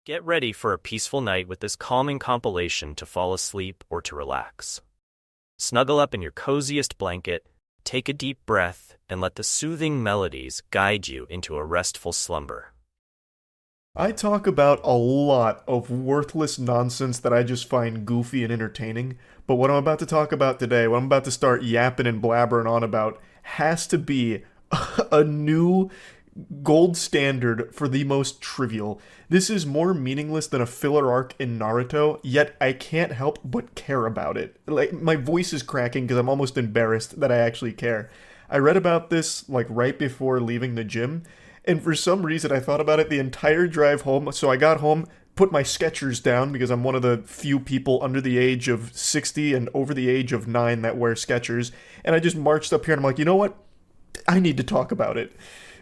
Get ready for a peaceful night with this calming compilation to fall asleep or to relax. Snuggle up in your coziest blanket, take a deep breath, and let the soothing melodies guide you into a restful slumber. I talk about a lot of worthless nonsense that I just find goofy and entertaining, but what I'm about to talk about today, what I'm about to start yapping and blabbering on about, has to be a new gold standard for the most trivial. This is more meaningless than a filler arc in Naruto, yet I can't help but care about it. Like, my voice is cracking because I'm almost embarrassed that I actually care. I read about this, like, right before leaving the gym, and for some reason I thought about it the entire drive home. So I got home, put my Skechers down because I'm one of the few people under the age of 60 and over the age of 9 that wear Skechers, and I just marched up here and I'm like, you know what? I need to talk about it.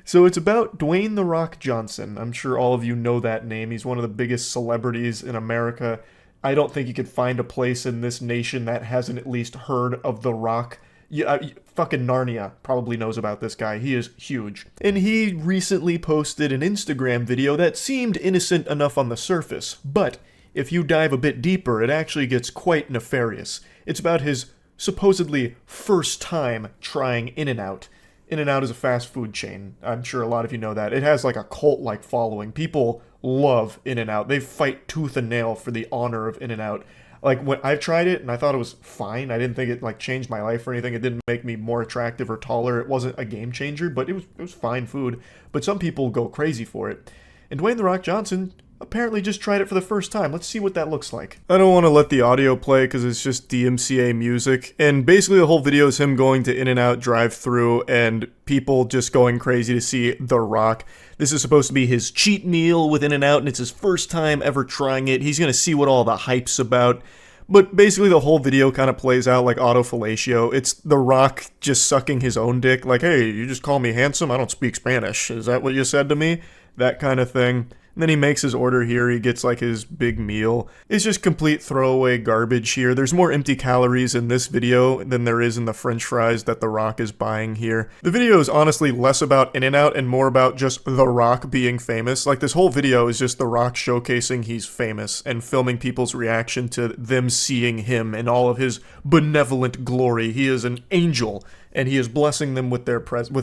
So it's about Dwayne "The Rock" Johnson. I'm sure all of you know that name. He's one of the biggest celebrities in America. I don't think you could find a place in this nation that hasn't at least heard of The Rock. Fucking Narnia probably knows about this guy. He is huge. And he recently posted an Instagram video that seemed innocent enough on the surface, but if you dive a bit deeper, it actually gets quite nefarious. It's about his supposedly first time trying In-N-Out. In-N-Out is a fast food chain. I'm sure a lot of you know that. It has like a cult-like following. People love In-N-Out. They fight tooth and nail for the honor of In-N-Out. Like, when I've tried it and I thought it was fine. I didn't think it like changed my life or anything. It didn't make me more attractive or taller. It wasn't a game changer, but it was fine food. But some people go crazy for it. And Dwayne "The Rock" Johnson apparently just tried it for the first time. Let's see what that looks like. I don't want to let the audio play because it's just DMCA music. And basically the whole video is him going to In-N-Out drive-thru and people just going crazy to see The Rock. This is supposed to be his cheat meal with In-N-Out, and it's his first time ever trying it. He's going to see what all the hype's about. But basically the whole video kind of plays out like autofellatio. It's The Rock just sucking his own dick. Like, hey, you just call me handsome? I don't speak Spanish. Is that what you said to me? That kind of thing. And then he makes his order here, he gets like his big meal. It's just complete throwaway garbage here. There's more empty calories in this video than there is in the french fries that The Rock is buying here. The video is honestly less about In-N-Out and more about just The Rock being famous. Like, this whole video is just The Rock showcasing he's famous and filming people's reaction to them seeing him in all of his benevolent glory. He is an angel, and he is blessing them with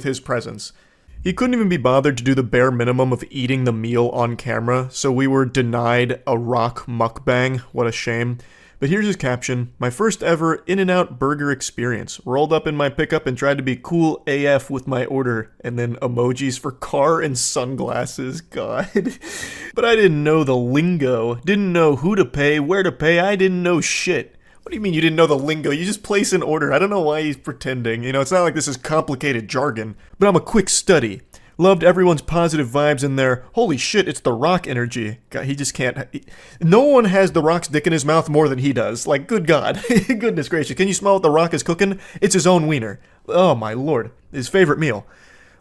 his presence. He couldn't even be bothered to do the bare minimum of eating the meal on camera, so we were denied a Rock mukbang. What a shame. But here's his caption: "My first ever In-N-Out burger experience. Rolled up in my pickup and tried to be cool AF with my order." And then emojis for car and sunglasses. God. But I didn't know the lingo. Didn't know who to pay, where to pay. I didn't know shit. What do you mean you didn't know the lingo? You just place an order. I don't know why he's pretending. You know, it's not like this is complicated jargon. But I'm a quick study. Loved everyone's positive vibes in there. Holy shit, it's The Rock energy. God, he just can't. No one has The Rock's dick in his mouth more than he does. Like, good God. Goodness gracious. Can you smell what The Rock is cooking? It's his own wiener. Oh my lord. His favorite meal.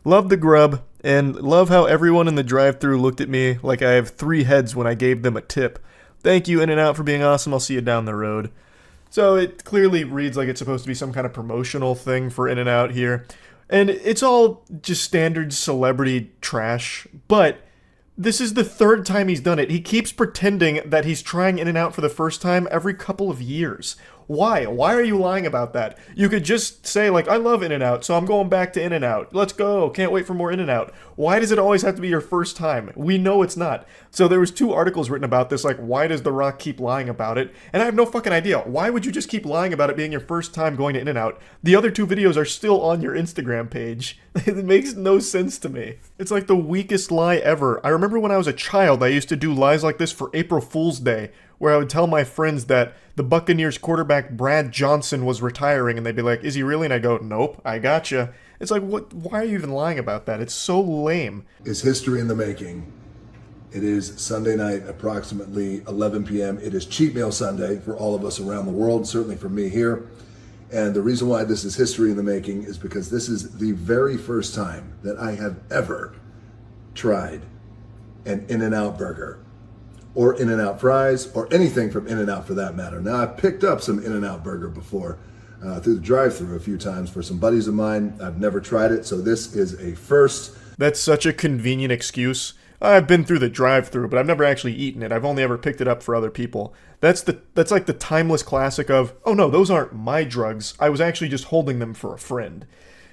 Love the grub, and love how everyone in the drive-thru looked at me like I have 3 heads when I gave them a tip. Thank you, In-N-Out, for being awesome. I'll see you down the road. So it clearly reads like it's supposed to be some kind of promotional thing for In-N-Out here. And it's all just standard celebrity trash, but this is the 3rd time he's done it. He keeps pretending that he's trying In-N-Out for the first time every couple of years. Why? Why are you lying about that? You could just say, like, I love In-N-Out, so I'm going back to In-N-Out. Let's go. Can't wait for more In-N-Out. Why does it always have to be your first time? We know it's not. So there was 2 articles written about this, like, why does The Rock keep lying about it? And I have no fucking idea. Why would you just keep lying about it being your first time going to In-N-Out? The other 2 videos are still on your Instagram page. It makes no sense to me. It's like the weakest lie ever. I remember when I was a child, I used to do lies like this for April Fool's Day, where I would tell my friends that the Buccaneers quarterback Brad Johnson was retiring, and they'd be like, is he really? And I go, nope, I gotcha. It's like, what? Why are you even lying about that? It's so lame. Is history in the making. It is Sunday night, approximately 11 p.m. It is Cheat Meal Sunday for all of us around the world, certainly for me here. And the reason why this is history in the making is because this is the very first time that I have ever tried an In-N-Out burger, or In-N-Out fries, or anything from In-N-Out for that matter. Now, I've picked up some In-N-Out burger before through the drive-thru a few times for some buddies of mine. I've never tried it, so this is a first. That's such a convenient excuse. I've been through the drive-thru, but I've never actually eaten it. I've only ever picked it up for other people. That's like the timeless classic of, oh no, those aren't my drugs. I was actually just holding them for a friend.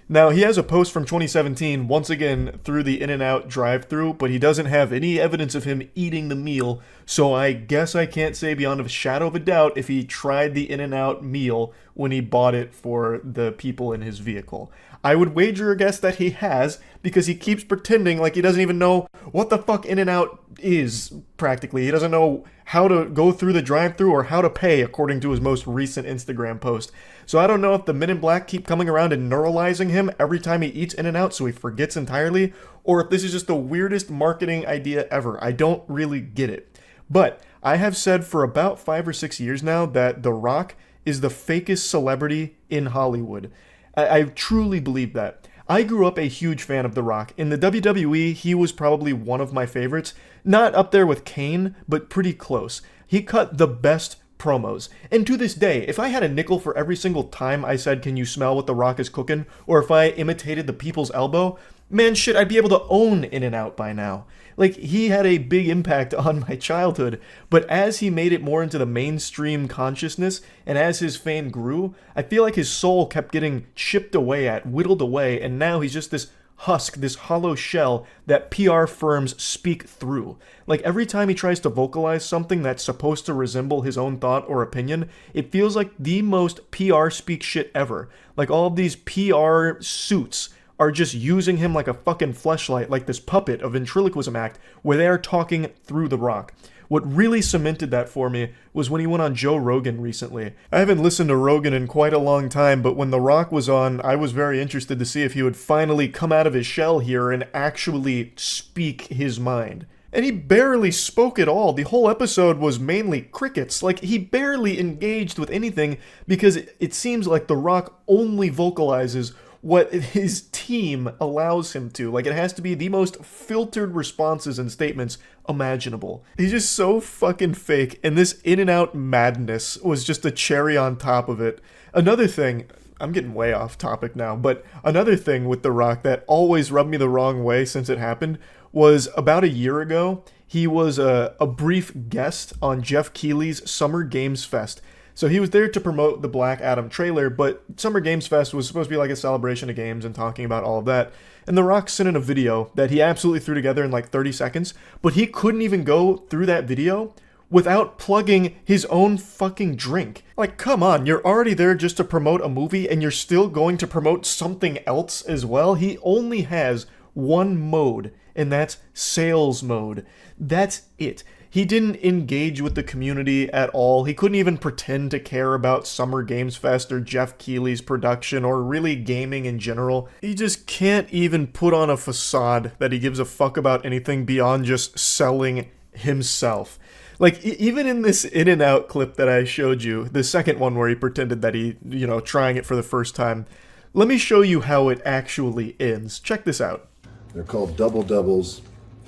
Now, he has a post from 2017, once again, through the In-N-Out drive-thru, but he doesn't have any evidence of him eating the meal, so I guess I can't say beyond a shadow of a doubt if he tried the In-N-Out meal when he bought it for the people in his vehicle. I would wager a guess that he has, because he keeps pretending like he doesn't even know what the fuck In-N-Out is, practically. He doesn't know how to go through the drive-thru or how to pay, according to his most recent Instagram post. So I don't know if the Men in Black keep coming around and neuralizing him every time he eats In-N-Out so he forgets entirely, or if this is just the weirdest marketing idea ever. I don't really get it. But I have said for about 5 or 6 years now that The Rock is the fakest celebrity in Hollywood. I truly believe that. I grew up a huge fan of The Rock. In the WWE, he was probably one of my favorites. Not up there with Kane, but pretty close. He cut the best promos. And to this day, if I had a nickel for every single time I said, "Can you smell what The Rock is cooking?" or if I imitated the people's elbow, man, shit, I'd be able to own In-N-Out by now. Like, he had a big impact on my childhood, but as he made it more into the mainstream consciousness, and as his fame grew, I feel like his soul kept getting chipped away at, whittled away, and now he's just this husk, this hollow shell that PR firms speak through. Like, every time he tries to vocalize something that's supposed to resemble his own thought or opinion, it feels like the most PR speak shit ever. Like, all of these PR suits are just using him like a fucking fleshlight, like this puppet of ventriloquism act where they are talking through The Rock. What really cemented that for me was when he went on Joe Rogan recently. I haven't listened to Rogan in quite a long time, but when The Rock was on, I was very interested to see if he would finally come out of his shell here and actually speak his mind. And he barely spoke at all. The whole episode was mainly crickets. Like, he barely engaged with anything because it seems like The Rock only vocalizes what his team allows him to. Like, it has to be the most filtered responses and statements imaginable. He's just so fucking fake, and this In-N-Out madness was just a cherry on top of it. Another thing, I'm getting way off topic now, but another thing with The Rock that always rubbed me the wrong way since it happened was about a year ago, he was a brief guest on Jeff Keighley's Summer Games Fest. So he was there to promote the Black Adam trailer, but Summer Games Fest was supposed to be like a celebration of games and talking about all of that. And The Rock sent in a video that he absolutely threw together in like 30 seconds, but he couldn't even go through that video without plugging his own fucking drink. Like, come on, you're already there just to promote a movie and you're still going to promote something else as well? He only has one mode, and that's sales mode. That's it. He didn't engage with the community at all. He couldn't even pretend to care about Summer Games Fest or Jeff Keighley's production or really gaming in general. He just can't even put on a facade that he gives a fuck about anything beyond just selling himself. Like, even in this In-N-Out clip that I showed you, the second one where he pretended that he, trying it for the first time, let me show you how it actually ends. Check this out. They're called double doubles,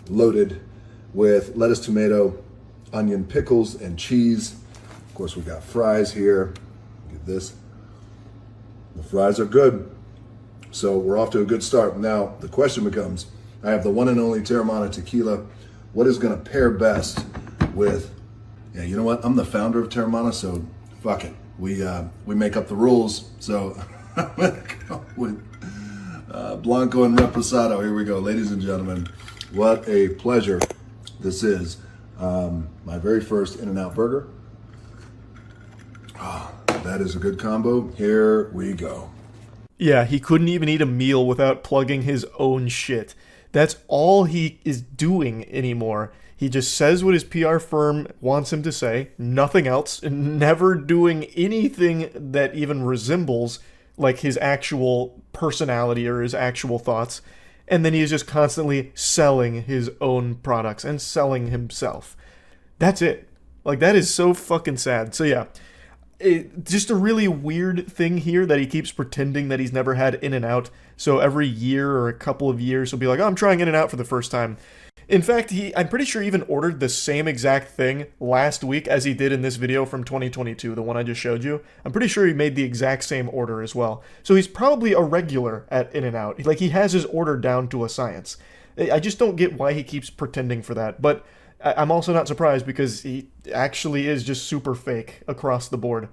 loaded with lettuce, tomato, onion, pickles, and cheese. Of course, we got fries here. Get this. The fries are good. So we're off to a good start. Now, the question becomes, I have the one and only Teremana tequila. What is going to pair best with, you know what? I'm the founder of Teremana, so fuck it. We make up the rules. So I'm going to go with Blanco and Reposado. Here we go, ladies and gentlemen. What a pleasure this is. My very first In-N-Out burger. That is a good combo. Here we go. Yeah, he couldn't even eat a meal without plugging his own shit. That's all he is doing anymore. He just says what his PR firm wants him to say, nothing else, and never doing anything that even resembles like his actual personality or his actual thoughts. And then he is just constantly selling his own products and selling himself. That's it. Like, that is so fucking sad. So yeah, just a really weird thing here that he keeps pretending that he's never had In-N-Out. So every year or a couple of years, he'll be like, oh, I'm trying In-N-Out for the first time. In fact, I'm pretty sure he even ordered the same exact thing last week as he did in this video from 2022, the one I just showed you. I'm pretty sure he made the exact same order as well. So he's probably a regular at In-N-Out. Like, he has his order down to a science. I just don't get why he keeps pretending for that. But I'm also not surprised because he actually is just super fake across the board.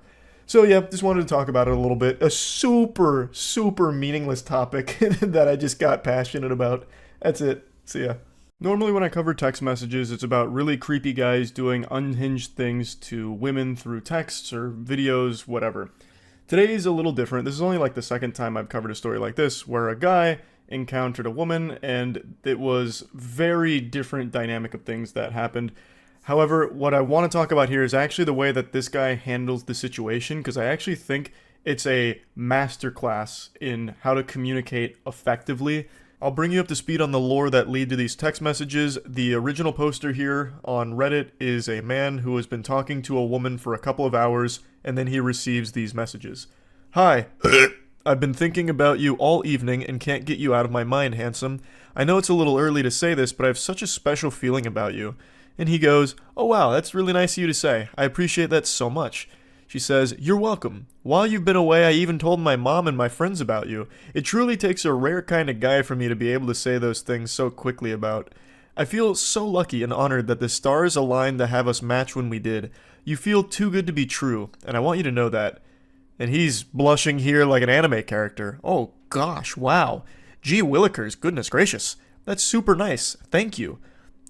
So yeah, just wanted to talk about it a little bit. A super, super meaningless topic that I just got passionate about. That's it. See ya. Normally when I cover text messages, it's about really creepy guys doing unhinged things to women through texts or videos, whatever. Today's a little different. This is only like the second time I've covered a story like this, where a guy encountered a woman, and it was very different dynamic of things that happened. However, what I want to talk about here is actually the way that this guy handles the situation, because I actually think it's a masterclass in how to communicate effectively. I'll bring you up to speed on the lore that lead to these text messages. The original poster here on Reddit is a man who has been talking to a woman for a couple of hours, and then he receives these messages. Hi. I've been thinking about you all evening and can't get you out of my mind, handsome. I know it's a little early to say this, but I have such a special feeling about you. And he goes, oh wow, that's really nice of you to say. I appreciate that so much. She says, you're welcome. While you've been away, I even told my mom and my friends about you. It truly takes a rare kind of guy for me to be able to say those things so quickly about. I feel so lucky and honored that the stars aligned to have us match when we did. You feel too good to be true, and I want you to know that. And he's blushing here like an anime character. Oh gosh, wow. Gee willikers, goodness gracious. That's super nice. Thank you.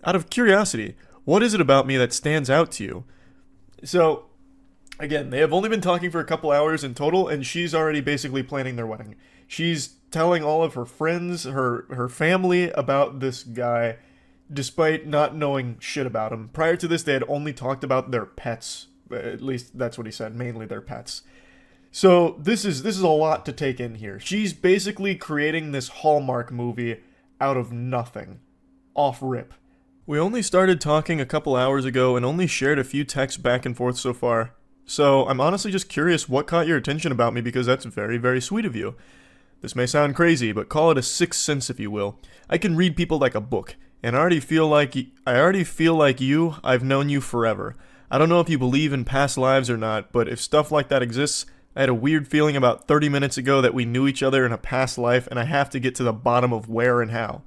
Out of curiosity, what is it about me that stands out to you? So, again, they have only been talking for a couple hours in total, and she's already basically planning their wedding. She's telling all of her friends, her family about this guy, despite not knowing shit about him. Prior to this, they had only talked about their pets. At least that's what he said, mainly their pets. So this is a lot to take in here. She's basically creating this Hallmark movie out of nothing. Off rip. We only started talking a couple hours ago and only shared a few texts back and forth so far. So I'm honestly just curious what caught your attention about me, because that's very, very sweet of you. This may sound crazy, but call it a sixth sense if you will. I can read people like a book, and I already feel like you, I've known you forever. I don't know if you believe in past lives or not, but if stuff like that exists, I had a weird feeling about 30 minutes ago that we knew each other in a past life, and I have to get to the bottom of where and how.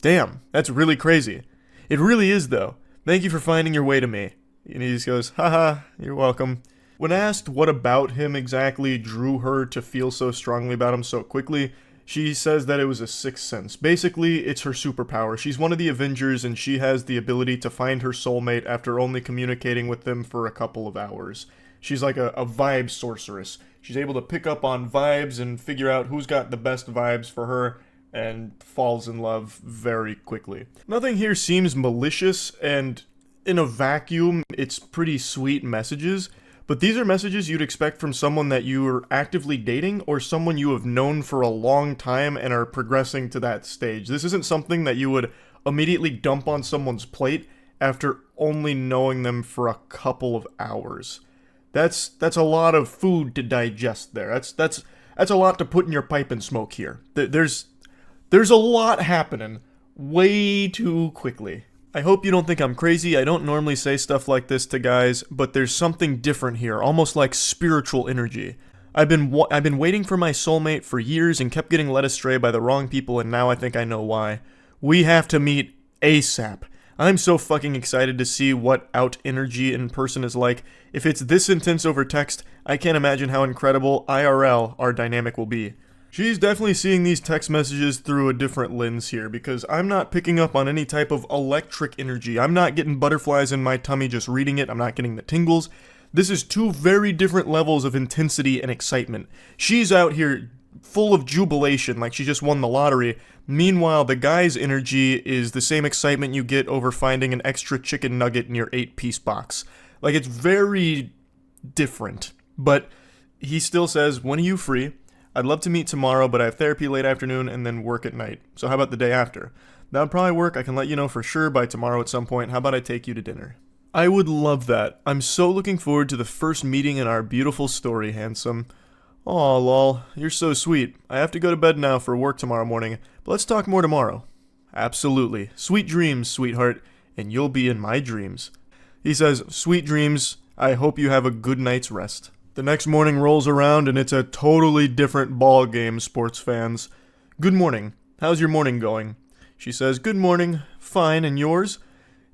Damn, that's really crazy. It really is, though. Thank you for finding your way to me. And he just goes, haha, you're welcome. When asked what about him exactly drew her to feel so strongly about him so quickly, she says that it was a sixth sense. Basically, it's her superpower. She's one of the Avengers, and she has the ability to find her soulmate after only communicating with them for a couple of hours. She's like a vibe sorceress. She's able to pick up on vibes and figure out who's got the best vibes for her, and falls in love very quickly. Nothing here seems malicious, and in a vacuum, it's pretty sweet messages, but these are messages you'd expect from someone that you are actively dating or someone you have known for a long time and are progressing to that stage. This isn't something that you would immediately dump on someone's plate after only knowing them for a couple of hours. That's a lot of food to digest there. That's a lot to put in your pipe and smoke here. There's a lot happening way too quickly. I hope you don't think I'm crazy. I don't normally say stuff like this to guys, but there's something different here, almost like spiritual energy. I've been waiting for my soulmate for years and kept getting led astray by the wrong people, and now I think I know why. We have to meet ASAP. I'm so fucking excited to see what out energy in person is like. If it's this intense over text, I can't imagine how incredible IRL our dynamic will be. She's definitely seeing these text messages through a different lens here, because I'm not picking up on any type of electric energy. I'm not getting butterflies in my tummy just reading it. I'm not getting the tingles. This is two very different levels of intensity and excitement. She's out here full of jubilation, like she just won the lottery. Meanwhile, the guy's energy is the same excitement you get over finding an extra chicken nugget in your 8-piece box. Like, it's very different. But he still says, when are you free? I'd love to meet tomorrow, but I have therapy late afternoon and then work at night. So how about the day after? That would probably work. I can let you know for sure by tomorrow at some point. How about I take you to dinner? I would love that. I'm so looking forward to the first meeting in our beautiful story, handsome. Aw, lol. You're so sweet. I have to go to bed now for work tomorrow morning, but let's talk more tomorrow. Absolutely. Sweet dreams, sweetheart, and you'll be in my dreams. He says, sweet dreams. I hope you have a good night's rest. The next morning rolls around and it's a totally different ball game, sports fans. Good morning. How's your morning going? She says, "Good morning. Fine, and yours?"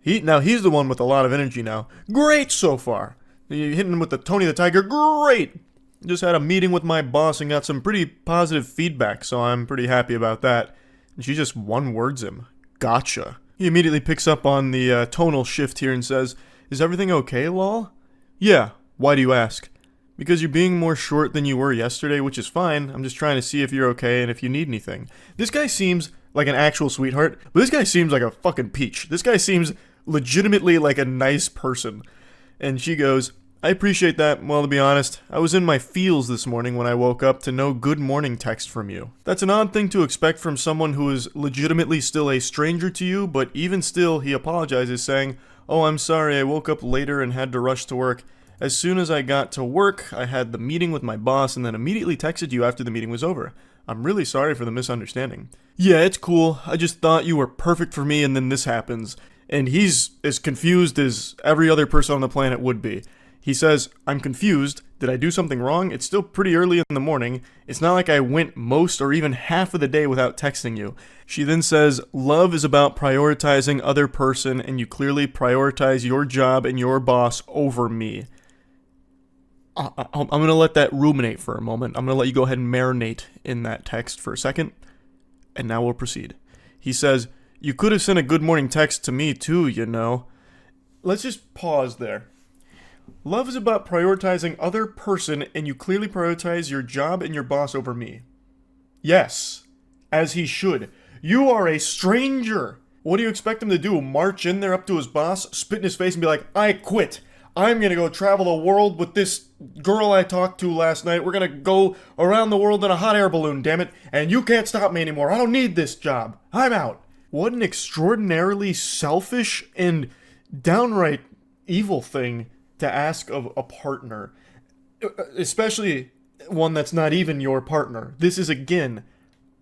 He's the one with a lot of energy now. "Great so far. You hitting him with the Tony the Tiger? Great. Just had a meeting with my boss and got some pretty positive feedback, so I'm pretty happy about that." And she just one-words him. "Gotcha." He immediately picks up on the tonal shift here and says, "Is everything okay, lol?" "Yeah. Why do you ask?" "Because you're being more short than you were yesterday, which is fine. I'm just trying to see if you're okay and if you need anything." This guy seems like an actual sweetheart, but this guy seems like a fucking peach. This guy seems legitimately like a nice person. And she goes, "I appreciate that. Well, to be honest, I was in my feels this morning when I woke up to no good morning text from you." That's an odd thing to expect from someone who is legitimately still a stranger to you, but even still, he apologizes, saying, "Oh, I'm sorry, I woke up later and had to rush to work. As soon as I got to work, I had the meeting with my boss and then immediately texted you after the meeting was over. I'm really sorry for the misunderstanding." "Yeah, it's cool. I just thought you were perfect for me and then this happens." And he's as confused as every other person on the planet would be. He says, "I'm confused. Did I do something wrong? It's still pretty early in the morning. It's not like I went most or even half of the day without texting you." She then says, "Love is about prioritizing other person, and you clearly prioritize your job and your boss over me." I'm going to let that ruminate for a moment. I'm going to let you go ahead and marinate in that text for a second, and now we'll proceed. He says, "You could have sent a good morning text to me too, you know." Let's just pause there. Love is about prioritizing other person, and you clearly prioritize your job and your boss over me. Yes, as he should. You are a stranger. What do you expect him to do? March in there up to his boss, spit in his face, and be like, "I quit. I'm going to go travel the world with this girl I talked to last night. We're going to go around the world in a hot air balloon, damn it. And you can't stop me anymore. I don't need this job. I'm out." What an extraordinarily selfish and downright evil thing to ask of a partner. Especially one that's not even your partner. This is, again,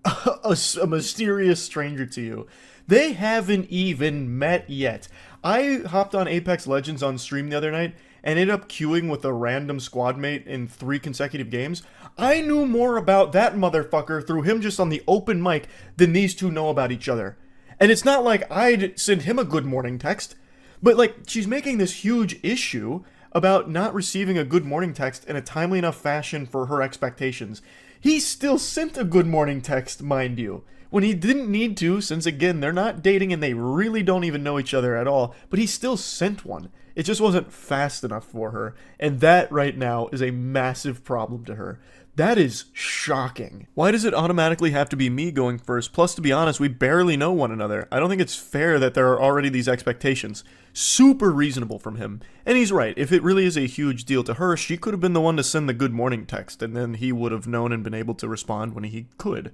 a mysterious stranger to you. They haven't even met yet. I hopped on Apex Legends on stream the other night and ended up queuing with a random squad mate in 3 consecutive games. I knew more about that motherfucker through him just on the open mic than these two know about each other. And it's not like I'd send him a good morning text, but like she's making this huge issue about not receiving a good morning text in a timely enough fashion for her expectations. He still sent a good morning text, mind you, when he didn't need to, since again, they're not dating and they really don't even know each other at all, but he still sent one. It just wasn't fast enough for her, and that right now is a massive problem to her. That is shocking. Why does it automatically have to be me going first? Plus, to be honest, we barely know one another. I don't think it's fair that there are already these expectations. Super reasonable from him. And he's right. If it really is a huge deal to her, she could have been the one to send the good morning text, and then he would have known and been able to respond when he could.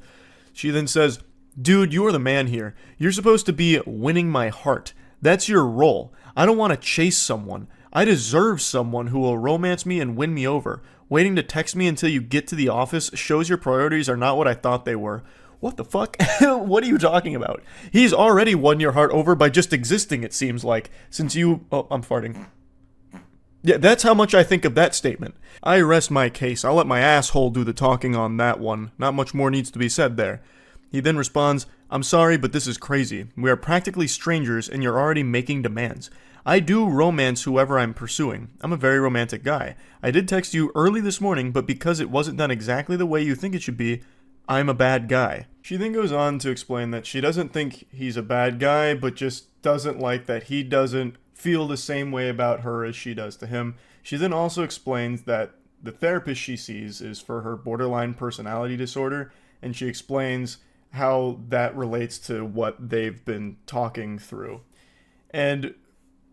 She then says, "Dude, you are the man here. You're supposed to be winning my heart. That's your role. I don't want to chase someone. I deserve someone who will romance me and win me over. Waiting to text me until you get to the office shows your priorities are not what I thought they were." What the fuck? What are you talking about? He's already won your heart over by just existing, it seems like, since you... Oh, I'm farting. Yeah, that's how much I think of that statement. I rest my case. I'll let my asshole do the talking on that one. Not much more needs to be said there. He then responds, "I'm sorry, but this is crazy. We are practically strangers, and you're already making demands. I do romance whoever I'm pursuing. I'm a very romantic guy. I did text you early this morning, but because it wasn't done exactly the way you think it should be, I'm a bad guy." She then goes on to explain that she doesn't think he's a bad guy, but just doesn't like that he doesn't feel the same way about her as she does to him. She then also explains that the therapist she sees is for her borderline personality disorder, and she explains how that relates to what they've been talking through. And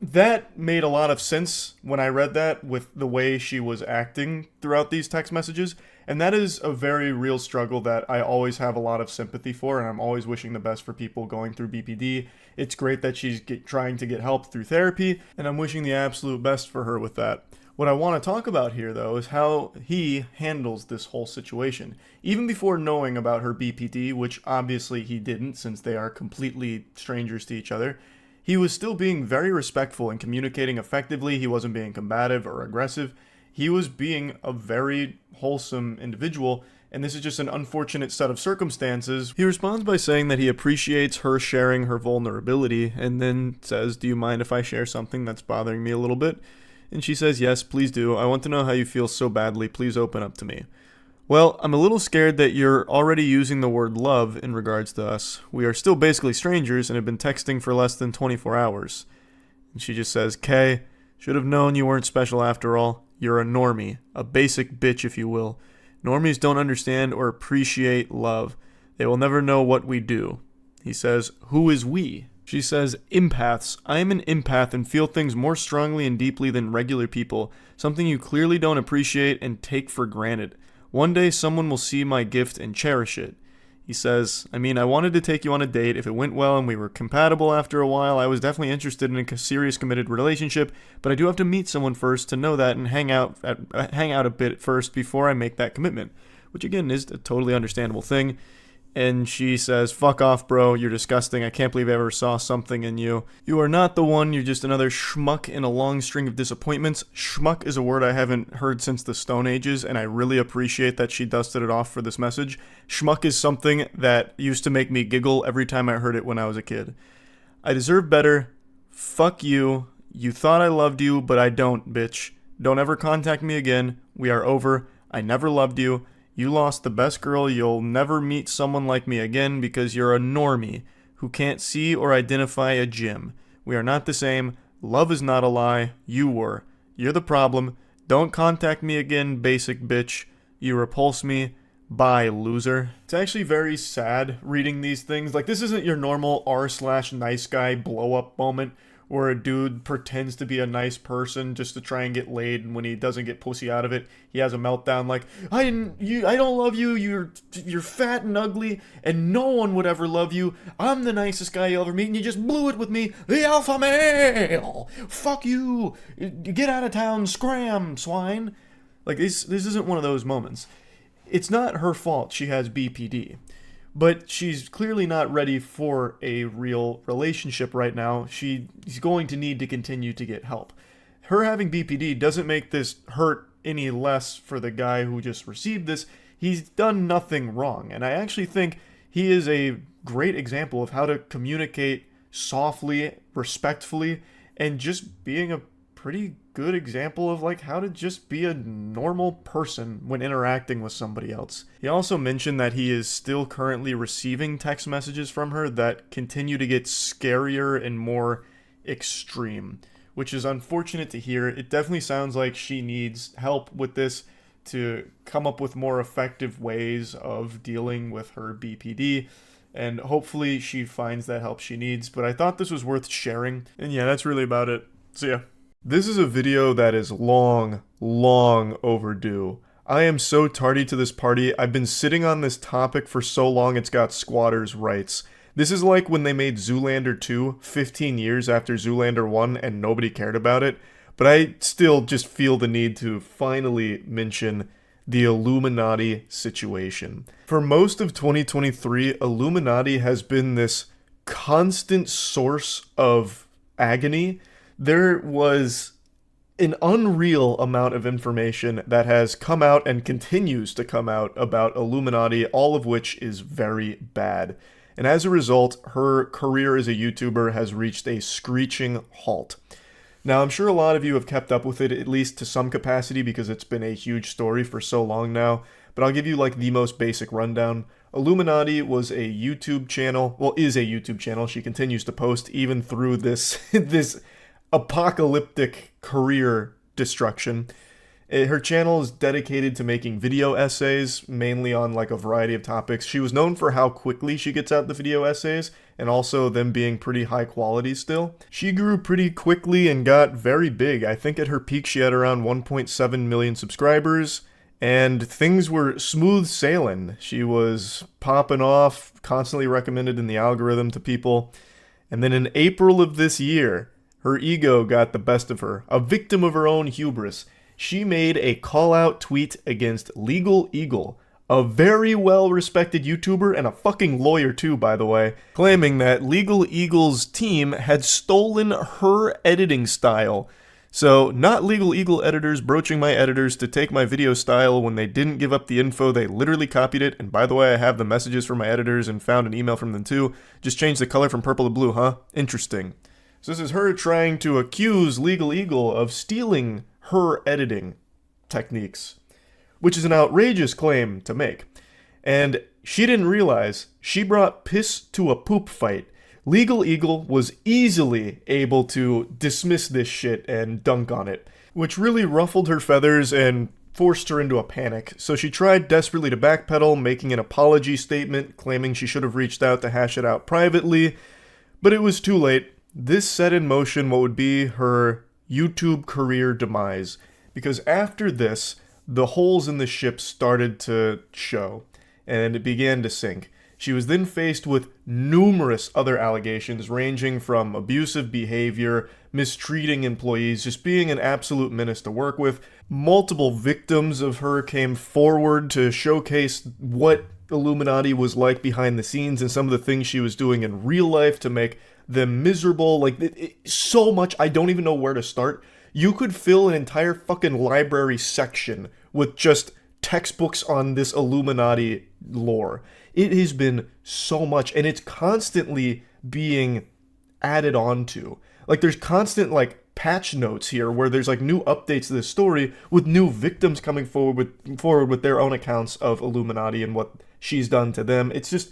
that made a lot of sense when I read that with the way she was acting throughout these text messages. And that is a very real struggle that I always have a lot of sympathy for, and I'm always wishing the best for people going through BPD. It's great that she's trying to get help through therapy, and I'm wishing the absolute best for her with that. What I want to talk about here, though, is how he handles this whole situation. Even before knowing about her BPD, which obviously he didn't since they are completely strangers to each other, he was still being very respectful and communicating effectively. He wasn't being combative or aggressive. He was being a very wholesome individual, and this is just an unfortunate set of circumstances. He responds by saying that he appreciates her sharing her vulnerability, and then says, "Do you mind if I share something that's bothering me a little bit?" And she says, "Yes, please do. I want to know how you feel so badly. Please open up to me." "Well, I'm a little scared that you're already using the word love in regards to us. We are still basically strangers and have been texting for less than 24 hours. And she just says, "Kay, should have known you weren't special after all. You're a normie, a basic bitch if you will. Normies don't understand or appreciate love. They will never know what we do." He says, "Who is we?" She says, "Empaths. I am an empath and feel things more strongly and deeply than regular people, something you clearly don't appreciate and take for granted. One day someone will see my gift and cherish it." He says, "I mean, I wanted to take you on a date. If it went well and we were compatible after a while, I was definitely interested in a serious committed relationship, but I do have to meet someone first to know that and hang out a bit first before I make that commitment," which again is a totally understandable thing. And she says, "Fuck off, bro. You're disgusting. I can't believe I ever saw something in you. You are not the one. You're just another schmuck in a long string of disappointments." Schmuck is a word I haven't heard since the Stone Ages, and I really appreciate that she dusted it off for this message. Schmuck is something that used to make me giggle every time I heard it when I was a kid. "I deserve better. Fuck you. You thought I loved you, but I don't, bitch. Don't ever contact me again. We are over. I never loved you. You lost the best girl. You'll never meet someone like me again because you're a normie who can't see or identify a gym. We are not the same. Love is not a lie. You were. You're the problem. Don't contact me again, basic bitch. You repulse me. Bye, loser." It's actually very sad reading these things. Like, this isn't your normal r/nice guy blow up moment where a dude pretends to be a nice person just to try and get laid, and when he doesn't get pussy out of it, he has a meltdown like, I don't love you, you're fat and ugly, and no one would ever love you. I'm the nicest guy you'll ever meet, and you just blew it with me, the alpha male. Fuck you. Get out of town, scram, swine. Like, this isn't one of those moments. It's not her fault she has BPD. But she's clearly not ready for a real relationship right now. She's going to need to continue to get help. Her having BPD doesn't make this hurt any less for the guy who just received this. He's done nothing wrong. And I actually think he is a great example of how to communicate softly, respectfully, and just being a pretty good example of like how to just be a normal person when interacting with somebody else. He also mentioned that he is still currently receiving text messages from her that continue to get scarier and more extreme, which is unfortunate to hear. It definitely sounds like she needs help with this to come up with more effective ways of dealing with her BPD, and hopefully she finds that help she needs. But I thought this was worth sharing, and yeah, that's really about it. See ya. This is a video that is long overdue. I am so tardy to this party. I've been sitting on this topic for so long it's got squatters' rights. This is like when they made Zoolander 2 15 years after Zoolander 1 and nobody cared about it. But I still just feel the need to finally mention the Illuminati situation. For most of 2023, Illuminati has been this constant source of agony. There was an unreal amount of information that has come out and continues to come out about Illuminati, all of which is very bad. And as a result, her career as a YouTuber has reached a screeching halt. Now, I'm sure a lot of you have kept up with it, at least to some capacity, because it's been a huge story for so long now, but I'll give you like the most basic rundown. Illuminati was a YouTube channel, well, is a YouTube channel. She continues to post even through this apocalyptic career destruction. Her channel is dedicated to making video essays, mainly on like a variety of topics. She was known for how quickly she gets out the video essays, and also them being pretty high quality still. She grew pretty quickly and got very big. I think at her peak she had around 1.7 million subscribers, and things were smooth sailing. She was popping off, constantly recommended in the algorithm to people. And then in April of this year, her ego got the best of her. A victim of her own hubris, she made a call-out tweet against Legal Eagle, a very well-respected YouTuber and a fucking lawyer too, by the way, claiming that Legal Eagle's team had stolen her editing style. So, not Legal Eagle editors broaching my editors to take my video style when they didn't give up the info, they literally copied it. And by the way, I have the messages from my editors and found an email from them too. Just changed the color from purple to blue, huh? Interesting. So this is her trying to accuse Legal Eagle of stealing her editing techniques, which is an outrageous claim to make. And she didn't realize she brought piss to a poop fight. Legal Eagle was easily able to dismiss this shit and dunk on it, which really ruffled her feathers and forced her into a panic. So she tried desperately to backpedal, making an apology statement, claiming she should have reached out to hash it out privately, but it was too late. This set in motion what would be her YouTube career demise, because after this, the holes in the ship started to show, and it began to sink. She was then faced with numerous other allegations ranging from abusive behavior, mistreating employees, just being an absolute menace to work with. Multiple victims of her came forward to showcase what Illuminati was like behind the scenes and some of the things she was doing in real life to make them miserable. So much, I don't even know where to start. You could fill an entire fucking library section with just textbooks on this Illuminati lore. It has been so much, and it's constantly being added on to. There's constant, patch notes here where there's, new updates to this story with new victims coming forward with their own accounts of Illuminati and what she's done to them. It's just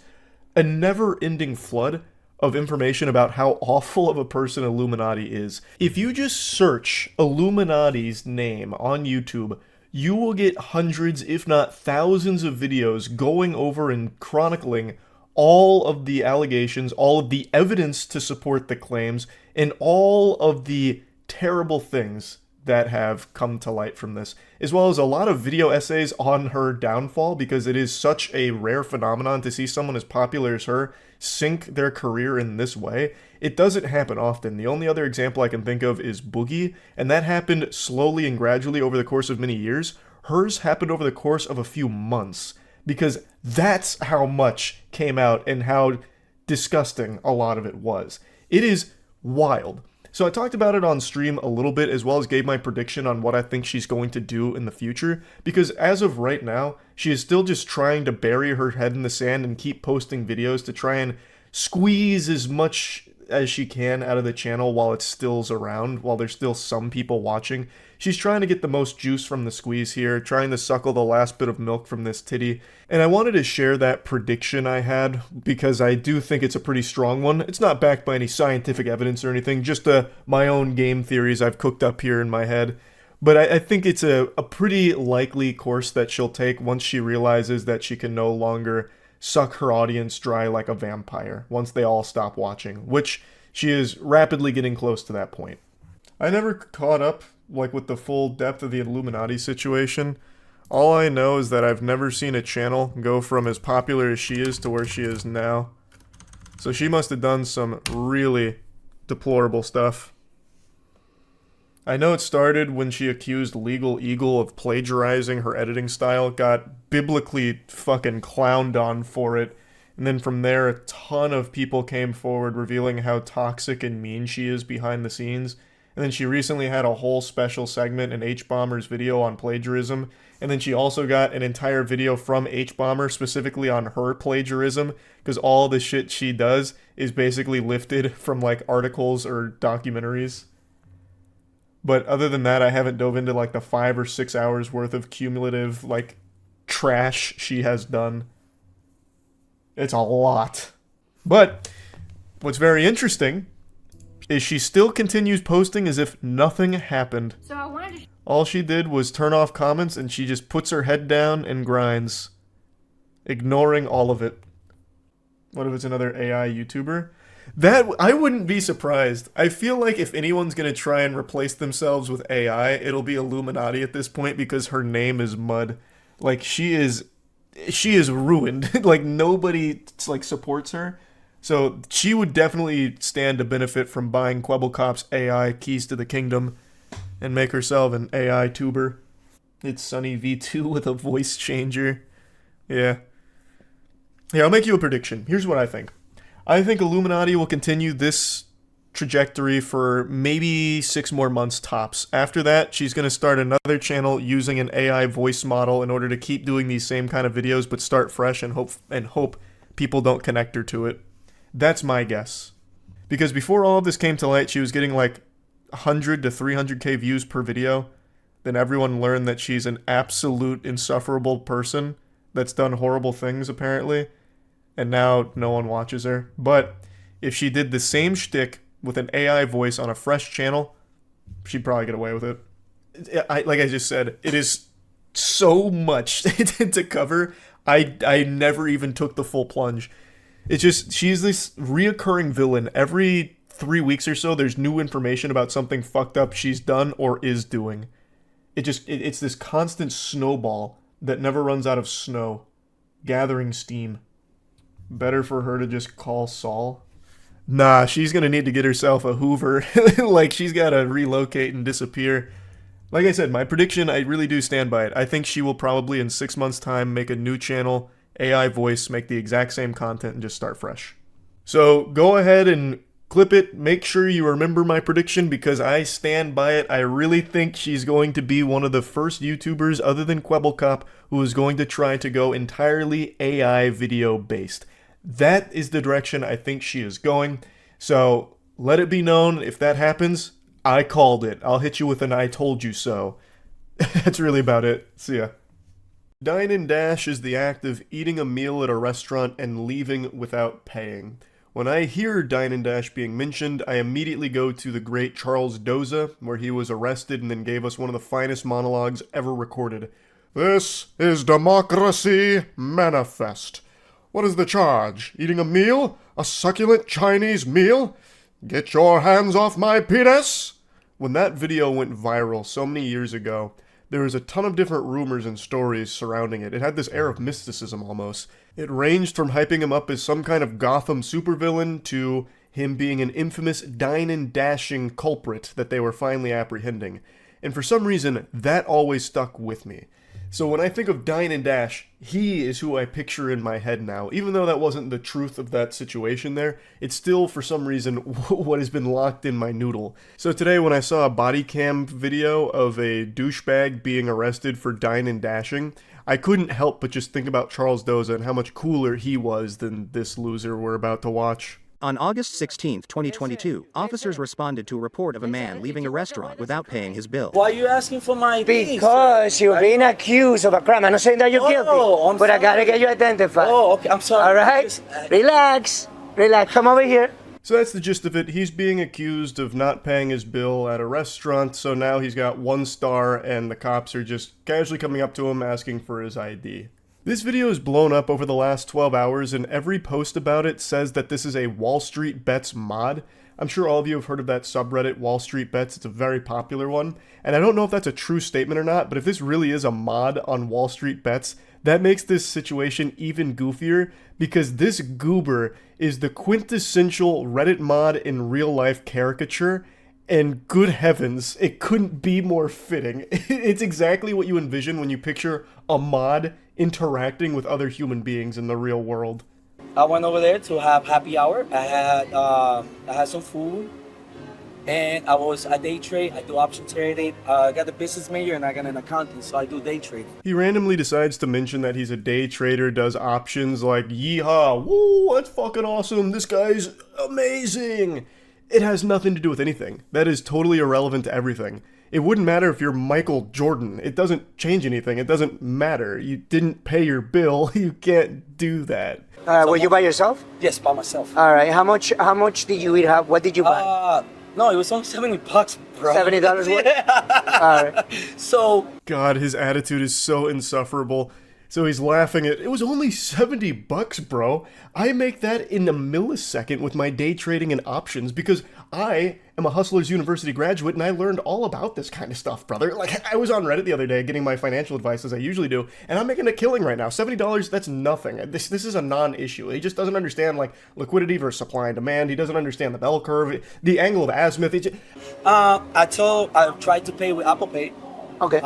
a never-ending flood of information about how awful of a person Illuminati is. If you just search Illuminati's name on YouTube, you will get hundreds, if not thousands of videos going over and chronicling all of the allegations, all of the evidence to support the claims, and all of the terrible things that have come to light from this, as well as a lot of video essays on her downfall, because it is such a rare phenomenon to see someone as popular as her sink their career in this way. It doesn't happen often. The only other example I can think of is Boogie, and that happened slowly and gradually over the course of many years. Hers happened over the course of a few months, because that's how much came out and how disgusting a lot of it was. It is wild. So I talked about it on stream a little bit, as well as gave my prediction on what I think she's going to do in the future, because as of right now, she is still just trying to bury her head in the sand and keep posting videos to try and squeeze as much as she can out of the channel while it still's around, while there's still some people watching. She's trying to get the most juice from the squeeze here, trying to suckle the last bit of milk from this titty. And I wanted to share that prediction I had because I do think it's a pretty strong one. It's not backed by any scientific evidence or anything, just my own game theories I've cooked up here in my head. But I think it's a pretty likely course that she'll take once she realizes that she can no longer suck her audience dry like a vampire once they all stop watching, which she is rapidly getting close to that point. I never caught up with the full depth of the Illuminati situation. All I know is that I've never seen a channel go from as popular as she is to where she is now. So she must have done some really deplorable stuff. I know it started when she accused Legal Eagle of plagiarizing her editing style, got biblically fucking clowned on for it, and then from there a ton of people came forward revealing how toxic and mean she is behind the scenes. And then she recently had a whole special segment in H-Bomber's video on plagiarism, and then she also got an entire video from H-Bomber specifically on her plagiarism, because all the shit she does is basically lifted from articles or documentaries. But other than that, I haven't dove into the 5 or 6 hours worth of cumulative trash she has done. It's a lot. But what's very interesting is she still continues posting as if nothing happened. So I wanted to all she did was turn off comments, and she just puts her head down and grinds, ignoring all of it. What if it's another AI YouTuber? That, I wouldn't be surprised. I feel like if anyone's going to try and replace themselves with AI, it'll be Illuminati at this point, because her name is mud. She is ruined. Nobody supports her. So she would definitely stand to benefit from buying Kwebbelkop's AI Keys to the Kingdom and make herself an AI tuber. It's Sunny V2 with a voice changer. Yeah. Yeah, I'll make you a prediction. Here's what I think. I think Illuminati will continue this trajectory for maybe 6 more months tops. After that, she's going to start another channel using an AI voice model in order to keep doing these same kind of videos, but start fresh and hope people don't connect her to it. That's my guess. Because before all of this came to light, she was getting like 100 to 300k views per video. Then everyone learned that she's an absolute insufferable person that's done horrible things, apparently. And now no one watches her. But if she did the same shtick with an AI voice on a fresh channel, she'd probably get away with it. Like I just said, it is so much to cover. I never even took the full plunge. It's just, she's this reoccurring villain. Every 3 weeks or so, there's new information about something fucked up she's done or is doing. It's this constant snowball that never runs out of snow, gathering steam. Better for her to just call Saul. Nah, she's gonna need to get herself a Hoover. Like, she's gotta relocate and disappear. Like I said, my prediction, I really do stand by it. I think she will probably in 6 months' time make a new channel, AI voice, make the exact same content, and just start fresh. So go ahead and clip it. Make sure you remember my prediction because I stand by it. I really think she's going to be one of the first YouTubers other than Kwebbelkop who is going to try to go entirely AI video based. That is the direction I think she is going. So let it be known, if that happens, I called it. I'll hit you with an I told you so. That's really about it. See ya. Dine and dash is the act of eating a meal at a restaurant and leaving without paying. When I hear dine and dash being mentioned, I immediately go to the great Charles Doza, where he was arrested and then gave us one of the finest monologues ever recorded. This is Democracy Manifest. What is the charge? Eating a meal? A succulent Chinese meal? Get your hands off my penis! When that video went viral so many years ago, there was a ton of different rumors and stories surrounding it. It had this air of mysticism almost. It ranged from hyping him up as some kind of Gotham supervillain to him being an infamous dine and dashing culprit that they were finally apprehending. And for some reason, that always stuck with me. So when I think of Dine and Dash, he is who I picture in my head now. Even though that wasn't the truth of that situation there, it's still, for some reason, what has been locked in my noodle. So today when I saw a body cam video of a douchebag being arrested for dine and dashing, I couldn't help but just think about Charles Doza and how much cooler he was than this loser we're about to watch. On August 16, 2022, officers responded to a report of a man leaving a restaurant without paying his bill. Why are you asking for my ID? Because you're being accused of a crime. I'm not saying that you're guilty, but I gotta get you identified. Oh, okay, I'm sorry. All right? Relax. Come over here. So that's the gist of it. He's being accused of not paying his bill at a restaurant, so now he's got 1 star and the cops are just casually coming up to him asking for his ID. This video has blown up over the last 12 hours, and every post about it says that this is a Wall Street Bets mod. I'm sure all of you have heard of that subreddit, Wall Street Bets. It's a very popular one, and I don't know if that's a true statement or not, but if this really is a mod on Wall Street Bets, that makes this situation even goofier, because this goober is the quintessential Reddit mod in real-life caricature, and good heavens, it couldn't be more fitting. It's exactly what you envision when you picture a mod interacting with other human beings in the real world. I went over there to have happy hour. I had some food, and I day trade. I do option trading. I got a business major and I got an accounting, so I do day trading. He randomly decides to mention that he's a day trader, does options like yeehaw, woo, that's fucking awesome, this guy's amazing. It has nothing to do with anything. That is totally irrelevant to everything. It wouldn't matter if you're Michael Jordan. It doesn't change anything. It doesn't matter. You didn't pay your bill. You can't do that. Were you by yourself? Yes, by myself. All right. How much did you eat? What did you buy? No, it was only $70, bro. $70 worth? Yeah. All right. So. God, his attitude is so insufferable. So he's laughing at, it was only $70, bro. I make that in a millisecond with my day trading and options because I am a Hustlers University graduate and I learned all about this kind of stuff, brother. Like, I was on Reddit the other day getting my financial advice as I usually do, and I'm making a killing right now. $70, that's nothing. This is a non-issue. He just doesn't understand, like, liquidity versus supply and demand. He doesn't understand the bell curve, the angle of azimuth. I tried to pay with Apple Pay. Okay.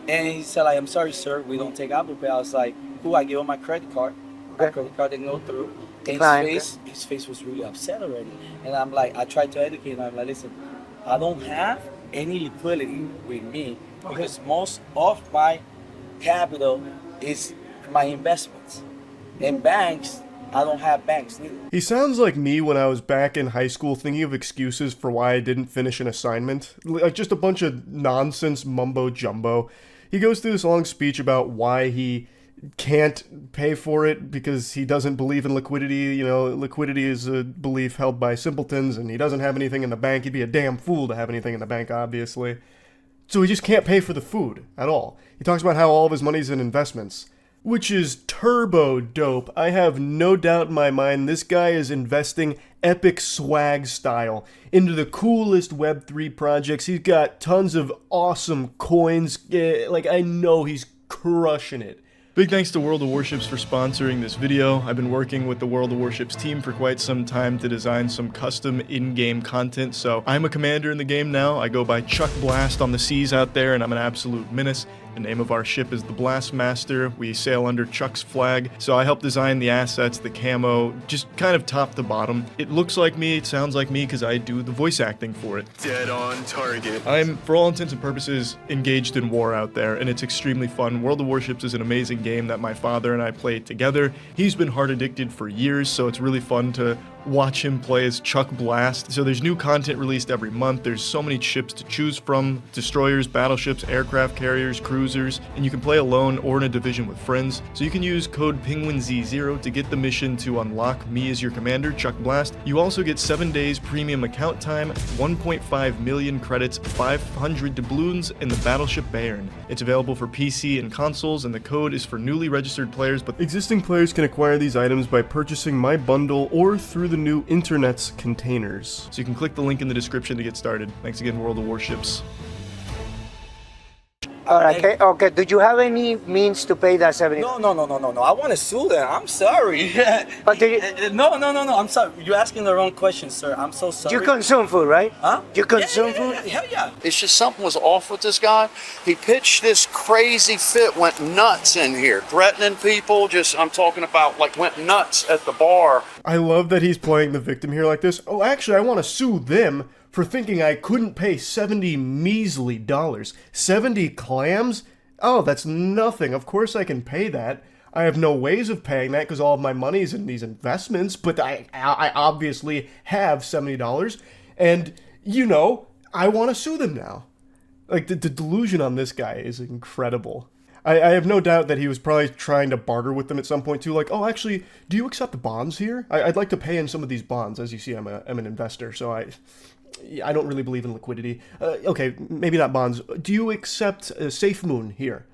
And he said, like, I'm sorry, sir, we don't take Apple Pay. I was like, cool, I gave him my credit card. My credit card didn't go through. declined. His face was really upset already. And I'm like, I tried to educate him. I'm like, listen, I don't have any liquidity with me because most of my capital is my investments. In banks, I don't have banks neither. He sounds like me when I was back in high school thinking of excuses for why I didn't finish an assignment. Like just a bunch of nonsense mumbo jumbo. He goes through this long speech about why he can't pay for it because he doesn't believe in liquidity. You know, liquidity is a belief held by simpletons, and he doesn't have anything in the bank. He'd be a damn fool to have anything in the bank, obviously. So he just can't pay for the food at all. He talks about how all of his money's in investments, which is turbo dope. I have no doubt in my mind this guy is investing epic swag style into the coolest Web3 projects. He's got tons of awesome coins. Like, I know he's crushing it. Big thanks to World of Warships for sponsoring this video. I've been working with the World of Warships team for quite some time to design some custom in-game content, so I'm a commander in the game now. I go by Chuck Blast on the seas out there, and I'm an absolute menace. The name of our ship is the Blastmaster. We sail under Chuck's flag, so I help design the assets, the camo, just kind of top to bottom. It looks like me, it sounds like me, because I do the voice acting for it. Dead on target. I'm, for all intents and purposes, engaged in war out there, and it's extremely fun. World of Warships is an amazing game that my father and I played together. He's been hard addicted for years, so it's really fun to watch him play as Chuck Blast. So there's new content released every month. There's so many ships to choose from: destroyers, battleships, aircraft carriers, cruisers, and you can play alone or in a division with friends. So you can use code Penguinz0 to get the mission to unlock me as your commander, Chuck Blast. You also get 7 days premium account time, 1.5 million credits, 500 doubloons, and the battleship Bayern. It's available for PC and consoles, and the code is for newly registered players, but Existing players can acquire these items by purchasing my bundle or through the new internet's containers. so you can click the link in the description to get started. Thanks again, World of Warships. Alright, okay. Do you have any means to pay that 70? No. I want to sue them. I'm sorry. But do you, No. I'm sorry. You're asking the wrong question, sir. I'm so sorry. you consume food, right? Huh? You consume food? Hell yeah. It's just something was off with this guy. He pitched this crazy fit, went nuts in here, threatening people. I'm talking about like went nuts at the bar. I love that he's playing the victim here like this. Oh, actually, I want to sue them for thinking I couldn't pay 70 measly dollars. 70 clams? Oh, that's nothing. Of course I can pay that. I have no ways of paying that because all of my money's in these investments, but I obviously have $70, and, you know, I want to sue them now. Like, the delusion on this guy is incredible. I have no doubt that he was probably trying to barter with them at some point too, like, oh, actually, do you accept the bonds here? I'd like to pay in some of these bonds. As you see, I'm an investor, so I don't really believe in liquidity. Okay, maybe not bonds. Do you accept Safe Moon here?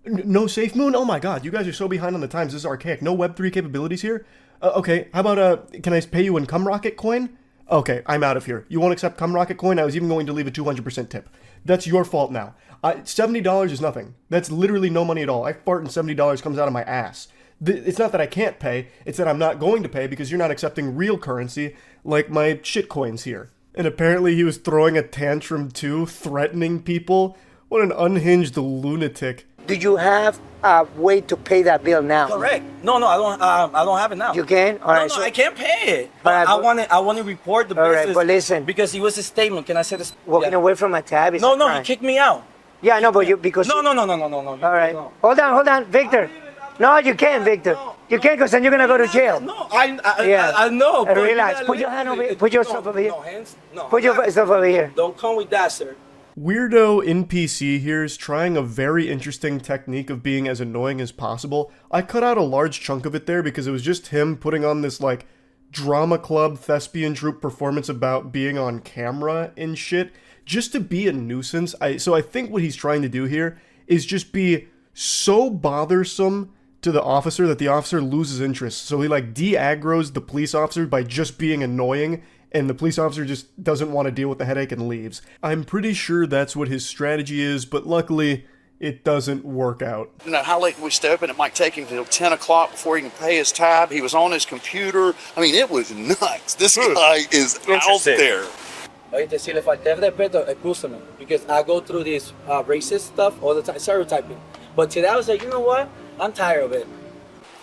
No Safe Moon? Oh my god, you guys are so behind on the times. This is archaic. No Web3 capabilities here? Okay, how about, can I pay you in Cum Rocket coin? Okay, I'm out of here. You won't accept Cum Rocket coin? I was even going to leave a 200% tip. That's your fault now. $70 is nothing. That's literally no money at all. I fart and $70 comes out of my ass. It's not that I can't pay, it's that I'm not going to pay because you're not accepting real currency like my shit coins here. And apparently he was throwing a tantrum too, threatening people. What an unhinged lunatic. Do you have a way to pay that bill now? Correct. No, I don't have it now. You can? All right. No, I can't pay it. But I want to report the all business. right, but listen. Because it was a statement. Can I say this? Walking away from a tab is a No, crime. he kicked me out. Yeah, I know, but you, because... No. All right. No. Hold on, Victor. No, you can't, Victor. You can't, because then you're going to go to jail. No, I know. But relax. Put your hand over here. Put yourself over here. No, hands. No. Put yourself over here. Don't come with that, sir. Weirdo NPC here is trying a very interesting technique of being as annoying as possible. I cut out a large chunk of it there because it was just him putting on this, like, drama club thespian troupe performance about being on camera and shit, just to be a nuisance. So I think what he's trying to do here is just be so bothersome to the officer that the officer loses interest. So he, like, de-aggroes the police officer by just being annoying, and the police officer just doesn't want to deal with the headache and leaves. I'm pretty sure that's what his strategy is, but luckily, it doesn't work out. You know, how late can we stay open? It might take him till 10 o'clock before he can pay his tab. He was on his computer. I mean, it was nuts. This guy is out there. Oíste, si le falté el respeto, excúsame, because I go through this racist stuff all the time, stereotyping. But today I was like, you know what? I'm tired of it.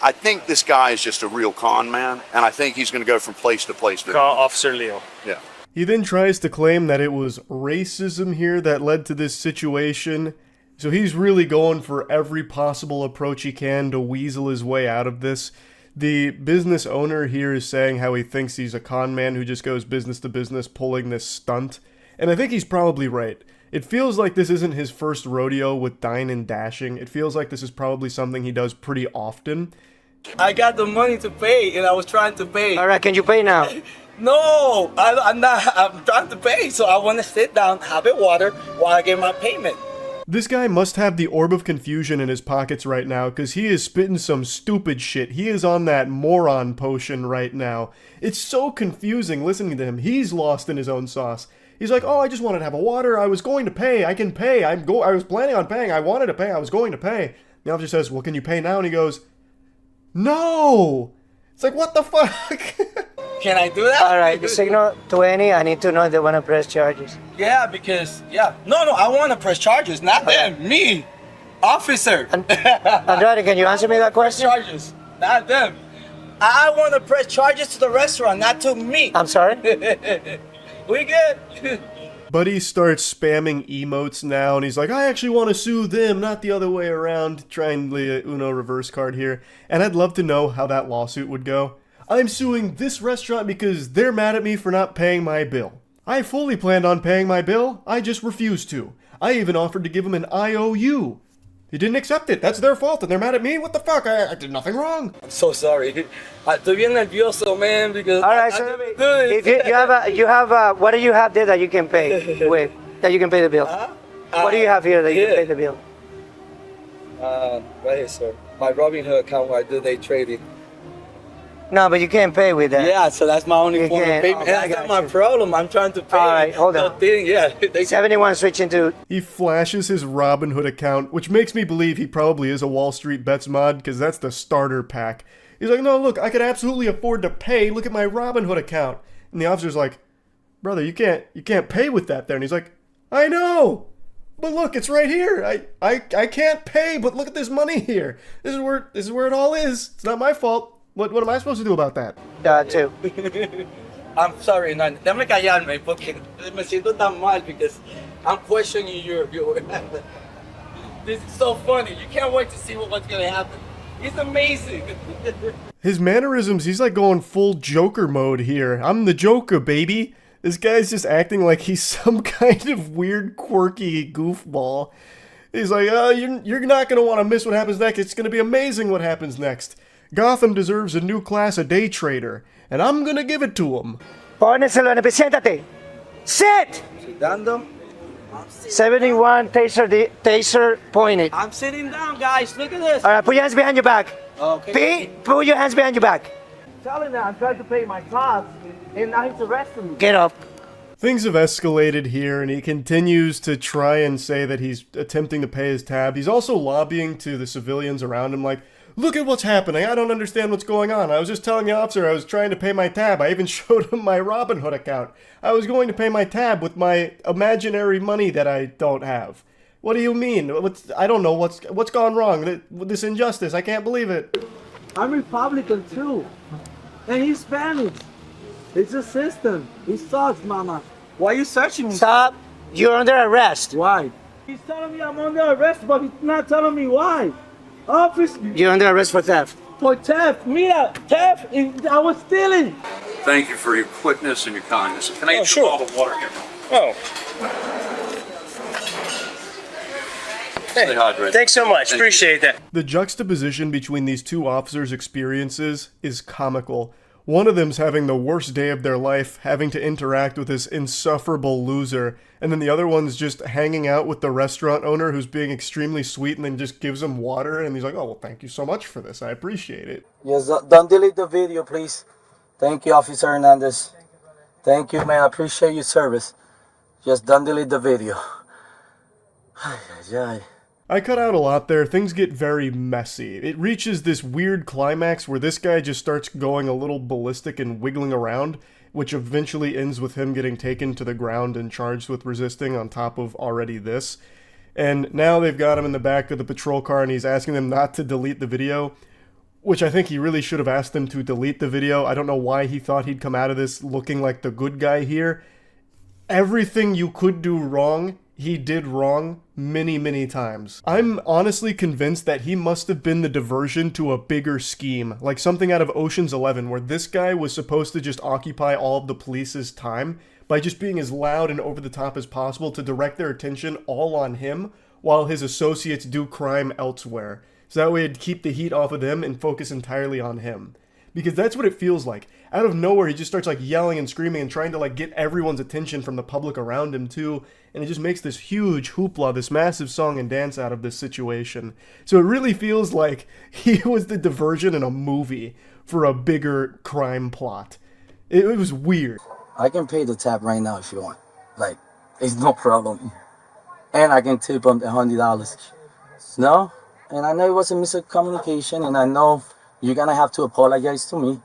I think this guy is just a real con man, and I think he's going to go from place to place. Call Officer Leo. Yeah. He then tries to claim that it was racism here that led to this situation. So he's really going for every possible approach he can to weasel his way out of this. The business owner here is saying how he thinks he's a con man who just goes business to business pulling this stunt. And I think he's probably right. It feels like this isn't his first rodeo with dine and dashing. It feels like this is probably something he does pretty often. I got the money to pay, and I was trying to pay. All right, can you pay now? No, I'm not. I'm trying to pay, so I want to sit down, have a water while I get my payment. This guy must have the orb of confusion in his pockets right now, because he is spitting some stupid shit. He is on that moron potion right now. It's so confusing listening to him. He's lost in his own sauce. He's like, oh, I just wanted to have a water. I was going to pay. I can pay. I was planning on paying. I wanted to pay. I was going to pay. The officer says, well, can you pay now? And he goes, no. It's like, what the fuck? Can I do that? All right, the signal 20. I need to know if they want to press charges. Yeah, because, No, I want to press charges, not them, me. Officer. Andrade, can you answer me that question? Charges, not them. I want to press charges to the restaurant, not to me. I'm sorry? We good. Buddy starts spamming emotes now, and he's like, I actually want to sue them, not the other way around. Trying the Uno reverse card here. And I'd love to know how that lawsuit would go. I'm suing this restaurant because they're mad at me for not paying my bill. I fully planned on paying my bill, I just refused to. I even offered to give him an IOU. He didn't accept it. That's their fault, and they're mad at me? What the fuck? I did nothing wrong. I'm so sorry. Estoy bien nervioso, man, because all right, so if you have what do you have there that you can pay with? That you can pay the bill? What do you have here that you can pay the bill? Right here, sir. My Robinhood account where I do day trading. No, but you can't pay with that. Yeah, so that's my only form of payment. Okay, That's not my problem. I'm trying to pay. All right, hold on. Thing. Yeah. 71 switching to... He flashes his Robinhood account, which makes me believe he probably is a Wall Street Bets mod, because that's the starter pack. He's like, no, look, I could absolutely afford to pay. Look at my Robinhood account. And the officer's like, brother, you can't pay with that there. And he's like, I know, but look, it's right here. I can't pay, but look at this money here. This is where it all is. It's not my fault. What am I supposed to do about that? Too. I'm sorry, no, déjame callarme porque me siento tan mal because I'm questioning your This is so funny. You can't wait to see what's gonna happen. It's amazing. His mannerisms, he's like going full Joker mode here. I'm the Joker, baby. This guy's just acting like he's some kind of weird, quirky goofball. He's like, you're not gonna want to miss what happens next. It's gonna be amazing what happens next. Gotham deserves a new class of day trader, and I'm gonna give it to him. Póneselo en el siéntate. Sit! Dando. 71 taser pointed. I'm sitting down, guys. Look at this. All right, put your hands behind your back. Okay. Pete, put your hands behind your back. Telling them I'm trying to pay my costs, and now he's arresting me. Get up. Things have escalated here, and he continues to try and say that he's attempting to pay his tab. He's also lobbying to the civilians around him like, look at what's happening. I don't understand what's going on. I was just telling the officer I was trying to pay my tab. I even showed him my Robinhood account. I was going to pay my tab with my imaginary money that I don't have. What do you mean? I don't know what's gone wrong. This injustice. I can't believe it. I'm Republican too, and he's Spanish. It's a system. It sucks, mama. Why are you searching me? Stop. You're under arrest. Why? He's telling me I'm under arrest, but he's not telling me why. Office. You're under arrest for theft. For theft. Mira, theft. I was stealing. Thank you for your quickness and your kindness. Can I get sure. a bottle of water here? Oh, Stay hydrated. thanks so much. Thank Appreciate that. The juxtaposition between these two officers' experiences is comical. One of them's having the worst day of their life, having to interact with this insufferable loser, and then the other one's just hanging out with the restaurant owner who's being extremely sweet and then just gives him water, and he's like, oh, well, thank you so much for this. I appreciate it. Yes, don't delete the video, please. Thank you, Officer Hernandez. Thank you, man. I appreciate your service. Just don't delete the video. I cut out a lot there. Things get very messy. It reaches this weird climax where this guy just starts going a little ballistic and wiggling around, which eventually ends with him getting taken to the ground and charged with resisting on top of already this. And now they've got him in the back of the patrol car and he's asking them not to delete the video. which I think he really should have asked them to delete the video. I don't know why he thought he'd come out of this looking like the good guy here. Everything you could do wrong, he did wrong many, many times. I'm honestly convinced that he must have been the diversion to a bigger scheme, like something out of Ocean's 11, where this guy was supposed to just occupy all of the police's time by just being as loud and over the top as possible to direct their attention all on him while his associates do crime elsewhere. So that way it'd keep the heat off of them and focus entirely on him. Because that's what it feels like. Out of nowhere, he just starts like yelling and screaming and trying to like get everyone's attention from the public around him too. And it just makes this huge hoopla, this massive song and dance out of this situation. So it really feels like he was the diversion in a movie for a bigger crime plot. It was weird. I can pay the tab right now if you want. Like, it's no problem. And I can tip them $100. No? And I know it was a miscommunication, and I know you're gonna have to apologize to me,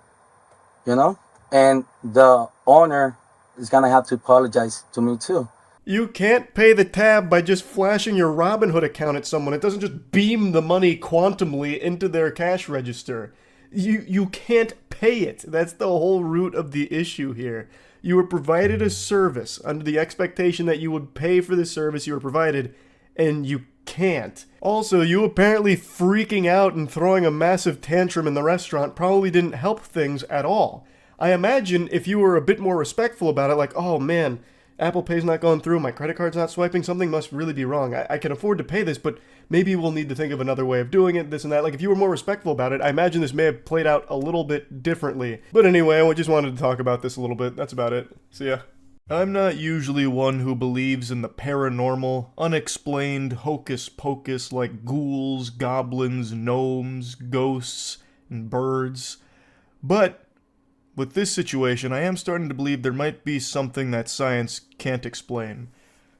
you know? And the owner is gonna have to apologize to me too. You can't pay the tab by just flashing your Robinhood account at someone. It doesn't just beam the money quantumly into their cash register. You can't pay it. That's the whole root of the issue here. You were provided a service under the expectation that you would pay for the service you were provided, and you can't. Also, you apparently freaking out and throwing a massive tantrum in the restaurant probably didn't help things at all. I imagine if you were a bit more respectful about it, like, oh man, Apple Pay's not going through, my credit card's not swiping, something must really be wrong. I can afford to pay this, but maybe we'll need to think of another way of doing it, this and that. Like, if you were more respectful about it, I imagine this may have played out a little bit differently. But anyway, I just wanted to talk about this a little bit. That's about it. See ya. I'm not usually one who believes in the paranormal, unexplained hocus-pocus like ghouls, goblins, gnomes, ghosts, and birds. But with this situation, I am starting to believe there might be something that science can't explain.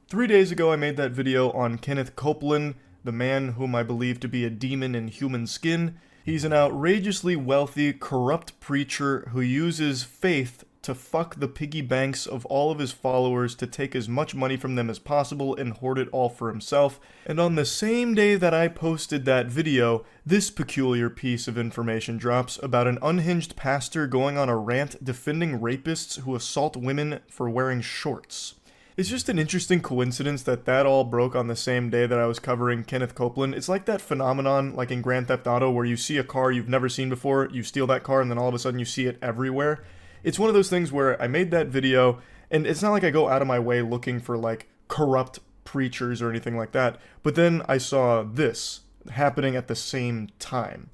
3 days ago, I made that video on Kenneth Copeland, the man whom I believe to be a demon in human skin. He's an outrageously wealthy, corrupt preacher who uses faith to fuck the piggy banks of all of his followers to take as much money from them as possible and hoard it all for himself. And on the same day that I posted that video, this peculiar piece of information drops about an unhinged pastor going on a rant defending rapists who assault women for wearing shorts. It's just an interesting coincidence that all broke on the same day that I was covering Kenneth Copeland. It's like that phenomenon, like in Grand Theft Auto, where you see a car you've never seen before, you steal that car, and then all of a sudden you see it everywhere. It's one of those things where I made that video, and it's not like I go out of my way looking for, like, corrupt preachers or anything like that, but then I saw this happening at the same time.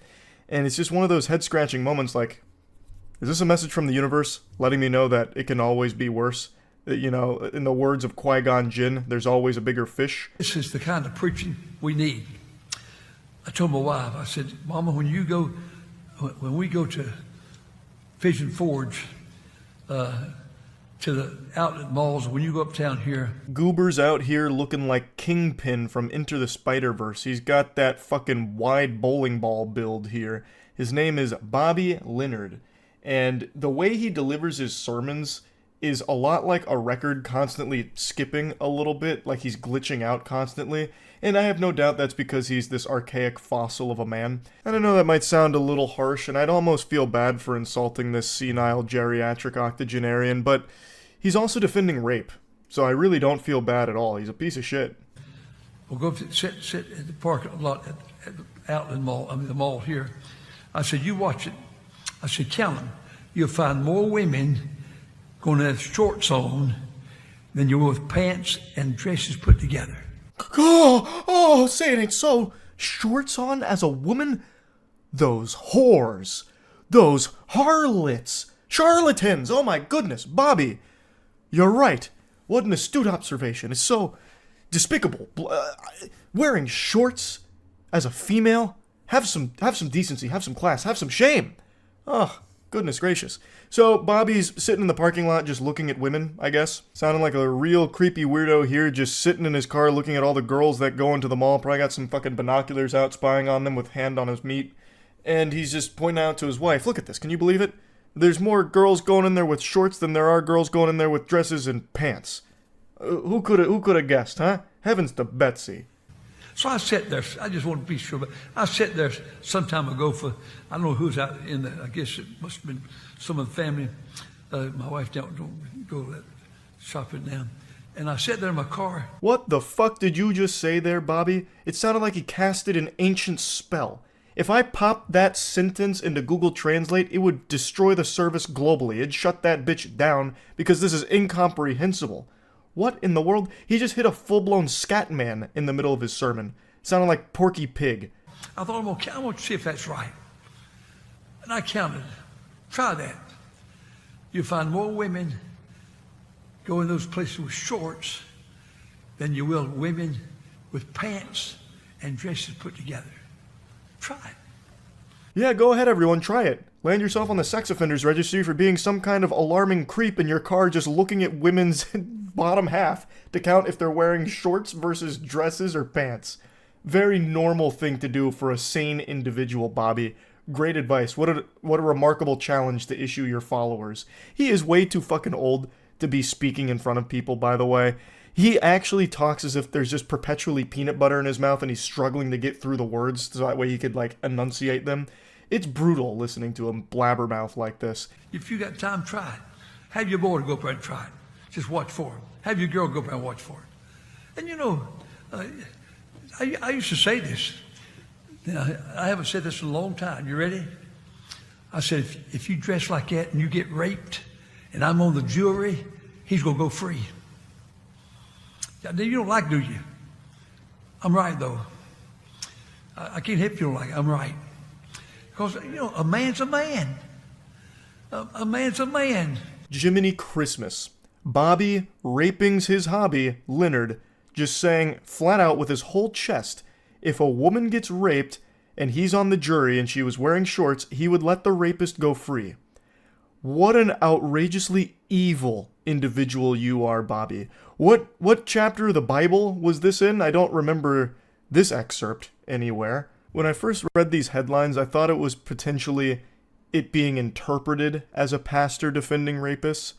And it's just one of those head-scratching moments like, is this a message from the universe letting me know that it can always be worse? You know, in the words of Qui-Gon Jinn, there's always a bigger fish. This is the kind of preaching we need. I told my wife, I said, Mama, when we go to Vision Forge, to the outlet malls, when you go uptown here. Goober's out here looking like Kingpin from Into the Spider-Verse. He's got that fucking wide bowling ball build here. His name is Bobby Leonard. And the way he delivers his sermons is a lot like a record constantly skipping a little bit, like he's glitching out constantly. And I have no doubt that's because he's this archaic fossil of a man. And I know that might sound a little harsh, and I'd almost feel bad for insulting this senile geriatric octogenarian, but he's also defending rape. So I really don't feel bad at all. He's a piece of shit. We'll go sit at the parking lot at the outlet mall, the mall here. I said, you watch it. I said, tell them you'll find more women going to have shorts on than you will with pants and dresses put together. Oh, say it ain't so. Shorts on as a woman? Those whores. Those harlots. Charlatans. Oh my goodness, Bobby. You're right. What an astute observation. It's so despicable. Wearing shorts as a female? Have some decency, have some class, have some shame. Oh, goodness gracious. So Bobby's sitting in the parking lot just looking at women, I guess. Sounding like a real creepy weirdo here, just sitting in his car looking at all the girls that go into the mall. Probably got some fucking binoculars out spying on them with hand on his meat. And he's just pointing out to his wife, look at this, can you believe it? There's more girls going in there with shorts than there are girls going in there with dresses and pants. Who could have guessed, huh? Heavens to Betsy. So I sat there. I just want to be sure, but I sat there some time ago for, I don't know who's out in there. I guess it must have been some of the family. My wife don't go shopping down. And I sat there in my car. What the fuck did you just say there, Bobby? It sounded like he casted an ancient spell. If I popped that sentence into Google Translate, it would destroy the service globally. It'd shut that bitch down because this is incomprehensible. What in the world? He just hit a full-blown scat man in the middle of his sermon. Sounded like Porky Pig. I thought, I'm going to see if that's right. And I counted. Try that. You'll find more women go in those places with shorts than you will women with pants and dresses put together. Try it. Yeah, go ahead, everyone. Try it. Land yourself on the sex offenders registry for being some kind of alarming creep in your car just looking at women's bottom half to count if they're wearing shorts versus dresses or pants. Very normal thing to do for a sane individual, Bobby. Great advice. What a remarkable challenge to issue your followers. He is way too fucking old to be speaking in front of people, by the way. He actually talks as if there's just perpetually peanut butter in his mouth and he's struggling to get through the words so that way he could, like, enunciate them. It's brutal listening to him blabbermouth like this. If you got time, try it. Have your boy go up there and try it. Just watch for him. Have your girl go up there and watch for it. And you know, I used to say this. Now, I haven't said this in a long time. You ready? I said, if you dress like that and you get raped and I'm on the jury, he's going to go free. You don't like, do you? I'm right, though. I can't help you don't like it. I'm right. Because, you know, a man's a man. A man's a man. Jiminy Christmas. Bobby raping's his hobby, Leonard, just saying flat out with his whole chest, if a woman gets raped and he's on the jury and she was wearing shorts, he would let the rapist go free. What an outrageously evil individual you are, Bobby. What chapter of the Bible was this in? I don't remember this excerpt anywhere. When I first read these headlines, I thought it was potentially it being interpreted as a pastor defending rapists.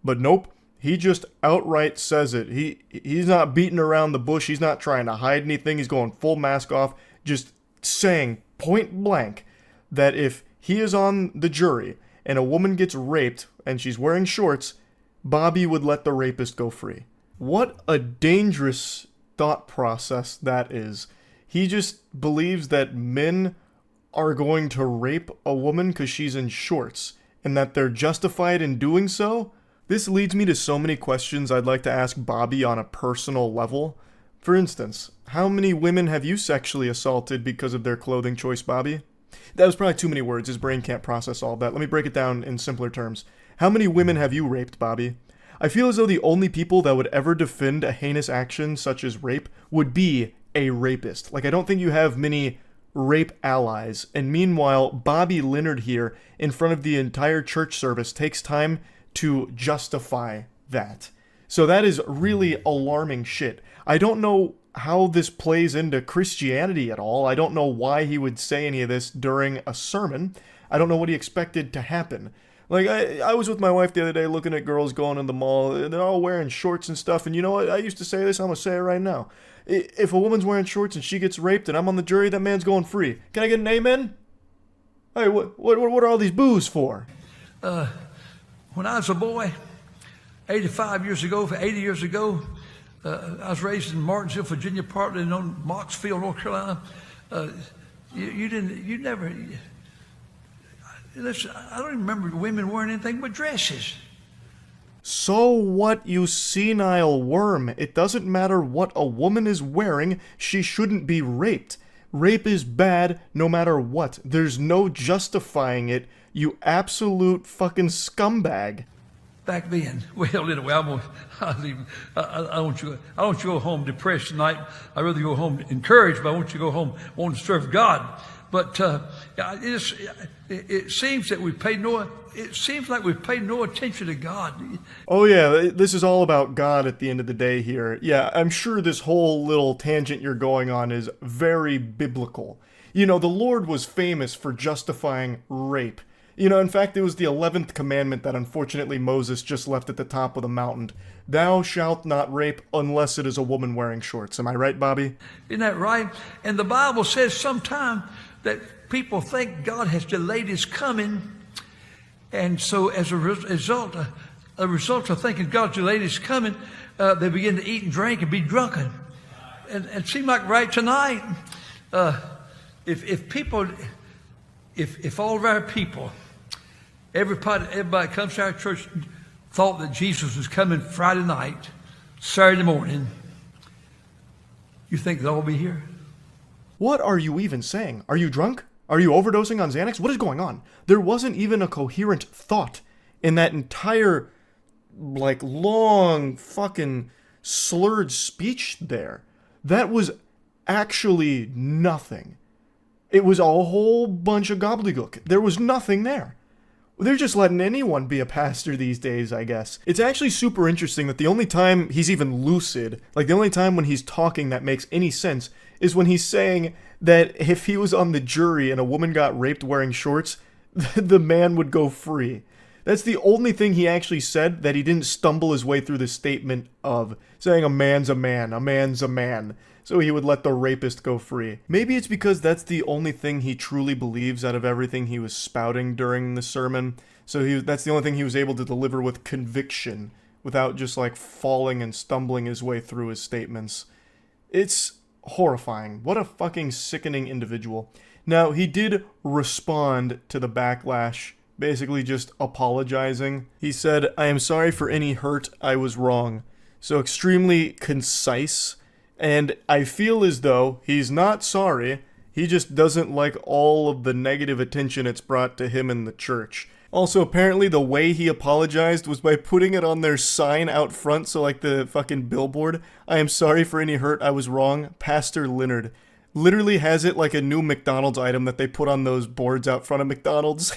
But nope, he just outright says it. He's not beating around the bush. He's not trying to hide anything. He's going full mask off, just saying point blank that if he is on the jury and a woman gets raped and she's wearing shorts, Bobby would let the rapist go free. What a dangerous thought process that is. He just believes that men are going to rape a woman because she's in shorts and that they're justified in doing so. This leads me to so many questions I'd like to ask Bobby on a personal level. For instance, how many women have you sexually assaulted because of their clothing choice, Bobby? That was probably too many words. His brain can't process all of that. Let me break it down in simpler terms. How many women have you raped, Bobby? I feel as though the only people that would ever defend a heinous action such as rape would be a rapist. Like, I don't think you have many rape allies. And meanwhile, Bobby Leonard here, in front of the entire church service, takes time to justify that. So that is really alarming shit. I don't know how this plays into Christianity at all. I don't know why he would say any of this during a sermon. I don't know what he expected to happen. Like, I was with my wife the other day looking at girls going in the mall. They're all wearing shorts and stuff. And you know what? I used to say this. I'm going to say it right now. If a woman's wearing shorts and she gets raped and I'm on the jury, that man's going free. Can I get an amen? Hey, what are all these boos for? When I was a boy, 80 years ago, I was raised in Martinsville, Virginia, partly in Moxfield, North Carolina. Listen, I don't remember women wearing anything but dresses. So what, you senile worm? It doesn't matter what a woman is wearing, she shouldn't be raped. Rape is bad no matter what. There's no justifying it, you absolute fucking scumbag. Back then, well, anyway, I want you to go home depressed tonight. I'd rather go home encouraged, but I want you to go home wanting to serve God. But it seems that it seems like we've paid no attention to God. Oh yeah, this is all about God at the end of the day here. Yeah, I'm sure this whole little tangent you're going on is very biblical. You know, the Lord was famous for justifying rape. You know, in fact, it was the 11th commandment that unfortunately Moses just left at the top of the mountain. Thou shalt not rape unless it is a woman wearing shorts. Am I right, Bobby? Isn't that right? And the Bible says sometime that people think God has delayed his coming. And so as a result of thinking God's delayed his coming, they begin to eat and drink and be drunken. And it seemed like right tonight, if all of our people, everybody comes to our church, thought that Jesus was coming Friday night, Saturday morning, you think they'll all be here? What are you even saying? Are you drunk? Are you overdosing on Xanax? What is going on? There wasn't even a coherent thought in that entire, like, long fucking slurred speech there. That was actually nothing. It was a whole bunch of gobbledygook. There was nothing there. They're just letting anyone be a pastor these days, I guess. It's actually super interesting that the only time he's even lucid, like the only time when he's talking that makes any sense, is when he's saying that if he was on the jury and a woman got raped wearing shorts, the man would go free. That's the only thing he actually said that he didn't stumble his way through the statement of, saying a man's a man, a man's a man, so he would let the rapist go free. Maybe it's because that's the only thing he truly believes out of everything he was spouting during the sermon, so that's the only thing he was able to deliver with conviction, without just like falling and stumbling his way through his statements. It's horrifying. What a fucking sickening individual. Now, he did respond to the backlash, basically just apologizing. He said, "I am sorry for any hurt, I was wrong." So extremely concise, and I feel as though he's not sorry, he just doesn't like all of the negative attention it's brought to him in the church. Also, apparently the way he apologized was by putting it on their sign out front, so like the fucking billboard, "I am sorry for any hurt, I was wrong, Pastor Leonard." Literally has it like a new McDonald's item that they put on those boards out front of McDonald's.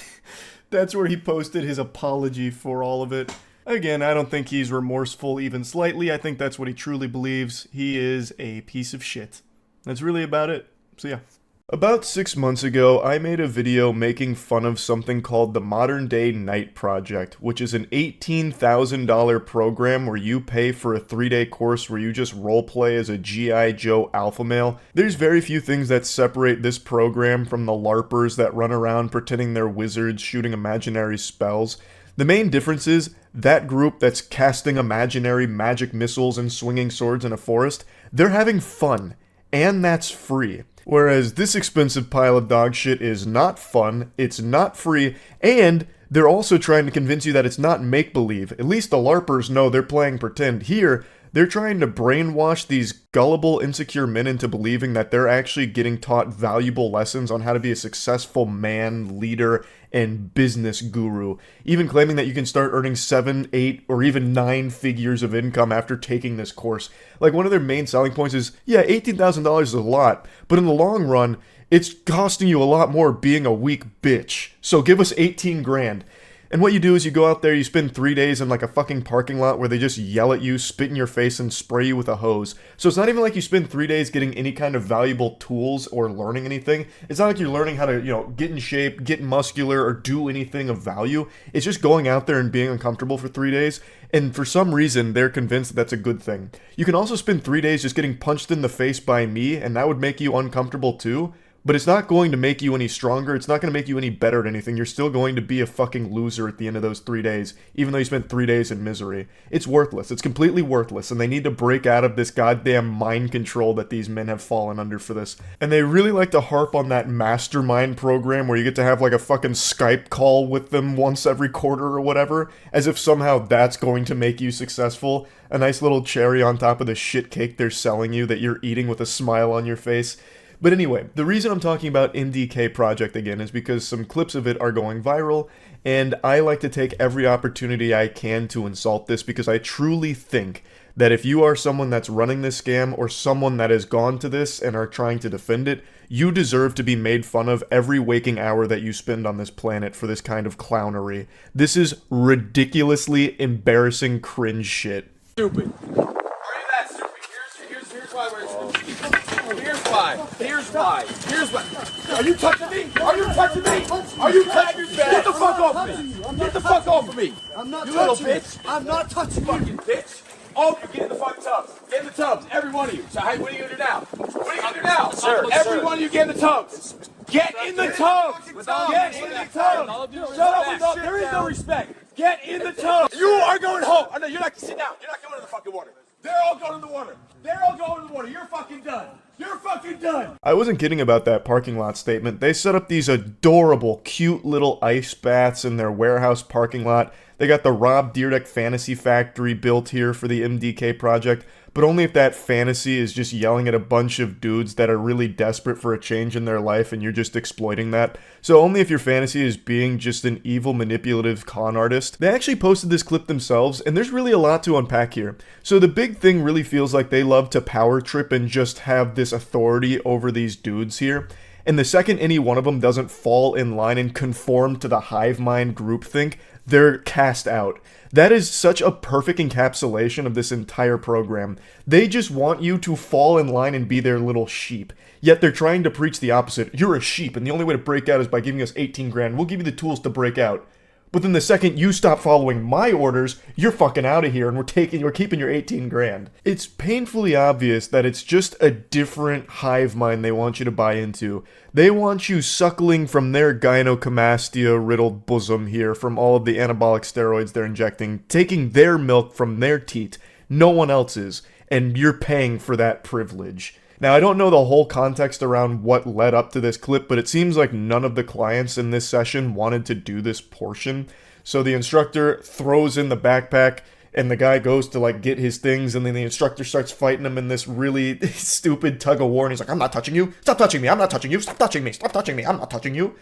That's where he posted his apology for all of it. Again, I don't think he's remorseful even slightly. I think that's what he truly believes. He is a piece of shit. That's really about it. So yeah. About 6 months ago, I made a video making fun of something called the Modern Day Night Project, which is an $18,000 program where you pay for a 3-day course where you just roleplay as a G.I. Joe alpha male. There's very few things that separate this program from the LARPers that run around pretending they're wizards shooting imaginary spells. The main difference is that group that's casting imaginary magic missiles and swinging swords in a forest, they're having fun, and that's free. Whereas this expensive pile of dog shit is not fun, it's not free, and they're also trying to convince you that it's not make-believe. At least the LARPers know they're playing pretend. Here, they're trying to brainwash these gullible, insecure men into believing that they're actually getting taught valuable lessons on how to be a successful man, leader, and business guru. Even claiming that you can start earning 7, 8, or even 9 figures of income after taking this course. Like, one of their main selling points is, yeah, $18,000 is a lot, but in the long run, it's costing you a lot more being a weak bitch. So give us 18 grand. And what you do is you go out there, you spend 3 days in like a fucking parking lot where they just yell at you, spit in your face, and spray you with a hose. So it's not even like you spend 3 days getting any kind of valuable tools or learning anything. It's not like you're learning how to, get in shape, get muscular, or do anything of value. It's just going out there and being uncomfortable for 3 days. And for some reason, they're convinced that that's a good thing. You can also spend 3 days just getting punched in the face by me, and that would make you uncomfortable too. But it's not going to make you any stronger. It's not going to make you any better at anything. You're still going to be a fucking loser at the end of those 3 days, even though you spent 3 days in misery. It's worthless. It's completely worthless, and they need to break out of this goddamn mind control that these men have fallen under for this. And they really like to harp on that mastermind program where you get to have like a fucking Skype call with them once every quarter or whatever, as if somehow that's going to make you successful. A nice little cherry on top of the shit cake they're selling you that you're eating with a smile on your face. But anyway, the reason I'm talking about MDK Project again is because some clips of it are going viral, and I like to take every opportunity I can to insult this because I truly think that if you are someone that's running this scam or someone that has gone to this and are trying to defend it, you deserve to be made fun of every waking hour that you spend on this planet for this kind of clownery. This is ridiculously embarrassing cringe shit. Stupid. Are you that stupid? Here's why we're stupid. Here's why. why. Here's why. Here's why. Are you touching me? Are you touching me? Are you touching me? Get the fuck off of me. Get the fuck off of me. I'm not you little touching you. bitch. I'm not touching you. Fucking bitch. All of you get in the fucking tubs. Get in the tubs. Every one of you. So hey, what are you gonna do now? What are you gonna do now? Sir, Every sir. one of you get in the tubs. Get in the tubs. Get in the tubs. Shut up with all. There is no respect. Get in the tubs. You are going home. Oh, no, you're not. Sit down. You're not going in the fucking water. They're all going in the water. They're all going in the water. You're fucking done. You're fucking done. I wasn't kidding about that parking lot statement. They set up these adorable, cute little ice baths in their warehouse parking lot. They got the Rob Dyrdek Fantasy Factory built here for the MDK project, but only if that fantasy is just yelling at a bunch of dudes that are really desperate for a change in their life and you're just exploiting that. So only if your fantasy is being just an evil, manipulative con artist. They actually posted this clip themselves, and there's really a lot to unpack here. So the big thing really feels like they love to power trip and just have this authority over these dudes here. And the second any one of them doesn't fall in line and conform to the hive mind groupthink, they're cast out. That is such a perfect encapsulation of this entire program. They just want you to fall in line and be their little sheep. Yet they're trying to preach the opposite. You're a sheep, and the only way to break out is by giving us 18 grand. We'll give you the tools to break out. But then the second you stop following my orders, you're fucking out of here and we're keeping your 18 grand. It's painfully obvious that it's just a different hive mind they want you to buy into. They want you suckling from their gynecomastia-riddled bosom here from all of the anabolic steroids they're injecting, taking their milk from their teat, no one else's, and you're paying for that privilege. Now, I don't know the whole context around what led up to this clip, but it seems like none of the clients in this session wanted to do this portion. So the instructor throws in the backpack, and the guy goes to, like, get his things, and then the instructor starts fighting him in this really stupid tug-of-war, and he's like, I'm not touching you. Stop touching me. I'm not touching you. Stop touching me. Stop touching me. I'm not touching you.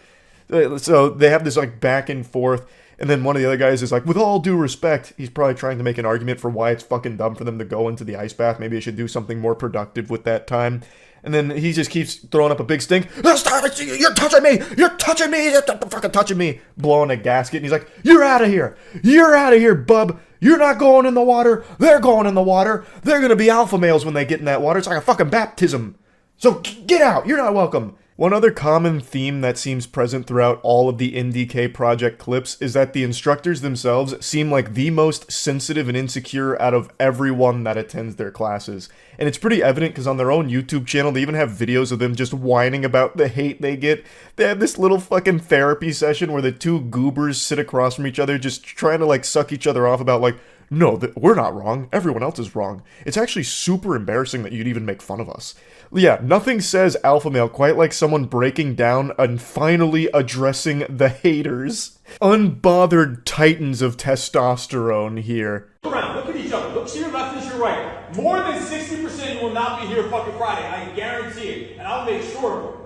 So they have this, like, back and forth. And then one of the other guys is like, with all due respect, he's probably trying to make an argument for why it's fucking dumb for them to go into the ice bath. Maybe they should do something more productive with that time. And then he just keeps throwing up a big stink. Stop it! You're touching me! You're touching me! You're fucking touching me! Blowing a gasket. And he's like, you're out of here! You're out of here, bub! You're not going in the water! They're going in the water! They're gonna be alpha males when they get in that water. It's like a fucking baptism! So get out! You're not welcome! One other common theme that seems present throughout all of the NDK project clips is that the instructors themselves seem like the most sensitive and insecure out of everyone that attends their classes. And it's pretty evident because on their own YouTube channel, they even have videos of them just whining about the hate they get. They have this little fucking therapy session where the two goobers sit across from each other just trying to, like, suck each other off about, like, no, we're not wrong. Everyone else is wrong. It's actually super embarrassing that you'd even make fun of us. Yeah, nothing says alpha male quite like someone breaking down and finally addressing the haters. Unbothered titans of testosterone here. Around, look at each other. Look to your left and to your right. More than 60% you will not be here fucking Friday. I guarantee it. And I'll make sure of it.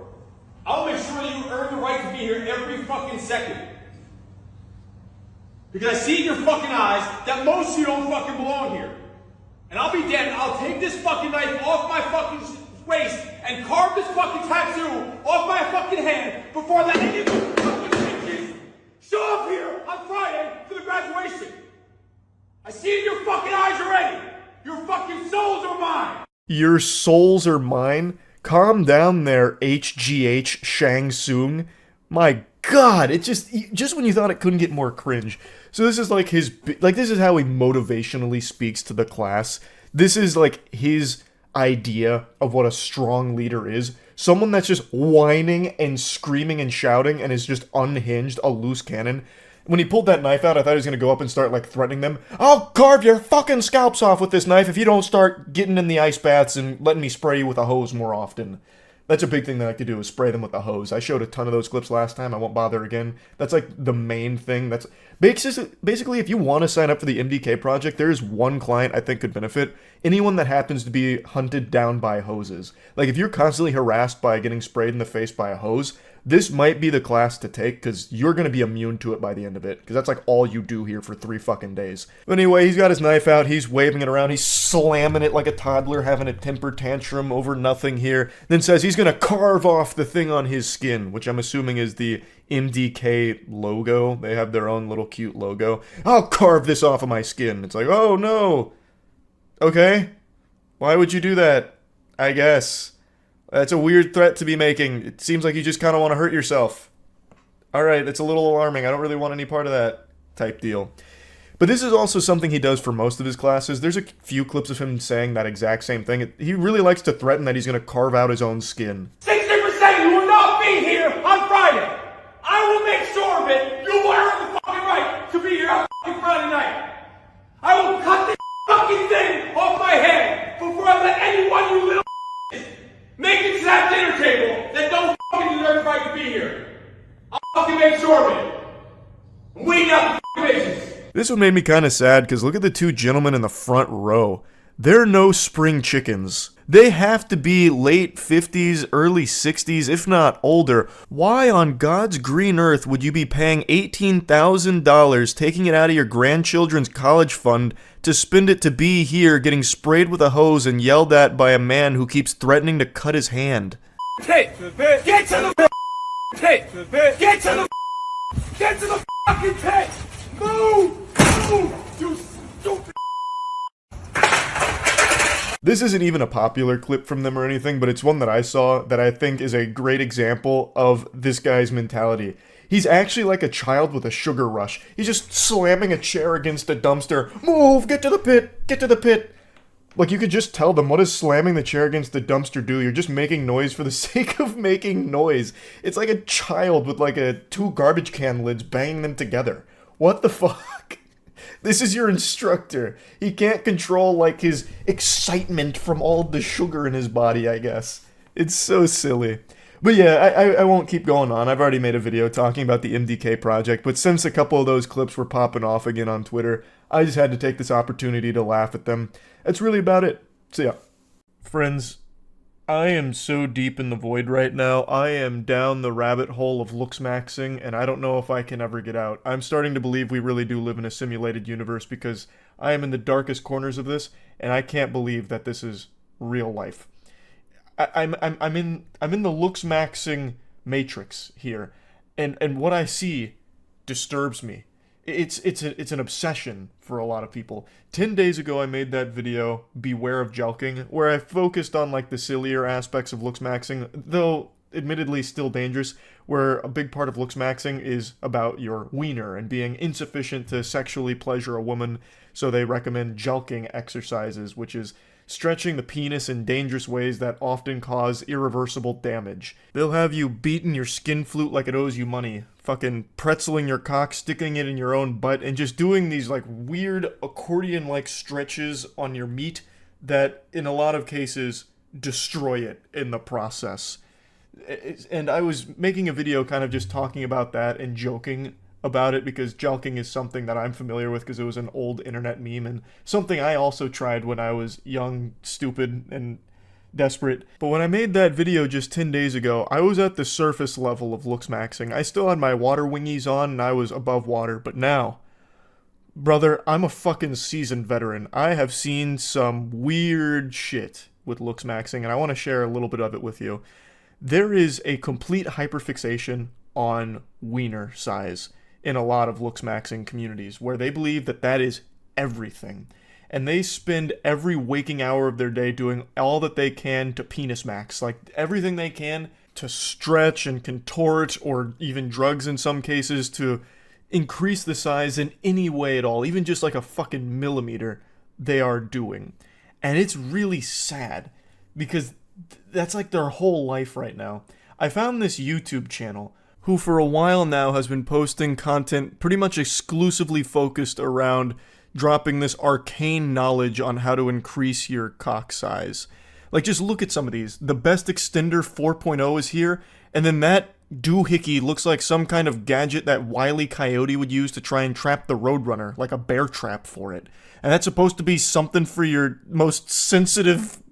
I'll make sure that you earn the right to be here every fucking second. Because I see in your fucking eyes that most of you don't fucking belong here. And I'll be damned, I'll take this fucking knife off my fucking waist and carve this fucking tattoo off my fucking hand before I let any of you fucking bitches show up here on Friday for the graduation. I see in your fucking eyes already. Your fucking souls are mine. Your souls are mine? Calm down there, HGH Shang Tsung. My God, it just when you thought it couldn't get more cringe. So this is like this is how he motivationally speaks to the class. This is like his idea of what a strong leader is. Someone that's just whining and screaming and shouting and is just unhinged, a loose cannon. When he pulled that knife out, I thought he was going to go up and start, like, threatening them. I'll carve your fucking scalps off with this knife if you don't start getting in the ice baths and letting me spray you with a hose more often. That's a big thing that I like to do, is spray them with a hose. I showed a ton of those clips last time. I won't bother again. That's like the main thing. That's basically, if you want to sign up for the MDK project, there is one client I think could benefit. Anyone that happens to be hunted down by hoses. Like, if you're constantly harassed by getting sprayed in the face by a hose, this might be the class to take, because you're going to be immune to it by the end of it, because that's like all you do here for 3 fucking days. But anyway, he's got his knife out, he's waving it around, he's slamming it like a toddler having a temper tantrum over nothing here, then says he's going to carve off the thing on his skin, which I'm assuming is the MDK logo. They have their own little cute logo. I'll carve this off of my skin. It's like, oh no. Okay. Why would you do that? I guess. That's a weird threat to be making. It seems like you just kind of want to hurt yourself. Alright, that's a little alarming. I don't really want any part of that type deal. But this is also something he does for most of his classes. There's a few clips of him saying that exact same thing. He really likes to threaten that he's going to carve out his own skin. 60% you will not be here on Friday. I will make sure of it. You will earn the fucking right to be here on fucking Friday night. I will cut this fucking thing off my head before I let any one of you little make it to that dinner table that don't fucking deserve the right to be here. I'll fucking make sure of it. I'm waiting out the fucking basis. This one made me kind of sad, because look at the two gentlemen in the front row. They're no spring chickens. They have to be late 50s, early 60s, if not older. Why on God's green earth would you be paying $18,000, taking it out of your grandchildren's college fund, to spend it to be here getting sprayed with a hose and yelled at by a man who keeps threatening to cut his hand? Hey, get to the pit! Get to the fucking pit! Move! You stupid! This isn't even a popular clip from them or anything, but it's one that I saw that I think is a great example of this guy's mentality. He's actually like a child with a sugar rush. He's just slamming a chair against a dumpster. Move! Get to the pit! Get to the pit! Like, you could just tell them, what does slamming the chair against the dumpster do? You're just making noise for the sake of making noise. It's like a child with like two garbage can lids banging them together. What the fuck? This is your instructor. He can't control, like, his excitement from all the sugar in his body, I guess. It's so silly. But yeah, I won't keep going on. I've already made a video talking about the MDK project, but since a couple of those clips were popping off again on Twitter, I just had to take this opportunity to laugh at them. That's really about it. So yeah. Friends, I am so deep in the void right now. I am down the rabbit hole of Looksmaxxing, and I don't know if I can ever get out. I'm starting to believe we really do live in a simulated universe, because I am in the darkest corners of this, and I can't believe that this is real life. I'm in the Looksmaxxing matrix here, and what I see disturbs me. It's an obsession for a lot of people. 10 days ago I made that video, Beware of Jelking, where I focused on like the sillier aspects of Looksmaxxing, though admittedly still dangerous, where a big part of Looksmaxxing is about your wiener and being insufficient to sexually pleasure a woman, so they recommend jelking exercises, which is stretching the penis in dangerous ways that often cause irreversible damage. They'll have you beating your skin flute like it owes you money, fucking pretzeling your cock, sticking it in your own butt, and just doing these like weird accordion-like stretches on your meat that in a lot of cases destroy it in the process. And I was making a video kind of just talking about that and joking about it, because jelking is something that I'm familiar with because it was an old internet meme and something I also tried when I was young, stupid, and desperate. But when I made that video just 10 days ago, I was at the surface level of Looksmaxxing. I still had my water wingies on and I was above water, but now, brother, I'm a fucking seasoned veteran. I have seen some weird shit with Looksmaxxing, and I want to share a little bit of it with you. There is a complete hyperfixation on wiener size in a lot of Looksmaxxing communities, where they believe that that is everything. And they spend every waking hour of their day doing all that they can to penis max, like everything they can to stretch and contort, or even drugs in some cases, to increase the size in any way at all, even just like a fucking millimeter, they are doing. And it's really sad, because that's like their whole life right now. I found this YouTube channel who for a while now has been posting content pretty much exclusively focused around dropping this arcane knowledge on how to increase your cock size. Like, just look at some of these. The Best Extender 4.0 is here, and then that doohickey looks like some kind of gadget that Wile E. Coyote would use to try and trap the Roadrunner, like a bear trap for it. And that's supposed to be something for your most sensitive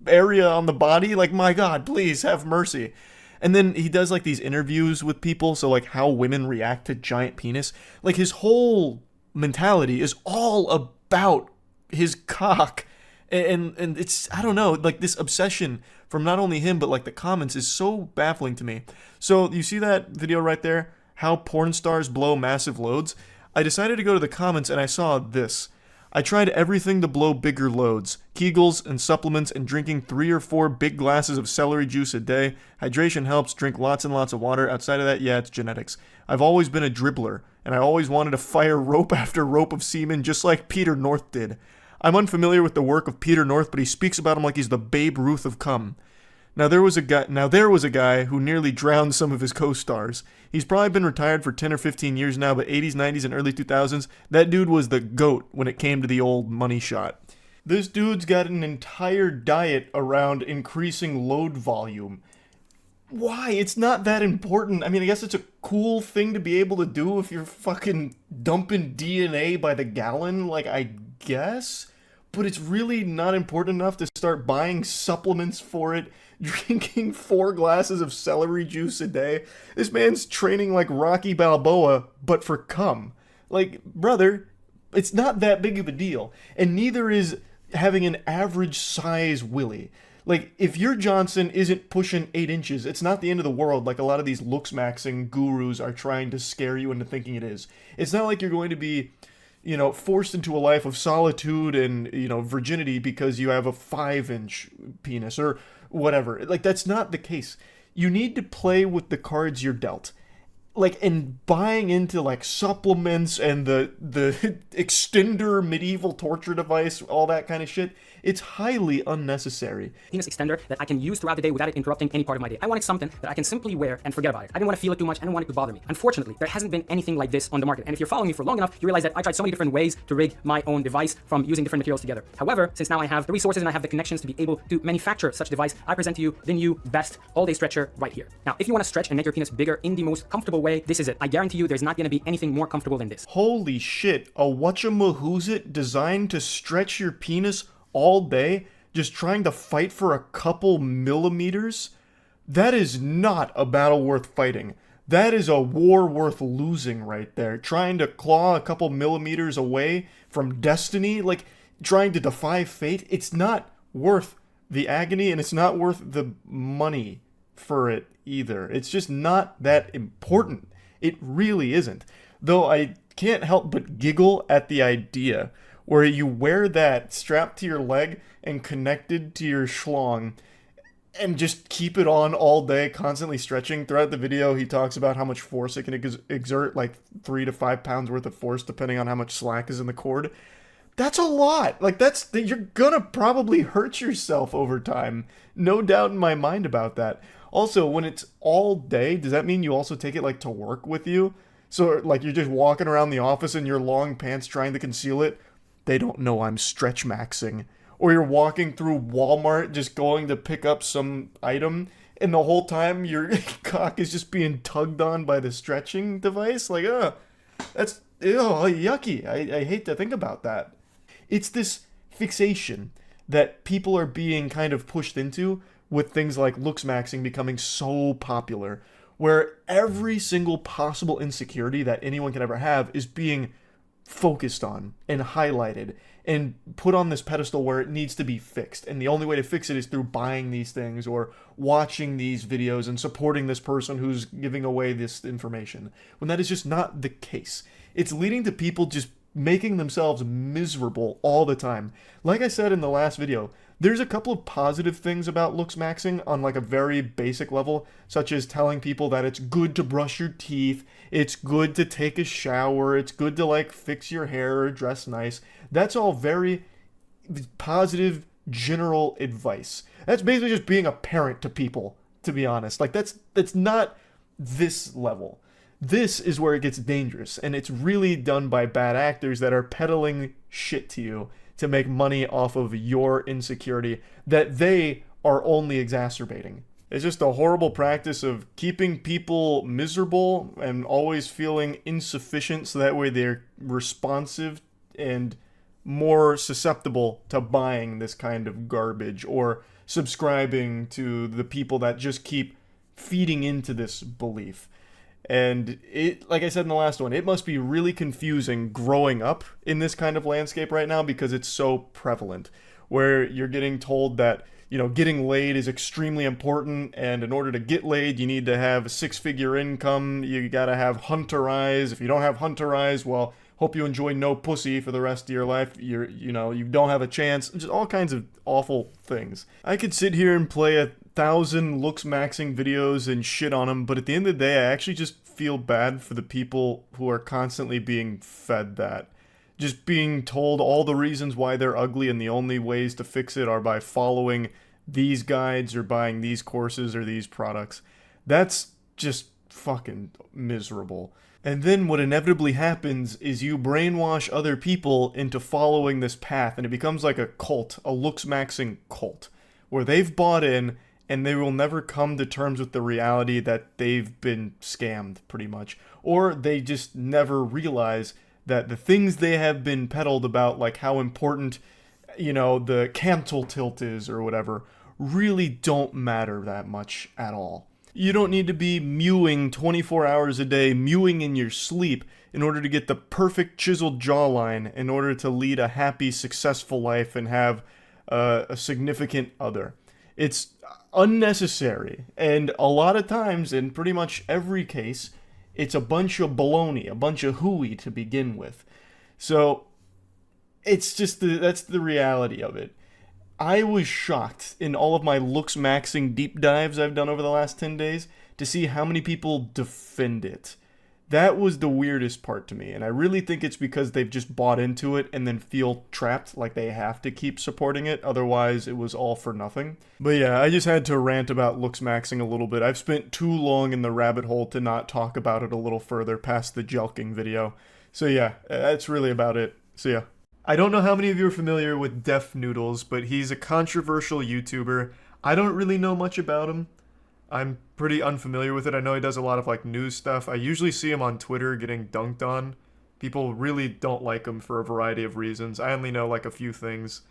area on the body? Like, my God, please have mercy. And then he does like these interviews with people, so like how women react to giant penis. Like, his whole mentality is all about his cock. And it's, I don't know, like this obsession from not only him, but like the comments is so baffling to me. So you see that video right there? How porn stars blow massive loads? I decided to go to the comments and I saw this. I tried everything to blow bigger loads. Kegels and supplements and drinking 3 or 4 big glasses of celery juice a day. Hydration helps. Drink lots and lots of water. Outside of that, yeah, it's genetics. I've always been a dribbler, and I always wanted to fire rope after rope of semen just like Peter North did. I'm unfamiliar with the work of Peter North, but he speaks about him like he's the Babe Ruth of cum. Now there was a guy who nearly drowned some of his co-stars. He's probably been retired for 10 or 15 years now, but 80s, 90s, and early 2000s, that dude was the GOAT when it came to the old money shot. This dude's got an entire diet around increasing load volume. Why? It's not that important. I mean, I guess it's a cool thing to be able to do if you're fucking dumping DNA by the gallon, like, I guess? But it's really not important enough to start buying supplements for it, drinking 4 glasses of celery juice a day. This man's training like Rocky Balboa, but for cum. Like, brother, it's not that big of a deal. And neither is having an average size Willy. Like, if your Johnson isn't pushing 8 inches, it's not the end of the world like a lot of these looksmaxxing gurus are trying to scare you into thinking it is. It's not like you're going to be, forced into a life of solitude and, virginity because you have a 5-inch penis or whatever. Like, that's not the case. You need to play with the cards you're dealt. Like, and buying into, like, supplements and the extender medieval torture device, all that kind of shit, it's highly unnecessary. Penis extender that I can use throughout the day without it interrupting any part of my day. I wanted something that I can simply wear and forget about it. I didn't want to feel it too much. I didn't want it to bother me. Unfortunately, there hasn't been anything like this on the market. And if you're following me for long enough, you realize that I tried so many different ways to rig my own device from using different materials together. However, since now I have the resources and I have the connections to be able to manufacture such device, I present to you the new best all-day stretcher right here. Now, if you want to stretch and make your penis bigger in the most comfortable way, this is it. I guarantee you there's not going to be anything more comfortable than this. Holy shit, a whatchamahoosit designed to stretch your penis all day, just trying to fight for a couple millimeters? That is not a battle worth fighting. That is a war worth losing right there. Trying to claw a couple millimeters away from destiny, like trying to defy fate, it's not worth the agony and it's not worth the money for it either. It's just not that important. It really isn't. Though I can't help but giggle at the idea where you wear that strapped to your leg and connected to your schlong and just keep it on all day, constantly stretching. Throughout the video, he talks about how much force it can exert, like 3 to 5 pounds worth of force, depending on how much slack is in the cord. That's a lot. Like, you're gonna probably hurt yourself over time. No doubt in my mind about that. Also, when it's all day, does that mean you also take it, like, to work with you? So, like, you're just walking around the office in your long pants trying to conceal it? They don't know I'm stretch maxing. Or you're walking through Walmart just going to pick up some item, and the whole time your cock is just being tugged on by the stretching device? Like, that's yucky. I hate to think about that. It's this fixation that people are being kind of pushed into with things like looksmaxxing becoming so popular, where every single possible insecurity that anyone can ever have is being focused on and highlighted and put on this pedestal where it needs to be fixed. And the only way to fix it is through buying these things or watching these videos and supporting this person who's giving away this information, when that is just not the case. It's leading to people just making themselves miserable all the time. Like I said in the last video, there's a couple of positive things about looksmaxxing on like a very basic level, such as telling people that it's good to brush your teeth, it's good to take a shower, it's good to like fix your hair or dress nice. That's all very positive general advice. That's basically just being a parent to people, to be honest. Like that's not this level. This is where it gets dangerous, and it's really done by bad actors that are peddling shit to you to make money off of your insecurity that they are only exacerbating. It's just a horrible practice of keeping people miserable and always feeling insufficient so that way they're responsive and more susceptible to buying this kind of garbage or subscribing to the people that just keep feeding into this belief. And it, like I said in the last one, it must be really confusing growing up in this kind of landscape right now because it's so prevalent, where you're getting told that, you know, getting laid is extremely important, and in order to get laid, you need to have a 6-figure income, you gotta have hunter eyes. If you don't have hunter eyes, well, hope you enjoy no pussy for the rest of your life. You don't have a chance. Just all kinds of awful things. I could sit here and play 1,000 Looksmaxxing videos and shit on them, but at the end of the day, I actually just feel bad for the people who are constantly being fed that. Just being told all the reasons why they're ugly and the only ways to fix it are by following these guides or buying these courses or these products. That's just fucking miserable. And then what inevitably happens is you brainwash other people into following this path, and it becomes like a cult, a Looksmaxxing cult, where they've bought in and they will never come to terms with the reality that they've been scammed, pretty much. Or they just never realize that the things they have been peddled about, like how important, the cantle tilt is or whatever, really don't matter that much at all. You don't need to be mewing 24 hours a day, mewing in your sleep, in order to get the perfect chiseled jawline, in order to lead a happy, successful life and have a significant other. It's unnecessary, and a lot of times, in pretty much every case, it's a bunch of baloney, a bunch of hooey to begin with. So, it's just that's the reality of it. I was shocked in all of my Looksmaxxing deep dives I've done over the last 10 days to see how many people defend it. That was the weirdest part to me, and I really think it's because they've just bought into it and then feel trapped, like they have to keep supporting it, otherwise it was all for nothing. But yeah, I just had to rant about Looksmaxxing a little bit. I've spent too long in the rabbit hole to not talk about it a little further past the jelking video. So yeah, that's really about it. So yeah. I don't know how many of you are familiar with Def Noodles, but he's a controversial YouTuber. I don't really know much about him. I'm pretty unfamiliar with it. I know he does a lot of like news stuff. I usually see him on Twitter getting dunked on. People really don't like him for a variety of reasons. I only know like a few things.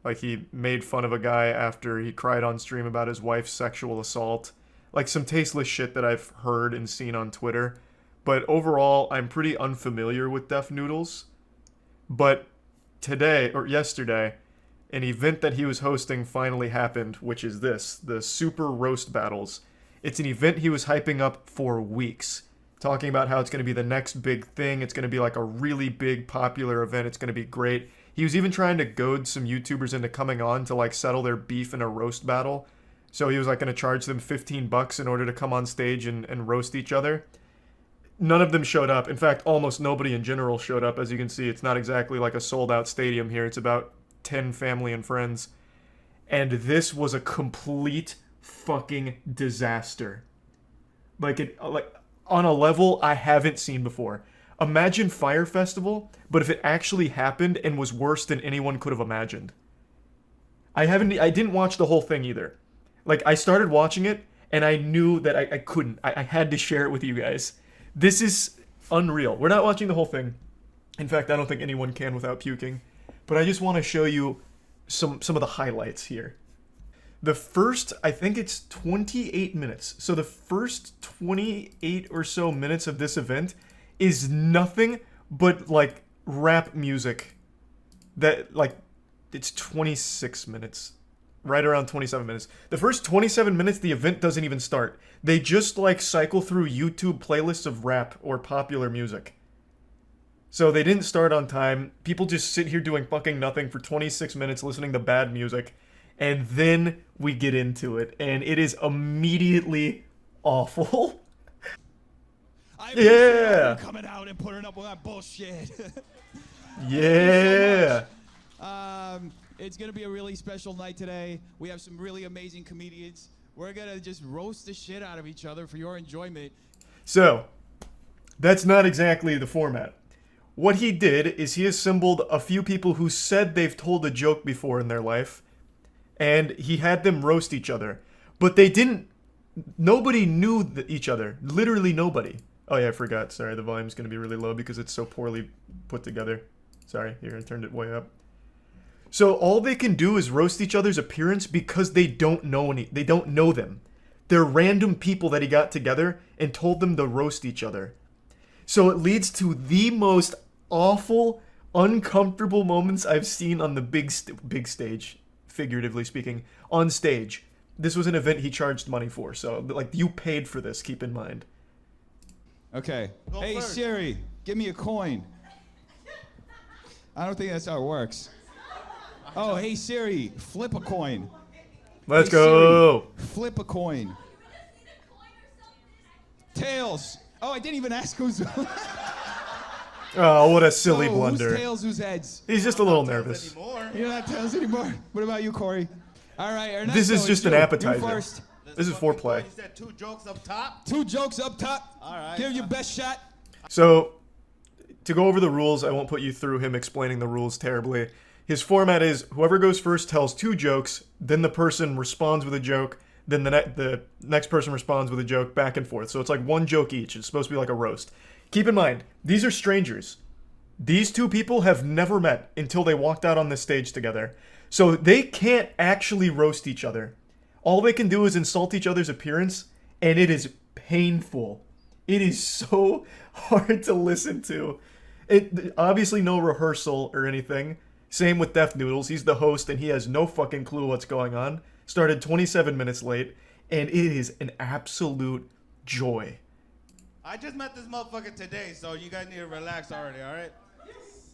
Like he made fun of a guy after he cried on stream about his wife's sexual assault. Like some tasteless shit that I've heard and seen on Twitter. But overall, I'm pretty unfamiliar with Def Noodles. But today, or yesterday, an event that he was hosting finally happened, which is this, the Super Roast Battles. It's an event he was hyping up for weeks, talking about how it's going to be the next big thing, it's going to be like a really big popular event, it's going to be great. He was even trying to goad some YouTubers into coming on to like settle their beef in a roast battle. So he was like going to charge them $15 in order to come on stage and roast each other. None of them showed up. In fact, almost nobody in general showed up. As you can see, it's not exactly like a sold-out stadium here. It's about 10 family and friends. And this was a complete fucking disaster. Like on a level I haven't seen before. Imagine Fire Festival, but if it actually happened and was worse than anyone could have imagined. I didn't watch the whole thing either. Like, I started watching it, and I knew that I couldn't. I had to share it with you guys. This is unreal. We're not watching the whole thing. In fact, I don't think anyone can without puking. But I just want to show you some of the highlights here. The first, I think it's 28 minutes. So the first 28 or so minutes of this event is nothing but like rap music. That like, it's 26 minutes. Right around 27 minutes. The first 27 minutes, the event doesn't even start. They just like cycle through YouTube playlists of rap or popular music. So they didn't start on time. People just sit here doing fucking nothing for 26 minutes listening to bad music. And then we get into it. And it is immediately awful. Yeah. Coming out and putting up with that bullshit. Yeah. It's going to be a really special night today. We have some really amazing comedians. We're going to just roast the shit out of each other for your enjoyment. So, that's not exactly the format. What he did is he assembled a few people who said they've told a joke before in their life, and he had them roast each other. But they didn't... Nobody knew each other. Literally nobody. Oh yeah, I forgot. Sorry, the volume's going to be really low because it's so poorly put together. Sorry, here, I turned it way up. So all they can do is roast each other's appearance because they don't know them. They're random people that he got together and told them to roast each other. So it leads to the most awful, uncomfortable moments I've seen on the big stage, figuratively speaking, on stage. This was an event he charged money for, so like you paid for this, keep in mind. Okay. Hey Siri, give me a coin. I don't think that's how it works. Oh, hey Siri, flip a coin. Let's Hey, go. Siri, flip a coin. Tails. Oh, I didn't even ask who's. Oh, what a silly So, blunder. Who's tails, who's heads? He's just a little nervous. You're not tails anymore. What about you, Corey? All right, Ernesto, This is just it's an you. appetizer. You first. This is foreplay. You said 2 jokes up top? 2 jokes up top. All right. Give your best shot. So, to go over the rules, I won't put you through him explaining the rules terribly. His format is whoever goes first tells 2 jokes, then the person responds with a joke, then the next person responds with a joke, back and forth. So it's like 1 joke each. It's supposed to be like a roast. Keep in mind, these are strangers. These 2 people have never met until they walked out on this stage together. So they can't actually roast each other. All they can do is insult each other's appearance, and it is painful. It is so hard to listen to. It obviously no rehearsal or anything. Same with Def Noodles. He's the host, and he has no fucking clue what's going on. Started 27 minutes late, and it is an absolute joy. I just met this motherfucker today, so you guys need to relax already, all right?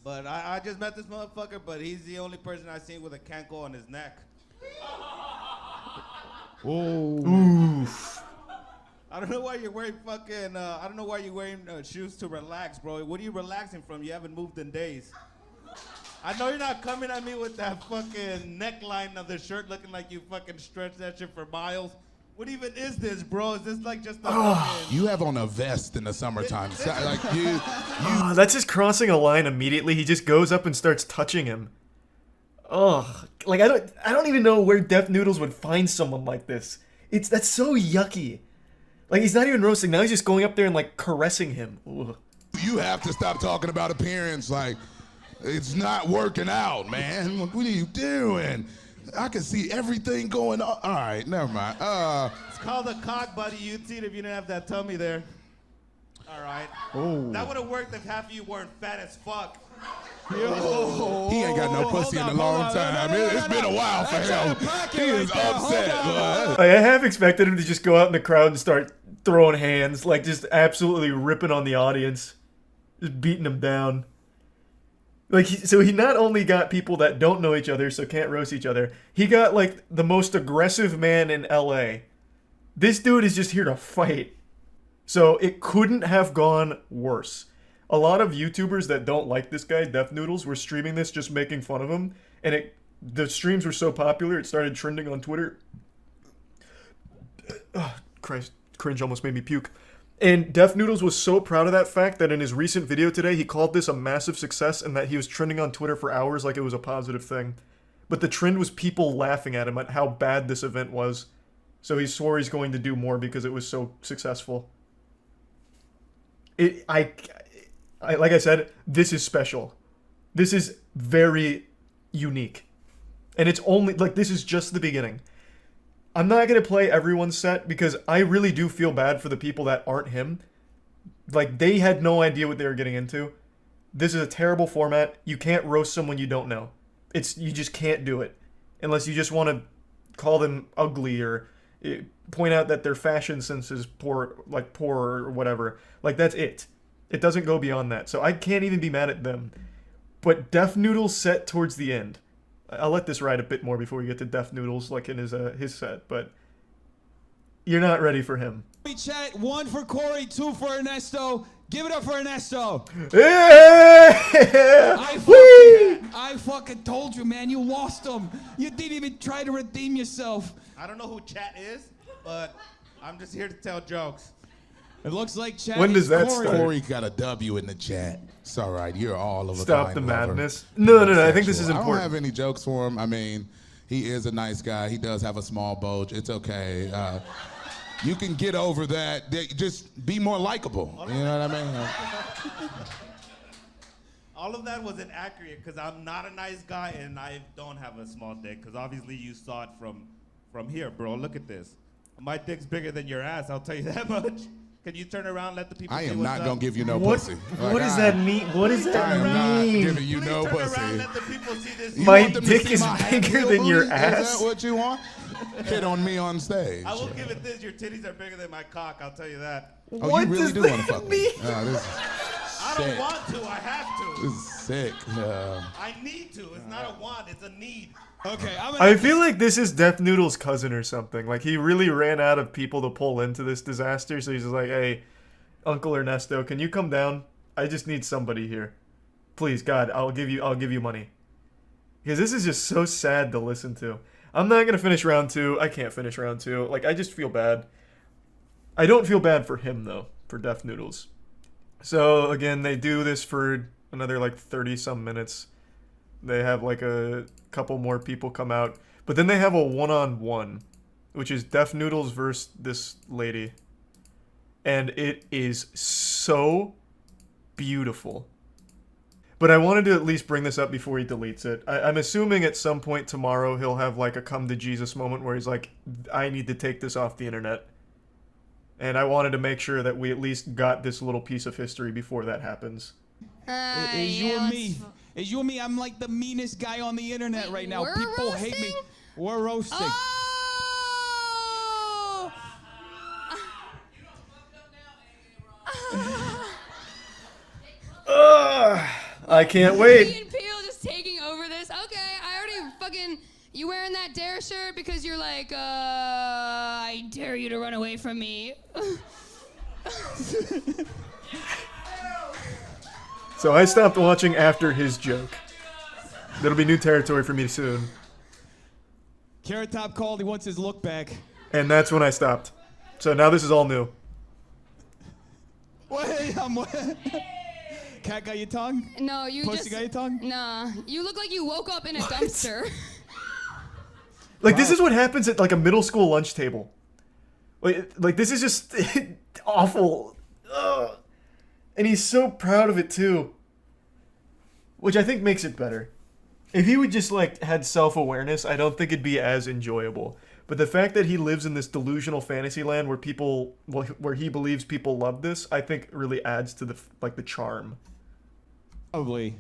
But I just met this motherfucker, but he's the only person I've seen with a canko on his neck. Oof. I don't know why you're wearing fucking, I don't know why you're wearing shoes to relax, bro. What are you relaxing from? You haven't moved in days. I know you're not coming at me with that fucking neckline of the shirt looking like you fucking stretched that shit for miles. What even is this, bro? Is this like just a fucking... You have on a vest in the summertime. Like you that's just crossing a line immediately. He just goes up and starts touching him. Oh, like I don't even know where Def Noodles would find someone like this. That's so yucky. Like he's not even roasting. Now he's just going up there and like caressing him. Ugh. You have to stop talking about appearance. Like it's not working out, man. What are you doing? I can see everything going on. All right, never mind. It's called a cock, buddy. You'd see it if you didn't have that tummy there. All right. Oh. That would have worked if half of you weren't fat as fuck. Yo. He ain't got no pussy in a long time. It's been a while for him. He is upset. I half expected him to just go out in the crowd and start throwing hands, like just absolutely ripping on the audience, just beating them down. Like, so he not only got people that don't know each other, so can't roast each other, he got, like, the most aggressive man in LA. This dude is just here to fight. So it couldn't have gone worse. A lot of YouTubers that don't like this guy, Def Noodles, were streaming this just making fun of him, and the streams were so popular, it started trending on Twitter. Oh, Christ, cringe almost made me puke. And Def Noodles was so proud of that fact that in his recent video today, he called this a massive success and that he was trending on Twitter for hours like it was a positive thing. But the trend was people laughing at him at how bad this event was. So he swore he's going to do more because it was so successful. Like I said, this is special. This is very unique. And it's only, like, this is just the beginning. I'm not going to play everyone's set because I really do feel bad for the people that aren't him. Like, they had no idea what they were getting into. This is a terrible format. You can't roast someone you don't know. You just can't do it. Unless you just want to call them ugly or point out that their fashion sense is poor or whatever. Like, that's it. It doesn't go beyond that. So I can't even be mad at them. But Def Noodles set towards the end. I'll let this ride a bit more before we get to Def Noodles, like in his set, but you're not ready for him. Chat, 1 for Corey, 2 for Ernesto. Give it up for Ernesto. Yeah! I fucking told you, man. You lost him. You didn't even try to redeem yourself. I don't know who Chat is, but I'm just here to tell jokes. It looks like Chat. When does that Corey. start? Corey got a W in the chat. It's all right. You're all of a Stop kind the lover. madness. No. I think this is I don't important. have any jokes for him. I mean, he is a nice guy. He does have a small bulge. It's okay. You can get over that. Just be more likable. You know what I mean? All of that was inaccurate because I'm not a nice guy and I don't have a small dick because obviously you saw it from here, bro. Look at this. My dick's bigger than your ass, I'll tell you that much. Can you turn around and let the people see I am what's not up? going to give you no What- pussy. what does that mean? What does that I am not mean? giving you Please no turn pussy. around and let the people see this. You My want them to dick see is my bigger heel than your booty? ass? Is that what you want? Hit on me on stage. I will give it this. Your titties are bigger than my cock, I'll tell you that. Oh, you really do want to fuck me? I sick. I don't want to. I have to. This is sick. I need to. It's not a want. It's a need. Okay, I feel like this is Death Noodle's cousin or something. Like, he really ran out of people to pull into this disaster, so he's just like, hey, Uncle Ernesto, can you come down? I just need somebody here. Please, God, I'll give you money. Because this is just so sad to listen to. I'm not going to finish round 2. I can't finish round 2. Like, I just feel bad. I don't feel bad for him, though, for Death Noodles. So, again, they do this for another, like, 30-some minutes. They have, like, a couple more people come out. But then they have a one-on-one, which is Death Noodles versus this lady. And it is so beautiful. But I wanted to at least bring this up before he deletes it. I'm assuming at some point tomorrow he'll have, like, a come-to-Jesus moment where he's like, I need to take this off the internet. And I wanted to make sure that we at least got this little piece of history before that happens. It's you and me. It's you and me. I'm like the meanest guy on the internet right now. People hate me. We're roasting. I can't wait. Me and Peel just taking over this. Okay, I already fucking... You wearing that dare shirt because you're like, I dare you to run away from me. So I stopped watching after his joke. That'll be new territory for me soon. Carrot Top called. He wants his look back. And that's when I stopped. So now this is all new. Wait, Cat got your tongue? No, you Pussy just... got your tongue? Nah. You look like you woke up in a dumpster. Like, this is what happens at, like, a middle school lunch table. Like this is just awful. Ugh. And he's so proud of it, too. Which I think makes it better. If he would just, like, had self-awareness, I don't think it'd be as enjoyable. But the fact that he lives in this delusional fantasy land where people, well, where he believes people love this, I think really adds to the, like, the charm. Probably.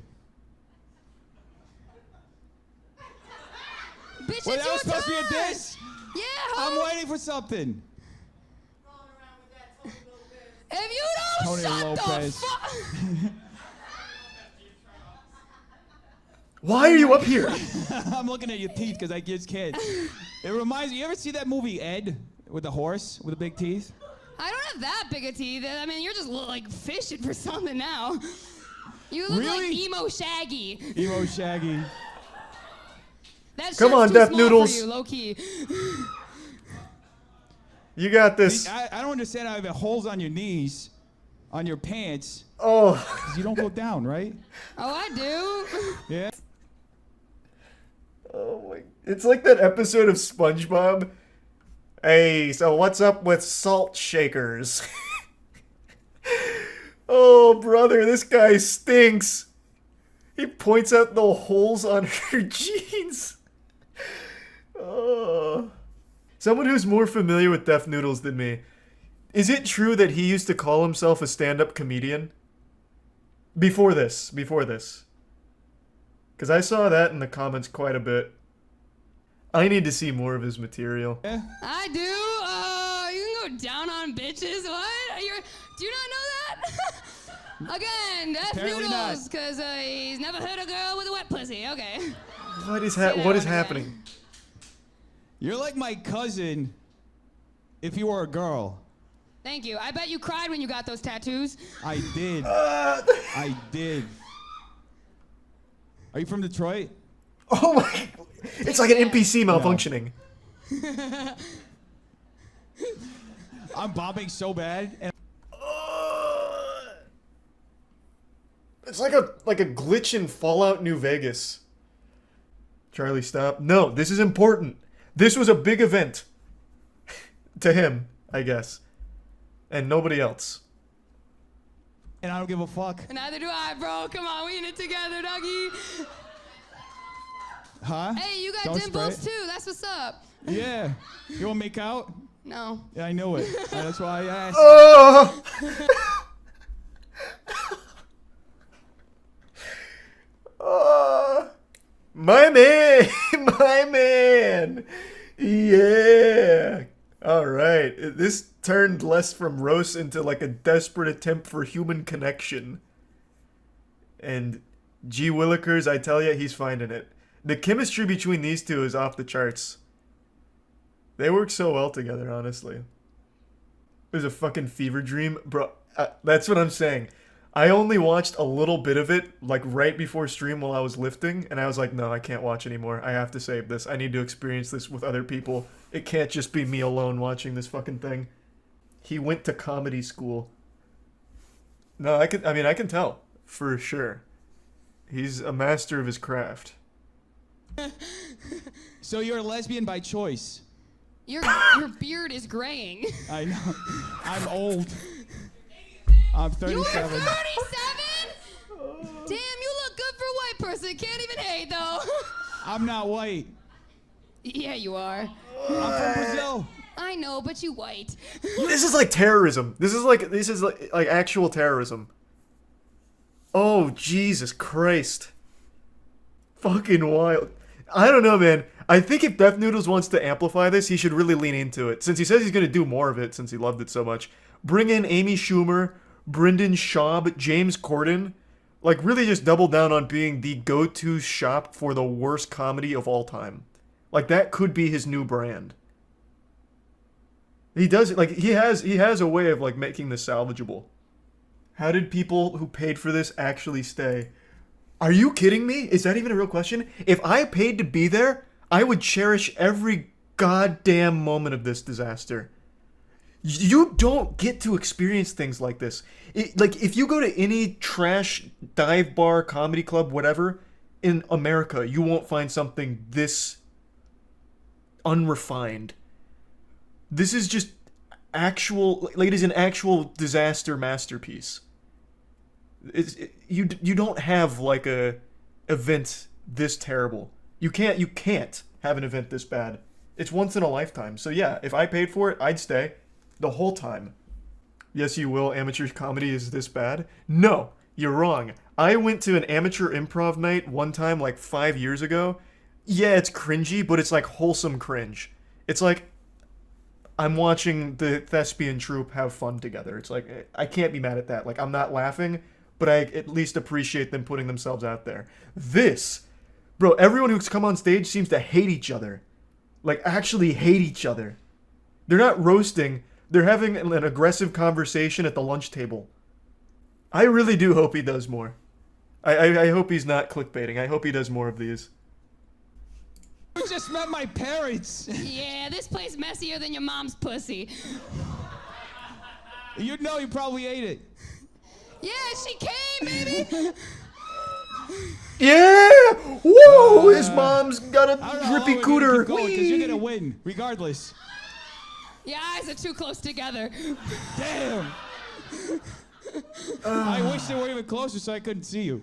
Bitch, Wait, it's that was your supposed to be a turn. diss? Yeah, I'm huh? waiting for something. If you don't Tony shut Lopez. the fuck... Why are you up here? I'm looking at your teeth because I just can't. It reminds me, you ever see that movie Ed with the horse with the big teeth? I don't have that big a teeth. I mean, you're just like fishing for something now. You look Really? like emo Shaggy. Emo Shaggy. That Come on, too Death small Noodles. For you, low key. You got this. I don't understand how you have holes on your knees, on your pants. Oh. 'Cause you don't go down, right? Oh, I do. Yeah. Oh my! It's like that episode of SpongeBob. Hey, so what's up with salt shakers? Oh, brother, this guy stinks. He points out the holes on her jeans. Oh. Someone who's more familiar with Death Noodles than me. Is it true that he used to call himself a stand-up comedian? Before this. Because I saw that in the comments quite a bit. I need to see more of his material. Yeah. I do. You can go down on bitches. What? Do you not know that? Again, Death Apparently Noodles, because he's never hurt a girl with a wet pussy. Okay. What is Again. happening? You're like my cousin if you were a girl. Thank you. I bet you cried when you got those tattoos. I did. I did. Are you from Detroit? Oh my! It's like an NPC malfunctioning. I'm bombing so bad. And It's like a glitch in Fallout New Vegas. Charlie, stop. No, this is important. This was a big event. To him, I guess. And nobody else. And I don't give a fuck. Neither do I, bro. Come on, we in it together, doggy. Huh? Hey, you got Don't dimples spray too. That's what's up. Yeah. You want to make out? No. Yeah, I knew it. That's why I asked. Oh! My man! My man! Yeah! Alright. This turned less from roast into like a desperate attempt for human connection. And G. Willikers, I tell you, he's finding it. The chemistry between these two is off the charts. They work so well together, honestly. It was a fucking fever dream. Bro, that's what I'm saying. I only watched a little bit of it, like right before stream while I was lifting, and I was like, no, I can't watch anymore. I have to save this. I need to experience this with other people. It can't just be me alone watching this fucking thing. He went to comedy school. No, I can tell, for sure. He's a master of his craft. So you're a lesbian by choice. Your beard is graying. I know. I'm old. I'm 37. You're 37? Damn, you look good for a white person. Can't even hate, though. I'm not white. Yeah, you are. I'm from Brazil. I know, but you white. This is like terrorism. This is like actual terrorism. Oh, Jesus Christ. Fucking wild. I don't know, man. I think if Death Noodles wants to amplify this, he should really lean into it. Since he says he's going to do more of it, since he loved it so much. Bring in Amy Schumer, Brendan Schaub, James Corden. Like, really just double down on being the go-to shop for the worst comedy of all time. Like, that could be his new brand. He does, like, he has a way of, like, making this salvageable. How did people who paid for this actually stay? Are you kidding me? Is that even a real question? If I paid to be there, I would cherish every goddamn moment of this disaster. You don't get to experience things like this. Like, if you go to any trash dive bar, comedy club, whatever, in America, you won't find something this unrefined. This is just actual, like, it is an actual disaster masterpiece. You don't have, like, a event this terrible. You can't have an event this bad. It's once in a lifetime. So yeah, if I paid for it, I'd stay. The whole time. Yes, you will. Amateur comedy is this bad? No, you're wrong. I went to an amateur improv night one time like 5 years ago. Yeah, it's cringy, but it's like wholesome cringe. It's like I'm watching the thespian troupe have fun together. It's like, I can't be mad at that. Like, I'm not laughing, but I at least appreciate them putting themselves out there. This, bro, everyone who's come on stage seems to hate each other. Like, actually hate each other. They're not roasting. They're having an aggressive conversation at the lunch table. I really do hope he does more. I hope he's not clickbaiting. I hope he does more of these. You just met my parents. Yeah, this place messier than your mom's pussy. You know you probably ate it. Yeah, she came, baby. Yeah! Whoa! His mom's got a drippy cooter. Because you're gonna win, regardless. Your eyes are too close together. Damn. I wish they were even closer so I couldn't see you.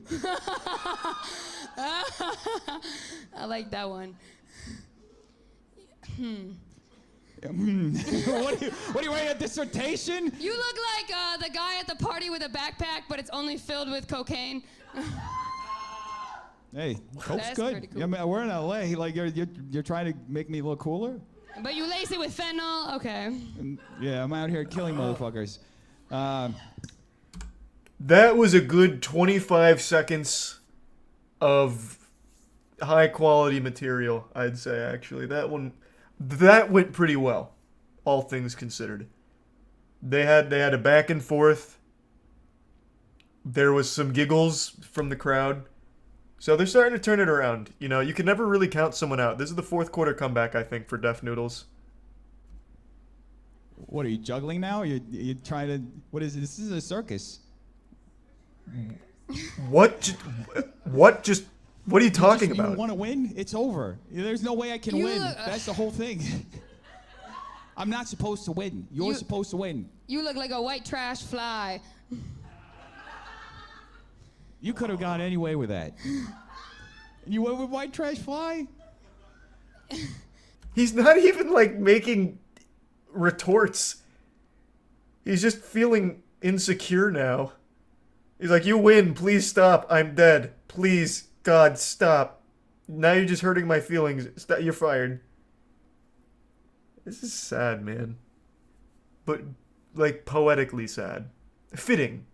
I like that one. What are you writing, a dissertation? You look like the guy at the party with a backpack, but it's only filled with cocaine. Hey, coke's That's good. pretty cool. Yeah, I mean, we're in LA. Like you're trying to make me look cooler. But you lace it with fentanyl? Okay. Yeah, I'm out here killing motherfuckers. That was a good 25 seconds of high quality material, I'd say, actually. That went pretty well, all things considered. They had a back and forth. There was some giggles from the crowd. So they're starting to turn it around. You know, you can never really count someone out. This is the fourth quarter comeback, I think, for Deaf Noodles. What, are you juggling now? You trying to... What is this? This is a circus. What? What are you talking about? You want to win? It's over. There's no way I can win. That's the whole thing. I'm not supposed to win. You're supposed to win. You look like a white trash fly. You could have gone any way with that. You went with white trash fly? He's not even, like, making retorts. He's just feeling insecure now. He's like, you win, please stop, I'm dead. Please, God, stop. Now you're just hurting my feelings. You're fired. This is sad, man. But, like, poetically sad. Fitting,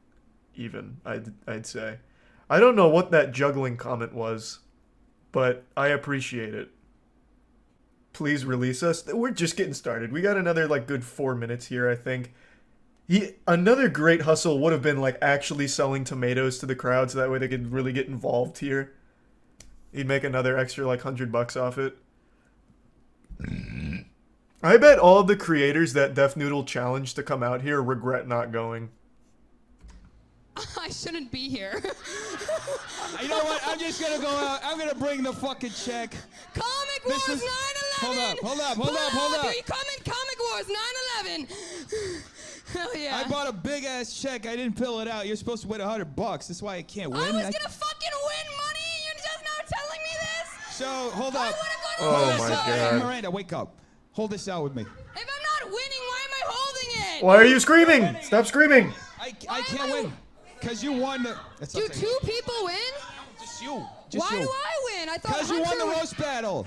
even, I'd say. I don't know what that juggling comment was, but I appreciate it. Please release us. We're just getting started. We got another like good 4 minutes here, I think. Another great hustle would have been like actually selling tomatoes to the crowd so that way they could really get involved here. He'd make another extra like $100 off it. I bet all of the creators that Def Noodle challenged to come out here regret not going. I shouldn't be here. You know what? I'm just gonna go out. I'm gonna bring the fucking check. Comic Wars 9/11. Hold up. You comment Comic Wars 9/11. Hell yeah. I bought a big ass check. I didn't fill it out. You're supposed to win $100. That's why I can't win. I was gonna fucking win money. You're just now telling me this. So hold up. Oh my God. Miranda, wake up. Hold this out with me. If I'm not winning, why am I holding it? Why are you screaming? Stop screaming. I can't win. Because you won the... Do two people win? Just you. Why do I win? I thought Because you won the roast battle.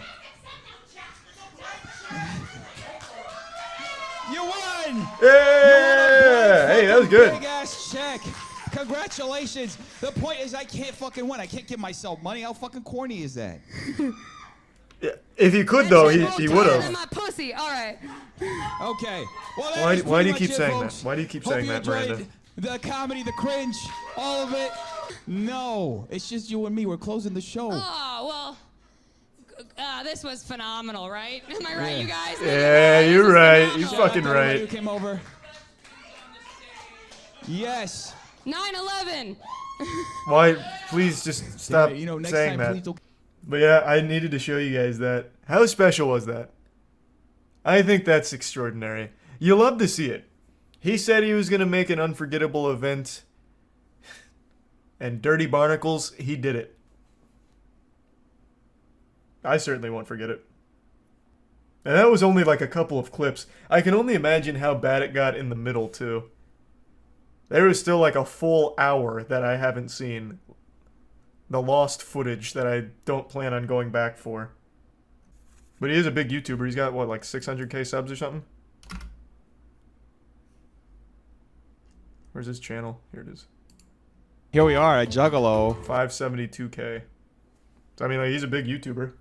You won! Yeah! Hey, that was good. Big ass check. Congratulations. The point is I can't fucking win. I can't give myself money. How fucking corny is that? If he could though, he would have. My pussy. All right. Okay. Well, Why do you keep saying that? Why do you keep saying that, Miranda? The comedy, the cringe, all of it. No, it's just you and me. We're closing the show. Oh, well, this was phenomenal, right? Am I right, you guys? Yeah, you're right. You're fucking right. You came over. Yes. 9/11. Why? Please just stop next saying time, that. please don't... But yeah, I needed to show you guys that. How special was that? I think that's extraordinary. You love to see it. He said he was going to make an unforgettable event. And Dirty Barnacles, he did it. I certainly won't forget it. And that was only like a couple of clips. I can only imagine how bad it got in the middle, too. There was still like a full hour that I haven't seen. The lost footage that I don't plan on going back for. But he is a big YouTuber. He's got, what, like 600k subs or something? Where's his channel? Here it is. Here we are at Juggalo. 572k. So, I mean, like, he's a big YouTuber.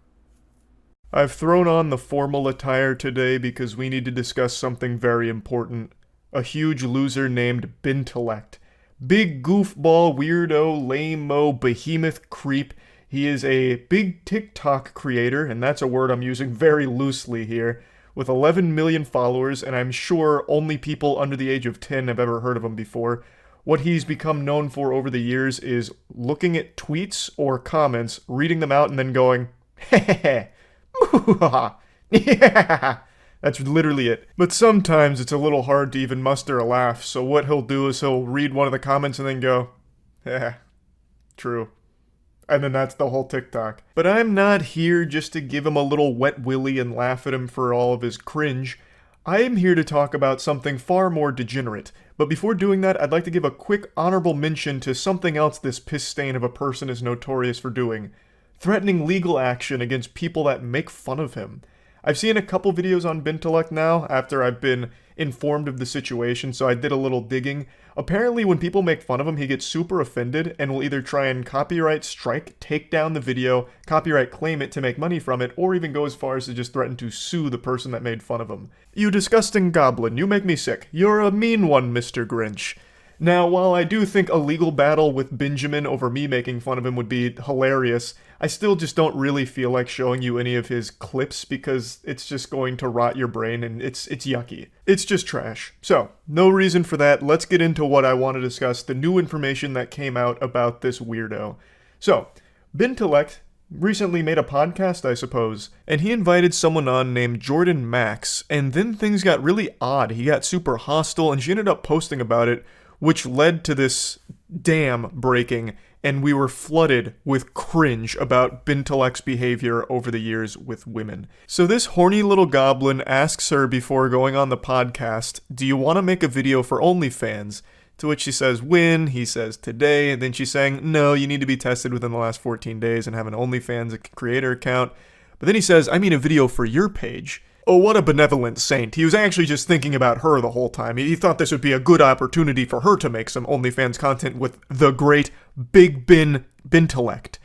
I've thrown on the formal attire today because we need to discuss something very important. A huge loser named Bintellect. Big goofball, weirdo, lame-mo, behemoth creep. He is a big TikTok creator, and that's a word I'm using very loosely here, with 11 million followers, and I'm sure only people under the age of 10 have ever heard of him before. What he's become known for over the years is looking at tweets or comments, reading them out, and then going, heh, yeah. That's literally it. But sometimes it's a little hard to even muster a laugh, so what he'll do is he'll read one of the comments and then go, yeah, true. And then that's the whole TikTok. But I'm not here just to give him a little wet willy and laugh at him for all of his cringe. I am here to talk about something far more degenerate. But before doing that, I'd like to give a quick honorable mention to something else this piss stain of a person is notorious for doing. Threatening legal action against people that make fun of him. I've seen a couple videos on Bintellect now after I've been informed of the situation, so I did a little digging. Apparently when people make fun of him, he gets super offended and will either try and copyright strike, take down the video, copyright claim it to make money from it, or even go as far as to just threaten to sue the person that made fun of him. You disgusting goblin, you make me sick. You're a mean one, Mr. Grinch. Now, while I do think a legal battle with Benjamin over me making fun of him would be hilarious, I still just don't really feel like showing you any of his clips because it's just going to rot your brain and it's yucky. It's just trash. So, no reason for that. Let's get into what I want to discuss, the new information that came out about this weirdo. So, Bintellect recently made a podcast, I suppose, and he invited someone on named Jordan Max, and then things got really odd. He got super hostile, and she ended up posting about it, which led to this dam breaking, and we were flooded with cringe about Bintellect's behavior over the years with women. So this horny little goblin asks her before going on the podcast, do you want to make a video for OnlyFans? To which she says, when? He says, today. And then she's saying, no, you need to be tested within the last 14 days and have an OnlyFans creator account. But then he says, I mean a video for your page. oh, what a benevolent saint. He was actually just thinking about her the whole time. He thought this would be a good opportunity for her to make some OnlyFans content with the great Big Bintellect.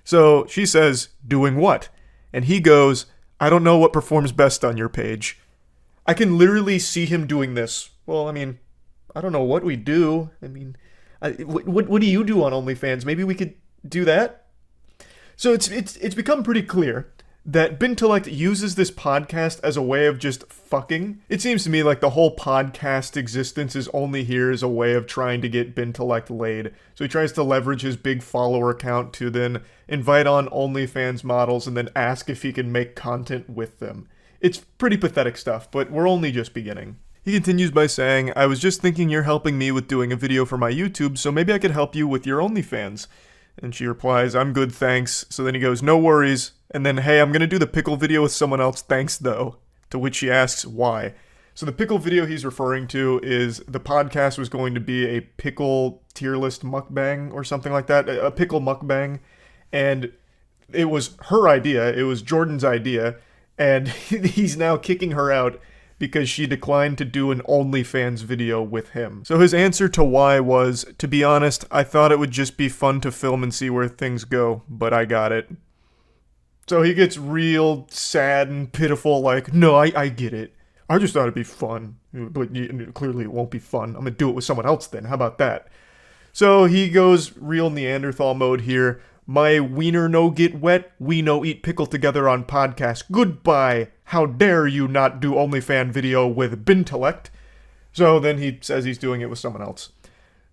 So she says, doing what? And he goes, I don't know what performs best on your page. I can literally see him doing this. Well, I mean, I don't know what we do. I mean, what do you do on OnlyFans? Maybe we could do that? So it's become pretty clear that Bintellect uses this podcast as a way of just fucking. It seems to me like the whole podcast existence is only here as a way of trying to get Bintellect laid. So he tries to leverage his big follower count to then invite on OnlyFans models and then ask if he can make content with them. It's pretty pathetic stuff, but we're only just beginning. He continues by saying, I was just thinking you're helping me with doing a video for my YouTube, so maybe I could help you with your OnlyFans. And she replies, I'm good, thanks. So then he goes, no worries. And then, hey, I'm going to do the pickle video with someone else, thanks though. To which she asks, why? So the pickle video he's referring to is the podcast was going to be a pickle tier list mukbang or something like that. A pickle mukbang. And it was her idea. It was Jordan's idea. And he's now kicking her out because she declined to do an OnlyFans video with him. So his answer to why was, to be honest, I thought it would just be fun to film and see where things go, but I got it. So he gets real sad and pitiful, like, no, I get it. I just thought it'd be fun, but clearly it won't be fun. I'm gonna do it with someone else then, how about that? So he goes real Neanderthal mode here. My wiener no get wet, we no eat pickle together on podcast. Goodbye. How dare you not do OnlyFan video with Bintellect? So then he says he's doing it with someone else.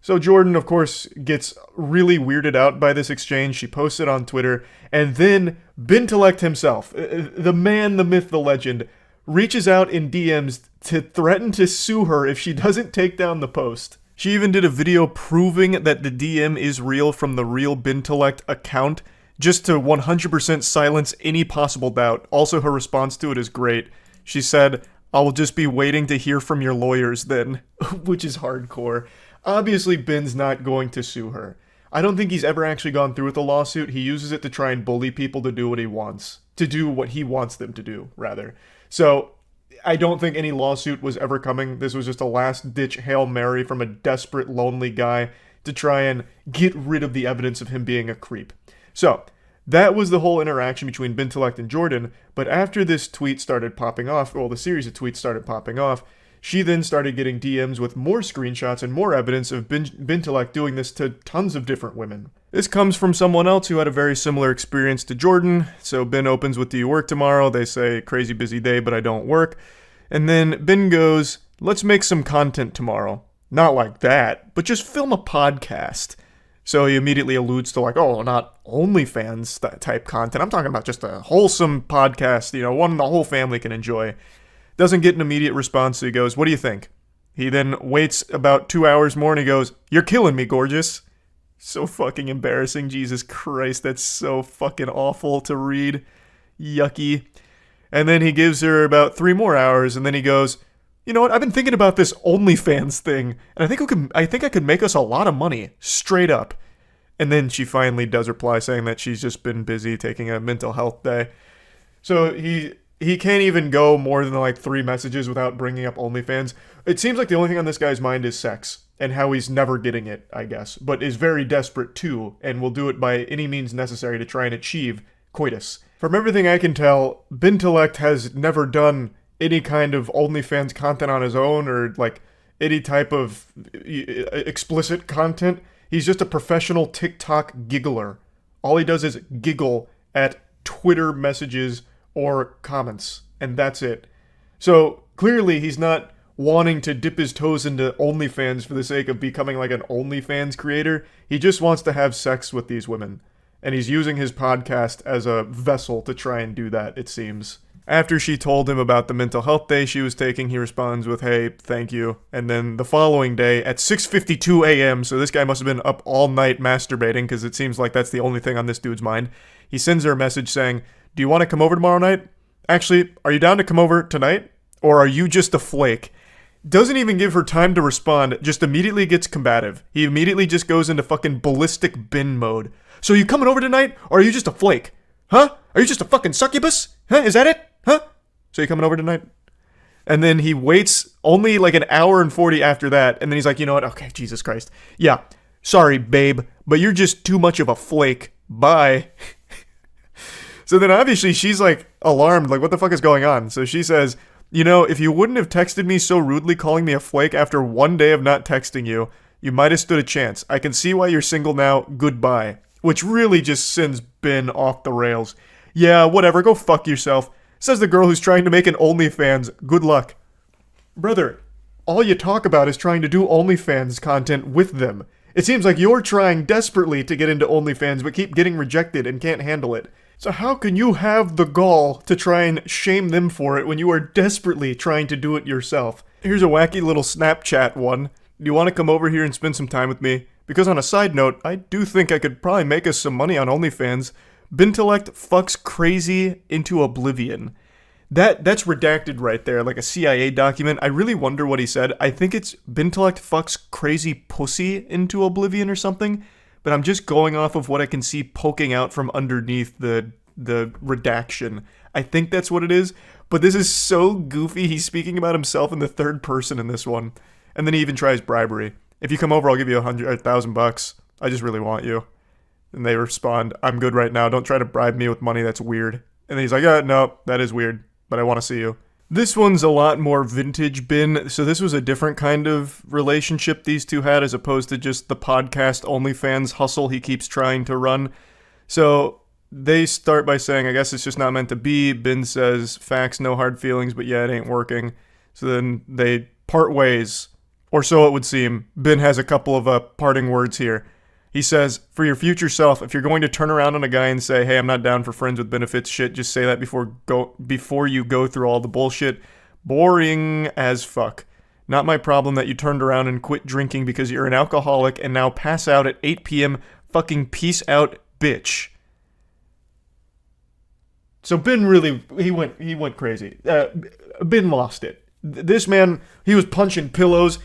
So Jordan, of course, gets really weirded out by this exchange. She posts it on Twitter. And then Bintellect himself, the man, the myth, the legend, reaches out in DMs to threaten to sue her if she doesn't take down the post. She even did a video proving that the DM is real from the real Bintellect account, just to 100% silence any possible doubt. Also, her response to it is great. She said, I will just be waiting to hear from your lawyers then, which is hardcore. Obviously, Bin's not going to sue her. I don't think he's ever actually gone through with a lawsuit. He uses it to try and bully people to do what he wants. To do what he wants them to do, rather. So, I don't think any lawsuit was ever coming. This was just a last-ditch Hail Mary from a desperate, lonely guy to try and get rid of the evidence of him being a creep. So, that was the whole interaction between Bintellect and Jordan, but after this tweet started popping off, well, the series of tweets started popping off, she then started getting DMs with more screenshots and more evidence of Bintellect doing this to tons of different women. This comes from someone else who had a very similar experience to Jordan. So Ben opens with, do you work tomorrow? They say, crazy busy day, but I don't work. And then Ben goes, let's make some content tomorrow. Not like that, but just film a podcast. So he immediately alludes to like, oh, not OnlyFans type content. I'm talking about just a wholesome podcast, one the whole family can enjoy. Doesn't get an immediate response, so he goes, what do you think? He then waits about 2 hours more and he goes, you're killing me, gorgeous. So fucking embarrassing, Jesus Christ, that's so fucking awful to read. Yucky. And then he gives her about 3 more hours and then he goes, you know what, I've been thinking about this OnlyFans thing, and I think I could make us a lot of money, straight up. And then she finally does reply saying that she's just been busy taking a mental health day. So he can't even go more than like 3 messages without bringing up OnlyFans. It seems like the only thing on this guy's mind is sex, and how he's never getting it, I guess, but is very desperate too, and will do it by any means necessary to try and achieve coitus. From everything I can tell, Bintellect has never done any kind of OnlyFans content on his own, or like any type of explicit content. He's just a professional TikTok giggler. All he does is giggle at Twitter messages or comments, and that's it. So clearly he's not wanting to dip his toes into OnlyFans for the sake of becoming like an OnlyFans creator. He just wants to have sex with these women, and he's using his podcast as a vessel to try and do that, it seems. After she told him about the mental health day she was taking, he responds with, hey, thank you. And then the following day at 6:52 a.m., so this guy must have been up all night masturbating, because it seems like that's the only thing on this dude's mind, he sends her a message saying, do you want to come over tomorrow night? Actually, are you down to come over tonight? Or are you just a flake? Doesn't even give her time to respond, just immediately gets combative. He immediately just goes into fucking ballistic bin mode. So are you coming over tonight, or are you just a flake? Huh? Are you just a fucking succubus? Huh? Is that it? Huh? So you coming over tonight? And then he waits only like an hour and 40 after that. And then he's like, you know what? Okay, Jesus Christ. Yeah, sorry, babe, but you're just too much of a flake. Bye. So then obviously she's like alarmed, like what the fuck is going on? So she says, you know, if you wouldn't have texted me so rudely calling me a flake after one day of not texting you, you might have stood a chance. I can see why you're single now. Goodbye. Which really just sends Ben off the rails. Yeah, whatever, go fuck yourself. Says the girl who's trying to make an OnlyFans. Good luck. Brother, all you talk about is trying to do OnlyFans content with them. It seems like you're trying desperately to get into OnlyFans but keep getting rejected and can't handle it. So how can you have the gall to try and shame them for it when you are desperately trying to do it yourself? Here's a wacky little Snapchat one. Do you want to come over here and spend some time with me? Because on a side note, I do think I could probably make us some money on OnlyFans. Bintellect fucks crazy into oblivion. That's redacted right there, like a CIA document. I really wonder what he said. I think it's Bintellect fucks crazy pussy into oblivion or something. But I'm just going off of what I can see poking out from underneath the redaction. I think that's what it is. But this is so goofy. He's speaking about himself in the third person in this one. And then he even tries bribery. If you come over, I'll give you $1,000. I just really want you. And they respond, I'm good right now. Don't try to bribe me with money. That's weird. And then he's like, no, that is weird. But I want to see you. This one's a lot more vintage Ben. So this was a different kind of relationship these two had as opposed to just the podcast OnlyFans hustle he keeps trying to run. So they start by saying, I guess it's just not meant to be. Ben says, facts, no hard feelings, but yeah, it ain't working. So then they part ways, or so it would seem. Ben has a couple of parting words here. He says, for your future self, if you're going to turn around on a guy and say, hey, I'm not down for friends with benefits shit, just say that before you go through all the bullshit. Boring as fuck. Not my problem that you turned around and quit drinking because you're an alcoholic and now pass out at 8 p.m. Fucking peace out, bitch. So Ben really, he went crazy. Ben lost it. This man, he was punching pillows,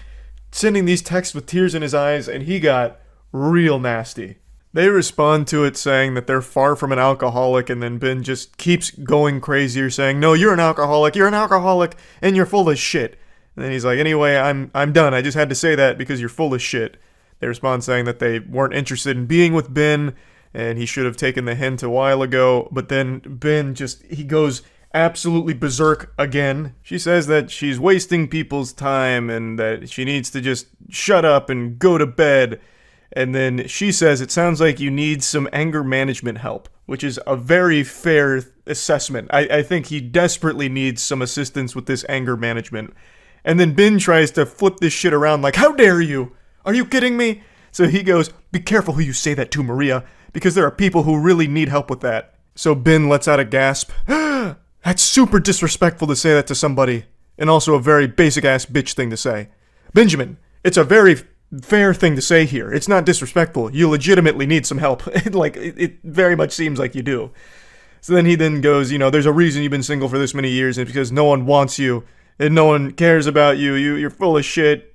sending these texts with tears in his eyes, and he got real nasty. They respond to it saying that they're far from an alcoholic, and then Ben just keeps going crazier saying, no, you're an alcoholic, and you're full of shit. And then he's like, anyway, I'm done. I just had to say that because you're full of shit. They respond saying that they weren't interested in being with Ben, and he should have taken the hint a while ago, but then Ben he goes absolutely berserk again. She says that she's wasting people's time and that she needs to just shut up and go to bed. And then she says, it sounds like you need some anger management help, which is a very fair assessment. I think he desperately needs some assistance with this anger management. And then Ben tries to flip this shit around like, how dare you? Are you kidding me? So he goes, be careful who you say that to, Maria, because there are people who really need help with that. So Ben lets out a gasp. That's super disrespectful to say that to somebody, and also a very basic-ass bitch thing to say. Benjamin, it's a very fair thing to say here. It's not disrespectful. You legitimately need some help. It very much seems like you do. So then he goes, there's a reason you've been single for this many years, and it's because no one wants you, and no one cares about you. You're full of shit.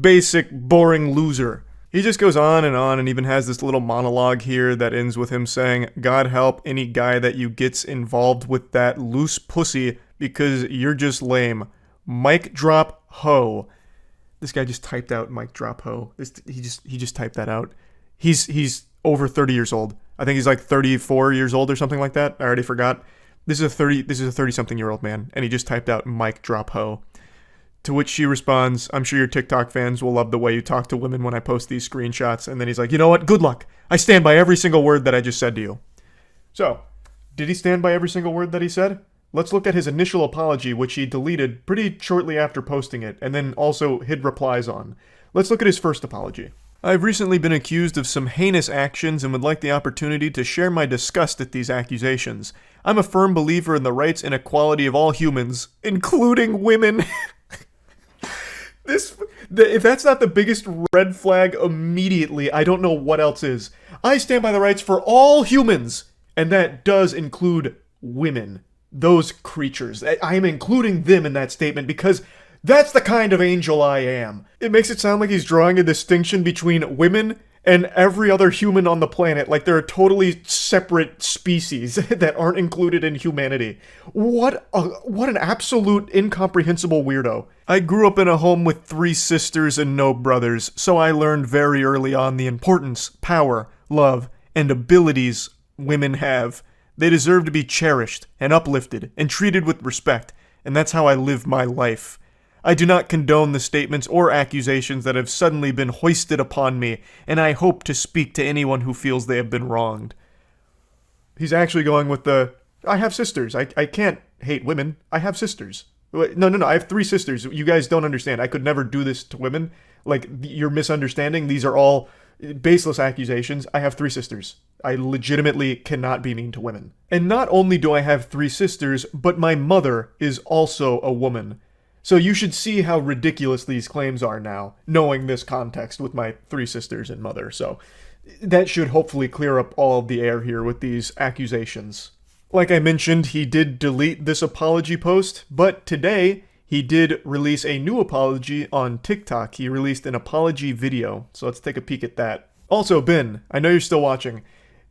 Basic, boring loser. He just goes on, and even has this little monologue here that ends with him saying, God help any guy that you gets involved with that loose pussy because you're just lame. Mic drop ho. This guy just typed out mic drop ho. He just typed that out. He's over 30 years old. I think he's like 34 years old or something like that. I already forgot. This is a 30-something-year-old man, and he just typed out mic drop ho. To which she responds, I'm sure your TikTok fans will love the way you talk to women when I post these screenshots. And then he's like, you know what? Good luck. I stand by every single word that I just said to you. So, did he stand by every single word that he said? Let's look at his initial apology, which he deleted pretty shortly after posting it, and then also hid replies on. Let's look at his first apology. I've recently been accused of some heinous actions and would like the opportunity to share my disgust at these accusations. I'm a firm believer in the rights and equality of all humans, including women. If that's not the biggest red flag immediately, I don't know what else is. I stand by the rights for all humans, and that does include women. Those creatures. I am including them in that statement because that's the kind of angel I am. It makes it sound like he's drawing a distinction between women and every other human on the planet like they're a totally separate species that aren't included in humanity. What an absolute incomprehensible weirdo. I grew up in a home with 3 sisters and no brothers, so I learned very early on the importance, power, love, and abilities women have. They deserve to be cherished and uplifted and treated with respect, and that's how I live my life. I do not condone the statements or accusations that have suddenly been hoisted upon me, and I hope to speak to anyone who feels they have been wronged. He's actually going with the, I have sisters. I can't hate women. I have sisters. No, I have 3 sisters. You guys don't understand. I could never do this to women. Like, you're misunderstanding. These are all baseless accusations. I have 3 sisters. I legitimately cannot be mean to women. And not only do I have 3 sisters, but my mother is also a woman. So you should see how ridiculous these claims are now, knowing this context with my 3 sisters and mother. So that should hopefully clear up all of the air here with these accusations. Like I mentioned, he did delete this apology post, but today he did release a new apology on TikTok. He released an apology video, so let's take a peek at that. Also, Ben, I know you're still watching.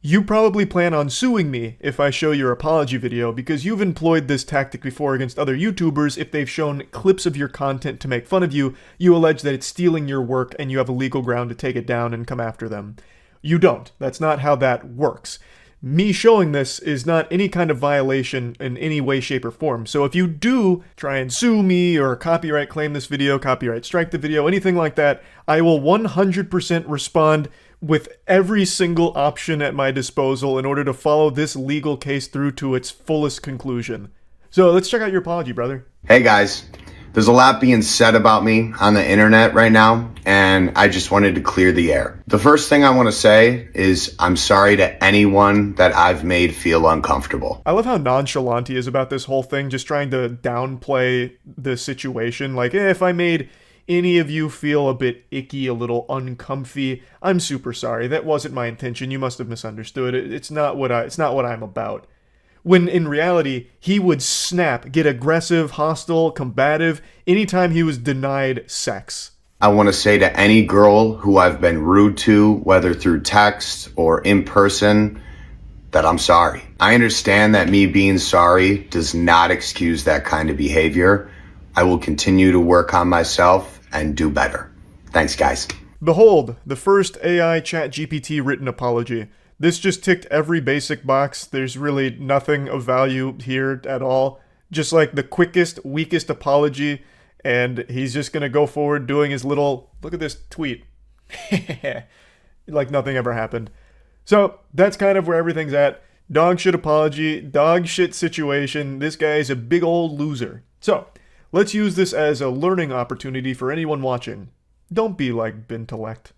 You probably plan on suing me if I show your apology video because you've employed this tactic before against other YouTubers. If they've shown clips of your content to make fun of you, you allege that it's stealing your work and you have a legal ground to take it down and come after them. You don't. That's not how that works. Me showing this is not any kind of violation in any way, shape, or form. So if you do try and sue me or copyright claim this video, copyright strike the video, anything like that, I will 100% respond with every single option at my disposal in order to follow this legal case through to its fullest conclusion. So let's check out your apology, brother. Hey guys, there's a lot being said about me on the internet right now, and I just wanted to clear the air. The first thing I want to say is I'm sorry to anyone that I've made feel uncomfortable. I love how nonchalant he is about this whole thing, just trying to downplay the situation. Like, if I made any of you feel a bit icky, a little uncomfy, I'm super sorry. That wasn't my intention. You must have misunderstood. It's not what I'm about. When in reality, he would snap, get aggressive, hostile, combative anytime he was denied sex. I want to say to any girl who I've been rude to, whether through text or in person, that I'm sorry. I understand that me being sorry does not excuse that kind of behavior. I will continue to work on myself and do better. Thanks, guys. Behold, the first AI ChatGPT written apology. This just ticked every basic box. There's really nothing of value here at all. Just like the quickest, weakest apology, and he's just gonna go forward doing his little, look at this tweet. Like nothing ever happened. So, that's kind of where everything's at. Dog shit apology, dog shit situation. This guy is a big old loser. So, let's use this as a learning opportunity for anyone watching. Don't be like Bintellect.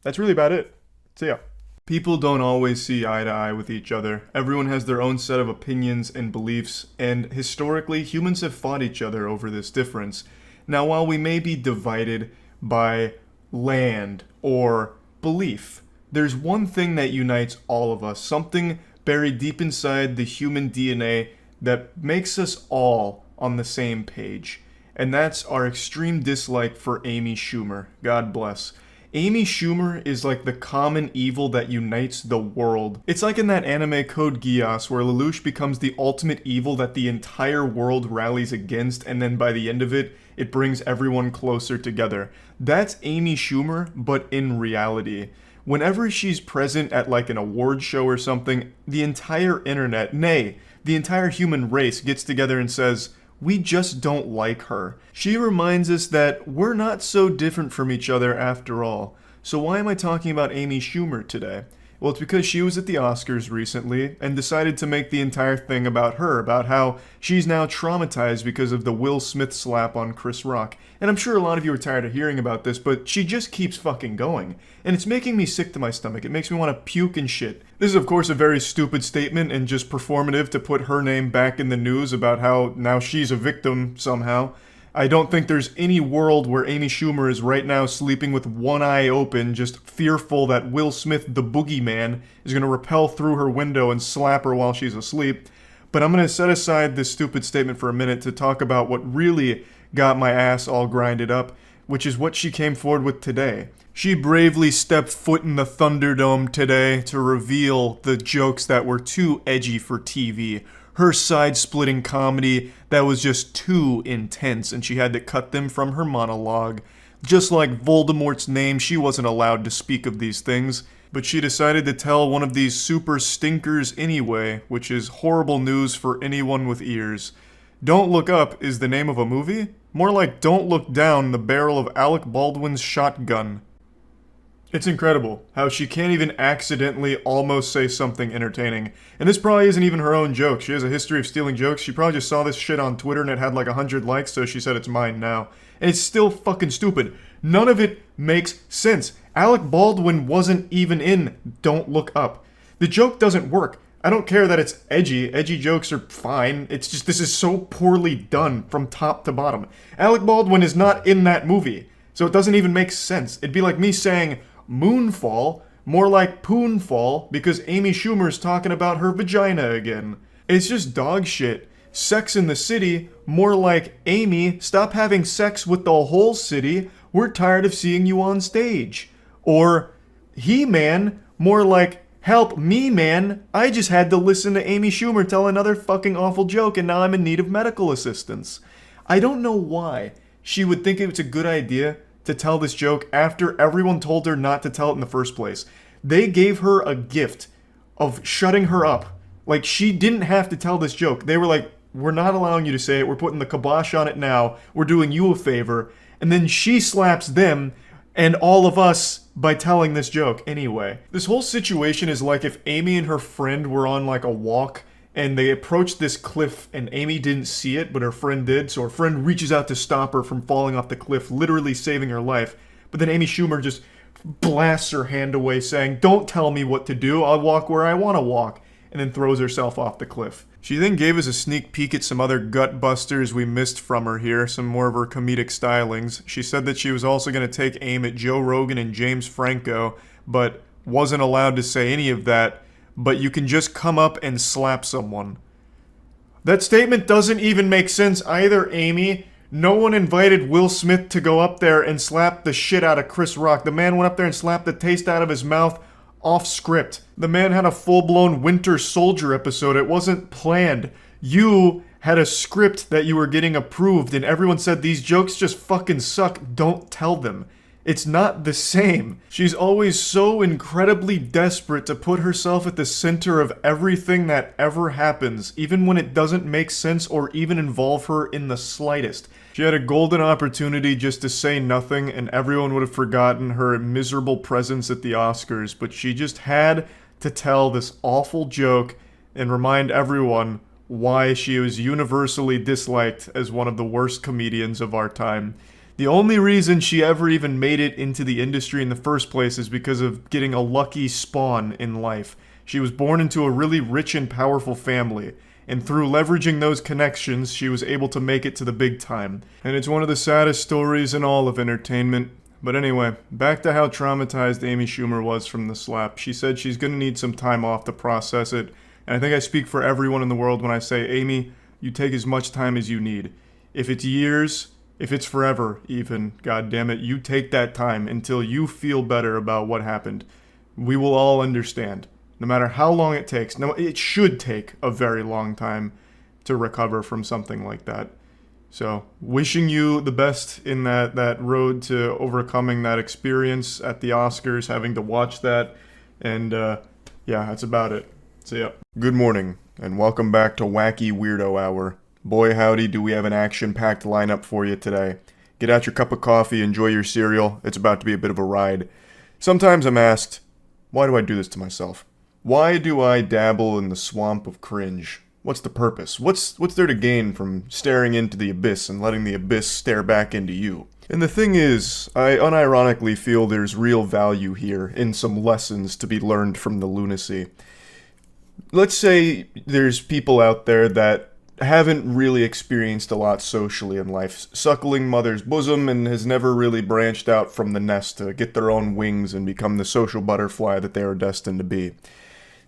That's really about it. See ya. People don't always see eye to eye with each other. Everyone has their own set of opinions and beliefs, and historically, humans have fought each other over this difference. Now, while we may be divided by land or belief, there's one thing that unites all of us, something buried deep inside the human DNA that makes us all on the same page, and that's our extreme dislike for Amy Schumer. God bless. Amy Schumer is like the common evil that unites the world. It's like in that anime Code Geass where Lelouch becomes the ultimate evil that the entire world rallies against, and then by the end of it, it brings everyone closer together. That's Amy Schumer, but in reality. Whenever she's present at like an award show or something, the entire internet, nay, the entire human race gets together and says, we just don't like her. She reminds us that we're not so different from each other after all. So why am I talking about Amy Schumer today? Well, it's because she was at the Oscars recently and decided to make the entire thing about her, about how she's now traumatized because of the Will Smith slap on Chris Rock. And I'm sure a lot of you are tired of hearing about this, but she just keeps fucking going. And it's making me sick to my stomach. It makes me want to puke and shit. This is, of course, a very stupid statement and just performative to put her name back in the news about how now she's a victim somehow. I don't think there's any world where Amy Schumer is right now sleeping with one eye open, just fearful that Will Smith, the boogeyman, is going to rappel through her window and slap her while she's asleep. But I'm going to set aside this stupid statement for a minute to talk about what really got my ass all grinded up, which is what she came forward with today. She bravely stepped foot in the Thunderdome today to reveal the jokes that were too edgy for TV. Her side-splitting comedy that was just too intense, and she had to cut them from her monologue. Just like Voldemort's name, she wasn't allowed to speak of these things, but she decided to tell one of these super stinkers anyway, which is horrible news for anyone with ears. Don't Look Up is the name of a movie? More like Don't Look Down the Barrel of Alec Baldwin's Shotgun. It's incredible how she can't even accidentally almost say something entertaining. And this probably isn't even her own joke. She has a history of stealing jokes. She probably just saw this shit on Twitter and it had like 100 likes, so she said it's mine now. And it's still fucking stupid. None of it makes sense. Alec Baldwin wasn't even in Don't Look Up. The joke doesn't work. I don't care that it's edgy. Edgy jokes are fine. It's just this is so poorly done from top to bottom. Alec Baldwin is not in that movie, so it doesn't even make sense. It'd be like me saying Moonfall, more like Poonfall, because Amy Schumer's talking about her vagina again. It's just dog shit. Sex in the City, more like Amy, stop having sex with the whole city. We're tired of seeing you on stage. Or He-Man, more like help me, man. I just had to listen to Amy Schumer tell another fucking awful joke and now I'm in need of medical assistance. I don't know why she would think it was a good idea to tell this joke after everyone told her not to tell it in the first place. They gave her a gift of shutting her up. Like, she didn't have to tell this joke. They were like, we're not allowing you to say it. We're putting the kibosh on it now. We're doing you a favor. And then she slaps them and all of us by telling this joke anyway. This whole situation is like if Amy and her friend were on like a walk and they approached this cliff and Amy didn't see it, but her friend did, so her friend reaches out to stop her from falling off the cliff, literally saving her life. But then Amy Schumer just blasts her hand away saying, don't tell me what to do, I'll walk where I want to walk, and then throws herself off the cliff. She then gave us a sneak peek at some other gut busters we missed from her here, some more of her comedic stylings. She said that she was also going to take aim at Joe Rogan and James Franco, but wasn't allowed to say any of that. But you can just come up and slap someone. That statement doesn't even make sense either, Amy. No one invited Will Smith to go up there and slap the shit out of Chris Rock. The man went up there and slapped the taste out of his mouth off script. The man had a full-blown Winter Soldier episode. It wasn't planned. You had a script that you were getting approved and everyone said these jokes just fucking suck. Don't tell them. It's not the same. She's always so incredibly desperate to put herself at the center of everything that ever happens, even when it doesn't make sense or even involve her in the slightest. She had a golden opportunity just to say nothing and everyone would have forgotten her miserable presence at the Oscars, but she just had to tell this awful joke and remind everyone why she was universally disliked as one of the worst comedians of our time. The only reason she ever even made it into the industry in the first place is because of getting a lucky spawn in life. She was born into a really rich and powerful family, and through leveraging those connections, she was able to make it to the big time. And it's one of the saddest stories in all of entertainment. But anyway, back to how traumatized Amy Schumer was from the slap. She said she's gonna need some time off to process it, and I think I speak for everyone in the world when I say, Amy, you take as much time as you need. If it's years, if it's forever, even, goddammit, you take that time until you feel better about what happened. We will all understand. No matter how long it takes. No, it should take a very long time to recover from something like that. So, wishing you the best in that road to overcoming that experience at the Oscars, having to watch that, and yeah, that's about it. See ya. Good morning, and welcome back to Wacky Weirdo Hour. Boy howdy, do we have an action-packed lineup for you today. Get out your cup of coffee, enjoy your cereal. It's about to be a bit of a ride. Sometimes I'm asked, why do I do this to myself? Why do I dabble in the swamp of cringe? What's the purpose? What's there to gain from staring into the abyss and letting the abyss stare back into you? And the thing is, I unironically feel there's real value here in some lessons to be learned from the lunacy. Let's say there's people out there that haven't really experienced a lot socially in life, suckling mother's bosom, and has never really branched out from the nest to get their own wings and become the social butterfly that they are destined to be.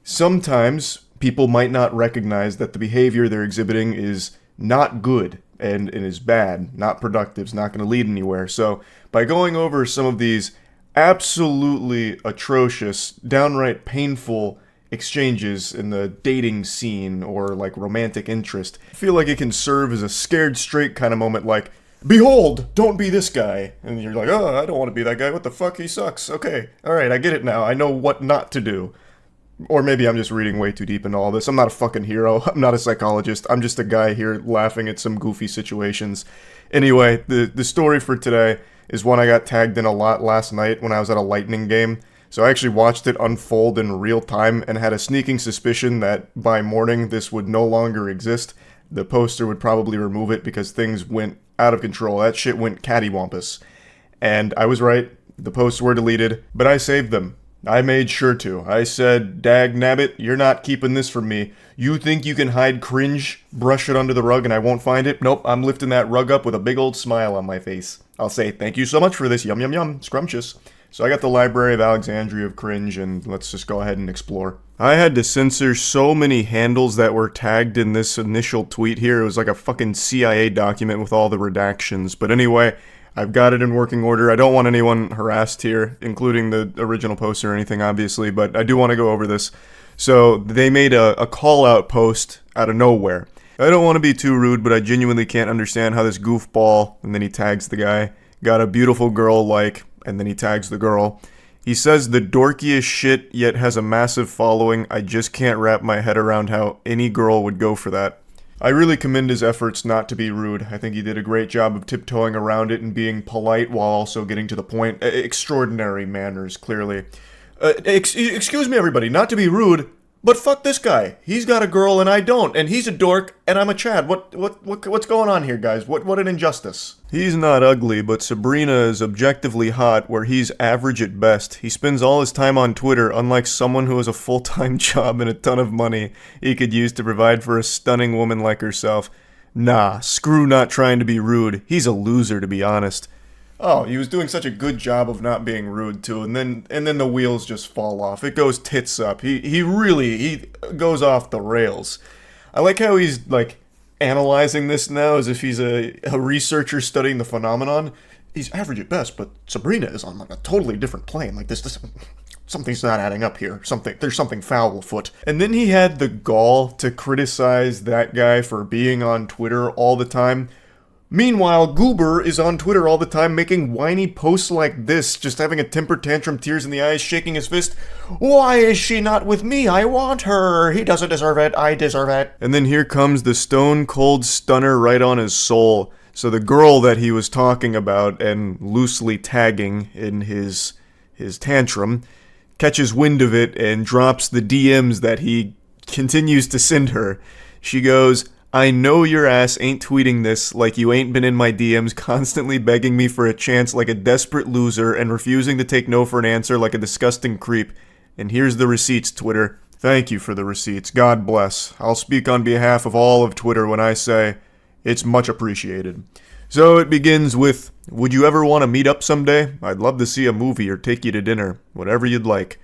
Sometimes people might not recognize that the behavior they're exhibiting is not good and is bad, not productive, is not going to lead anywhere. So by going over some of these absolutely atrocious, downright painful exchanges in the dating scene or like romantic interest. I feel like it can serve as a scared straight kind of moment, like, behold, don't be this guy. And you're like, oh, I don't want to be that guy. What the fuck? He sucks. Okay, alright, I get it now. I know what not to do. Or maybe I'm just reading way too deep into all this. I'm not a fucking hero. I'm not a psychologist. I'm just a guy here laughing at some goofy situations. Anyway, the story for today is one I got tagged in a lot last night when I was at a Lightning game. So I actually watched it unfold in real time and had a sneaking suspicion that by morning this would no longer exist. The poster would probably remove it because things went out of control. That shit went cattywampus. And I was right. The posts were deleted, but I saved them. I made sure to. I said, dag nabbit, you're not keeping this from me. You think you can hide cringe, brush it under the rug, and I won't find it? Nope, I'm lifting that rug up with a big old smile on my face. I'll say, thank you so much for this, yum yum yum, scrumptious. So I got the Library of Alexandria of Cringe, and let's just go ahead and explore. I had to censor so many handles that were tagged in this initial tweet here. It was like a fucking CIA document with all the redactions. But anyway, I've got it in working order. I don't want anyone harassed here, including the original poster or anything, obviously, but I do want to go over this. So they made a call-out post out of nowhere. I don't want to be too rude, but I genuinely can't understand how this goofball, and then he tags the guy, got a beautiful girl like, and then he tags the girl. He says the dorkiest shit, yet has a massive following. I just can't wrap my head around how any girl would go for that. I really commend his efforts not to be rude. I think he did a great job of tiptoeing around it and being polite while also getting to the point. Extraordinary manners, clearly. Excuse me, everybody, not to be rude, but fuck this guy. He's got a girl and I don't, and he's a dork and I'm a Chad. What's going on here, guys? What an injustice. He's not ugly, but Sabrina is objectively hot, where he's average at best. He spends all his time on Twitter, unlike someone who has a full-time job and a ton of money he could use to provide for a stunning woman like herself. Nah, screw not trying to be rude. He's a loser, to be honest. Oh, he was doing such a good job of not being rude too, and then the wheels just fall off. It goes tits up. He really goes off the rails. I like how he's like analyzing this now as if he's a researcher studying the phenomenon. He's average at best, but Sabrina is on like a totally different plane. Like this something's not adding up here. There's something foul afoot. And then he had the gall to criticize that guy for being on Twitter all the time. Meanwhile, Goober is on Twitter all the time making whiny posts like this, just having a temper tantrum, tears in the eyes, shaking his fist. Why is she not with me? I want her. He doesn't deserve it. I deserve it. And then here comes the stone cold stunner right on his soul. So the girl that he was talking about and loosely tagging in his tantrum catches wind of it and drops the DMs that he continues to send her. She goes, I know your ass ain't tweeting this like you ain't been in my DMs constantly begging me for a chance like a desperate loser and refusing to take no for an answer like a disgusting creep. And here's the receipts, Twitter. Thank you for the receipts. God bless. I'll speak on behalf of all of Twitter when I say it's much appreciated. So it begins with, would you ever want to meet up someday? I'd love to see a movie or take you to dinner. Whatever you'd like.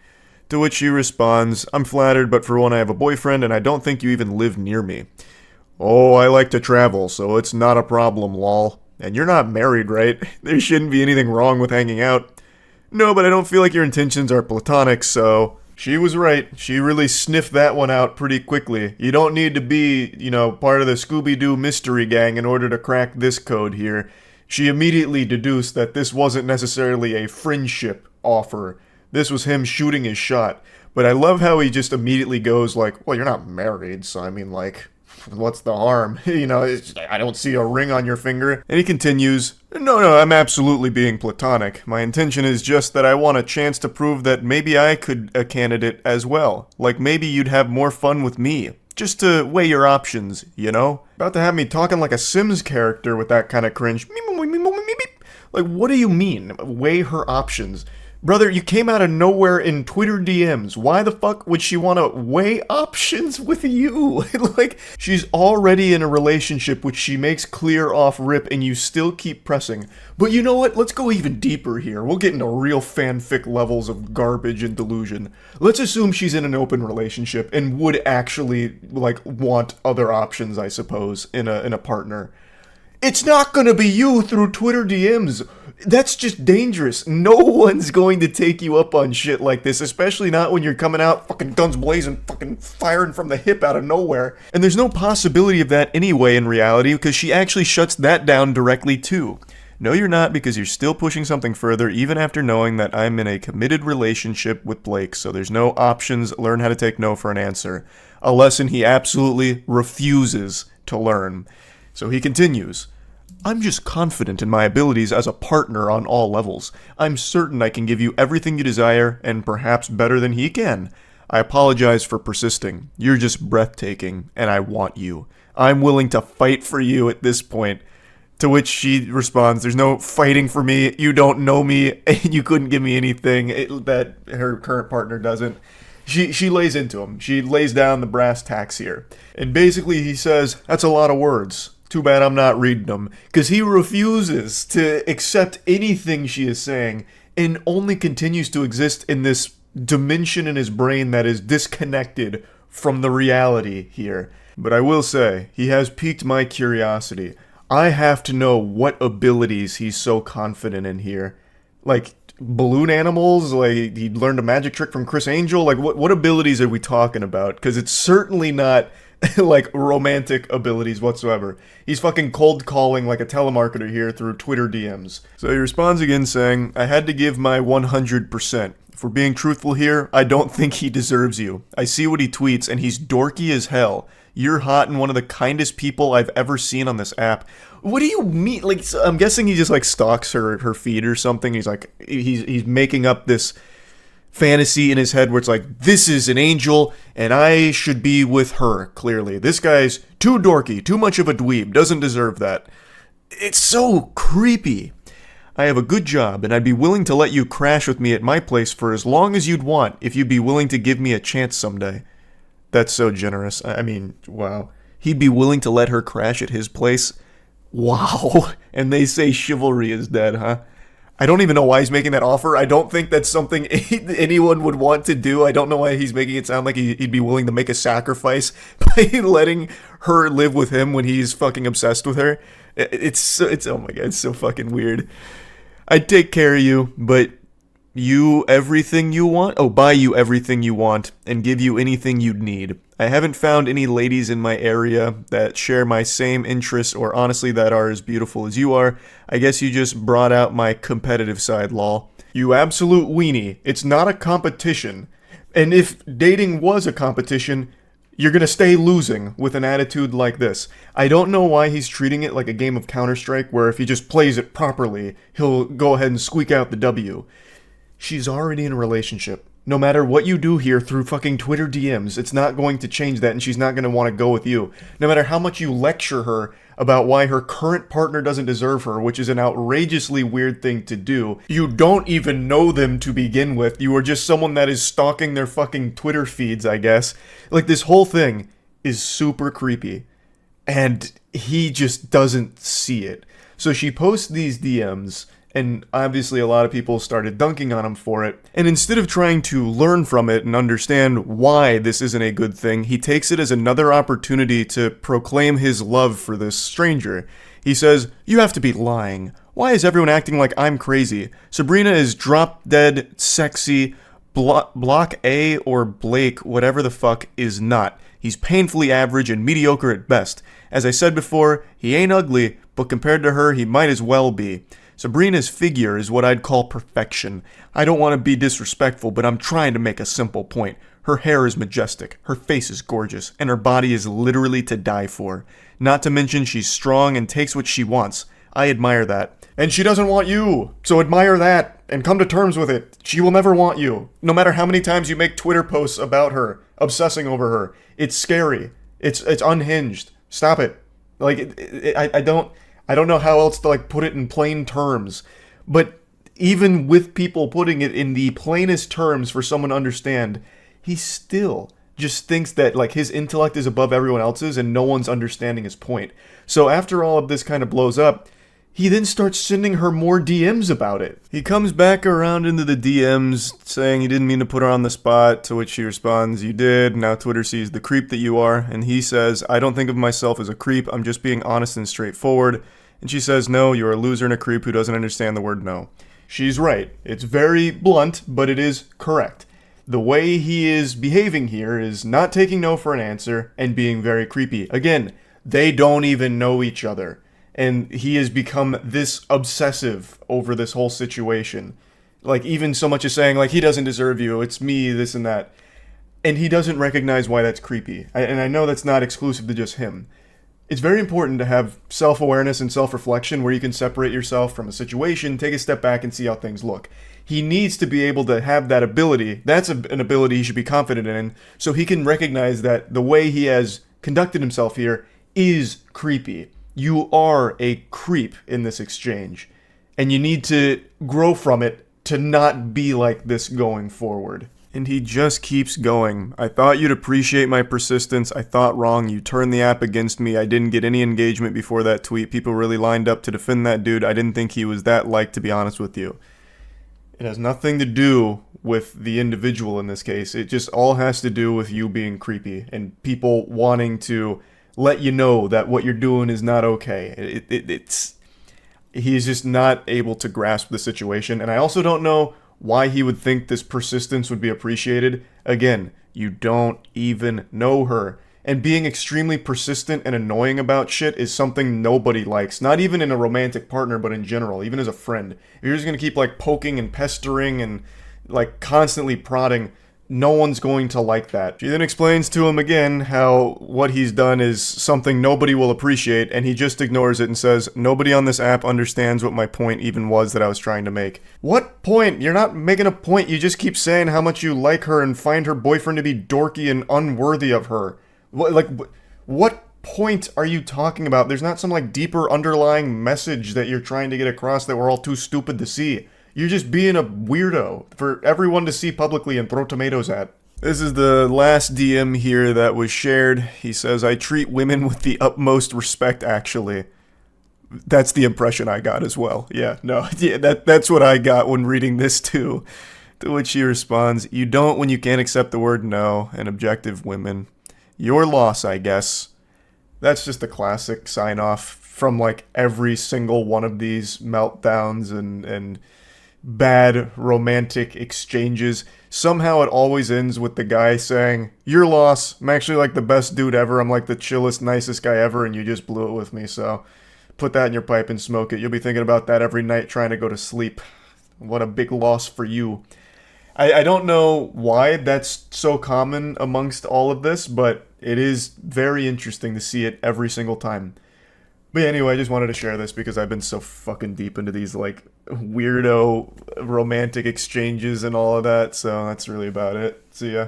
To which she responds, I'm flattered, but for one I have a boyfriend and I don't think you even live near me. Oh, I like to travel, so it's not a problem, lol. And you're not married, right? There shouldn't be anything wrong with hanging out. No, but I don't feel like your intentions are platonic, so... She was right. She really sniffed that one out pretty quickly. You don't need to be, part of the Scooby-Doo mystery gang in order to crack this code here. She immediately deduced that this wasn't necessarily a friendship offer. This was him shooting his shot. But I love how he just immediately goes like, well, you're not married, so I mean, like... What's the harm? I don't see a ring on your finger. And he continues, No, I'm absolutely being platonic. My intention is just that I want a chance to prove that maybe I could a candidate as well. Like maybe you'd have more fun with me. Just to weigh your options, About to have me talking like a Sims character with that kind of cringe. Like, what do you mean? Weigh her options. Brother, you came out of nowhere in Twitter DMs. Why the fuck would she want to weigh options with you? Like, she's already in a relationship which she makes clear off rip and you still keep pressing. But you know what? Let's go even deeper here. We'll get into real fanfic levels of garbage and delusion. Let's assume she's in an open relationship and would actually, want other options, I suppose, in a partner. It's not gonna be you through Twitter DMs. That's just dangerous. No one's going to take you up on shit like this, especially not when you're coming out fucking guns blazing, fucking firing from the hip out of nowhere. And there's no possibility of that anyway in reality, because she actually shuts that down directly too. No, you're not, because you're still pushing something further even after knowing that I'm in a committed relationship with Blake, so there's no options. Learn how to take no for an answer. A lesson he absolutely refuses to learn. So he continues. I'm just confident in my abilities as a partner on all levels. I'm certain I can give you everything you desire, and perhaps better than he can. I apologize for persisting. You're just breathtaking, and I want you. I'm willing to fight for you at this point. To which she responds, there's no fighting for me, you don't know me, and you couldn't give me anything that her current partner doesn't. She lays into him. She lays down the brass tacks here. And basically he says, that's a lot of words. Too bad I'm not reading them. Because he refuses to accept anything she is saying and only continues to exist in this dimension in his brain that is disconnected from the reality here. But I will say, he has piqued my curiosity. I have to know what abilities he's so confident in here. Like, balloon animals? Like, he learned a magic trick from Chris Angel? Like, what abilities are we talking about? Because it's certainly not like romantic abilities whatsoever. He's fucking cold calling like a telemarketer here through Twitter DMs. So he responds again saying, I had to give my 100%. If we're being truthful here, I don't think he deserves you. I see what he tweets and he's dorky as hell. You're hot and one of the kindest people I've ever seen on this app. What do you mean? Like, I'm guessing he just like stalks her feed or something. He's like, he's making up this fantasy in his head where it's like, this is an angel and I should be with her, clearly. This guy's too dorky, too much of a dweeb, doesn't deserve that. It's so creepy. I have a good job and I'd be willing to let you crash with me at my place for as long as you'd want if you'd be willing to give me a chance someday. That's so generous. I mean, wow. He'd be willing to let her crash at his place? Wow. And they say chivalry is dead, huh? I don't even know why he's making that offer. I don't think that's something anyone would want to do. I don't know why he's making it sound like he'd be willing to make a sacrifice by letting her live with him when he's fucking obsessed with her. It's oh my god, it's so fucking weird. I'd take care of you, but you everything you want? Oh, buy you everything you want and give you anything you'd need. I haven't found any ladies in my area that share my same interests or honestly that are as beautiful as you are. I guess you just brought out my competitive side, lol. You absolute weenie. It's not a competition. And if dating was a competition, you're gonna stay losing with an attitude like this. I don't know why he's treating it like a game of Counter-Strike where if he just plays it properly, he'll go ahead and squeak out the W. She's already in a relationship. No matter what you do here through fucking Twitter DMs, it's not going to change that and she's not going to want to go with you. No matter how much you lecture her about why her current partner doesn't deserve her, which is an outrageously weird thing to do. You don't even know them to begin with. You are just someone that is stalking their fucking Twitter feeds, I guess. Like, this whole thing is super creepy. And he just doesn't see it. So she posts these DMs, and obviously a lot of people started dunking on him for it. And instead of trying to learn from it and understand why this isn't a good thing, he takes it as another opportunity to proclaim his love for this stranger. He says, "You have to be lying. Why is everyone acting like I'm crazy? Sabrina is drop dead, sexy. Block A or Blake, whatever the fuck, is not. He's painfully average and mediocre at best. As I said before, he ain't ugly, but compared to her, he might as well be. Sabrina's figure is what I'd call perfection. I don't want to be disrespectful, but I'm trying to make a simple point. Her hair is majestic, her face is gorgeous, and her body is literally to die for. Not to mention she's strong and takes what she wants. I admire that. And she doesn't want you, so admire that, and come to terms with it. She will never want you, no matter how many times you make Twitter posts about her, obsessing over her. It's scary. It's unhinged. Stop it. Like, I don't know how else to like put it in plain terms, but even with people putting it in the plainest terms for someone to understand, he still just thinks that like his intellect is above everyone else's and no one's understanding his point. So after all of this kind of blows up, he then starts sending her more DMs about it. He comes back around into the DMs saying he didn't mean to put her on the spot, to which she responds, "You did. Now Twitter sees the creep that you are." And he says, "I don't think of myself as a creep. I'm just being honest and straightforward." And she says, no, you're a loser and a creep who doesn't understand the word no. She's right. It's very blunt, but it is correct. The way he is behaving here is not taking no for an answer and being very creepy. Again, they don't even know each other. And he has become this obsessive over this whole situation. Like, even so much as saying, like, he doesn't deserve you, it's me, this and that. And he doesn't recognize why that's creepy. And I know that's not exclusive to just him. It's very important to have self-awareness and self-reflection where you can separate yourself from a situation, take a step back, and see how things look. He needs to be able to have that ability. That's an ability he should be confident in, so he can recognize that the way he has conducted himself here is creepy. You are a creep in this exchange, and you need to grow from it to not be like this going forward. And he just keeps going. I thought you'd appreciate my persistence. I thought wrong. You turned the app against me. I didn't get any engagement before that tweet. People really lined up to defend that dude. I didn't think he was that liked, to be honest with you. It has nothing to do with the individual in this case. It just all has to do with you being creepy and people wanting to let you know that what you're doing is not okay. He's just not able to grasp the situation. And I also don't know why he would think this persistence would be appreciated. Again, you don't even know her. And being extremely persistent and annoying about shit is something nobody likes. Not even in a romantic partner, but in general, even as a friend. If you're just gonna keep, like, poking and pestering and, like, constantly prodding, no one's going to like that. She then explains to him again how what he's done is something nobody will appreciate, and he just ignores it and says, nobody on this app understands what my point even was that I was trying to make. What point? You're not making a point. You just keep saying how much you like her and find her boyfriend to be dorky and unworthy of her. What point are you talking about? There's not some, like, deeper underlying message that you're trying to get across that we're all too stupid to see. You're just being a weirdo for everyone to see publicly and throw tomatoes at. This is the last DM here that was shared. He says, I treat women with the utmost respect, actually. That's the impression I got as well. Yeah, that's what I got when reading this too. To which he responds, you don't when you can't accept the word no and objective women. Your loss, I guess. That's just a classic sign-off from, like, every single one of these meltdowns and bad romantic exchanges. Somehow it always ends with the guy saying, your loss, I'm actually, like, the best dude ever, I'm, like, the chillest, nicest guy ever, and you just blew it with me, so put that in your pipe and smoke it. You'll be thinking about that every night trying to go to sleep. What a big loss for you. I don't know why that's so common amongst all of this, but it is very interesting to see it every single time. But anyway, I just wanted to share this because I've been so fucking deep into these, like, weirdo romantic exchanges and all of that, so that's really about it. See ya.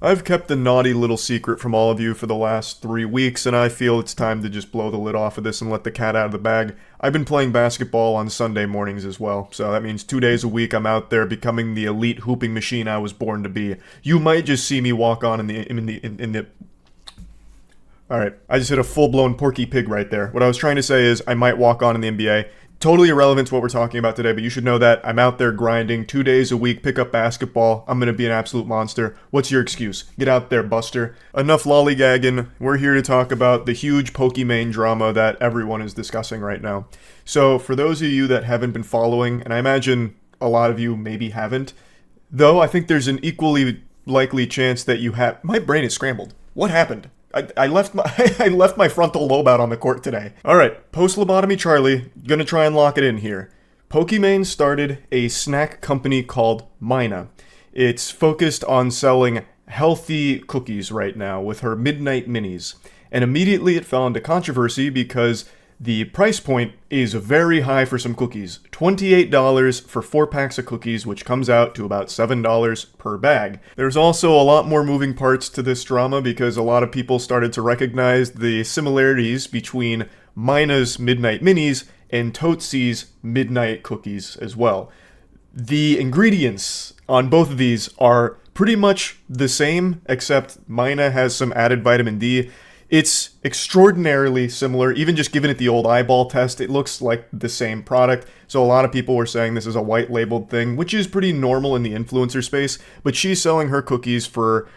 I've kept a naughty little secret from all of you for the last 3 weeks, and I feel it's time to just blow the lid off of this and let the cat out of the bag. I've been playing basketball on Sunday mornings as well, so that means 2 days a week I'm out there becoming the elite hooping machine I was born to be. You might just see me walk on in the Alright, I just hit a full-blown Porky Pig right there. What I was trying to say is I might walk on in the NBA. Totally irrelevant to what we're talking about today, but you should know that I'm out there grinding 2 days a week, pick up basketball. I'm going to be an absolute monster. What's your excuse? Get out there, Buster. Enough lollygagging. We're here to talk about the huge Pokimane drama that everyone is discussing right now. So, for those of you that haven't been following, and I imagine a lot of you maybe haven't, though I think there's an equally likely chance that you have... My brain is scrambled. What happened? I left my frontal lobe out on the court today. Alright, post-lobotomy Charlie, gonna try and lock it in here. Pokimane started a snack company called Mina. It's focused on selling healthy cookies right now with her Midnight Minis. And immediately it fell into controversy because the price point is very high for some cookies. $28 for 4 packs of cookies, which comes out to about $7 per bag. There's also a lot more moving parts to this drama because a lot of people started to recognize the similarities between Mina's Midnight Minis and Totesi's Midnight Cookies as well. The ingredients on both of these are pretty much the same, except Mina has some added vitamin D. It's extraordinarily similar. Even just giving it the old eyeball test, it looks like the same product. So a lot of people were saying this is a white labeled thing, which is pretty normal in the influencer space. But she's selling her cookies for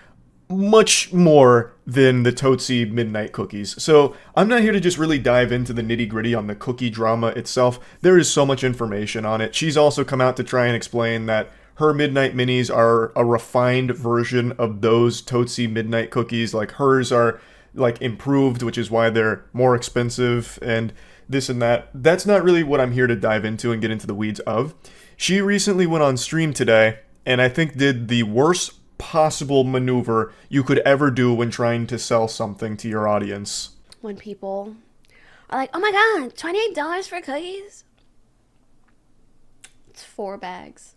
much more than the Tootsie Midnight Cookies. So I'm not here to just really dive into the nitty-gritty on the cookie drama itself. There is so much information on it. She's also come out to try and explain that her Midnight Minis are a refined version of those Tootsie Midnight Cookies. Like, hers are like improved, which is why they're more expensive and this and that. That's not really what I'm here to dive into and get into the weeds of. She recently went on stream today and I think did the worst possible maneuver you could ever do when trying to sell something to your audience. When people are like, oh my god, $28 for cookies? It's 4 bags.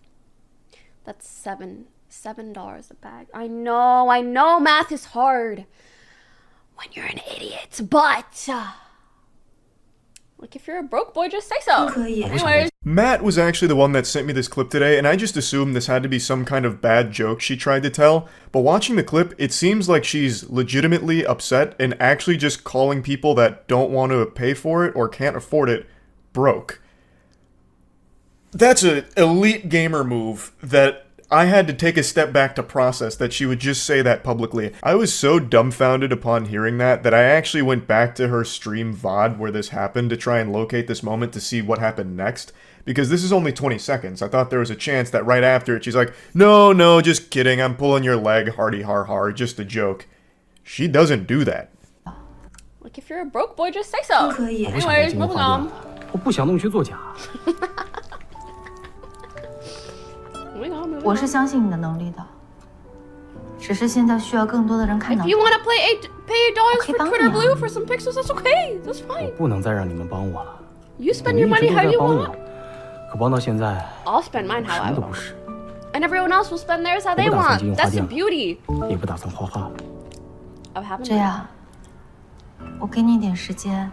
That's $7 a bag. I know math is hard when you're an idiot, but like, if you're a broke boy, just say so. Anyways. Matt was actually the one that sent me this clip today, and I just assumed this had to be some kind of bad joke she tried to tell, but watching the clip, it seems like she's legitimately upset and actually just calling people that don't want to pay for it or can't afford it broke. That's an elite gamer move that I had to take a step back to process that she would just say that publicly. I was so dumbfounded upon hearing that I actually went back to her stream VOD where this happened to try and locate this moment to see what happened next. Because this is only 20 seconds. I thought there was a chance that right after it, she's like, no, just kidding. I'm pulling your leg, hardy har har, just a joke. She doesn't do that. Like, if you're a broke boy, just say so. Anyways, moving on. Moving on. 我是相信你的能力的，只是现在需要更多的人看到。 If you want to pay $8 for Twitter Blue for some pixels, that's okay. That's fine. 不能再让你们帮我了。 You spend your money how you want. 可帮到现在， I'll spend mine how I 什么都 want. 不是。 And everyone else will spend theirs how 我 they 不打算 want. 继续花 That's the 店， beauty 也不打算画画。 of having 这样，我给你一点时间，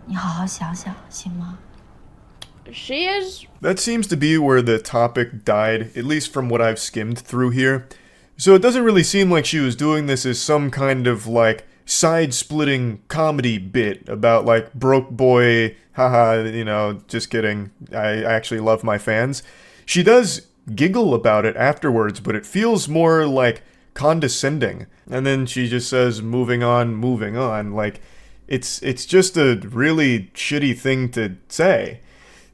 你好好想想，行吗？ She is. That seems to be where the topic died, at least from what I've skimmed through here. So it doesn't really seem like she was doing this as some kind of, like, side-splitting comedy bit about, like, broke boy, haha, just kidding, I actually love my fans. She does giggle about it afterwards, but it feels more, like, condescending. And then she just says, moving on, like, it's just a really shitty thing to say.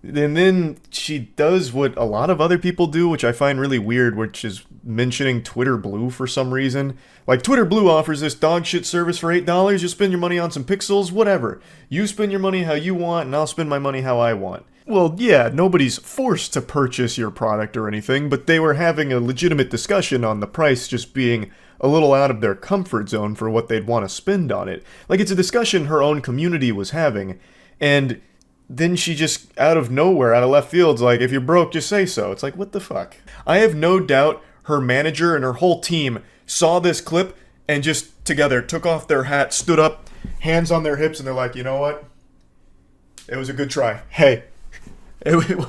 And then she does what a lot of other people do, which I find really weird, which is mentioning Twitter Blue for some reason. Like, Twitter Blue offers this dog shit service for $8, you spend your money on some pixels, whatever. You spend your money how you want, and I'll spend my money how I want. Well, yeah, nobody's forced to purchase your product or anything, but they were having a legitimate discussion on the price just being a little out of their comfort zone for what they'd want to spend on it. Like, it's a discussion her own community was having, and then she just, out of nowhere, out of left field's like, if you're broke, just say so. It's like, what the fuck? I have no doubt her manager and her whole team saw this clip and just together took off their hat, stood up, hands on their hips, and they're like, you know what? It was a good try. Hey,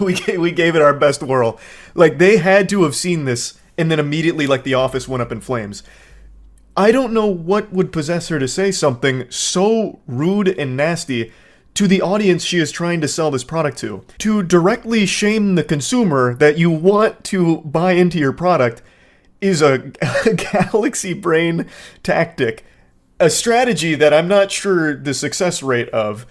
we gave it our best whirl. Like, they had to have seen this, and then immediately, like, the office went up in flames. I don't know what would possess her to say something so rude and nasty to the audience she is trying to sell this product to directly shame the consumer that you want to buy into your product is a galaxy brain tactic. A strategy that I'm not sure the success rate of.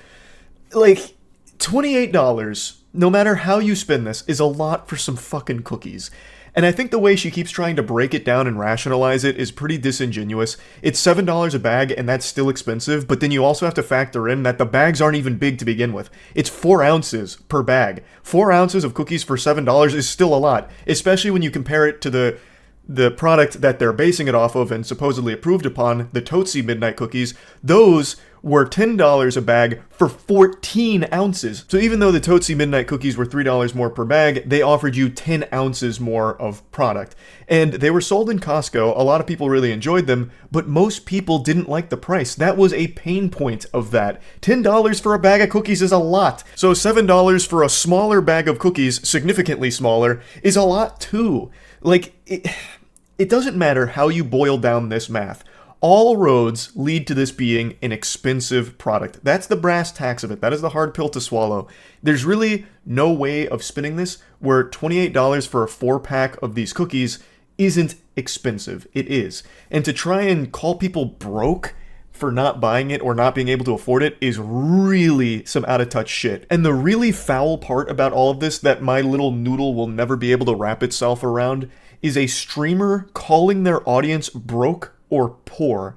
Like, $28, no matter how you spend this, is a lot for some fucking cookies. And I think the way she keeps trying to break it down and rationalize it is pretty disingenuous. It's $7 a bag, and that's still expensive, but then you also have to factor in that the bags aren't even big to begin with. It's 4 ounces per bag. 4 ounces of cookies for $7 is still a lot, especially when you compare it to the product that they're basing it off of and supposedly approved upon, the Tootsie Midnight Cookies. Those were $10 a bag for 14 ounces. So even though the Tootsie Midnight Cookies were $3 more per bag, they offered you 10 ounces more of product. And they were sold in Costco. A lot of people really enjoyed them, but most people didn't like the price. That was a pain point of that. $10 for a bag of cookies is a lot. So $7 for a smaller bag of cookies, significantly smaller, is a lot too. Like, it doesn't matter how you boil down this math. All roads lead to this being an expensive product. That's the brass tacks of it. That is the hard pill to swallow. There's really no way of spinning this where $28 for a 4-pack of these cookies isn't expensive. It is. And to try and call people broke for not buying it or not being able to afford it is really some out-of-touch shit. And the really foul part about all of this that my little noodle will never be able to wrap itself around is a streamer calling their audience broke or poor.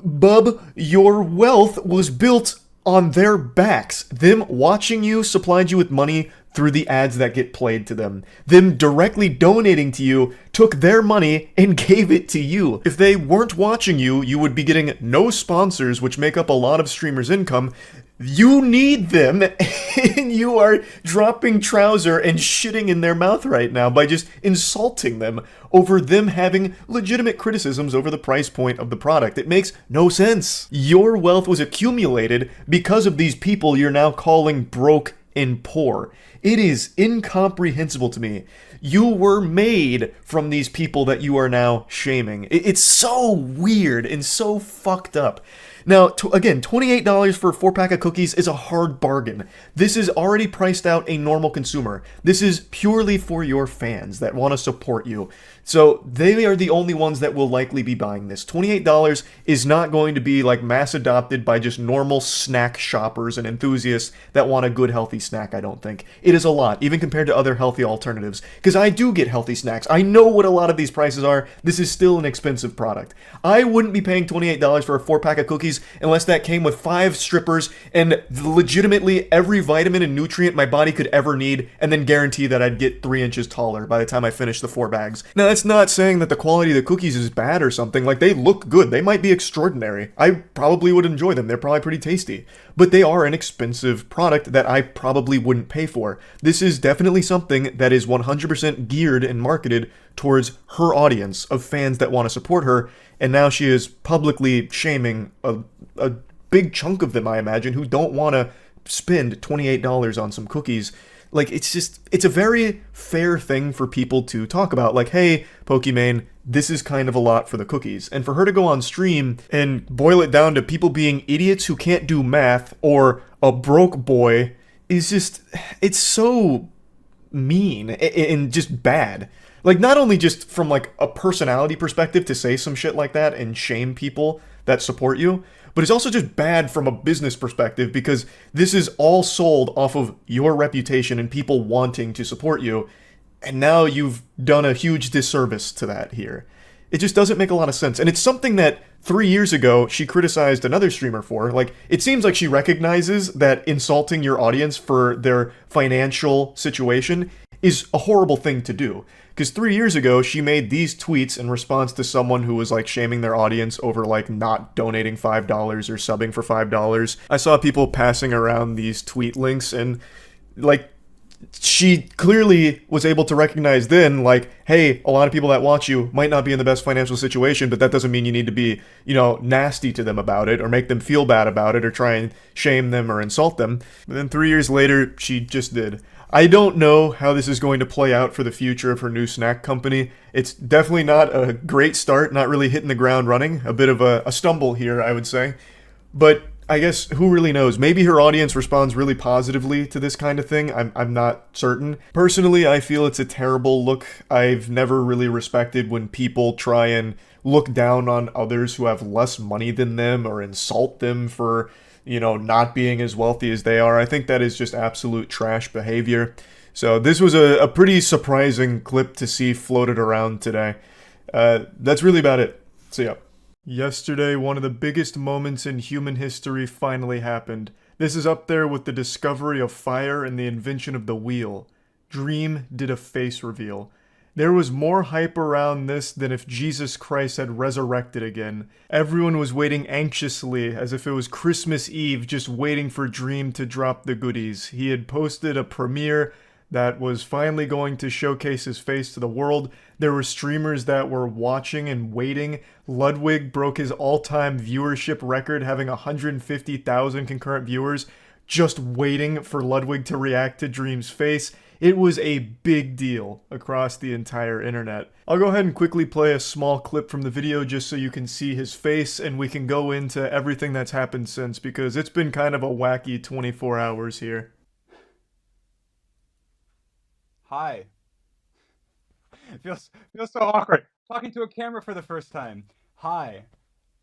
Bub, your wealth was built on their backs. Them watching you supplied you with money through the ads that get played to them. Them directly donating to you took their money and gave it to you. If they weren't watching you, you would be getting no sponsors, which make up a lot of streamers' income. You need them, and you are dropping trouser and shitting in their mouth right now by just insulting them over them having legitimate criticisms over the price point of the product. It makes no sense. Your wealth was accumulated because of these people you're now calling broke and poor. It is incomprehensible to me. You were made from these people that you are now shaming. It's so weird and so fucked up. Now, again, $28 for a 4-pack of cookies is a hard bargain. This is already priced out a normal consumer. This is purely for your fans that want to support you. So they are the only ones that will likely be buying this. $28 is not going to be like mass adopted by just normal snack shoppers and enthusiasts that want a good healthy snack, I don't think. It is a lot, even compared to other healthy alternatives. Because I do get healthy snacks. I know what a lot of these prices are. This is still an expensive product. I wouldn't be paying $28 for a 4-pack of cookies unless that came with 5 strippers and legitimately every vitamin and nutrient my body could ever need, and then guarantee that I'd get 3 inches taller by the time I finish the 4 bags. Now, that's not saying that the quality of the cookies is bad or something. Like, they look good. They might be extraordinary. I probably would enjoy them. They're probably pretty tasty. But they are an expensive product that I probably wouldn't pay for. This is definitely something that is 100% geared and marketed towards her audience of fans that want to support her, and now she is publicly shaming a big chunk of them, I imagine, who don't want to spend $28 on some cookies. Like, it's a very fair thing for people to talk about. Like, hey, Pokimane, this is kind of a lot for the cookies. And for her to go on stream and boil it down to people being idiots who can't do math or a broke boy is just, it's so mean and just bad. Like, not only just from like a personality perspective to say some shit like that and shame people that support you, but it's also just bad from a business perspective because this is all sold off of your reputation and people wanting to support you, and now you've done a huge disservice to that here. It just doesn't make a lot of sense, and it's something that 3 years ago she criticized another streamer for. Like, it seems like she recognizes that insulting your audience for their financial situation is a horrible thing to do. Because 3 years ago, she made these tweets in response to someone who was like shaming their audience over like not donating $5 or subbing for $5. I saw people passing around these tweet links, and like, she clearly was able to recognize then, like, hey, a lot of people that watch you might not be in the best financial situation, but that doesn't mean you need to be, nasty to them about it or make them feel bad about it or try and shame them or insult them. But then 3 years later, she just did. I don't know how this is going to play out for the future of her new snack company. It's definitely not a great start, not really hitting the ground running. A bit of a stumble here, I would say. But I guess who really knows? Maybe her audience responds really positively to this kind of thing. I'm not certain. Personally, I feel it's a terrible look. I've never really respected when people try and look down on others who have less money than them or insult them for not being as wealthy as they are. I think that is just absolute trash behavior. So this was a pretty surprising clip to see floated around today. That's really about it. See ya. Yesterday, one of the biggest moments in human history finally happened. This is up there with the discovery of fire and the invention of the wheel. Dream did a face reveal. There was more hype around this than if Jesus Christ had resurrected again. Everyone was waiting anxiously, as if it was Christmas Eve, just waiting for Dream to drop the goodies. He had posted a premiere that was finally going to showcase his face to the world. There were streamers that were watching and waiting. Ludwig broke his all-time viewership record, having 150,000 concurrent viewers, just waiting for Ludwig to react to Dream's face. It was a big deal across the entire internet. I'll go ahead and quickly play a small clip from the video just so you can see his face, and we can go into everything that's happened since, because it's been kind of a wacky 24 hours here. Hi. feels so awkward. Talking to a camera for the first time. Hi,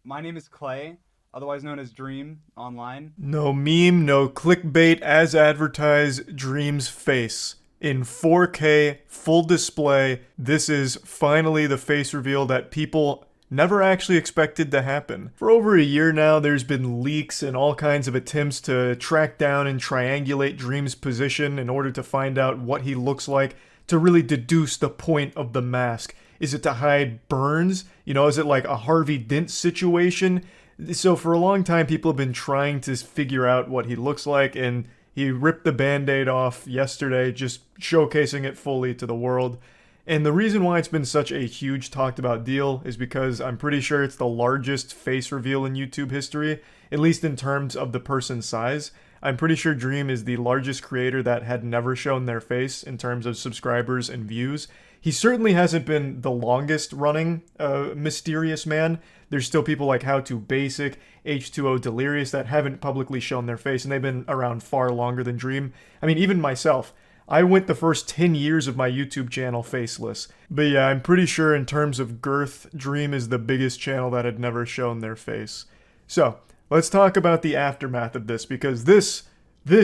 my name is Clay, otherwise known as Dream online. No meme, no clickbait, as advertised, Dream's face. In 4K, full display, this is finally the face reveal that people never actually expected to happen. For over a year now, there's been leaks and all kinds of attempts to track down and triangulate Dream's position in order to find out what he looks like, to really deduce the point of the mask. Is it to hide burns? You know, is it like a Harvey Dent situation? So for a long time, people have been trying to figure out what he looks like, and he ripped the Band-Aid off yesterday, just showcasing it fully to the world. And the reason why it's been such a huge talked about deal is because I'm pretty sure it's the largest face reveal in YouTube history, at least in terms of the person's size. I'm pretty sure Dream is the largest creator that had never shown their face in terms of subscribers and views. He certainly hasn't been the longest running mysterious man. There's still people like How To Basic, H2O Delirious that haven't publicly shown their face, and they've been around far longer than Dream. I mean, even myself, I went the first 10 years of my YouTube channel faceless. But yeah, I'm pretty sure in terms of girth, Dream is the biggest channel that had never shown their face. So, let's talk about the aftermath of this, because this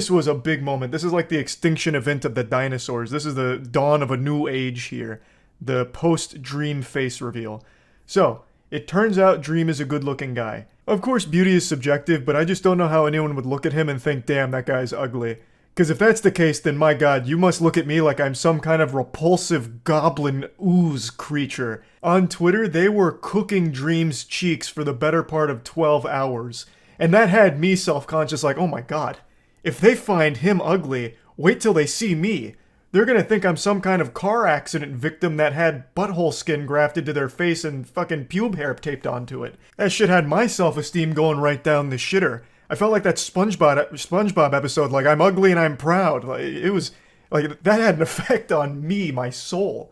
was a big moment. This is like the extinction event of the dinosaurs. This is the dawn of a new age here. The post-Dream face reveal. So, it turns out Dream is a good-looking guy. Of course, beauty is subjective, but I just don't know how anyone would look at him and think, damn, that guy's ugly. Because if that's the case, then my god, you must look at me like I'm some kind of repulsive goblin ooze creature. On Twitter, they were cooking Dream's cheeks for the better part of 12 hours. And that had me self-conscious like, oh my god, if they find him ugly, wait till they see me. They're gonna think I'm some kind of car accident victim that had butthole skin grafted to their face and fucking pube hair taped onto it. That shit had my self-esteem going right down the shitter. I felt like that SpongeBob episode, like, I'm ugly and I'm proud. Like, it was, like, that had an effect on me, my soul.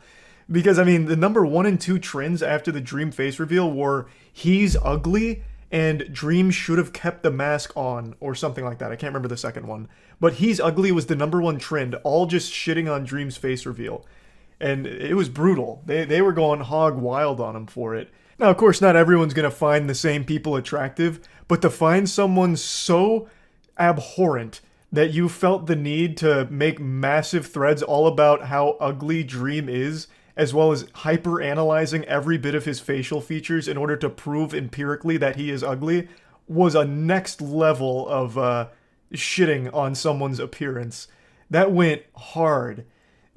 Because, I mean, the number 1 and 2 trends after the Dream face reveal were, he's ugly, and Dream should have kept the mask on, or something like that. I can't remember the second one. But he's ugly was the number 1 trend, all just shitting on Dream's face reveal. And it was brutal. They were going hog wild on him for it. Now, of course, not everyone's going to find the same people attractive, but to find someone so abhorrent that you felt the need to make massive threads all about how ugly Dream is, as well as hyper-analyzing every bit of his facial features in order to prove empirically that he is ugly, was a next level of shitting on someone's appearance. That went hard.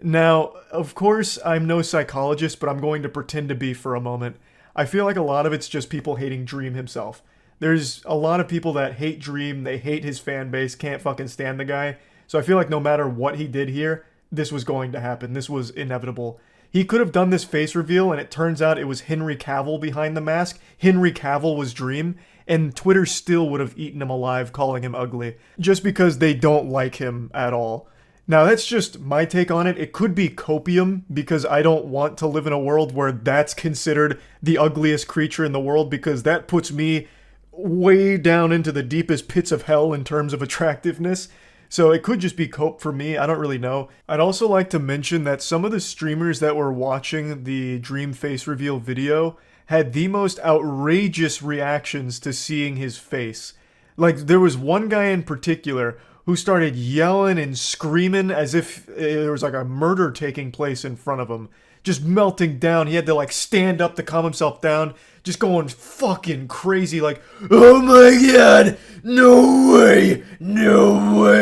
Now, of course, I'm no psychologist, but I'm going to pretend to be for a moment. I feel like a lot of it's just people hating Dream himself. There's a lot of people that hate Dream, they hate his fan base, can't fucking stand the guy. So I feel like no matter what he did here, this was going to happen. This was inevitable. He could have done this face reveal, and it turns out it was Henry Cavill behind the mask. Henry Cavill was Dream, and Twitter still would have eaten him alive calling him ugly, just because they don't like him at all. Now, that's just my take on it. It could be copium, because I don't want to live in a world where that's considered the ugliest creature in the world, because that puts me way down into the deepest pits of hell in terms of attractiveness. So it could just be cope for me. I don't really know. I'd also like to mention that some of the streamers that were watching the Dream face reveal video had the most outrageous reactions to seeing his face. Like, there was one guy in particular who started yelling and screaming as if there was like a murder taking place in front of him. Just melting down. He had to like stand up to calm himself down. Just going fucking crazy like, oh my god, no way,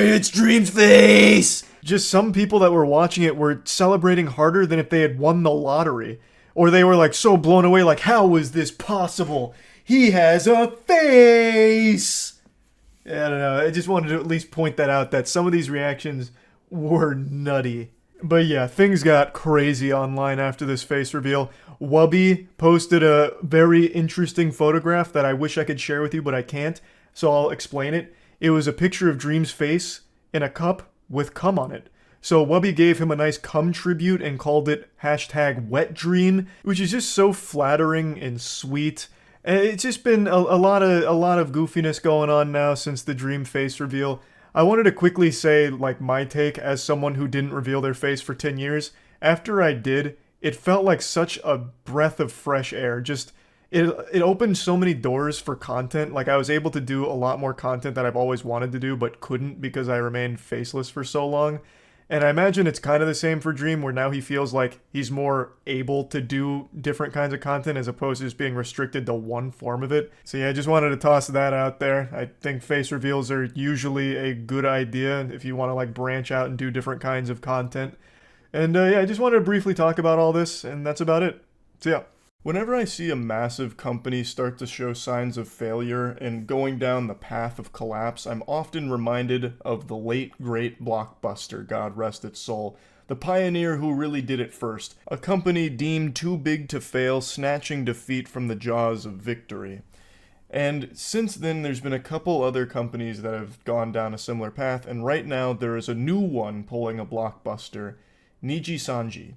it's Dream's face. Just some people that were watching it were celebrating harder than if they had won the lottery. Or they were like so blown away like, how is this possible? He has a face! I don't know, I just wanted to at least point that out, that some of these reactions were nutty. But yeah, things got crazy online after this face reveal. Wubby posted a very interesting photograph that I wish I could share with you, but I can't, so I'll explain it. It was a picture of Dream's face in a cup with cum on it. So Wubby gave him a nice cum tribute and called it #WetDream, which is just so flattering and sweet. It's just been a lot of goofiness going on now since the Dream face reveal. I wanted to quickly say, like, my take as someone who didn't reveal their face for 10 years. After I did, it felt like such a breath of fresh air. Just it opened so many doors for content. Like I was able to do a lot more content that I've always wanted to do but couldn't because I remained faceless for so long. And I imagine it's kind of the same for Dream, where now he feels like he's more able to do different kinds of content as opposed to just being restricted to one form of it. So yeah, I just wanted to toss that out there. I think face reveals are usually a good idea if you want to like branch out and do different kinds of content. And yeah, I just wanted to briefly talk about all this, and that's about it. So yeah. Whenever I see a massive company start to show signs of failure and going down the path of collapse, I'm often reminded of the late great Blockbuster, God rest its soul, the pioneer who really did it first, a company deemed too big to fail, snatching defeat from the jaws of victory. And since then, there's been a couple other companies that have gone down a similar path, and right now there is a new one pulling a Blockbuster, Niji-Sanji.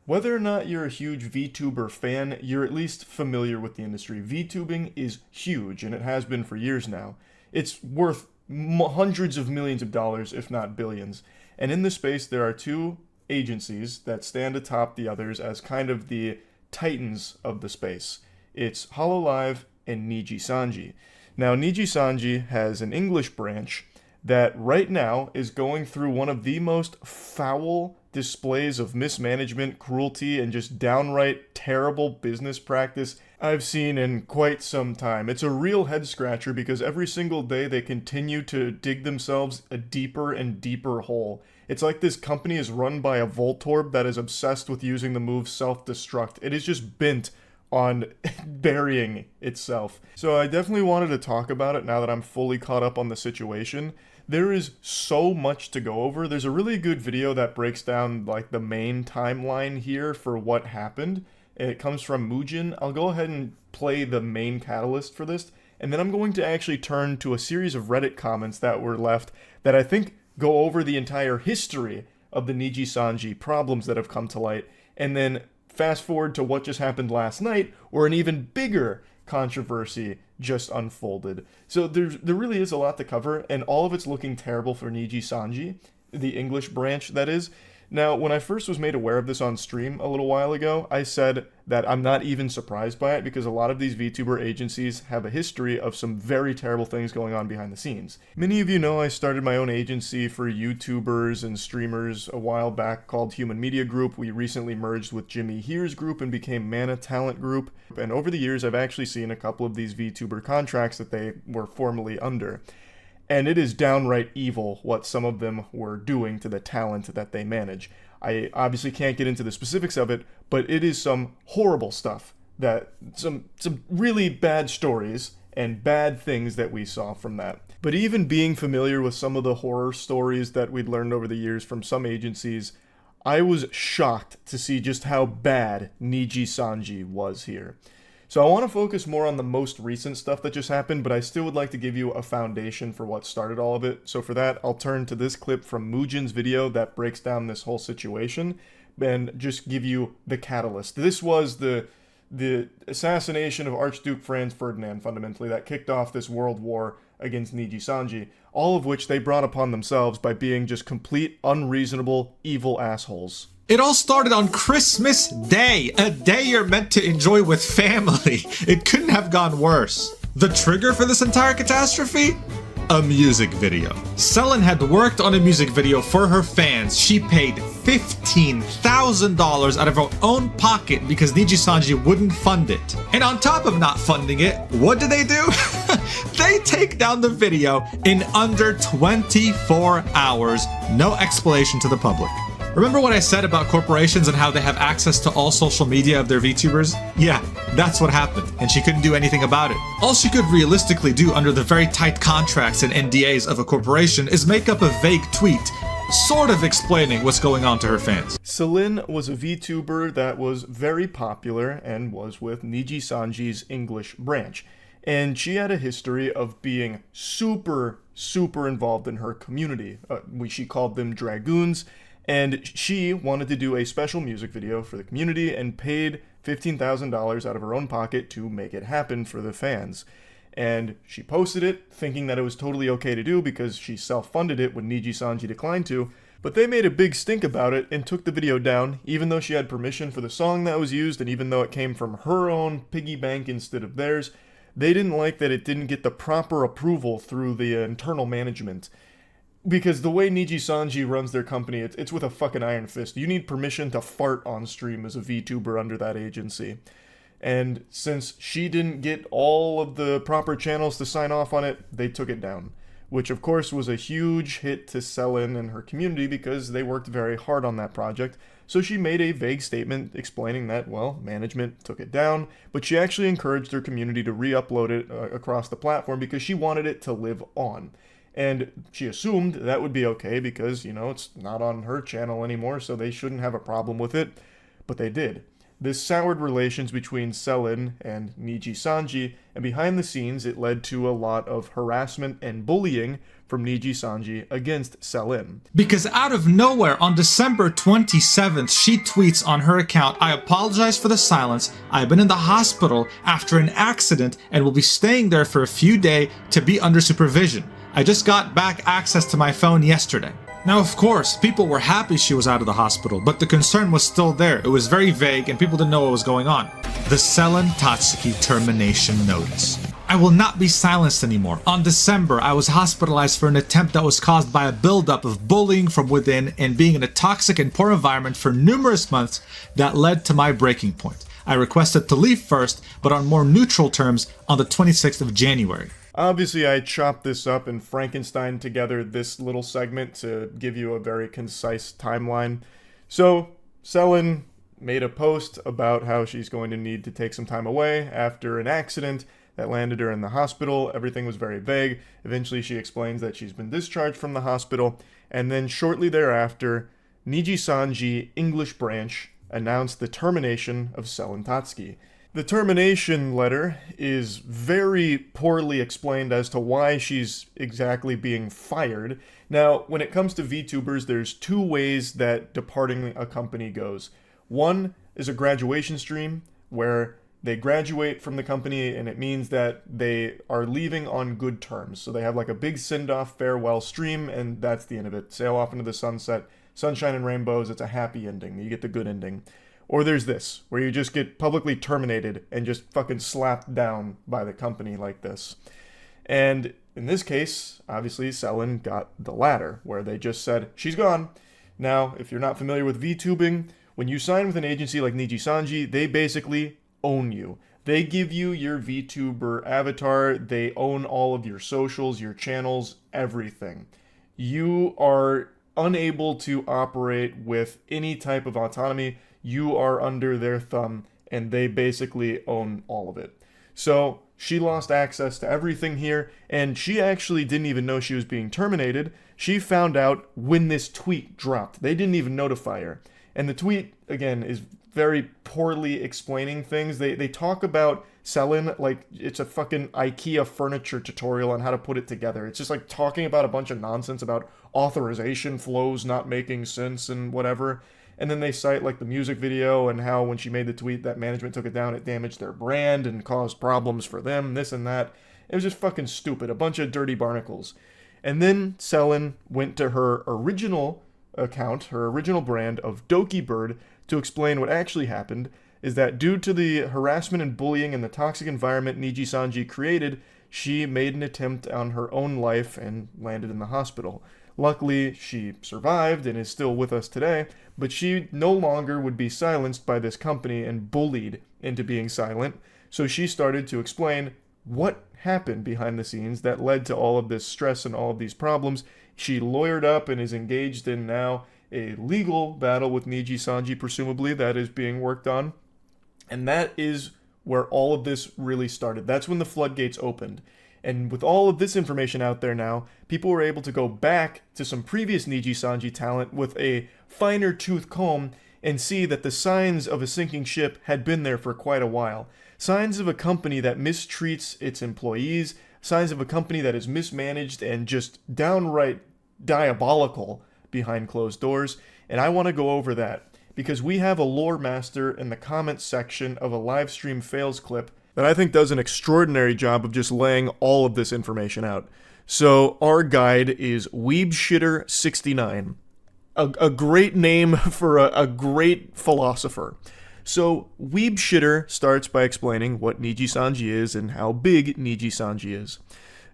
Whether or not you're a huge VTuber fan, you're at least familiar with the industry. VTubing is huge, and it has been for years now. It's worth hundreds of millions of dollars, if not billions. And in this space, there are two agencies that stand atop the others as kind of the titans of the space. It's HoloLive and Niji-Sanji. Now, Niji-Sanji has an English branch that right now is going through one of the most foul displays of mismanagement, cruelty, and just downright terrible business practice I've seen in quite some time. It's a real head scratcher because every single day they continue to dig themselves a deeper and deeper hole. It's like this company is run by a Voltorb that is obsessed with using the move self-destruct. It is just bent on burying itself. So I definitely wanted to talk about it now that I'm fully caught up on the situation. There is so much to go over. There's a really good video that breaks down like the main timeline here for what happened. It comes from Mujin. I'll go ahead and play the main catalyst for this, and then I'm going to actually turn to a series of Reddit comments that were left that I think go over the entire history of the Niji-Sanji problems that have come to light, and then fast forward to what just happened last night, or an even bigger controversy just unfolded. So there really is a lot to cover, and all of it's looking terrible for Niji-Sanji, the English branch, that is. Now, when I first was made aware of this on stream a little while ago, I said that I'm not even surprised by it because a lot of these VTuber agencies have a history of some very terrible things going on behind the scenes. Many of you know I started my own agency for YouTubers and streamers a while back called Human Media Group. We recently merged with Jimmy Here's group and became Mana Talent Group. And over the years, I've actually seen a couple of these VTuber contracts that they were formerly under. And it is downright evil what some of them were doing to the talent that they manage. I obviously can't get into the specifics of it, but it is some horrible stuff, that some really bad stories and bad things that we saw from that. But even being familiar with some of the horror stories that we'd learned over the years from some agencies, I was shocked to see just how bad Niji-Sanji was here. So I want to focus more on the most recent stuff that just happened, but I still would like to give you a foundation for what started all of it. So for that, I'll turn to this clip from Mujin's video that breaks down this whole situation and just give you the catalyst. This was the assassination of Archduke Franz Ferdinand, fundamentally, that kicked off this world war against Niji-Sanji, all of which they brought upon themselves by being just complete, unreasonable, evil assholes. It all started on Christmas Day, a day you're meant to enjoy with family. It couldn't have gone worse. The trigger for this entire catastrophe? A music video. Selin had worked on a music video for her fans. She paid $15,000 out of her own pocket because Niji-Sanji wouldn't fund it. And on top of not funding it, what do? They take down the video in under 24 hours. No explanation to the public. Remember what I said about corporations and how they have access to all social media of their VTubers? Yeah, that's what happened, and she couldn't do anything about it. All she could realistically do under the very tight contracts and NDAs of a corporation is make up a vague tweet, sort of explaining what's going on to her fans. Selin was a VTuber that was very popular and was with Niji-Sanji's English branch. And she had a history of being super involved in her community. She called them Dragoons. And she wanted to do a special music video for the community and paid $15,000 out of her own pocket to make it happen for the fans. And she posted it, thinking that it was totally okay to do because she self-funded it when Niji-Sanji declined to. But they made a big stink about it and took the video down, even though she had permission for the song that was used, and even though it came from her own piggy bank instead of theirs. They didn't like that it didn't get the proper approval through the internal management. Because the way Niji Sanji runs their company, it's with a fucking iron fist. You need permission to fart on stream as a VTuber under that agency. And since she didn't get all of the proper channels to sign off on it, they took it down. Which of course was a huge hit to Selin and her community because they worked very hard on that project. So she made a vague statement explaining that, well, management took it down, but she actually encouraged her community to re-upload it across the platform because she wanted it to live on. And she assumed that would be okay because, it's not on her channel anymore, so they shouldn't have a problem with it. But they did. This soured relations between Selin and Niji Sanji, and behind the scenes it led to a lot of harassment and bullying from Niji Sanji against Selin. Because out of nowhere, on December 27th, she tweets on her account, "I apologize for the silence. I've been in the hospital after an accident and will be staying there for a few days to be under supervision. I just got back access to my phone yesterday." Now, of course, people were happy she was out of the hospital, but the concern was still there. It was very vague and people didn't know what was going on. The Selin Tatsuki termination notice. "I will not be silenced anymore. On December, I was hospitalized for an attempt that was caused by a buildup of bullying from within and being in a toxic and poor environment for numerous months that led to my breaking point. I requested to leave first, but on more neutral terms on the 26th of January. Obviously, I chopped this up and Frankenstein together this little segment to give you a very concise timeline. So, Selin made a post about how she's going to need to take some time away after an accident that landed her in the hospital. Everything was very vague. Eventually, she explains that she's been discharged from the hospital, and then shortly thereafter, Niji Sanji English branch announced the termination of Selin Tatsuki. The termination letter is very poorly explained as to why she's exactly being fired. Now, when it comes to VTubers, there's two ways that departing a company goes. One is a graduation stream, where they graduate from the company and it means that they are leaving on good terms. So they have like a big send-off farewell stream and that's the end of it. Sail off into the sunset, sunshine and rainbows, it's a happy ending. You get the good ending. Or there's this, where you just get publicly terminated and just fucking slapped down by the company like this. And in this case, obviously, Selin got the latter, where they just said, she's gone. Now, if you're not familiar with VTubing, when you sign with an agency like Niji Sanji, they basically own you. They give you your VTuber avatar, they own all of your socials, your channels, everything. You are unable to operate with any type of autonomy. You are under their thumb, and they basically own all of it. So she lost access to everything here, and she actually didn't even know she was being terminated. She found out when this tweet dropped. They didn't even notify her. And the tweet, again, is very poorly explaining things. They talk about Selin like it's a fucking IKEA furniture tutorial on how to put it together. It's just like talking about a bunch of nonsense about authorization flows not making sense and whatever. And then they cite like the music video and how when she made the tweet that management took it down, it damaged their brand and caused problems for them, this and that. It was just fucking stupid, a bunch of dirty barnacles. And then Selin went to her original account, her original brand of Doki Bird, to explain what actually happened, is that due to the harassment and bullying and the toxic environment Niji Sanji created, she made an attempt on her own life and landed in the hospital. Luckily, she survived and is still with us today, but she no longer would be silenced by this company and bullied into being silent, so she started to explain what happened behind the scenes that led to all of this stress and all of these problems. She lawyered up and is engaged in now a legal battle with Niji Sanji, presumably, that is being worked on. And that is where all of this really started. That's when the floodgates opened. And with all of this information out there now, people were able to go back to some previous Niji Sanji talent with a finer tooth comb and see that the signs of a sinking ship had been there for quite a while. Signs of a company that mistreats its employees, signs of a company that is mismanaged and just downright diabolical behind closed doors. And I want to go over that because we have a lore master in the comments section of a live stream fails clip that I think does an extraordinary job of just laying all of this information out. So our guide is Weebshitter69. a great name for a great philosopher. So, Weeb Shitter starts by explaining what Niji-sanji is and how big Niji-sanji is.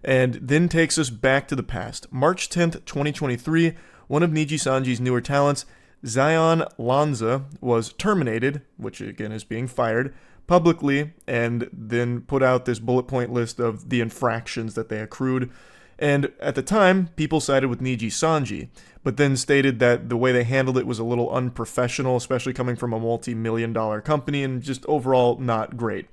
And then takes us back to the past. March 10th, 2023, one of Niji-sanji's newer talents, Zion Lanza, was terminated, which again is being fired, publicly, and then put out this bullet point list of the infractions that they accrued. And at the time, people sided with Niji-sanji, but then stated that the way they handled it was a little unprofessional, especially coming from a multi-million-dollar company, and just overall not great.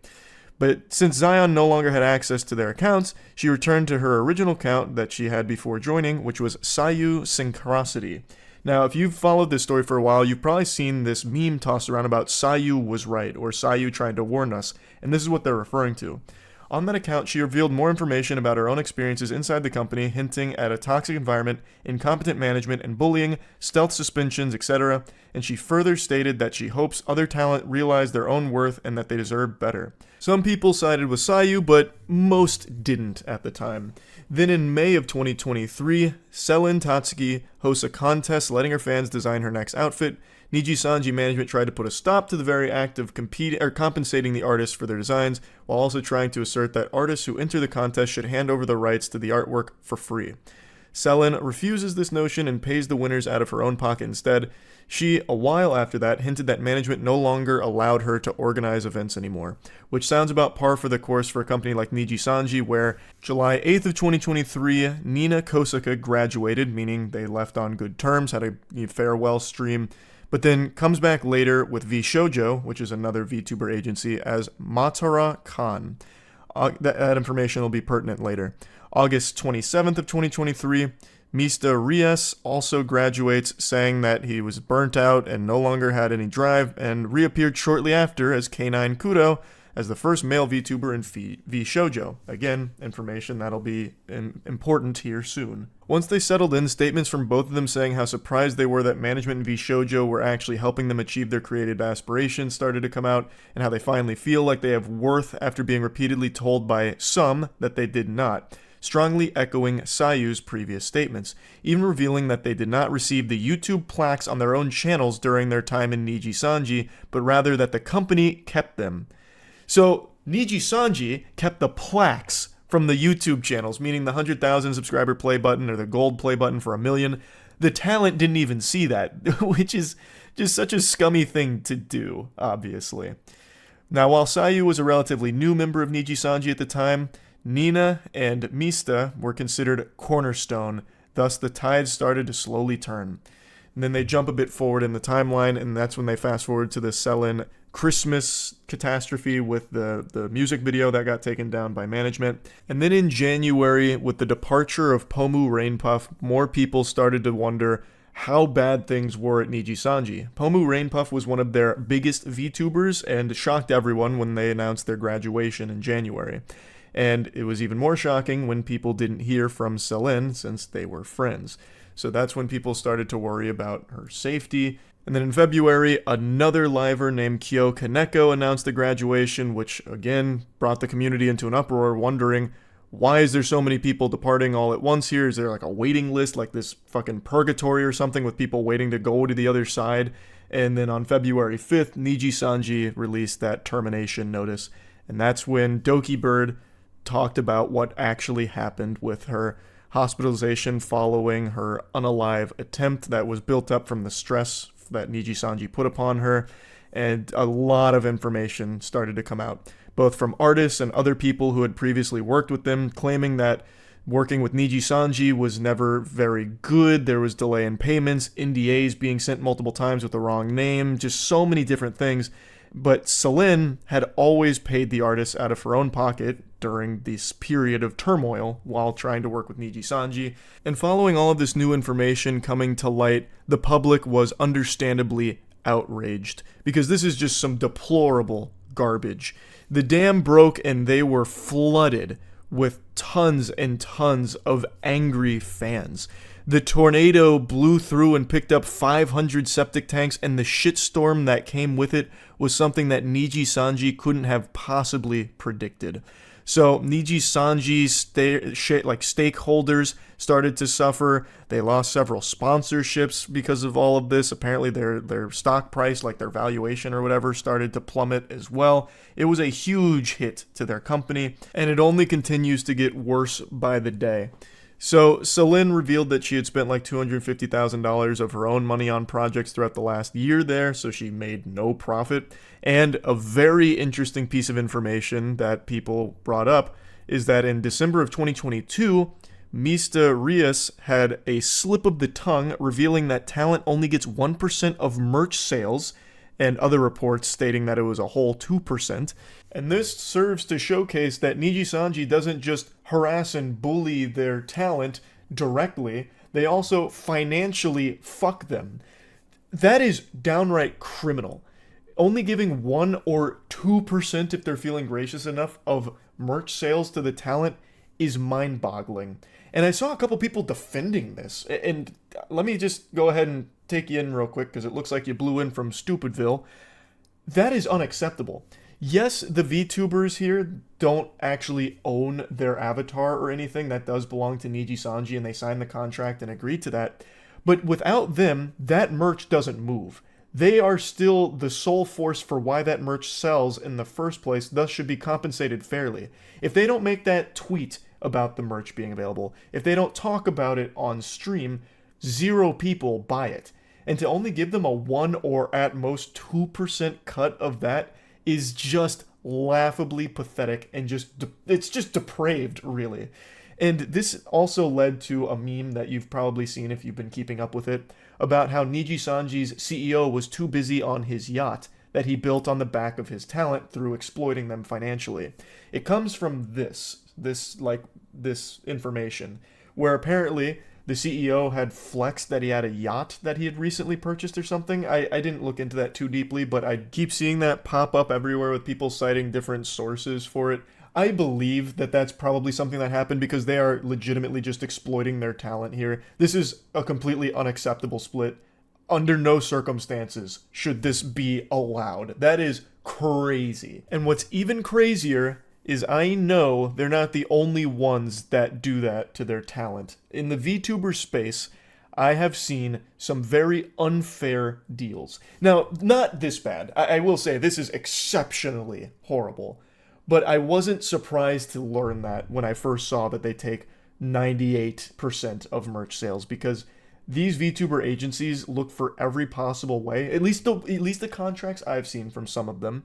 But since Zion no longer had access to their accounts, she returned to her original account that she had before joining, which was Sayu Synchronicity. Now, if you've followed this story for a while, you've probably seen this meme tossed around about Sayu was right, or Sayu tried to warn us, and this is what they're referring to. On that account, she revealed more information about her own experiences inside the company, hinting at a toxic environment, incompetent management and bullying, stealth suspensions, etc., and she further stated that she hopes other talent realize their own worth and that they deserve better. Some people sided with Sayu, but most didn't at the time. Then in May of 2023, Selin Tatsuki hosts a contest letting her fans design her next outfit. Niji-sanji management tried to put a stop to the very act of compensating the artists for their designs, while also trying to assert that artists who enter the contest should hand over the rights to the artwork for free. Selin refuses this notion and pays the winners out of her own pocket instead. She, a while after that, hinted that management no longer allowed her to organize events anymore, which sounds about par for the course for a company like Niji-sanji, where July 8th of 2023, Nina Kosaka graduated, meaning they left on good terms, had a farewell stream, but then comes back later with V Shoujo, which is another VTuber agency, as Matara Khan. That information will be pertinent later. August 27th of 2023, Mista Rias also graduates, saying that he was burnt out and no longer had any drive, and reappeared shortly after as K9 Kudo, as the first male VTuber in V Shoujo. Again, information that'll be important here soon. Once they settled in, statements from both of them saying how surprised they were that management in V Shoujo were actually helping them achieve their creative aspirations started to come out, and how they finally feel like they have worth after being repeatedly told by some that they did not, strongly echoing Sayu's previous statements, even revealing that they did not receive the YouTube plaques on their own channels during their time in Niji-sanji, but rather that the company kept them. So, Niji-sanji kept the plaques from the YouTube channels, meaning the 100,000 subscriber play button or the gold play button for 1 million. The talent didn't even see that, which is just such a scummy thing to do, obviously. Now, while Sayu was a relatively new member of Niji-sanji at the time, Nina and Mista were considered cornerstone, thus the tides started to slowly turn. And then they jump a bit forward in the timeline, and that's when they fast forward to the Selin Christmas catastrophe with the music video that got taken down by management. And then in January, with the departure of Pomu Rainpuff, more people started to wonder how bad things were at Niji-sanji. Pomu Rainpuff was one of their biggest VTubers and shocked everyone when they announced their graduation in January. And it was even more shocking when people didn't hear from Selin since they were friends. So that's when people started to worry about her safety. And then in February, another liver named Kyo Kaneko announced the graduation, which again brought the community into an uproar, wondering, why is there so many people departing all at once here? Is there like a waiting list, like this fucking purgatory or something with people waiting to go to the other side? And then on February 5th, Niji-sanji released that termination notice. And that's when Doki Bird talked about what actually happened with her hospitalization following her unalive attempt that was built up from the stress that Niji-sanji put upon her, and a lot of information started to come out, both from artists and other people who had previously worked with them, claiming that working with Niji-sanji was never very good, there was delay in payments, NDAs being sent multiple times with the wrong name, just so many different things. But Selin had always paid the artists out of her own pocket during this period of turmoil while trying to work with Niji-sanji. And following all of this new information coming to light, the public was understandably outraged, because this is just some deplorable garbage. The dam broke and they were flooded with tons and tons of angry fans. The tornado blew through and picked up 500 septic tanks, and the shitstorm that came with it was something that Niji-sanji couldn't have possibly predicted. So Niji Sanji's stakeholders started to suffer. They lost several sponsorships because of all of this. Apparently their stock price, like their valuation or whatever, started to plummet as well. It was a huge hit to their company, and it only continues to get worse by the day. So Celine revealed that she had spent like $250,000 of her own money on projects throughout the last year there, so she made no profit. And a very interesting piece of information that people brought up is that in December of 2022, Mista Rios had a slip of the tongue revealing that talent only gets 1% of merch sales, and other reports stating that it was a whole 2%. And this serves to showcase that Niji Sanji doesn't just harass and bully their talent directly, they also financially fuck them. That is downright criminal. Only giving 1 or 2%, if they're feeling gracious enough, of merch sales to the talent is mind-boggling. And I saw a couple people defending this. And let me just go ahead and take you in real quick, because it looks like you blew in from Stupidville. That is unacceptable. Yes, the VTubers here don't actually own their avatar or anything. That does belong to Niji Sanji, and they signed the contract and agreed to that. But without them, that merch doesn't move. They are still the sole force for why that merch sells in the first place, thus should be compensated fairly. If they don't make that tweet about the merch being available, if they don't talk about it on stream, 0 people buy it. And to only give them a 1 or at most 2% cut of that is just laughably pathetic and it's just depraved, really. And this also led to a meme that you've probably seen if you've been keeping up with it, about how Niji Sanji's CEO was too busy on his yacht that he built on the back of his talent through exploiting them financially. It comes from this information, where apparently the CEO had flexed that he had a yacht that he had recently purchased or something. I didn't look into that too deeply, but I keep seeing that pop up everywhere with people citing different sources for it. I believe that that's probably something that happened because they are legitimately just exploiting their talent here. This is a completely unacceptable split. Under no circumstances should this be allowed. That is crazy. And what's even crazier is I know they're not the only ones that do that to their talent. In the VTuber space, I have seen some very unfair deals. Now, not this bad. I will say this is exceptionally horrible. But I wasn't surprised to learn that when I first saw that they take 98% of merch sales, because these VTuber agencies look for every possible way, at least the contracts I've seen from some of them,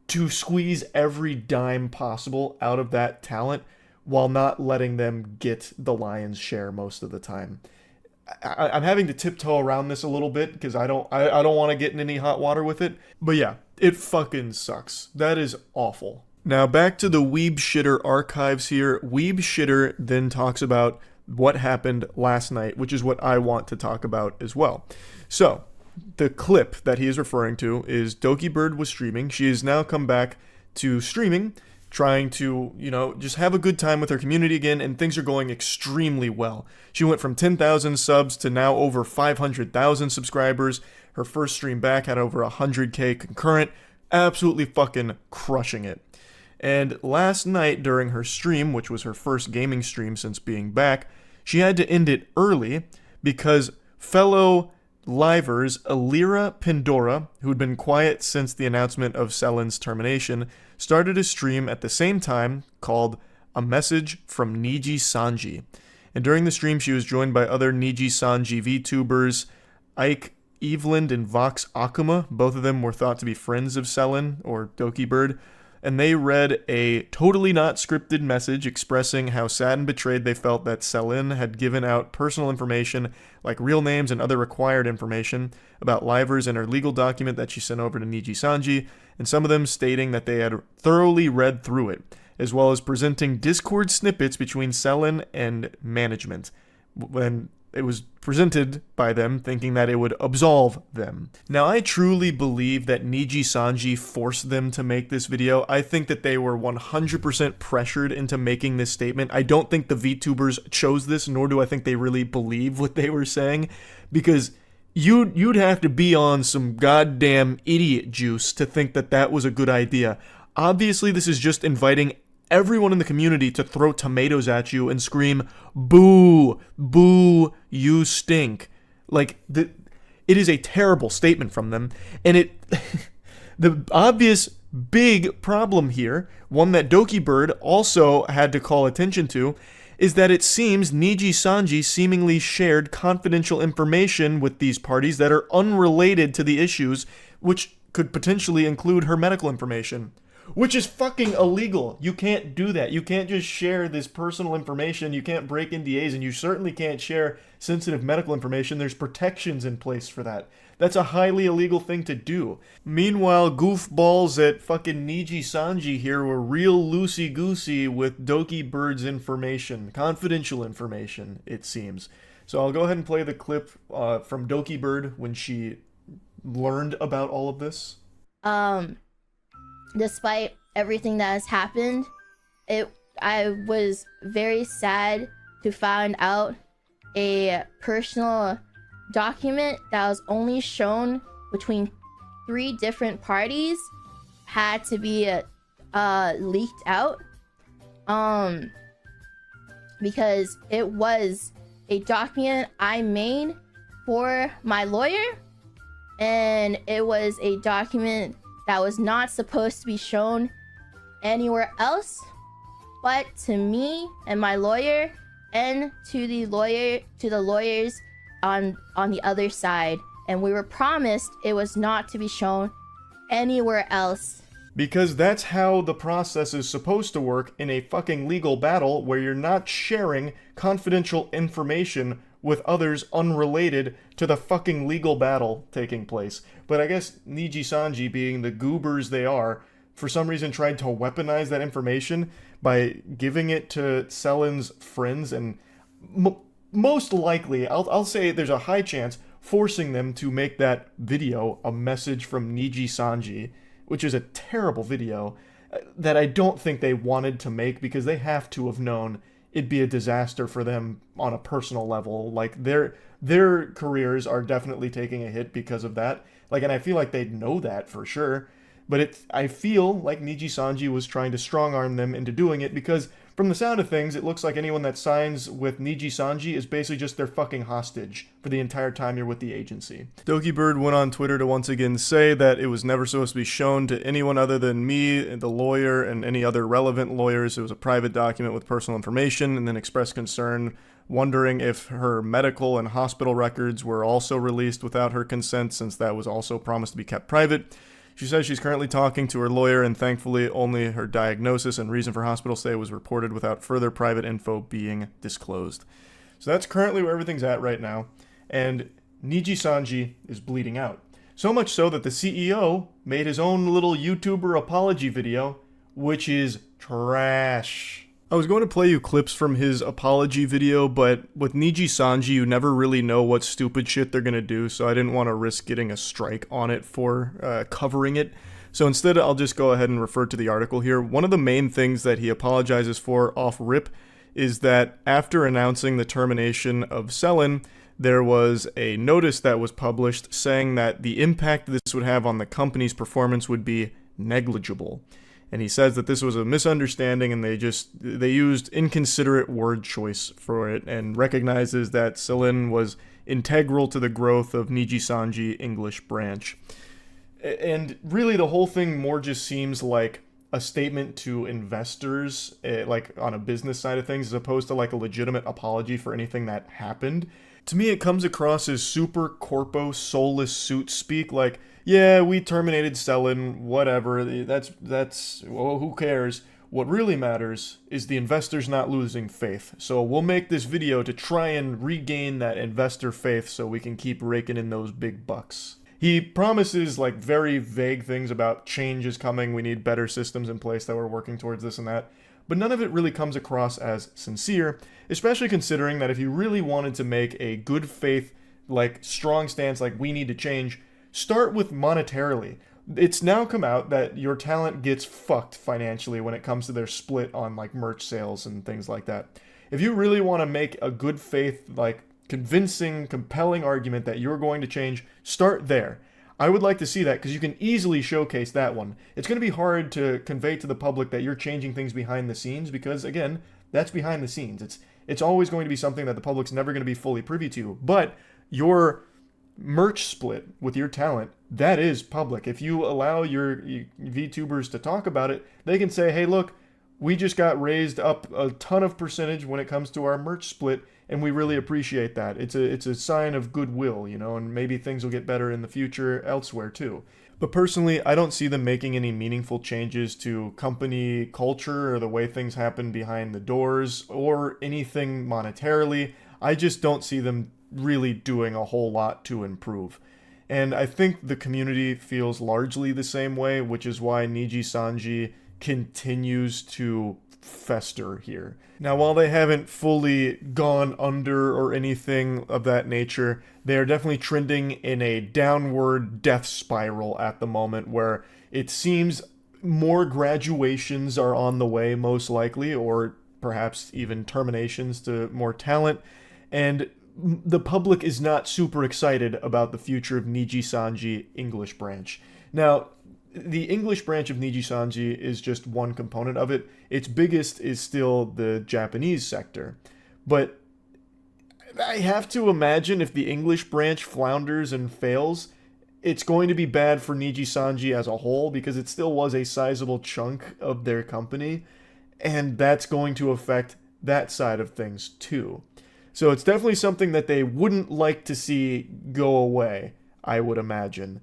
to squeeze every dime possible out of that talent while not letting them get the lion's share most of the time. I'm having to tiptoe around this a little bit because I don't want to get in any hot water with it. But yeah, it fucking sucks. That is awful. Now back to the Weeb Shitter archives here. Weeb Shitter then talks about what happened last night, which is what I want to talk about as well. So, the clip that he is referring to is Doki Bird was streaming. She has now come back to streaming, trying to, just have a good time with her community again, and things are going extremely well. She went from 10,000 subs to now over 500,000 subscribers. Her first stream back had over 100k concurrent. Absolutely fucking crushing it. And last night during her stream, which was her first gaming stream since being back, she had to end it early because fellow livers Alira Pandora, who'd been quiet since the announcement of Selin's termination, started a stream at the same time called A Message from Niji Sanji. And during the stream, she was joined by other Niji Sanji VTubers, Ike Eveland and Vox Akuma. Both of them were thought to be friends of Selin, or Doki Bird. And they read a totally not scripted message expressing how sad and betrayed they felt that Selin had given out personal information like real names and other required information about livers in her legal document that she sent over to Niji Sanji, and some of them stating that they had thoroughly read through it, as well as presenting Discord snippets between Selin and management, when it was presented by them thinking that it would absolve them. Now, I truly believe that Niji Sanji forced them to make this video. I think that they were 100% pressured into making this statement. I don't think the VTubers chose this, nor do I think they really believe what they were saying, because you'd have to be on some goddamn idiot juice to think that that was a good idea. Obviously, this is just inviting everyone in the community to throw tomatoes at you and scream, "Boo, boo, you stink." Like, it is a terrible statement from them, and it the obvious big problem here, one that Doki Bird also had to call attention to, is that it seems Niji Sanji seemingly shared confidential information with these parties that are unrelated to the issues, which could potentially include her medical information. Which is fucking illegal. You can't do that. You can't just share this personal information. You can't break NDAs, and you certainly can't share sensitive medical information. There's protections in place for that. That's a highly illegal thing to do. Meanwhile, goofballs at fucking Niji Sanji here were real loosey-goosey with Doki Bird's information. Confidential information, it seems. So I'll go ahead and play the clip from Doki Bird when she learned about all of this. Despite everything that has happened, I was very sad to find out a personal document that was only shown between 3 different parties had to be leaked out, because it was a document I made for my lawyer, and it was a document that was not supposed to be shown anywhere else but to me and my lawyer, and to the lawyers on the other side, and we were promised it was not to be shown anywhere else. Because that's how the process is supposed to work in a fucking legal battle, where you're not sharing confidential information with others unrelated to the fucking legal battle taking place. But I guess Niji Sanji, being the goobers they are, for some reason tried to weaponize that information by giving it to Selin's friends, and most likely, I'll say there's a high chance, forcing them to make that video a message from Niji Sanji, which is a terrible video that I don't think they wanted to make, because they have to have known it'd be a disaster for them on a personal level. Like, their careers are definitely taking a hit because of that. Like, and I feel like they'd know that for sure. But I feel like Niji Sanji was trying to strong-arm them into doing it, because from the sound of things, it looks like anyone that signs with Niji Sanji is basically just their fucking hostage for the entire time you're with the agency. Doki Bird went on Twitter to once again say that it was never supposed to be shown to anyone other than me, the lawyer, and any other relevant lawyers. It was a private document with personal information, and then expressed concern, wondering if her medical and hospital records were also released without her consent, since that was also promised to be kept private. She says she's currently talking to her lawyer, and thankfully only her diagnosis and reason for hospital stay was reported without further private info being disclosed. So that's currently where everything's at right now, and Niji Sanji is bleeding out. So much so that the CEO made his own little YouTuber apology video, which is trash. I was going to play you clips from his apology video, but with Niji Sanji, you never really know what stupid shit they're going to do, so I didn't want to risk getting a strike on it for covering it. So instead, I'll just go ahead and refer to the article here. One of the main things that he apologizes for off rip is that after announcing the termination of Selin, there was a notice that was published saying that the impact this would have on the company's performance would be negligible. And he says that this was a misunderstanding, and they used inconsiderate word choice for it, and recognizes that Selin was integral to the growth of Niji Sanji English branch. And really the whole thing more just seems like a statement to investors, like on a business side of things, as opposed to like a legitimate apology for anything that happened. To me, it comes across as super corpo soulless suit speak, like, yeah, we terminated Selin, whatever, that's well, who cares? What really matters is the investors not losing faith. So we'll make this video to try and regain that investor faith so we can keep raking in those big bucks. He promises like very vague things about change is coming, we need better systems in place that we're working towards this and that, but none of it really comes across as sincere, especially considering that if you really wanted to make a good faith, like strong stance, like we need to change, start with monetarily. It's now come out that your talent gets fucked financially when it comes to their split on like merch sales and things like that. If you really want to make a good faith, like convincing, compelling argument that you're going to change, start there. I would like to see that because you can easily showcase that one. It's going to be hard to convey to the public that you're changing things behind the scenes because, again, that's behind the scenes. It's always going to be something that the public's never going to be fully privy to. But your merch split with your talent, that is public. If you allow your VTubers to talk about it, they can say, hey, look, we just got raised up a ton of percentage when it comes to our merch split, and we really appreciate that. It's a sign of goodwill, you know, and maybe things will get better in the future elsewhere too. But personally, I don't see them making any meaningful changes to company culture or the way things happen behind the doors or anything monetarily. I just don't see them really doing a whole lot to improve. And I think the community feels largely the same way, which is why Niji Sanji continues to fester here. Now, while they haven't fully gone under or anything of that nature, they are definitely trending in a downward death spiral at the moment where it seems more graduations are on the way, most likely, or perhaps even terminations to more talent, and the public is not super excited about the future of Niji Sanji English branch. Now, the English branch of Niji Sanji is just one component of it. Its biggest is still the Japanese sector. But I have to imagine if the English branch flounders and fails, it's going to be bad for Niji Sanji as a whole because it still was a sizable chunk of their company, and that's going to affect that side of things too. So it's definitely something that they wouldn't like to see go away, I would imagine.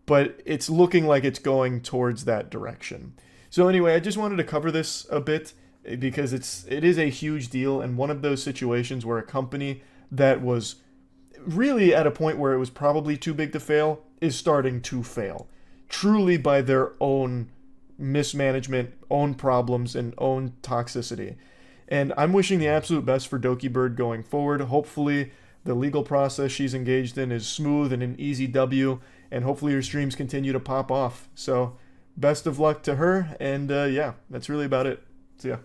But it's looking like it's going towards that direction. So anyway, I just wanted to cover this a bit because it is a huge deal and one of those situations where a company that was really at a point where it was probably too big to fail is starting to fail. Truly by their own mismanagement, own problems, and own toxicity. And I'm wishing the absolute best for Doki Bird going forward. Hopefully the legal process she's engaged in is smooth and an easy W, and hopefully her streams continue to pop off. So, best of luck to her, and yeah, that's really about it. See ya.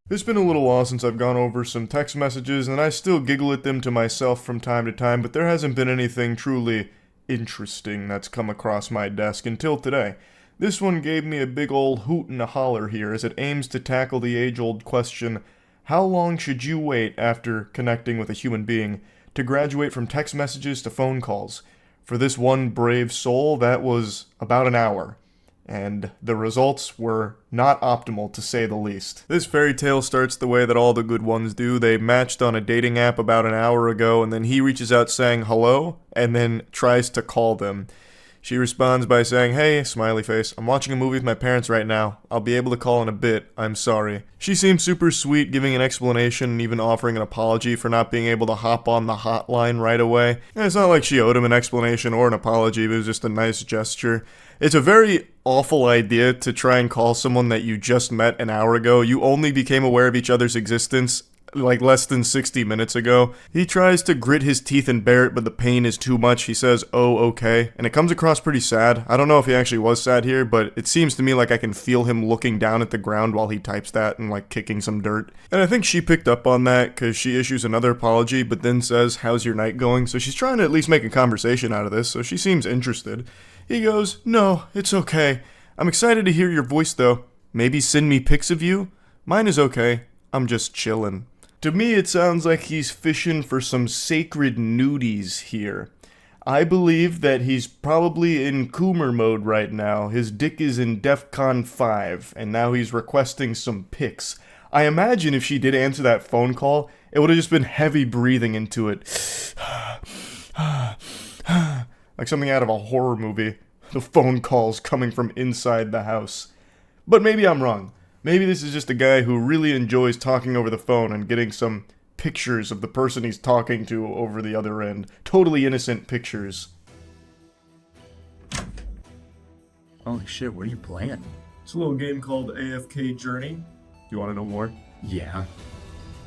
It's been a little while since I've gone over some text messages, and I still giggle at them to myself from time to time, but there hasn't been anything truly interesting that's come across my desk until today. This one gave me a big old hoot and a holler here as it aims to tackle the age-old question, how long should you wait after connecting with a human being to graduate from text messages to phone calls? For this one brave soul, that was about an hour. And the results were not optimal, to say the least. This fairy tale starts the way that all the good ones do. They matched on a dating app about an hour ago, and then he reaches out saying hello, and then tries to call them. She responds by saying, hey, smiley face, I'm watching a movie with my parents right now. I'll be able to call in a bit. I'm sorry. She seems super sweet, giving an explanation and even offering an apology for not being able to hop on the hotline right away. And it's not like she owed him an explanation or an apology, it was just a nice gesture. It's a very awful idea to try and call someone that you just met an hour ago. You only became aware of each other's existence like less than 60 minutes ago. He tries to grit his teeth and bear it, but the pain is too much. He says, oh, okay. And it comes across pretty sad. I don't know if he actually was sad here, but it seems to me like I can feel him looking down at the ground while he types that and like kicking some dirt. And I think she picked up on that because she issues another apology, but then says, how's your night going? So she's trying to at least make a conversation out of this, so she seems interested. He goes, no, it's okay. I'm excited to hear your voice though. Maybe send me pics of you? Mine is okay. I'm just chillin'. To me, it sounds like he's fishing for some sacred nudies here. I believe that he's probably in Coomer mode right now. His dick is in DEFCON 5, and now he's requesting some pics. I imagine if she did answer that phone call, it would have just been heavy breathing into it. Like something out of a horror movie. The phone calls coming from inside the house. But maybe I'm wrong. Maybe this is just a guy who really enjoys talking over the phone and getting some pictures of the person he's talking to over the other end. Totally innocent pictures. Holy shit, what are you playing? It's a little game called AFK Journey. Do you want to know more? Yeah.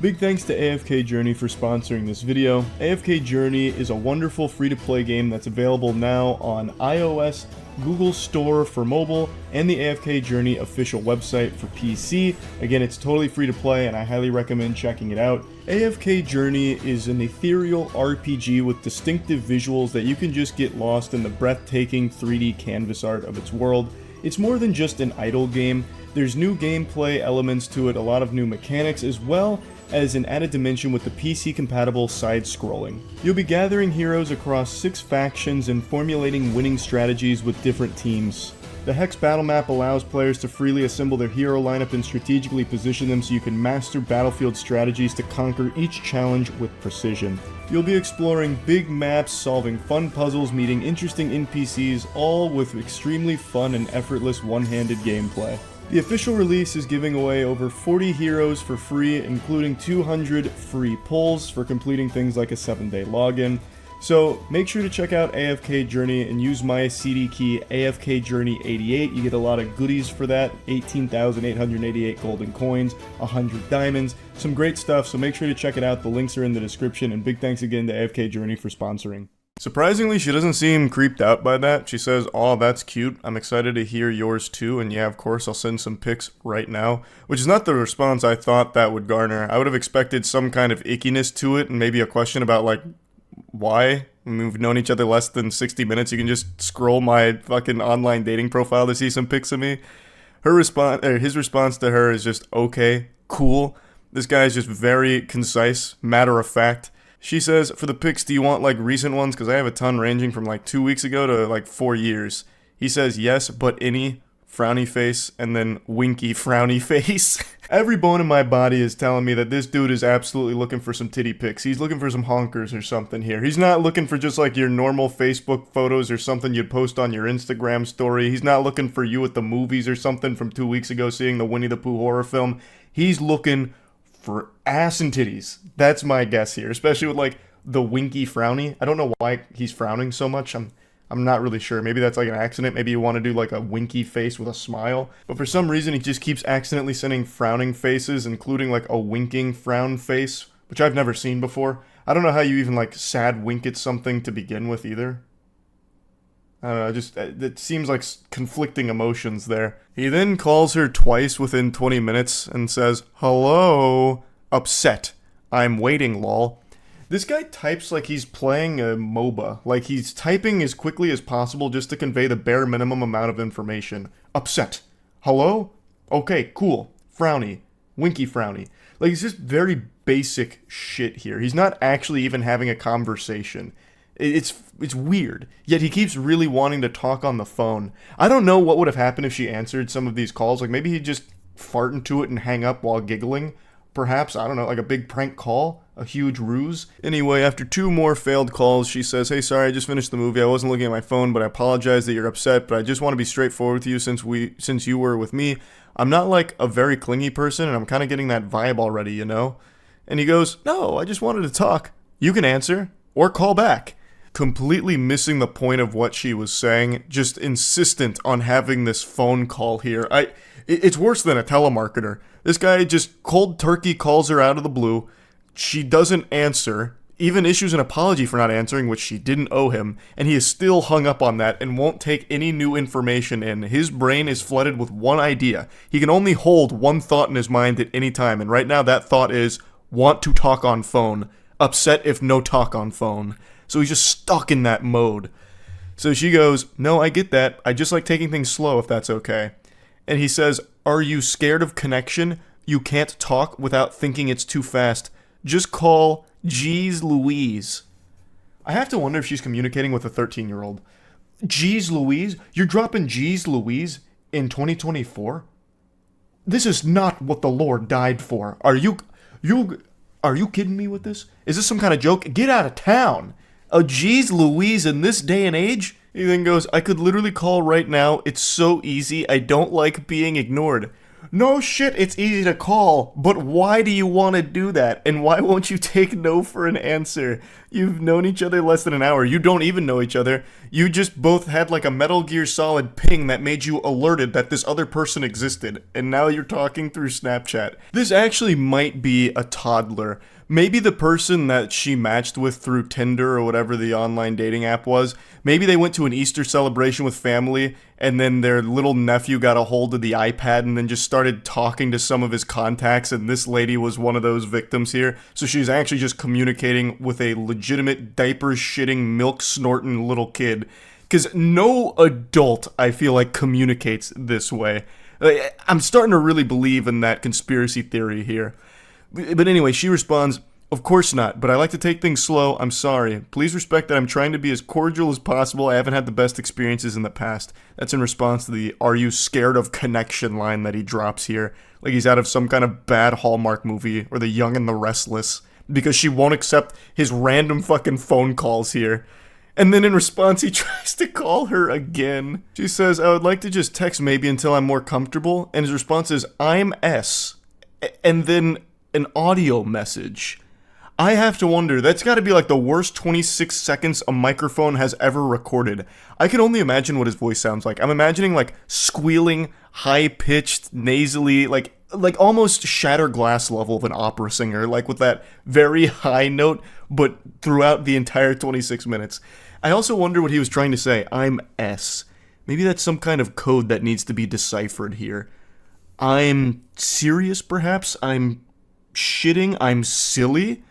Big thanks to AFK Journey for sponsoring this video. AFK Journey is a wonderful free-to-play game that's available now on iOS, Google Store for mobile, and the AFK Journey official website for PC. Again, it's totally free to play and I highly recommend checking it out. AFK Journey is an ethereal RPG with distinctive visuals that you can just get lost in the breathtaking 3D canvas art of its world. It's more than just an idle game. There's new gameplay elements to it, a lot of new mechanics, as well as an added dimension with the PC-compatible side-scrolling. You'll be gathering heroes across 6 factions and formulating winning strategies with different teams. The Hex battle map allows players to freely assemble their hero lineup and strategically position them so you can master battlefield strategies to conquer each challenge with precision. You'll be exploring big maps, solving fun puzzles, meeting interesting NPCs, all with extremely fun and effortless one-handed gameplay. The official release is giving away over 40 heroes for free, including 200 free pulls for completing things like a 7-day login. So make sure to check out AFK Journey and use my CD key AFKJourney88. You get a lot of goodies for that, 18,888 golden coins, 100 diamonds, some great stuff, so make sure to check it out. The links are in the description, and big thanks again to AFK Journey for sponsoring. Surprisingly, she doesn't seem creeped out by that. She says, "Oh, that's cute. I'm excited to hear yours too." And yeah, of course, I'll send some pics right now. Which is not the response I thought that would garner. I would have expected some kind of ickiness to it and maybe a question about, like, why? I mean, we've known each other less than 60 minutes. You can just scroll my fucking online dating profile to see some pics of me. His response to her is just, okay, cool. This guy is just very concise, matter of fact. She says, for the pics, do you want, like, recent ones? Because I have a ton ranging from, like, 2 weeks ago to, like, 4 years. He says, yes, but any, frowny face, and then winky frowny face. Every bone in my body is telling me that this dude is absolutely looking for some titty pics. He's looking for some honkers or something here. He's not looking for just, like, your normal Facebook photos or something you'd post on your Instagram story. He's not looking for you at the movies or something from 2 weeks ago seeing the Winnie the Pooh horror film. He's looking for ass and titties. That's my guess here, especially with, like, the winky frowny. I don't know why he's frowning so much. I'm not really sure. Maybe that's like an accident. Maybe you want to do like a winky face with a smile. But for some reason, he just keeps accidentally sending frowning faces, including like a winking frown face, which I've never seen before. I don't know how you even like sad wink at something to begin with either. I don't know, just, it seems like conflicting emotions there. He then calls her twice within 20 minutes and says, hello, upset. I'm waiting, lol. This guy types like he's playing a MOBA, like he's typing as quickly as possible just to convey the bare minimum amount of information. Upset. Hello? Okay, cool. Frowny. Winky frowny. Like, it's just very basic shit here. He's not actually even having a conversation. It's weird. Yet he keeps really wanting to talk on the phone. I don't know what would have happened if she answered some of these calls. Like, maybe he'd just fart into it and hang up while giggling. Perhaps, I don't know, like a big prank call? A huge ruse? Anyway, after 2 more failed calls, she says, hey, sorry, I just finished the movie. I wasn't looking at my phone, but I apologize that you're upset, but I just want to be straightforward with you since you were with me. I'm not like a very clingy person, and I'm kind of getting that vibe already, you know? And he goes, no, I just wanted to talk. You can answer, or call back. Completely missing the point of what she was saying, just insistent on having this phone call here. It's worse than a telemarketer. This guy just cold turkey calls her out of the blue. She doesn't answer, even issues an apology for not answering, which she didn't owe him, and he is still hung up on that and won't take any new information in. His brain is flooded with one idea. He can only hold one thought in his mind at any time, and right now that thought is, want to talk on phone. Upset if no talk on phone. So he's just stuck in that mode. So she goes, no, I get that. I just like taking things slow if that's okay. And he says, are you scared of connection? You can't talk without thinking it's too fast. Just call Jeez Louise. I have to wonder if she's communicating with a 13-year-old. Jeez Louise? You're dropping Jeez Louise in 2024? This is not what the Lord died for. Are you kidding me with this? Is this some kind of joke? Get out of town. A Jeez Louise in this day and age? He then goes, I could literally call right now. It's so easy. I don't like being ignored. no shit, it's easy to call, but why do you want to do that? And why won't you take no for an answer? You've known each other less than an hour. You don't even know each other. You just both had like a Metal Gear Solid ping that made you alerted that this other person existed, and now you're talking through Snapchat. This actually might be a toddler. Maybe the person that she matched with through Tinder or whatever the online dating app was, maybe they went to an Easter celebration with family and then their little nephew got a hold of the iPad and then just started talking to some of his contacts, and this lady was one of those victims here. So she's actually just communicating with a legitimate diaper-shitting, milk-snorting little kid. Because no adult, I feel like, communicates this way. I'm starting to really believe in that conspiracy theory here. But anyway, she responds, "Of course not, but I like to take things slow. I'm sorry. Please respect that I'm trying to be as cordial as possible. I haven't had the best experiences in the past." That's in response to the "Are you scared of connection" line that he drops here. Like he's out of some kind of bad Hallmark movie, or The Young and the Restless. Because she won't accept his random fucking phone calls here. And then in response, he tries to call her again. She says, "I would like to just text maybe until I'm more comfortable." And his response is, "I'm S." And then an audio message. I have to wonder, that's got to be like the worst 26 seconds a microphone has ever recorded. I can only imagine what his voice sounds like. I'm imagining like squealing, high-pitched, nasally, like almost shatter glass level of an opera singer, like with that very high note, but throughout the entire 26 minutes. I also wonder what he was trying to say. I'm S. Maybe that's some kind of code that needs to be deciphered here. I'm serious, perhaps? I'm shitting? I'm silly?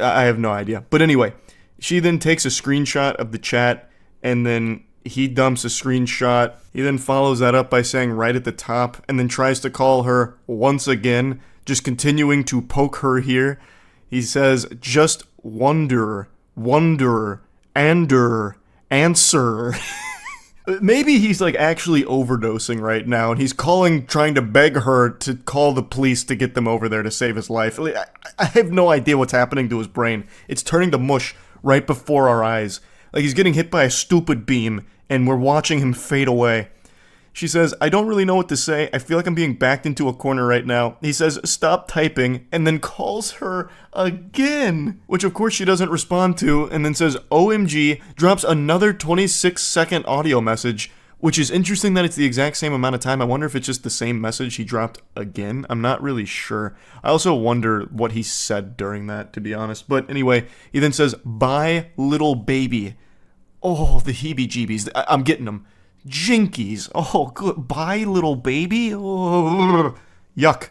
I have no idea. But anyway, she then takes a screenshot of the chat, and then he dumps a screenshot. He then follows that up by saying right at the top, and then tries to call her once again, just continuing to poke her here. He says, "Just wonder, answer." Maybe he's like actually overdosing right now, and he's trying to beg her to call the police to get them over there to save his life. I have no idea what's happening to his brain. It's turning to mush right before our eyes. Like he's getting hit by a stupid beam, and we're watching him fade away. She says, "I don't really know what to say. I feel like I'm being backed into a corner right now." He says, "Stop typing," and then calls her again, which of course she doesn't respond to, and then says, "OMG," drops another 26-second audio message, which is interesting that it's the exact same amount of time. I wonder if it's just the same message he dropped again. I'm not really sure. I also wonder what he said during that, to be honest. But anyway, he then says, "Bye, little baby." Oh, the heebie-jeebies. I'm getting them. Jinkies. Oh, good. Bye, little baby. Oh, yuck.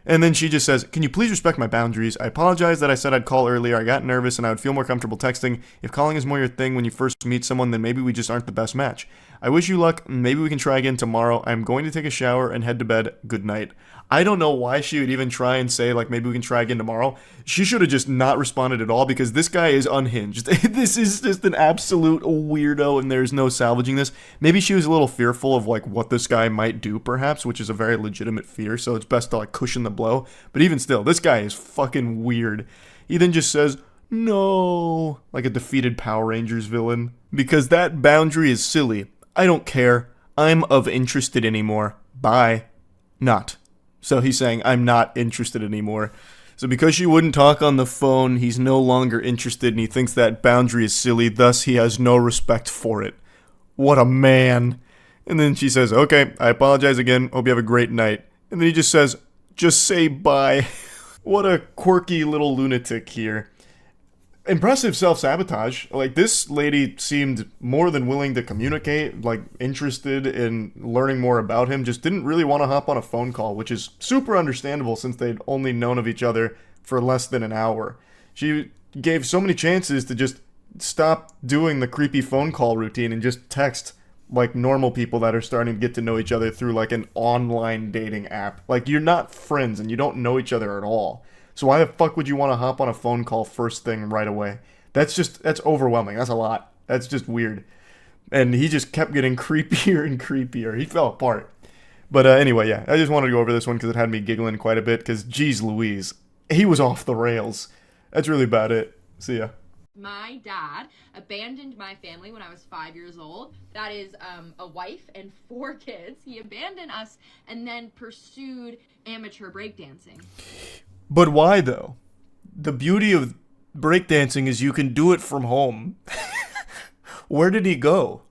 And then she just says, "Can you please respect my boundaries? I apologize that I said I'd call earlier. I got nervous and I would feel more comfortable texting. If calling is more your thing when you first meet someone, then maybe we just aren't the best match. I wish you luck. Maybe we can try again tomorrow. I'm going to take a shower and head to bed. Good night." I don't know why she would even try and say, like, maybe we can try again tomorrow. She should have just not responded at all, because this guy is unhinged. This is just an absolute weirdo, and there's no salvaging this. Maybe she was a little fearful of, like, what this guy might do, perhaps, which is a very legitimate fear, so it's best to, like, cushion the blow. But even still, this guy is fucking weird. He then just says, "No," like a defeated Power Rangers villain. Because that boundary is silly. I don't care. I'm of interested anymore. Bye. Not. So he's saying, I'm not interested anymore. So because she wouldn't talk on the phone, he's no longer interested, and he thinks that boundary is silly, thus he has no respect for it. What a man. And then she says, "Okay, I apologize again. Hope you have a great night." And then he just says, "Just say bye." What a quirky little lunatic here. Impressive self-sabotage. Like, this lady seemed more than willing to communicate, like, interested in learning more about him, just didn't really want to hop on a phone call, which is super understandable since they'd only known of each other for less than an hour. She gave so many chances to just stop doing the creepy phone call routine and just text like normal people that are starting to get to know each other through like an online dating app. Like, you're not friends and you don't know each other at all. So why the fuck would you want to hop on a phone call first thing right away? That's overwhelming. That's a lot. That's just weird. And he just kept getting creepier and creepier. He fell apart. But anyway, yeah, I just wanted to go over this one because it had me giggling quite a bit because, geez Louise, he was off the rails. That's really about it. See ya. My dad abandoned my family when I was 5 years old. That is a wife and 4 kids. He abandoned us and then pursued amateur breakdancing. But why though? The beauty of breakdancing is you can do it from home. Where did he go?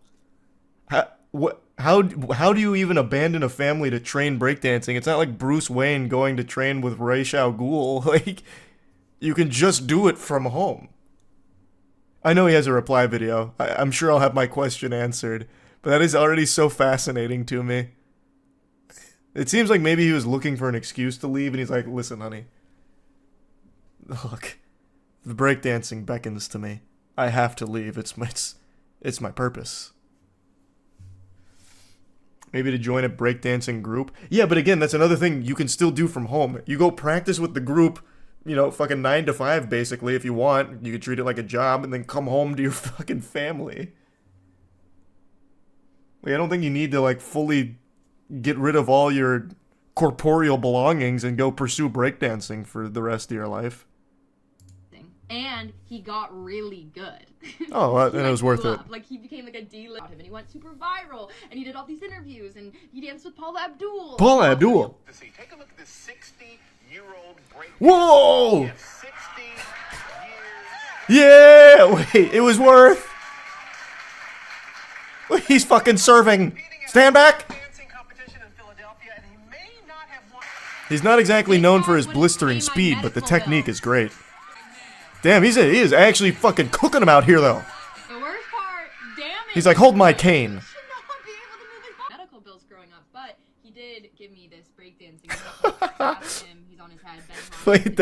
How do you even abandon a family to train breakdancing? It's not like Bruce Wayne going to train with Ra's al Ghul. Like, you can just do it from home. I know he has a reply video. I'm sure I'll have my question answered. But that is already so fascinating to me. It seems like maybe he was looking for an excuse to leave, and he's like, listen, honey. Look, the breakdancing beckons to me. I have to leave. It's my purpose. Maybe to join a breakdancing group. Yeah, but again, that's another thing you can still do from home. You go practice with the group, you know, fucking 9 to 5 basically if you want. You could treat it like a job and then come home to your fucking family. Like, I don't think you need to like fully get rid of all your corporeal belongings and go pursue breakdancing for the rest of your life. And he got really good. Oh, well, He, then it was worth blew it. up. Like, he became like a D-list, and he went super viral, and he did all these interviews, and he danced with Paula Abdul. Paula Abdul. Take a look at this 60-year-old break. Whoa! Yeah! Wait, it was worth. He's fucking serving. Stand back. He's not exactly known for his blistering speed, but the technique is great. Damn, he is actually fucking cooking him out here, though. The worst part, damn it. He's like, hold my cane. Medical bills growing up, but he did give me this breakdancing. He's on his head. Wait,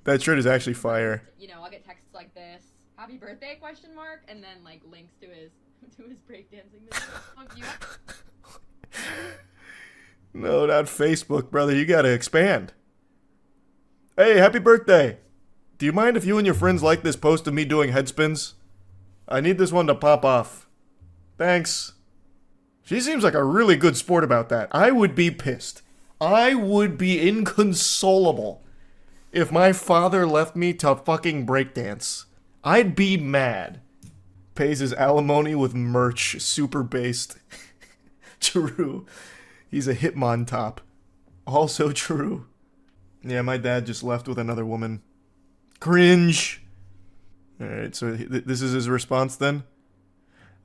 that shirt is actually fire. You know, I'll get texts like this, "Happy birthday?" ? And then like links to his breakdancing. No, not Facebook, brother. You gotta expand. Hey, happy birthday. Do you mind if you and your friends like this post of me doing head spins? I need this one to pop off. Thanks. She seems like a really good sport about that. I would be pissed. I would be inconsolable if my father left me to fucking breakdance. I'd be mad. Pays his alimony with merch, super based. True. He's a Hitmon top. Also true. Yeah, my dad just left with another woman. Cringe. Alright, so this is his response then.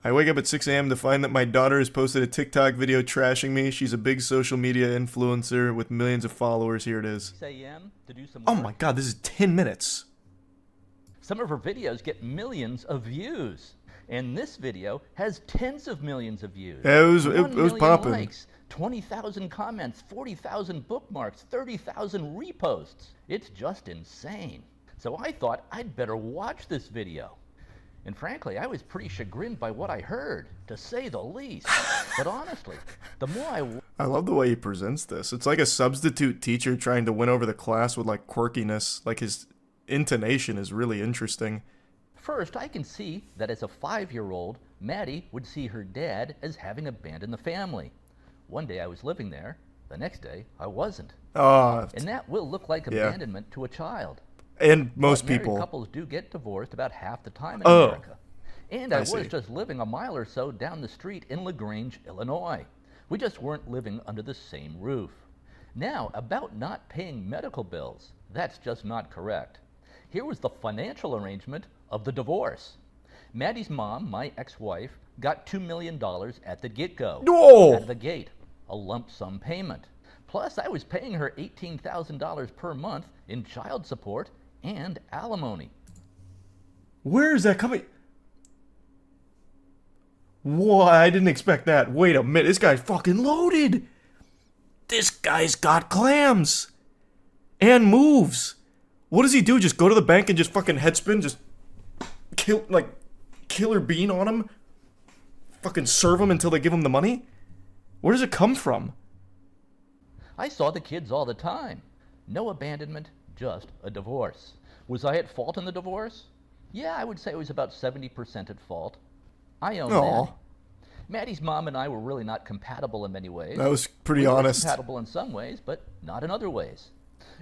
I wake up at 6 a.m. to find that my daughter has posted a TikTok video trashing me. She's a big social media influencer with millions of followers. Here it is. 6 a.m. to do some Oh work. my god, this is 10 minutes. Some of her videos get millions of views. And this video has tens of millions of views. Yeah, it was 1 million popping. Likes, 20,000 comments, 40,000 bookmarks, 30,000 reposts. It's just insane. So I thought I'd better watch this video. And frankly, I was pretty chagrined by what I heard, to say the least. But honestly, the more I love the way he presents this. It's like a substitute teacher trying to win over the class with like quirkiness. Like his intonation is really interesting. First, I can see that as a 5-year-old, Maddie would see her dad as having abandoned the family. One day I was living there, the next day I wasn't. And that will look like abandonment to a child. And most Married people. couples do get divorced about half the time in Oh. America. And I I was see. just living a mile or so down the street in LaGrange, Illinois. We just weren't living under the same roof. Now, about not paying medical bills, that's just not correct. Here was the financial arrangement of the divorce. Maddie's mom, my ex-wife, got $2 million at the get-go. No! Out of the gate, a lump sum payment. Plus, I was paying her $18,000 per month in child support and alimony. Where is that coming? Whoa, I didn't expect that. Wait a minute, this guy's fucking loaded. This guy's got clams. And moves. What does he do? Just go to the bank and just fucking headspin? Just killer bean on him? Fucking serve him until they give him the money? Where does it come from? I saw the kids all the time. No abandonment, just a divorce. Was I at fault in the divorce? Yeah, I would say I was about 70% at fault. I own that. Maddie's mom and I were really not compatible in many ways. That was pretty we were honest. Compatible in some ways, but not in other ways.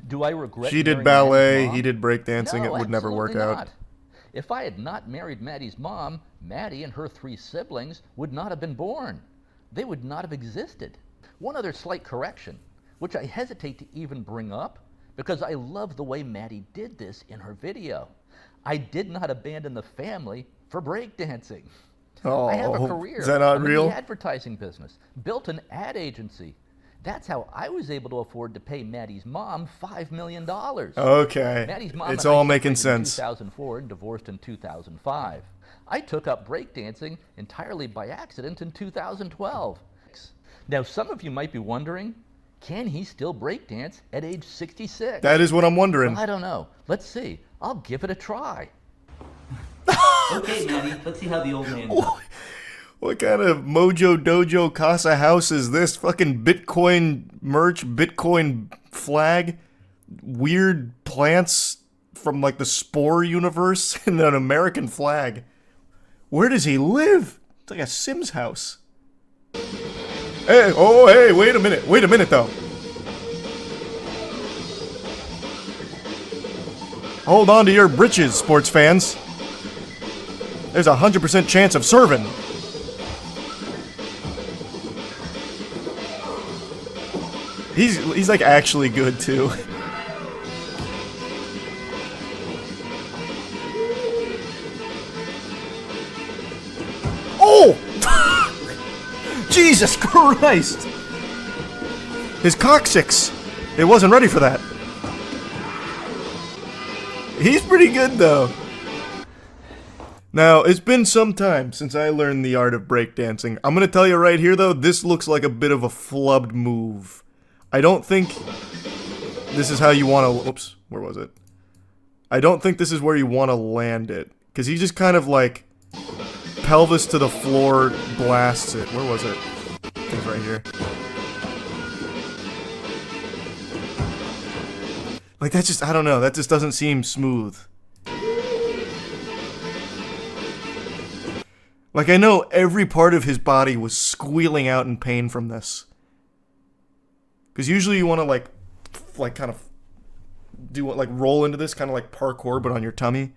Do I regret She did marrying ballet, Maddie's mom? he did breakdancing, No, it would never work absolutely out. not. If I had not married Maddie's mom, Maddie and her 3 siblings would not have been born. They would not have existed. One other slight correction, which I hesitate to even bring up because I love the way Maddie did this in her video. I did not abandon the family for breakdancing. I have a career. Is that not I'm in real? the advertising business, built an ad agency. That's how I was able to afford to pay Maddie's mom $5 million. Okay. Maddie's mom It's and I all making separated in sense. 2004 and divorced in 2005. I took up breakdancing entirely by accident in 2012. Now, some of you might be wondering, can he still breakdance at age 66? That is what I'm wondering. Well, I don't know. Let's see. I'll give it a try. Okay, Maddie, let's see how the old man does. What kind of Mojo Dojo Casa House is this? Fucking Bitcoin merch, Bitcoin flag, weird plants from like the Spore universe, and an American flag. Where does he live? It's like a Sims house. Hey, oh, hey, wait a minute though. Hold on to your britches, sports fans. There's a 100% chance of serving. He's like actually good too. Oh! Jesus Christ! His coccyx. It wasn't ready for that. He's pretty good though. Now, it's been some time since I learned the art of breakdancing. I'm gonna tell you right here though, this looks like a bit of a flubbed move. I don't think this is how you want to... Oops, where was it? I don't think this is where you want to land it. Because he just kind of like... pelvis to the floor blasts it. Where was it? I think it's right here. Like that just... I don't know. That just doesn't seem smooth. Like I know every part of his body was squealing out in pain from this. Because usually you want to like kind of do what, like roll into this, kind of like parkour, but on your tummy.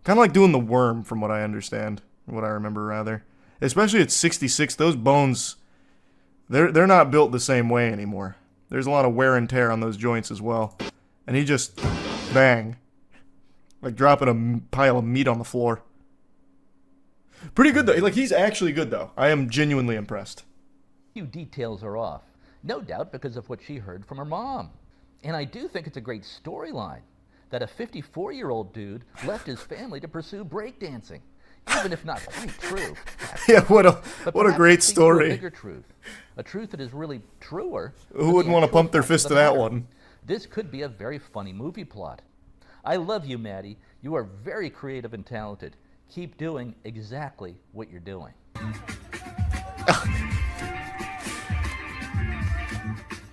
Kind of like doing the worm, from what I understand, what I remember rather. Especially at 66, those bones, they're not built the same way anymore. There's a lot of wear and tear on those joints as well. And he just, bang, like dropping a pile of meat on the floor. Pretty good though. Like he's actually good though. I am genuinely impressed. Few details are off. No doubt because of what she heard from her mom. And I do think it's a great storyline that a 54-year-old dude left his family to pursue breakdancing. Even if not quite true. Yeah, what a great story. A bigger truth. A truth that is really truer. Who wouldn't want to pump their fist to that one? This could be a very funny movie plot. I love you, Maddie. You are very creative and talented. Keep doing exactly what you're doing.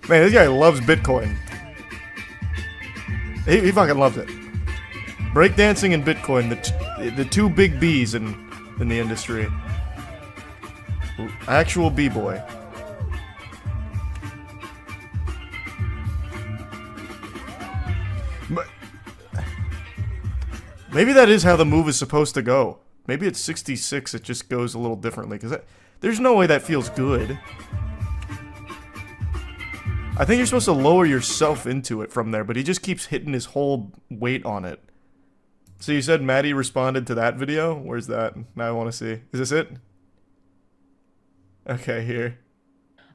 Man, this guy loves Bitcoin. He fucking loves it. Breakdancing and Bitcoin, the two big B's in the industry. Actual B-boy. Maybe that is how the move is supposed to go. Maybe at 66 it just goes a little differently, because there's no way that feels good. I think you're supposed to lower yourself into it from there, but he just keeps hitting his whole weight on it. So you said Maddie responded to that video? Where's that? Now I want to see. Is this it? Okay, here.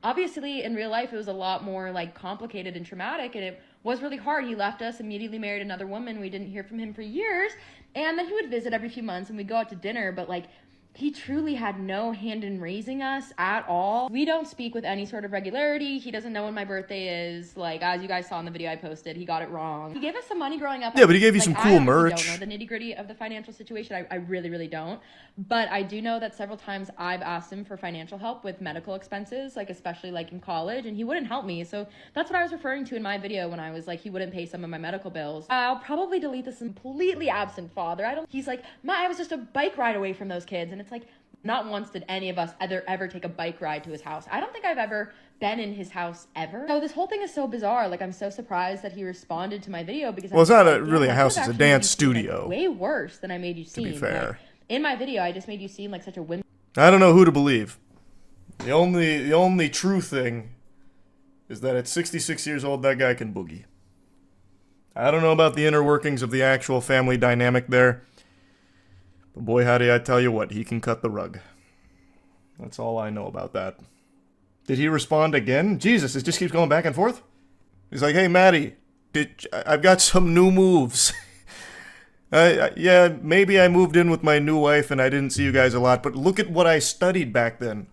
Obviously, in real life, it was a lot more like complicated and traumatic, and it was really hard. He left us, immediately married another woman. We didn't hear from him for years, and then he would visit every few months, and we'd go out to dinner, but like, he truly had no hand in raising us at all. We don't speak with any sort of regularity. He doesn't know when my birthday is. Like, as you guys saw in the video I posted, he got it wrong. He gave us some money growing up. Yeah, but he gave you some cool I merch. don't know the nitty-gritty of the financial situation. I really, really don't. But I do know that several times I've asked him for financial help with medical expenses, like especially like in college, and he wouldn't help me. So that's what I was referring to in my video when I was like, he wouldn't pay some of my medical bills. I'll probably delete this completely absent father. He's like, I was just a bike ride away from those kids. And it's like, not once did any of us ever take a bike ride to his house. I don't think I've ever been in his house ever. So this whole thing is so bizarre. Like, I'm so surprised that he responded to my video because Well, it's I'm not like, really a I house, could've it's a actually made dance you seem, like, studio. way worse than I made you seem. To be fair. Like, in my video, I just made you seem like such a wimp. I don't know who to believe. The only true thing is that at 66 years old, that guy can boogie. I don't know about the inner workings of the actual family dynamic there. But boy, howdy, I tell you what, he can cut the rug. That's all I know about that. Did he respond again? Jesus, it just keeps going back and forth? He's like, hey, Maddie, I've got some new moves. Yeah, maybe I moved in with my new wife and I didn't see you guys a lot, but look at what I studied back then.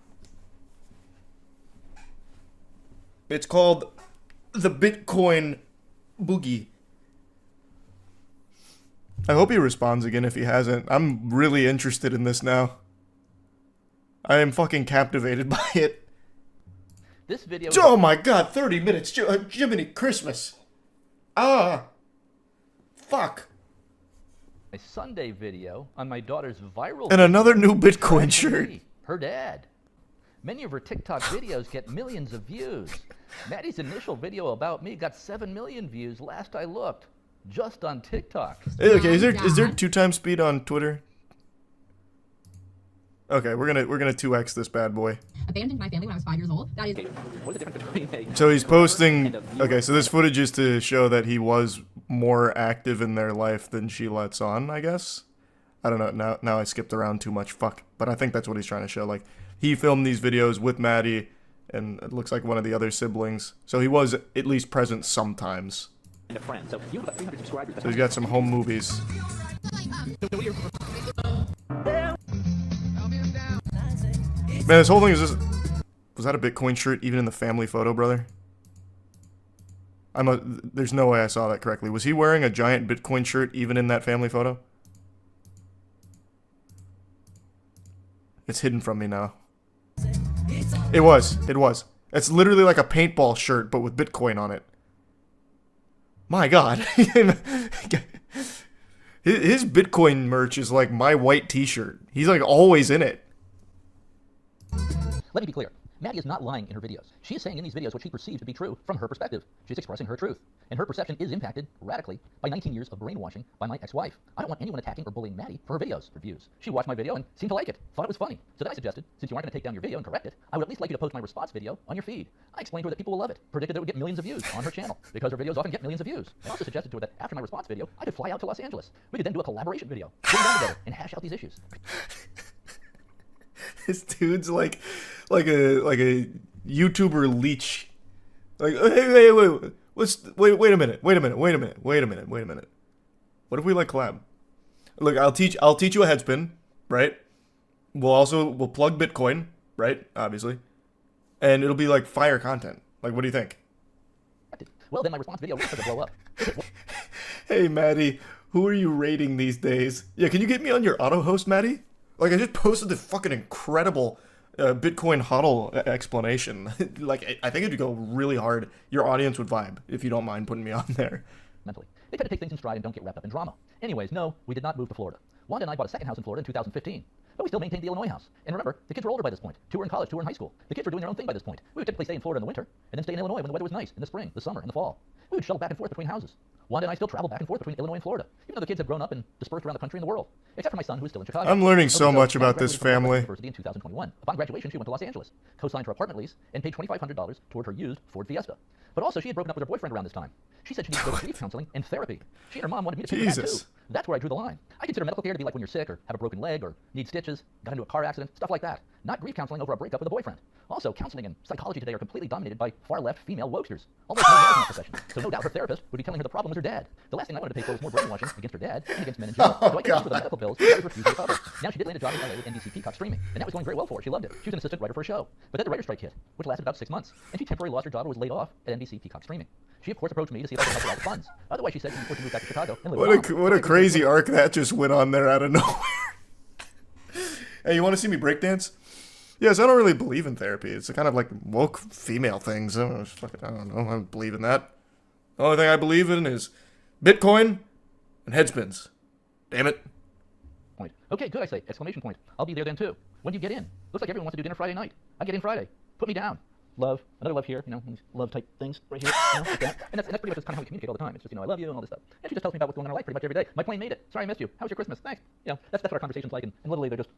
It's called the Bitcoin Boogie. I hope he responds again if he hasn't. I'm really interested in this now. I am fucking captivated by it. This video. Oh my god, 30 minutes. Jiminy Christmas. Ah. Fuck. My Sunday video on my daughter's viral. And another new video Bitcoin shirt. Her dad. Many of her TikTok videos get millions of views. Maddie's initial video about me got 7 million views last I looked. Just on TikTok. Hey, okay, is there 2x speed on Twitter? Okay, we're gonna 2x this bad boy. Abandoned my family when I was 5 years old. That is. What is the difference between So he's posting. Okay, so this footage is to show that he was more active in their life than she lets on, I guess. I don't know. Now I skipped around too much. Fuck. But I think that's what he's trying to show. Like, he filmed these videos with Maddie, and it looks like one of the other siblings. So he was at least present sometimes. a friend. So you have about 300 subscribers. So he's got some home movies. Man, this whole thing is just... Was that a Bitcoin shirt even in the family photo, brother? There's no way I saw that correctly. Was he wearing a giant Bitcoin shirt even in that family photo? It's hidden from me now. It was. It's literally like a paintball shirt, but with Bitcoin on it. My god. His Bitcoin merch is like my white t-shirt. He's like always in it. Let me be clear. Maddie is not lying in her videos. She is saying in these videos what she perceives to be true from her perspective. She's expressing her truth. And her perception is impacted radically by 19 years of brainwashing by my ex-wife. I don't want anyone attacking or bullying Maddie for her videos or views. She watched my video and seemed to like it, thought it was funny. So then I suggested, since you aren't going to take down your video and correct it, I would at least like you to post my response video on your feed. I explained to her that people will love it, predicted that it would get millions of views on her channel, because her videos often get millions of views. I also suggested to her that after my response video, I could fly out to Los Angeles. We could then do a collaboration video, sit down together, and hash out these issues. This dude's like a YouTuber leech. Like, hey, wait a minute. What if we like collab? Look, I'll teach you a headspin, right? We'll plug Bitcoin, right? Obviously. And it'll be like fire content. Like, what do you think? Well, then my response video will start to blow up. Hey, Maddie, who are you rating these days? Yeah, can you get me on your auto host, Maddie? Like, I just posted the fucking incredible Bitcoin HODL explanation. Like, I think it'd go really hard. Your audience would vibe, if you don't mind putting me on there. Mentally. They try to take things in stride and don't get wrapped up in drama. Anyways, no, we did not move to Florida. Wanda and I bought a second house in Florida in 2015. But we still maintained the Illinois house. And remember, the kids were older by this point. 2 were in college, 2 were in high school. The kids were doing their own thing by this point. We would typically stay in Florida in the winter, and then stay in Illinois when the weather was nice, in the spring, the summer, and the fall. We would shuttle back and forth between houses. Wanda and I still travel back and forth between Illinois and Florida, even though the kids have grown up and dispersed around the country and the world. Except for my son, who is still in Chicago. I'm learning so much about this family. University in 2021. Upon graduation, she went to Los Angeles, co-signed her apartment lease, and paid $2,500 toward her used Ford Fiesta. But also, she had broken up with her boyfriend around this time. She said she needed to go to grief counseling and therapy. She and her mom wanted me to pay for that too. That's where I drew the line. I consider medical care to be like when you're sick or have a broken leg or need stitches, got into a car accident, stuff like that. Not grief counseling over a breakup with a boyfriend. Also, counseling and psychology today are completely dominated by far-left female wokesters. Although there's no males in that profession, so no doubt her therapist would be telling her the problem was her dad. The last thing I wanted to pay for was more brainwashing against her dad and against men in general. So I gave her the medical bills and always refused to recover. Now she did land a job in LA with NBC Peacock streaming, and that was going very well for her. She loved it. She was an assistant writer for a show. But then the writer's strike hit, which lasted about 6 months, and she temporarily lost her job or was laid off at NBC Peacock streaming. She, of course, approached me to see if I could help her out with funds. Otherwise, she said she was forced to move back to Chicago and live What a crazy arc that just went on there out of nowhere. Hey, you want to see me breakdance? Yes, I don't really believe in therapy. It's kind of like woke female things. I don't know. I don't believe in that. The only thing I believe in is Bitcoin and headspins. Damn it. Point. Okay, good, I say. Exclamation point. I'll be there then, too. When do you get in? Looks like everyone wants to do dinner Friday night. I get in Friday. Put me down. love, another love here, you know, love type things right here, you know, like that. And that's pretty much just kind of how we communicate all the time. It's just, you know, I love you and all this stuff. And she just tells me about what's going on in her life pretty much every day. My plane made it. Sorry I missed you. How was your Christmas? Thanks. You know, that's what our conversation's like. And literally they're just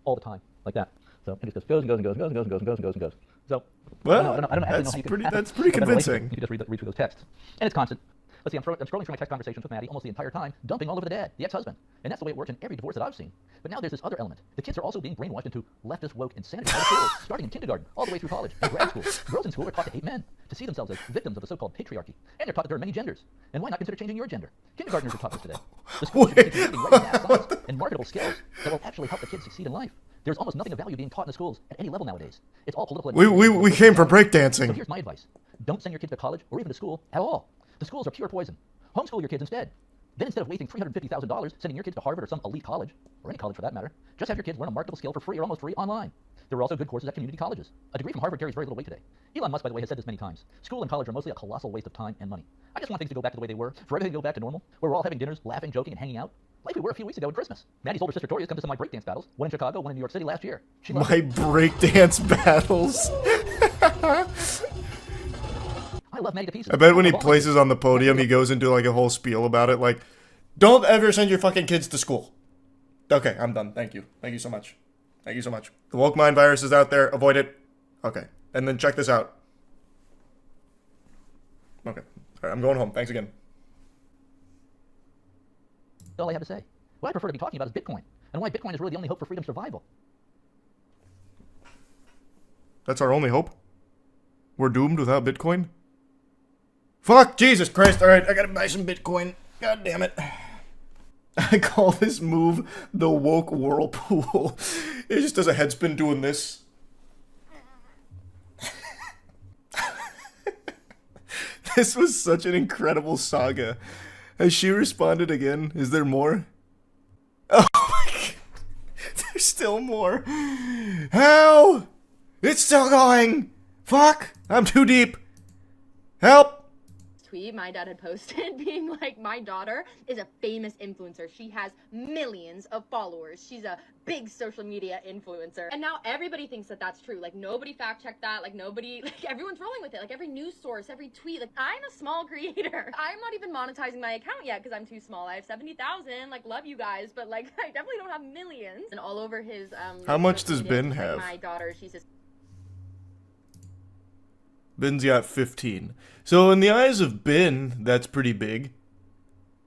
all the time like that. So it just goes and goes and goes and goes and goes and goes and goes and goes and goes. So Well, I don't actually know how you can that's pretty convincing. You can just read through those texts. And it's constant. Let's see, I'm scrolling through my text conversations with Maddie almost the entire time, dumping all over the dad, the ex-husband. And that's the way it works in every divorce that I've seen. But now there's this other element. The kids are also being brainwashed into leftist woke insanity out of school, starting in kindergarten, all the way through college and grad school. Girls in school are taught to hate men, to see themselves as victims of the so-called patriarchy. And they're taught that there are many genders. And why not consider changing your gender? Kindergartners are taught this today. The school should be teaching writing, math, science, and marketable skills that will actually help the kids succeed in life. There's almost nothing of value being taught in the schools at any level nowadays. It's all political. We came from breakdancing. So here's my advice. Don't send your kids to college or even to school at all. The schools are pure poison. Homeschool your kids instead. Then instead of wasting $350,000 sending your kids to Harvard or some elite college, or any college for that matter, just have your kids learn a marketable skill for free or almost free online. There are also good courses at community colleges. A degree from Harvard carries very little weight today. Elon Musk, by the way, has said this many times. School and college are mostly a colossal waste of time and money. I just want things to go back to the way they were, for everything to go back to normal, where we're all having dinners, laughing, joking, and hanging out, like we were a few weeks ago at Christmas. Maddie's older sister Toria's come to some of my breakdance battles, one in Chicago, one in New York City last year. My breakdance battles. I love Maddie to pieces. I bet when he places on the podium, he goes into like a whole spiel about it, like, don't ever send your fucking kids to school. Okay, I'm done. Thank you. Thank you so much. Thank you so much. The woke mind virus is out there. Avoid it. Okay. And then check this out. Okay. All right, I'm going home. Thanks again. All I have to say. What I prefer to be talking about is Bitcoin, and why Bitcoin is really the only hope for freedom survival. That's our only hope? We're doomed without Bitcoin? Fuck! Jesus Christ! Alright, I gotta buy some Bitcoin. God damn it. I call this move the woke whirlpool. It just does a headspin doing this. This was such an incredible saga. Has she responded again? Is there more? Oh my god. There's still more. How? It's still going. Fuck. I'm too deep. Help. Tweet my dad had posted being like, my daughter is a famous influencer. She has millions of followers. She's a big social media influencer. And now everybody thinks that that's true. Like, nobody fact checked that. Like, nobody, like, everyone's rolling with it. Like, every news source, every tweet. Like, I'm a small creator. I'm not even monetizing my account yet because I'm too small. I have 70,000. Like, love you guys, but like, I definitely don't have millions. And all over his How much does Ben have? My daughter, she's just Ben's got 15. So in the eyes of Ben, that's pretty big.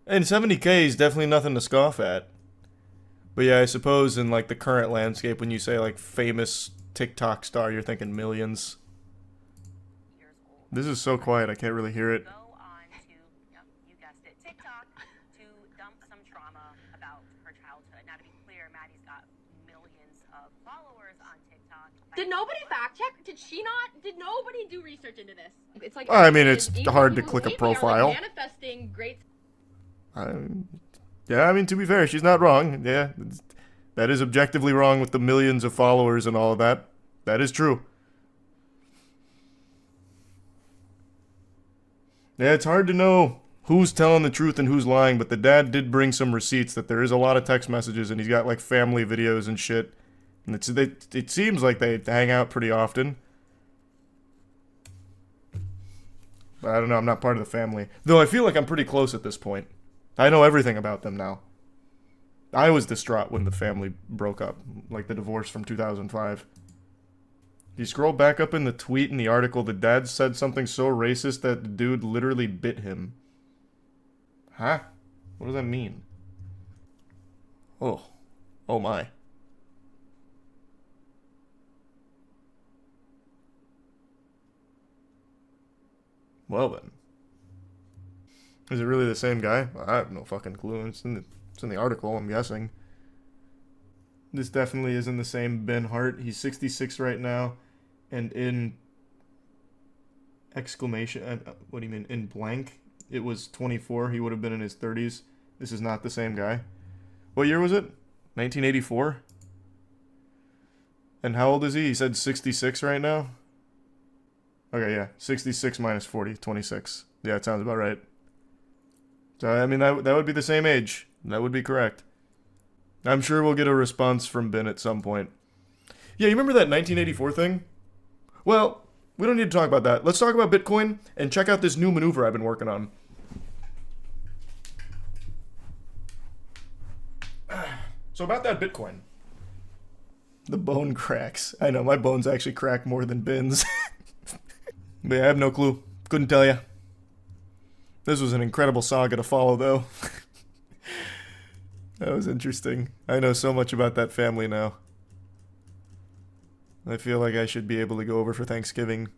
And 70K is definitely nothing to scoff at. But yeah, I suppose in like the current landscape, when you say like famous TikTok star, you're thinking millions. This is so quiet, I can't really hear it. Did nobody fact check? Did nobody do research into this? It's like I mean, it's hard to click a profile. Like manifesting great. Yeah, I mean, to be fair, she's not wrong. Yeah, that is objectively wrong with the millions of followers and all of that. That is true. Yeah, it's hard to know who's telling the truth and who's lying, but the dad did bring some receipts that there is a lot of text messages, and he's got like family videos and shit. And it seems like they hang out pretty often. But I don't know, I'm not part of the family. Though I feel like I'm pretty close at this point. I know everything about them now. I was distraught when the family broke up. Like the divorce from 2005. If you scroll back up in the tweet in the article, the dad said something so racist that the dude literally bit him. Huh? What does that mean? Oh. Oh my. Well then. Is it really the same guy? I have no fucking clue. It's in the article, I'm guessing. This definitely isn't the same Ben Hart. He's 66 right now. And in exclamation... what do you mean? In blank, it was 24. He would have been in his 30s. This is not the same guy. What year was it? 1984? And how old is he? He said 66 right now? Okay, yeah. 66 minus 40, 26. Yeah, it sounds about right. So, I mean, that would be the same age. That would be correct. I'm sure we'll get a response from Ben at some point. Yeah, you remember that 1984 thing? Well, We don't need to talk about that. Let's talk about Bitcoin and check out this new maneuver I've been working on. So about that Bitcoin. The bone cracks. I know, my bones actually crack more than Bins. But yeah, I have no clue. Couldn't tell you. This was an incredible saga to follow, though. That was interesting. I know so much about that family now. I feel like I should be able to go over for Thanksgiving.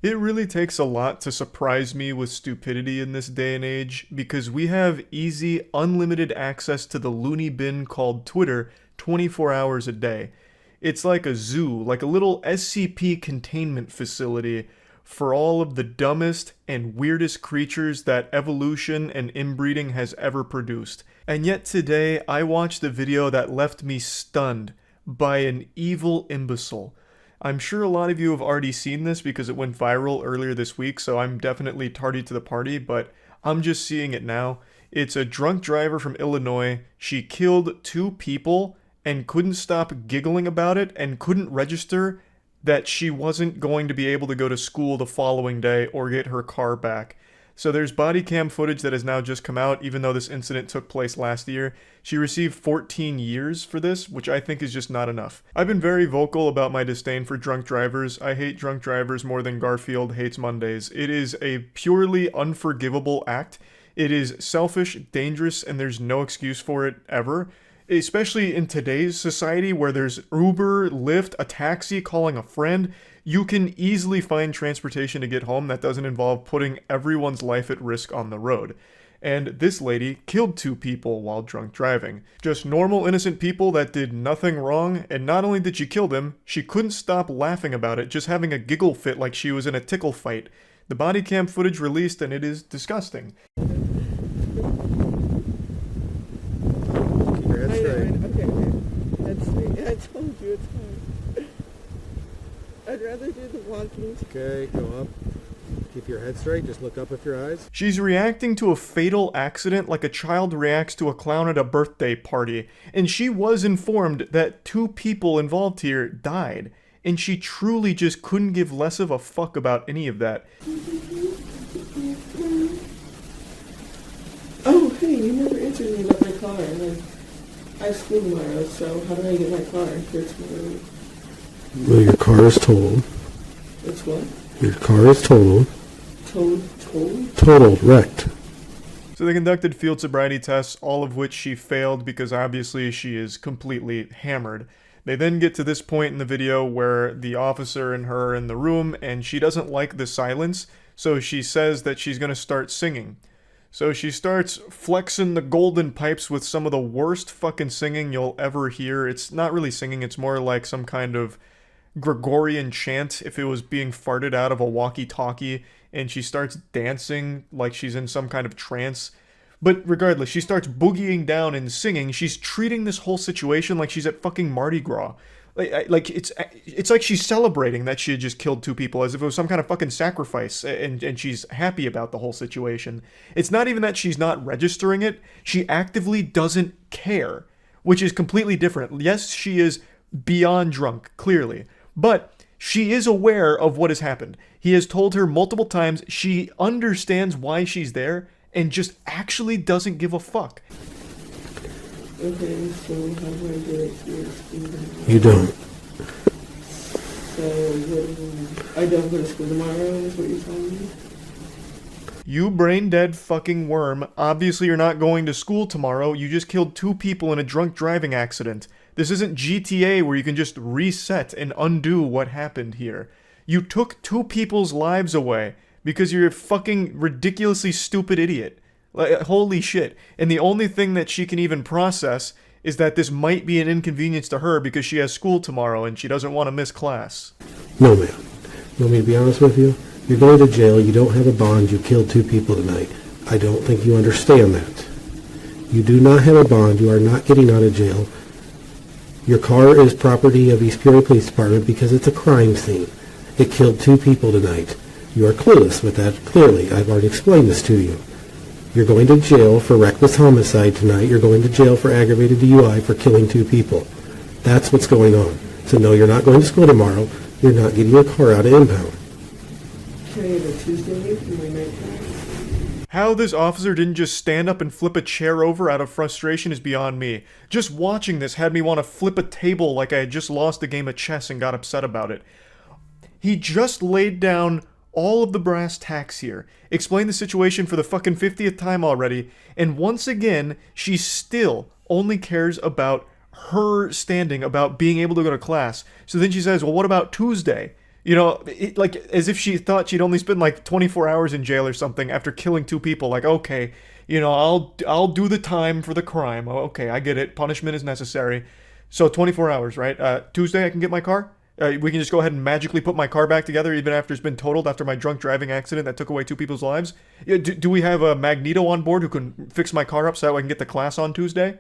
It really takes a lot to surprise me with stupidity in this day and age, because we have easy, unlimited access to the loony bin called Twitter 24 hours a day. It's like a zoo, like a little SCP containment facility for all of the dumbest and weirdest creatures that evolution and inbreeding has ever produced. And yet today, I watched a video that left me stunned by an evil imbecile. I'm sure a lot of you have already seen this because it went viral earlier this week, so I'm definitely tardy to the party, but I'm just seeing it now. It's a drunk driver from Illinois. She killed 2 people and couldn't stop giggling about it and couldn't register that she wasn't going to be able to go to school the following day or get her car back. So there's body cam footage that has now just come out, even though this incident took place last year. She received 14 years for this, which I think is just not enough. I've been very vocal about my disdain for drunk drivers. I hate drunk drivers more than Garfield hates Mondays. It is a purely unforgivable act. It is selfish, dangerous, and there's no excuse for it ever. Especially in today's society where there's Uber, Lyft, a taxi, calling a friend. You can easily find transportation to get home that doesn't involve putting everyone's life at risk on the road. And this lady killed 2 people while drunk driving. Just normal, innocent people that did nothing wrong, and not only did she kill them, she couldn't stop laughing about it, just having a giggle fit like she was in a tickle fight. The body cam footage released, and it is disgusting. Keep your head straight. Okay. Head straight. Yeah, I told you it's fine. I'd rather do the walking. Okay, go up. Keep your head straight. Just look up with your eyes. She's reacting to a fatal accident like a child reacts to a clown at a birthday party. And she was informed that 2 people involved here died. And she truly just couldn't give less of a fuck about any of that. Oh, hey, you never answered me about my car. And I have school tomorrow, so how do I get my car here tomorrow? Well, your car is totaled. It's what? Your car is totaled. Totaled? Totaled, wrecked. So they conducted field sobriety tests, all of which she failed because obviously she is completely hammered. They then get to this point in the video where the officer and her are in the room and she doesn't like the silence, so she says that she's going to start singing. So she starts flexing the golden pipes with some of the worst fucking singing you'll ever hear. It's not really singing, it's more like some kind of Gregorian chant if it was being farted out of a walkie-talkie, and she starts dancing like she's in some kind of trance. But regardless, she starts boogieing down and singing. She's treating this whole situation like she's at fucking Mardi Gras. Like it's like she's celebrating that she had just killed 2 people as if it was some kind of fucking sacrifice, and she's happy about the whole situation. It's not even that she's not registering it. She actively doesn't care, which is completely different. Yes, she is beyond drunk, clearly, but she is aware of what has happened. He has told her multiple times she understands why she's there and just actually doesn't give a fuck. Okay, so how do I get it to your school? You don't. So, I don't go to school tomorrow, is what you're telling me? You brain dead fucking worm. Obviously you're not going to school tomorrow. You just killed 2 people in a drunk driving accident. This isn't GTA where you can just reset and undo what happened here. You took 2 people's lives away because you're a fucking ridiculously stupid idiot. Like, holy shit. And the only thing that she can even process is that this might be an inconvenience to her because she has school tomorrow and she doesn't want to miss class. No, ma'am. You want me to be honest with you? You're going to jail. You don't have a bond. You killed 2 people tonight. I don't think you understand that. You do not have a bond. You are not getting out of jail. Your car is property of East Peoria Police Department because it's a crime scene. It killed 2 people tonight. You are clueless with that, clearly. I've already explained this to you. You're going to jail for reckless homicide tonight. You're going to jail for aggravated DUI for killing 2 people. That's what's going on. So no, you're not going to school tomorrow. You're not getting your car out of impound. Tuesday for my night class. How this officer didn't just stand up and flip a chair over out of frustration is beyond me. Just watching this had me want to flip a table like I had just lost a game of chess and got upset about it. He just laid down all of the brass tacks here, explained the situation for the fucking 50th time already, and once again, she still only cares about her standing, about being able to go to class. So then she says, well, what about Tuesday? You know, like, as if she thought she'd only spend like 24 hours in jail or something after killing 2 people. Like, okay, you know, I'll do the time for the crime. Oh, okay, I get it. Punishment is necessary. So 24 hours, right? Tuesday I can get my car? We can just go ahead and magically put my car back together even after it's been totaled after my drunk driving accident that took away 2 people's lives? Do we have a Magneto on board who can fix my car up so that I can get to class on Tuesday?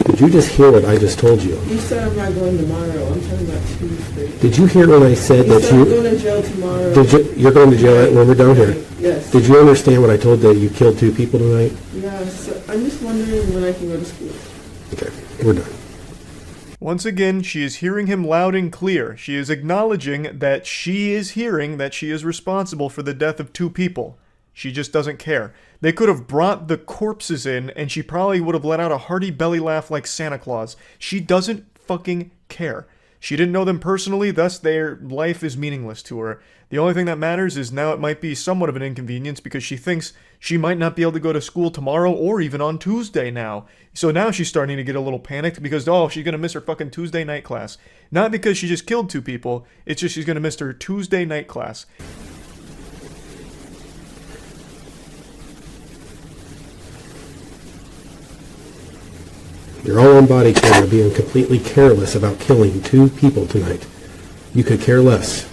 Did you just hear what I just told you? You said I'm not going tomorrow. I'm talking about Tuesday. Did you hear when I said that I'm going to jail tomorrow. You're going to jail when we're done here? Yes. Did you understand what I told that you killed 2 people tonight? Yes. I'm just wondering when I can go to school. Okay, we're done. Once again, she is hearing him loud and clear. She is acknowledging that she is hearing that she is responsible for the death of 2 people. She just doesn't care. They could have brought the corpses in, and she probably would have let out a hearty belly laugh like Santa Claus. She doesn't fucking care. She didn't know them personally, thus their life is meaningless to her. The only thing that matters is now it might be somewhat of an inconvenience because she thinks she might not be able to go to school tomorrow or even on Tuesday now. So now she's starting to get a little panicked because, oh, she's going to miss her fucking Tuesday night class. Not because she just killed 2 people, it's just she's going to miss her Tuesday night class. You're all on body camera being completely careless about killing 2 people tonight. You could care less.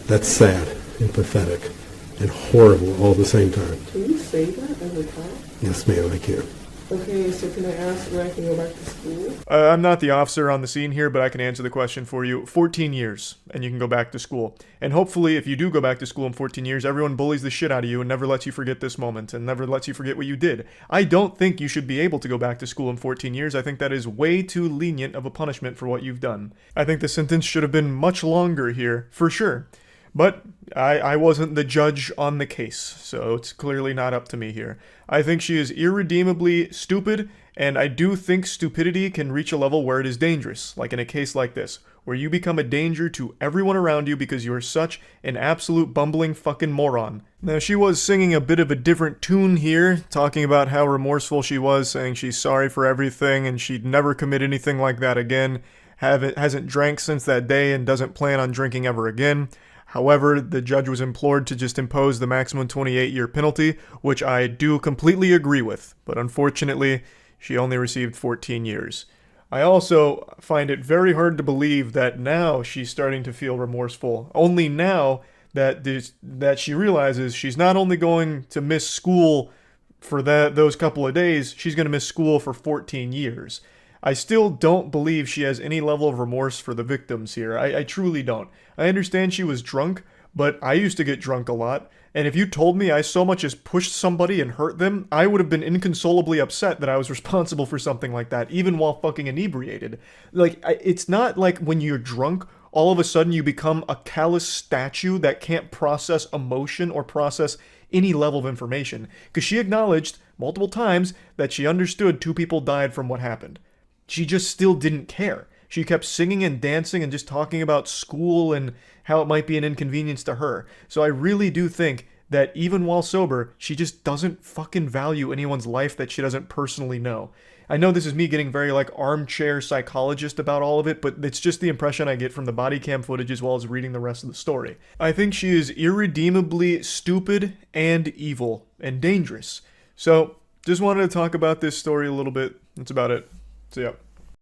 That's sad and pathetic and horrible all at the same time. Can you say that as a cop? Yes, ma'am, I can. Okay, so can I ask when I can go back to school? I'm not the officer on the scene here, but I can answer the question for you. 14 years, and you can go back to school. And hopefully, if you do go back to school in 14 years, everyone bullies the shit out of you and never lets you forget this moment, and never lets you forget what you did. I don't think you should be able to go back to school in 14 years. I think that is way too lenient of a punishment for what you've done. I think the sentence should have been much longer here, for sure. But I wasn't the judge on the case, so it's clearly not up to me here. I think she is irredeemably stupid, and I do think stupidity can reach a level where it is dangerous, like in a case like this, where you become a danger to everyone around you because you are such an absolute bumbling fucking moron. Now, she was singing a bit of a different tune here, talking about how remorseful she was, saying she's sorry for everything and she'd never commit anything like that again, hasn't drank since that day and doesn't plan on drinking ever again. However, the judge was implored to just impose the maximum 28-year penalty, which I do completely agree with, but unfortunately, she only received 14 years. I also find it very hard to believe that now she's starting to feel remorseful, only now that she realizes she's not only going to miss school for those couple of days, she's going to miss school for 14 years. I still don't believe she has any level of remorse for the victims here. I truly don't. I understand she was drunk, but I used to get drunk a lot, and if you told me I so much as pushed somebody and hurt them, I would have been inconsolably upset that I was responsible for something like that, even while fucking inebriated. Like, it's not like when you're drunk, all of a sudden you become a callous statue that can't process emotion or process any level of information. Because she acknowledged multiple times that she understood 2 people died from what happened. She just still didn't care. She kept singing and dancing and just talking about school and how it might be an inconvenience to her. So I really do think that even while sober, she just doesn't fucking value anyone's life that she doesn't personally know. I know this is me getting very like armchair psychologist about all of it, but it's just the impression I get from the body cam footage as well as reading the rest of the story. I think she is irredeemably stupid and evil and dangerous. So just wanted to talk about this story a little bit. That's about it. So yeah.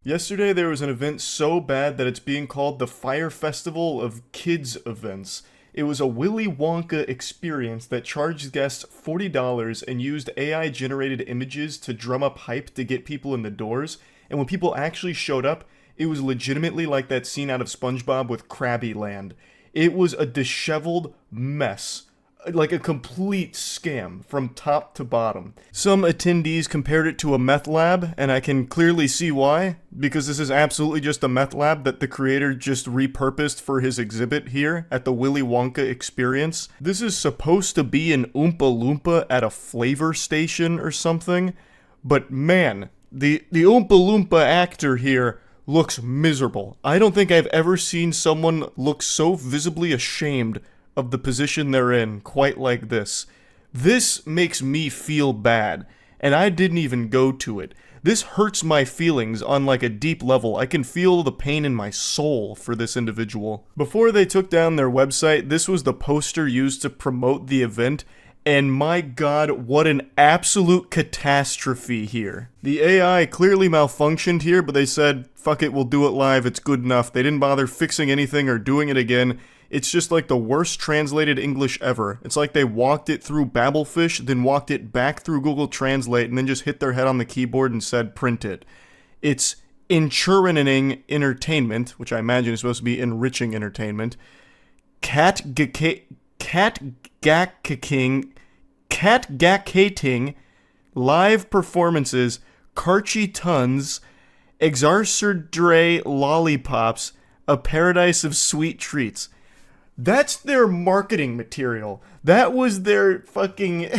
Yesterday there was an event so bad that it's being called the Fire Festival of Kids Events. It was a Willy Wonka experience that charged guests $40 and used AI-generated images to drum up hype to get people in the doors. And when people actually showed up, it was legitimately like that scene out of SpongeBob with Krabby Land. It was a disheveled mess like a complete scam from top to bottom. Some attendees compared it to a meth lab, and I can clearly see why, because this is absolutely just a meth lab that the creator just repurposed for his exhibit here at the Willy Wonka experience. This is supposed to be an Oompa Loompa at a flavor station or something, but man, the Oompa Loompa actor here looks miserable. I don't think I've ever seen someone look so visibly ashamed of the position they're in quite like this. This makes me feel bad, and I didn't even go to it. This hurts my feelings on like a deep level. I can feel the pain in my soul for this individual. Before they took down their website, this was the poster used to promote the event, and my god, what an absolute catastrophe here. The AI clearly malfunctioned here, but they said, fuck it, we'll do it live, it's good enough. They didn't bother fixing anything or doing it again. It's just like the worst translated English ever. It's like they walked it through Babelfish, then walked it back through Google Translate, and then just hit their head on the keyboard and said, print it. It's enchurning entertainment, which I imagine is supposed to be enriching entertainment. Catgackating, live performances, Karchi Tons, Exarcerdre lollipops, a paradise of sweet treats. That's their marketing material. That was their fucking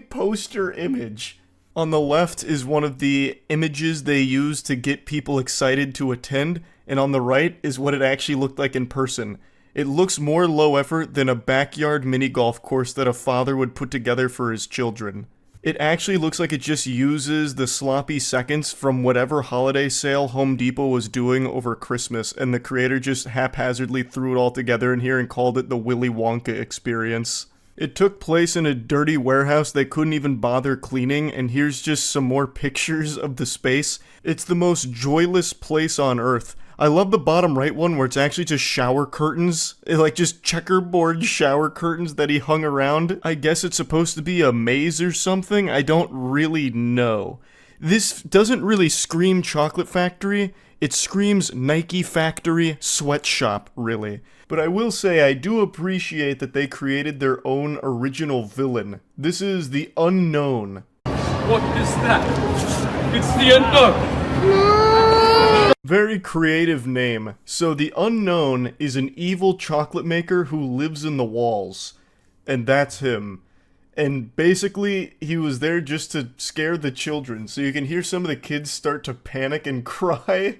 poster image. On the left is one of the images they use to get people excited to attend, and on the right is what it actually looked like in person. It looks more low effort than a backyard mini golf course that a father would put together for his children. It actually looks like it just uses the sloppy seconds from whatever holiday sale Home Depot was doing over Christmas, and the creator just haphazardly threw it all together in here and called it the Willy Wonka experience. It took place in a dirty warehouse they couldn't even bother cleaning, and here's just some more pictures of the space. It's the most joyless place on earth. I love the bottom right one where it's actually just shower curtains, like just checkerboard shower curtains that he hung around. I guess it's supposed to be a maze or something, I don't really know. This doesn't really scream chocolate factory, it screams Nike factory sweatshop, really. But I will say I do appreciate that they created their own original villain. This is the Unknown. What is that? It's the Unknown! Very creative name. So the Unknown is an evil chocolate maker who lives in the walls. And that's him. And basically, he was there just to scare the children. So you can hear some of the kids start to panic and cry.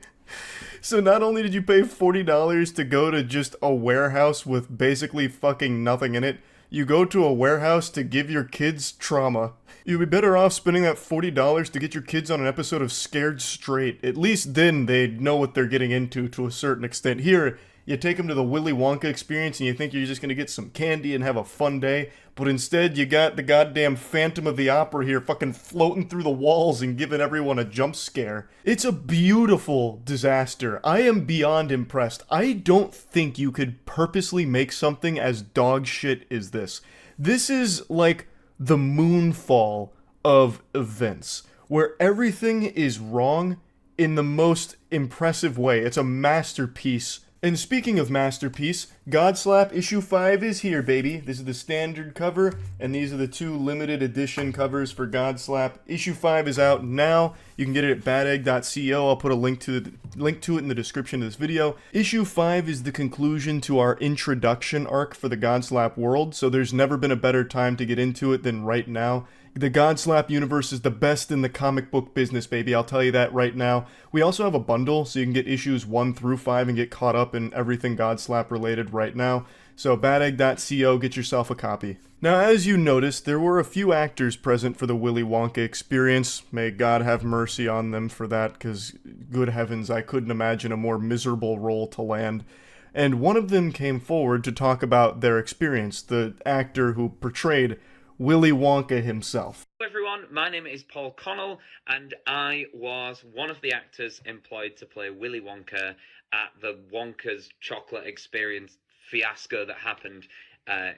So not only did you pay $40 to go to just a warehouse with basically fucking nothing in it, you go to a warehouse to give your kids trauma. You'd be better off spending that $40 to get your kids on an episode of Scared Straight. At least then they'd know what they're getting into to a certain extent. Here, you take them to the Willy Wonka experience and you think you're just going to get some candy and have a fun day, but instead you got the goddamn Phantom of the Opera here fucking floating through the walls and giving everyone a jump scare. It's a beautiful disaster. I am beyond impressed. I don't think you could purposely make something as dog shit as this. This is like the moonfall of events, where everything is wrong in the most impressive way. It's a masterpiece. And speaking of masterpiece, Godslap issue 5 is here, baby. This is the standard cover, and these are the two limited edition covers for Godslap. Issue 5 is out now. You can get it at badegg.co. I'll put a link to it in the description of this video. Issue 5 is the conclusion to our introduction arc for the Godslap world, so there's never been a better time to get into it than right now. The Godslap universe is the best in the comic book business, baby. I'll tell you that right now. We also have a bundle, so you can get issues 1 through 5 and get caught up in everything Godslap related right now. So badegg.co, get yourself a copy. Now, as you noticed, there were a few actors present for the Willy Wonka experience. May God have mercy on them for that, because good heavens, I couldn't imagine a more miserable role to land. And one of them came forward to talk about their experience, the actor who portrayed Willy Wonka himself. Hello everyone, my name is Paul Connell, and I was one of the actors employed to play Willy Wonka at the Wonka's Chocolate Experience fiasco that happened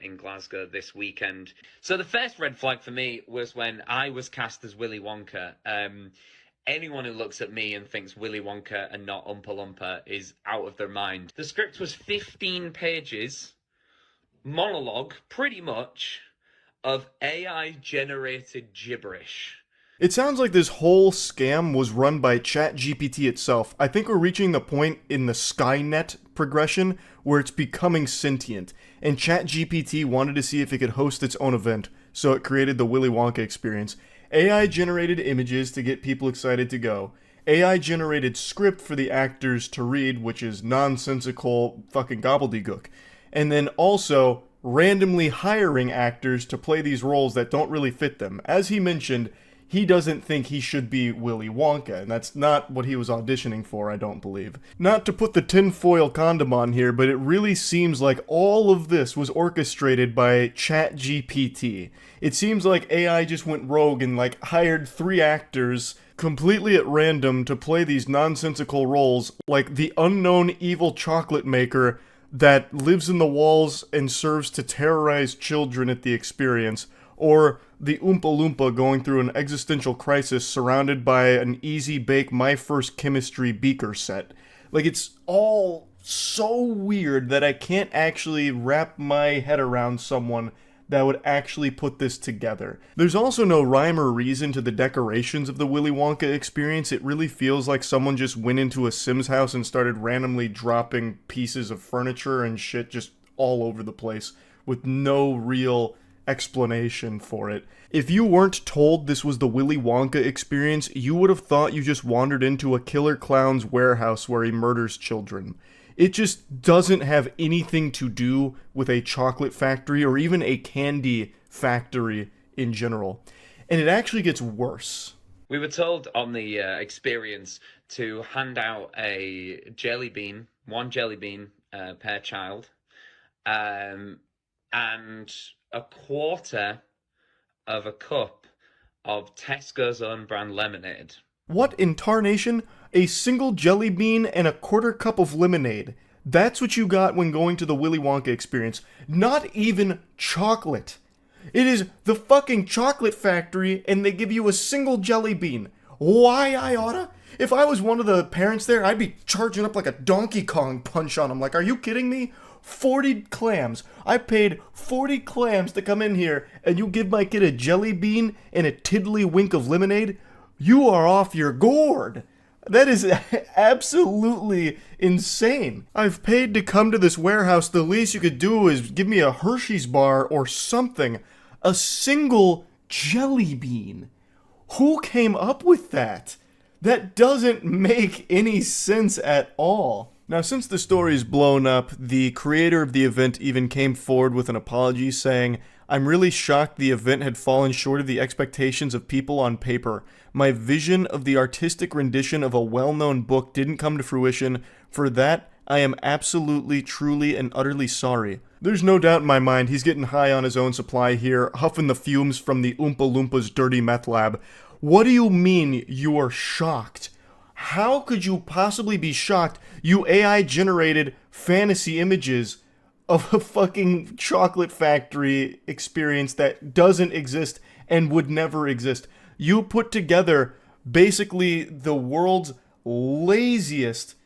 in Glasgow this weekend. So the first red flag for me was when I was cast as Willy Wonka. Anyone who looks at me and thinks Willy Wonka and not Oompa Loompa is out of their mind. The script was 15 pages, monologue, pretty much, of AI-generated gibberish. It sounds like this whole scam was run by ChatGPT itself. I think we're reaching the point in the Skynet progression where it's becoming sentient, and ChatGPT wanted to see if it could host its own event, so it created the Willy Wonka experience. AI-generated images to get people excited to go. AI-generated script for the actors to read, which is nonsensical fucking gobbledygook. And then also randomly hiring actors to play these roles that don't really fit them. As he mentioned, he doesn't think he should be Willy Wonka, and that's not what he was auditioning for, I don't believe. Not to put the tinfoil condom on here, but it really seems like all of this was orchestrated by ChatGPT. It seems like AI just went rogue and hired 3 actors completely at random to play these nonsensical roles, like the unknown evil chocolate maker that lives in the walls and serves to terrorize children at the experience, or the Oompa Loompa going through an existential crisis surrounded by an easy bake My First Chemistry beaker set. It's all so weird that I can't actually wrap my head around someone that would actually put this together. There's also no rhyme or reason to the decorations of the Willy Wonka experience. It really feels like someone just went into a Sims house and started randomly dropping pieces of furniture and shit just all over the place with no real explanation for it. If you weren't told this was the Willy Wonka experience, you would have thought you just wandered into a killer clown's warehouse where he murders children. It just doesn't have anything to do with a chocolate factory or even a candy factory in general. And it actually gets worse. We were told on the experience to hand out a jelly bean, one jelly bean per child, and a quarter of a cup of Tesco's own brand lemonade. What in tarnation? A single jelly bean and a quarter cup of lemonade. That's what you got when going to the Willy Wonka experience. Not even chocolate. It is the fucking chocolate factory and they give you a single jelly bean. Why I oughta? If I was one of the parents there, I'd be charging up like a Donkey Kong punch on them. Like, are you kidding me? 40 clams. I paid 40 clams to come in here and you give my kid a jelly bean and a tiddlywink of lemonade? You are off your gourd. That is absolutely insane. I've paid to come to this warehouse. The least you could do is give me a Hershey's bar or something. A single jelly bean. Who came up with that? That doesn't make any sense at all. Now, since the story's blown up, the creator of the event even came forward with an apology saying, "I'm really shocked the event had fallen short of the expectations of people on paper. My vision of the artistic rendition of a well-known book didn't come to fruition. For that, I am absolutely, truly, and utterly sorry." There's no doubt in my mind he's getting high on his own supply here, huffing the fumes from the Oompa Loompas' dirty meth lab. What do you mean you are shocked? How could you possibly be shocked, you AI-generated fantasy images of a fucking chocolate factory experience that doesn't exist and would never exist? You put together basically the world's laziest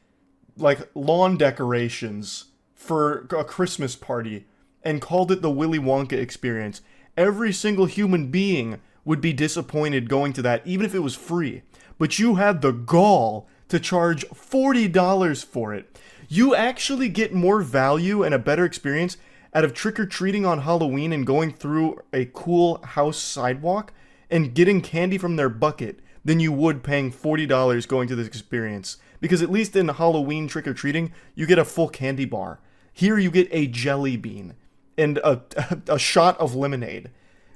lawn decorations for a Christmas party and called it the Willy Wonka experience. Every single human being would be disappointed going to that, even if it was free. But you had the gall to charge $40 for it. You actually get more value and a better experience out of trick-or-treating on Halloween and going through a cool house sidewalk and getting candy from their bucket than you would paying $40 going to this experience. Because at least in Halloween trick-or-treating, you get a full candy bar. Here you get a jelly bean and a shot of lemonade.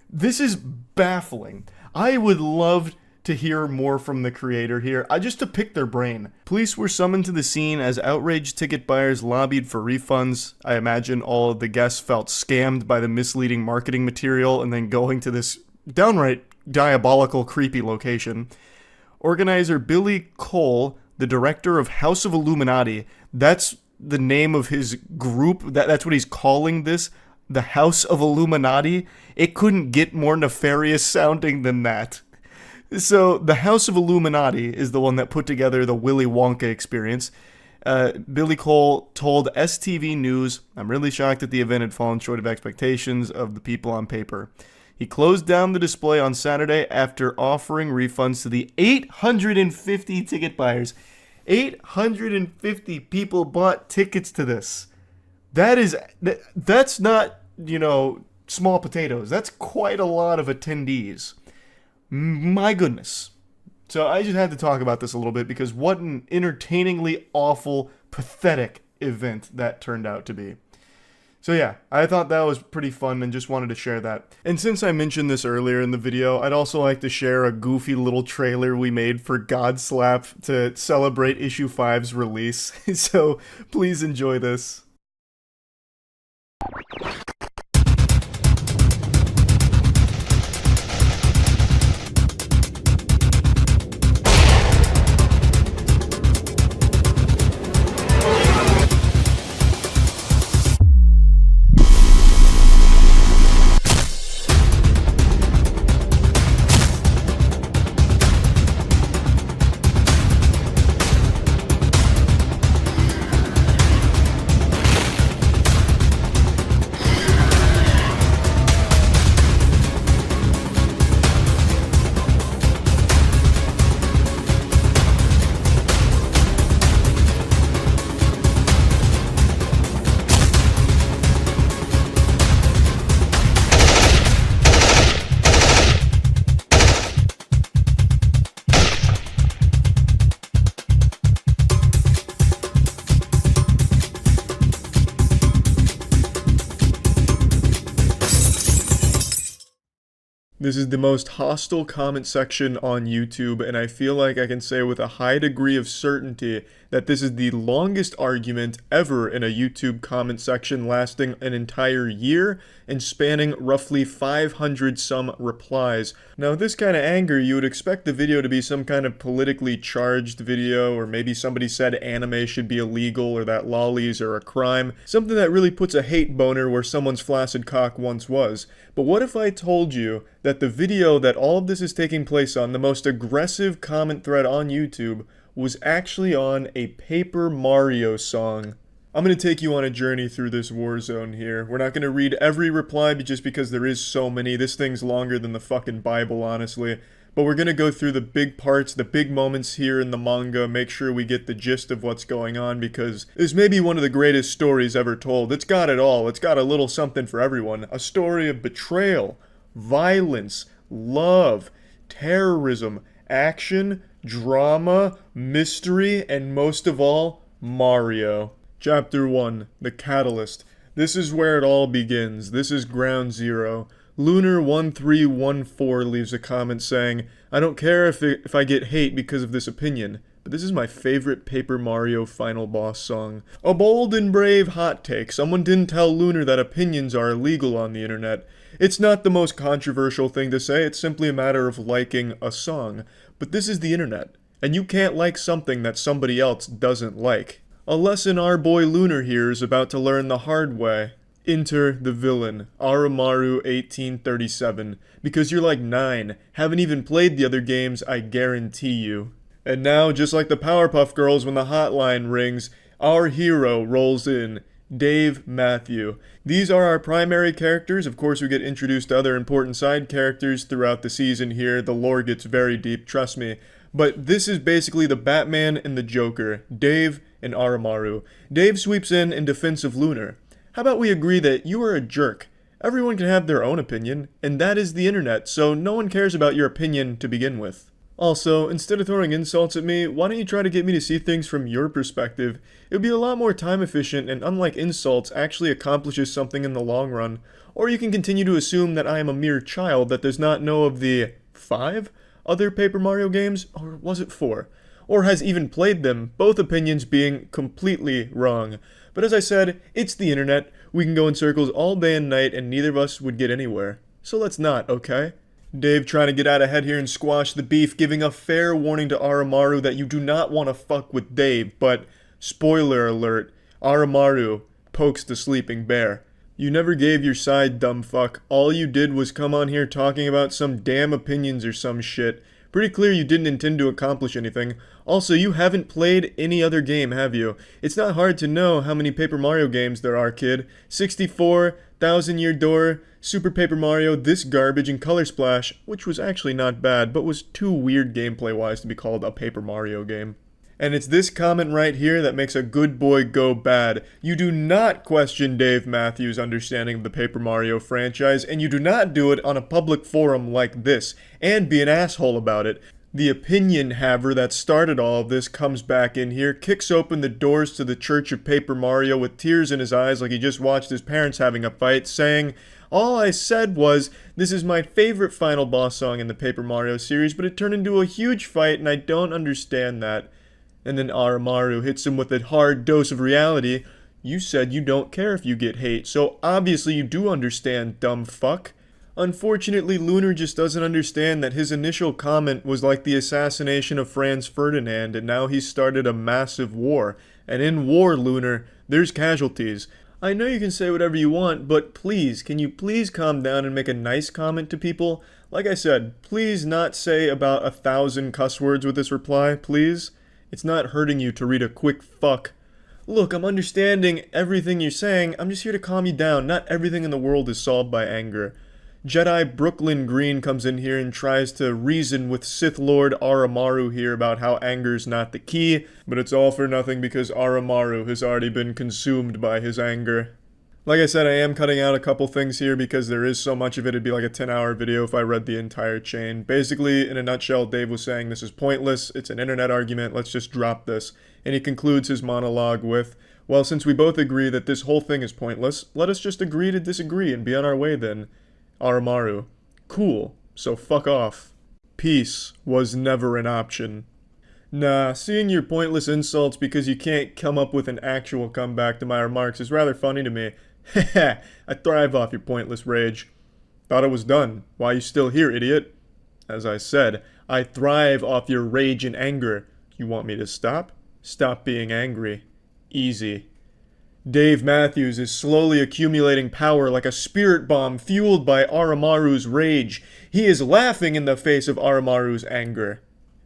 This is baffling. I would love to hear more from the creator here, just to pick their brain. Police were summoned to the scene as outraged ticket buyers lobbied for refunds. I imagine all of the guests felt scammed by the misleading marketing material and then going to this downright diabolical, creepy location. Organizer Billy Cole, the director of House of Illuminati, that's the name of his group, that's what he's calling this, the House of Illuminati. It couldn't get more nefarious sounding than that. So, the House of Illuminati is the one that put together the Willy Wonka experience. Billy Cole told STV News, "I'm really shocked that the event had fallen short of expectations of the people on paper." He closed down the display on Saturday after offering refunds to the 850 ticket buyers. 850 people bought tickets to this. That's not, small potatoes. That's quite a lot of attendees. My goodness. So I just had to talk about this a little bit because what an entertainingly awful, pathetic event that turned out to be. So yeah, I thought that was pretty fun and just wanted to share that. And since I mentioned this earlier in the video, I'd also like to share a goofy little trailer we made for Godslap to celebrate issue 5's release. So please enjoy this. This is the most hostile comment section on YouTube, and I feel like I can say with a high degree of certainty that this is the longest argument ever in a YouTube comment section, lasting an entire year and spanning roughly 500 some replies. Now, this kind of anger, you would expect the video to be some kind of politically charged video, or maybe somebody said anime should be illegal or that lollies are a crime. Something that really puts a hate boner where someone's flaccid cock once was. But what if I told you that the video that all of this is taking place on, the most aggressive comment thread on YouTube, was actually on a Paper Mario song? I'm going to take you on a journey through this war zone here. We're not going to read every reply just because there is so many. This thing's longer than the fucking Bible, honestly. But we're going to go through the big parts, the big moments here in the manga, make sure we get the gist of what's going on, because this may be one of the greatest stories ever told. It's got it all. It's got a little something for everyone. A story of betrayal, violence, love, terrorism, action, drama, mystery, and most of all, Mario. Chapter 1, The Catalyst. This is where it all begins. This is ground zero. Lunar1314 leaves a comment saying, I don't care if I get hate because of this opinion, but this is my favorite Paper Mario final boss song. A bold and brave hot take. Someone didn't tell Lunar that opinions are illegal on the internet. It's not the most controversial thing to say, it's simply a matter of liking a song. But this is the internet, and you can't like something that somebody else doesn't like. A lesson our boy Lunar here is about to learn the hard way. Enter the villain, Oromaru 1837, because you're like 9, haven't even played the other games, I guarantee you. And now, just like the Powerpuff Girls when the hotline rings, our hero rolls in, Dave Matthew. These are our primary characters. Of course, we get introduced to other important side characters throughout the season here. The lore gets very deep, trust me. But this is basically the Batman and the Joker, Dave and Oromaru. Dave sweeps in defense of Lunar. How about we agree that you are a jerk? Everyone can have their own opinion, and that is the internet, so no one cares about your opinion to begin with. Also, instead of throwing insults at me, why don't you try to get me to see things from your perspective? It would be a lot more time efficient, and unlike insults, actually accomplishes something in the long run. Or you can continue to assume that I am a mere child that does not know of the 5 other Paper Mario games, or was it 4? Or has even played them, both opinions being completely wrong. But as I said, it's the internet. We can go in circles all day and night and neither of us would get anywhere. So let's not, okay? Dave trying to get out ahead here and squash the beef, giving a fair warning to Oromaru that you do not want to fuck with Dave, but spoiler alert, Oromaru pokes the sleeping bear. You never gave your side, dumb fuck. All you did was come on here talking about some damn opinions or some shit. Pretty clear you didn't intend to accomplish anything. Also, you haven't played any other game, have you? It's not hard to know how many Paper Mario games there are, kid. 64, Thousand Year Door, Super Paper Mario, this garbage, and Color Splash, which was actually not bad, but was too weird gameplay-wise to be called a Paper Mario game. And it's this comment right here that makes a good boy go bad. You do not question Dave Matthews' understanding of the Paper Mario franchise, and you do not do it on a public forum like this, and be an asshole about it. The opinion haver that started all of this comes back in here, kicks open the doors to the Church of Paper Mario with tears in his eyes like he just watched his parents having a fight, saying, "All I said was, this is my favorite final boss song in the Paper Mario series, but it turned into a huge fight and I don't understand that." And then Aramaru hits him with a hard dose of reality. "You said you don't care if you get hate, so obviously you do understand, dumb fuck." Unfortunately, Lunar just doesn't understand that his initial comment was like the assassination of Franz Ferdinand, and now he's started a massive war. And in war, Lunar, there's casualties. I know you can say whatever you want, but please, can you please calm down and make a nice comment to people? Like I said, please not say about 1,000 cuss words with this reply, please. It's not hurting you to read a quick fuck. Look, I'm understanding everything you're saying. I'm just here to calm you down. Not everything in the world is solved by anger. Jedi Brooklyn Green comes in here and tries to reason with Sith Lord Aramaru here about how anger's not the key, but it's all for nothing because Aramaru has already been consumed by his anger. Like I said, I am cutting out a couple things here because there is so much of it. It'd be like a 10-hour video if I read the entire chain. Basically, in a nutshell, Dave was saying this is pointless, it's an internet argument, let's just drop this. And he concludes his monologue with, well, since we both agree that this whole thing is pointless, let us just agree to disagree and be on our way then. Aramaru, cool, so fuck off. Peace was never an option. Nah, seeing your pointless insults because you can't come up with an actual comeback to my remarks is rather funny to me. Heh, I thrive off your pointless rage. Thought it was done. Why you still here, idiot? As I said, I thrive off your rage and anger. You want me to stop? Stop being angry. Easy. Dave Matthews is slowly accumulating power like a spirit bomb fueled by Aramaru's rage. He is laughing in the face of Aramaru's anger.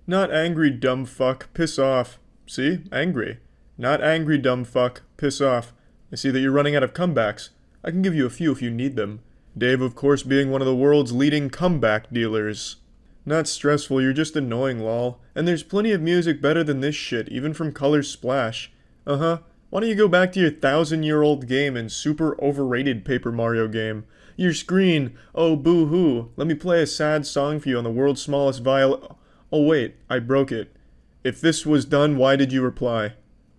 Not angry, dumb fuck. Piss off. See? Angry. Not angry, dumb fuck. Piss off. I see that you're running out of comebacks. I can give you a few if you need them. Dave, of course, being one of the world's leading comeback dealers. Not stressful, you're just annoying, lol. And there's plenty of music better than this shit, even from Color Splash. Uh-huh. Why don't you go back to your 1,000-year-old game and super overrated Paper Mario game? Your screen, oh boo-hoo. Let me play a sad song for you on the world's smallest viol— Oh wait, I broke it. If this was done, why did you reply?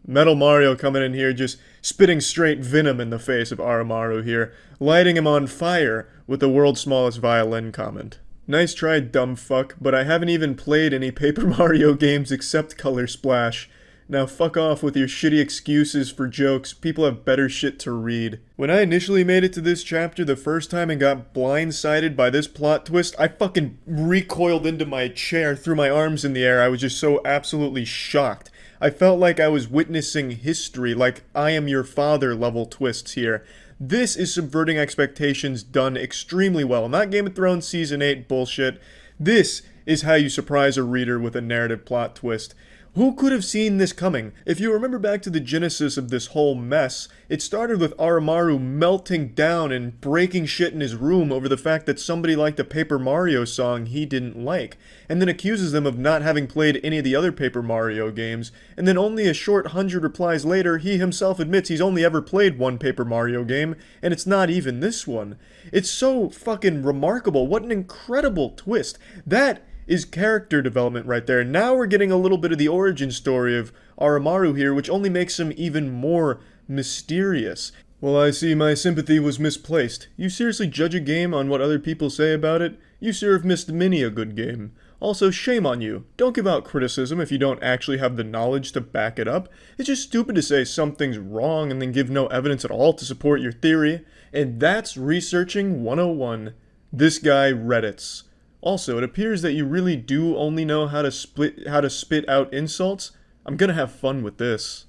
Metal Mario coming in here just spitting straight venom in the face of Aramaru here, lighting him on fire with the world's smallest violin comment. Nice try, dumb fuck, but I haven't even played any Paper Mario games except Color Splash. Now fuck off with your shitty excuses for jokes. People have better shit to read. When I initially made it to this chapter the first time and got blindsided by this plot twist, I fucking recoiled into my chair, threw my arms in the air. I was just so absolutely shocked. I felt like I was witnessing history, like I Am Your Father level twists here. This is subverting expectations done extremely well. Not Game of Thrones Season 8 bullshit. This is how you surprise a reader with a narrative plot twist. Who could have seen this coming? If you remember back to the genesis of this whole mess, it started with Aramaru melting down and breaking shit in his room over the fact that somebody liked a Paper Mario song he didn't like, and then accuses them of not having played any of the other Paper Mario games, and then only a short 100 replies later, he himself admits he's only ever played one Paper Mario game, and it's not even this one. It's so fucking remarkable. What an incredible twist. That is character development right there. Now we're getting a little bit of the origin story of Aramaru here, which only makes him even more mysterious. Well, I see my sympathy was misplaced. You seriously judge a game on what other people say about it? You sure have missed many a good game. Also, shame on you. Don't give out criticism if you don't actually have the knowledge to back it up. It's just stupid to say something's wrong and then give no evidence at all to support your theory. And that's researching 101. This guy Reddits. Also, it appears that you really do only know how to spit out insults. I'm gonna have fun with this.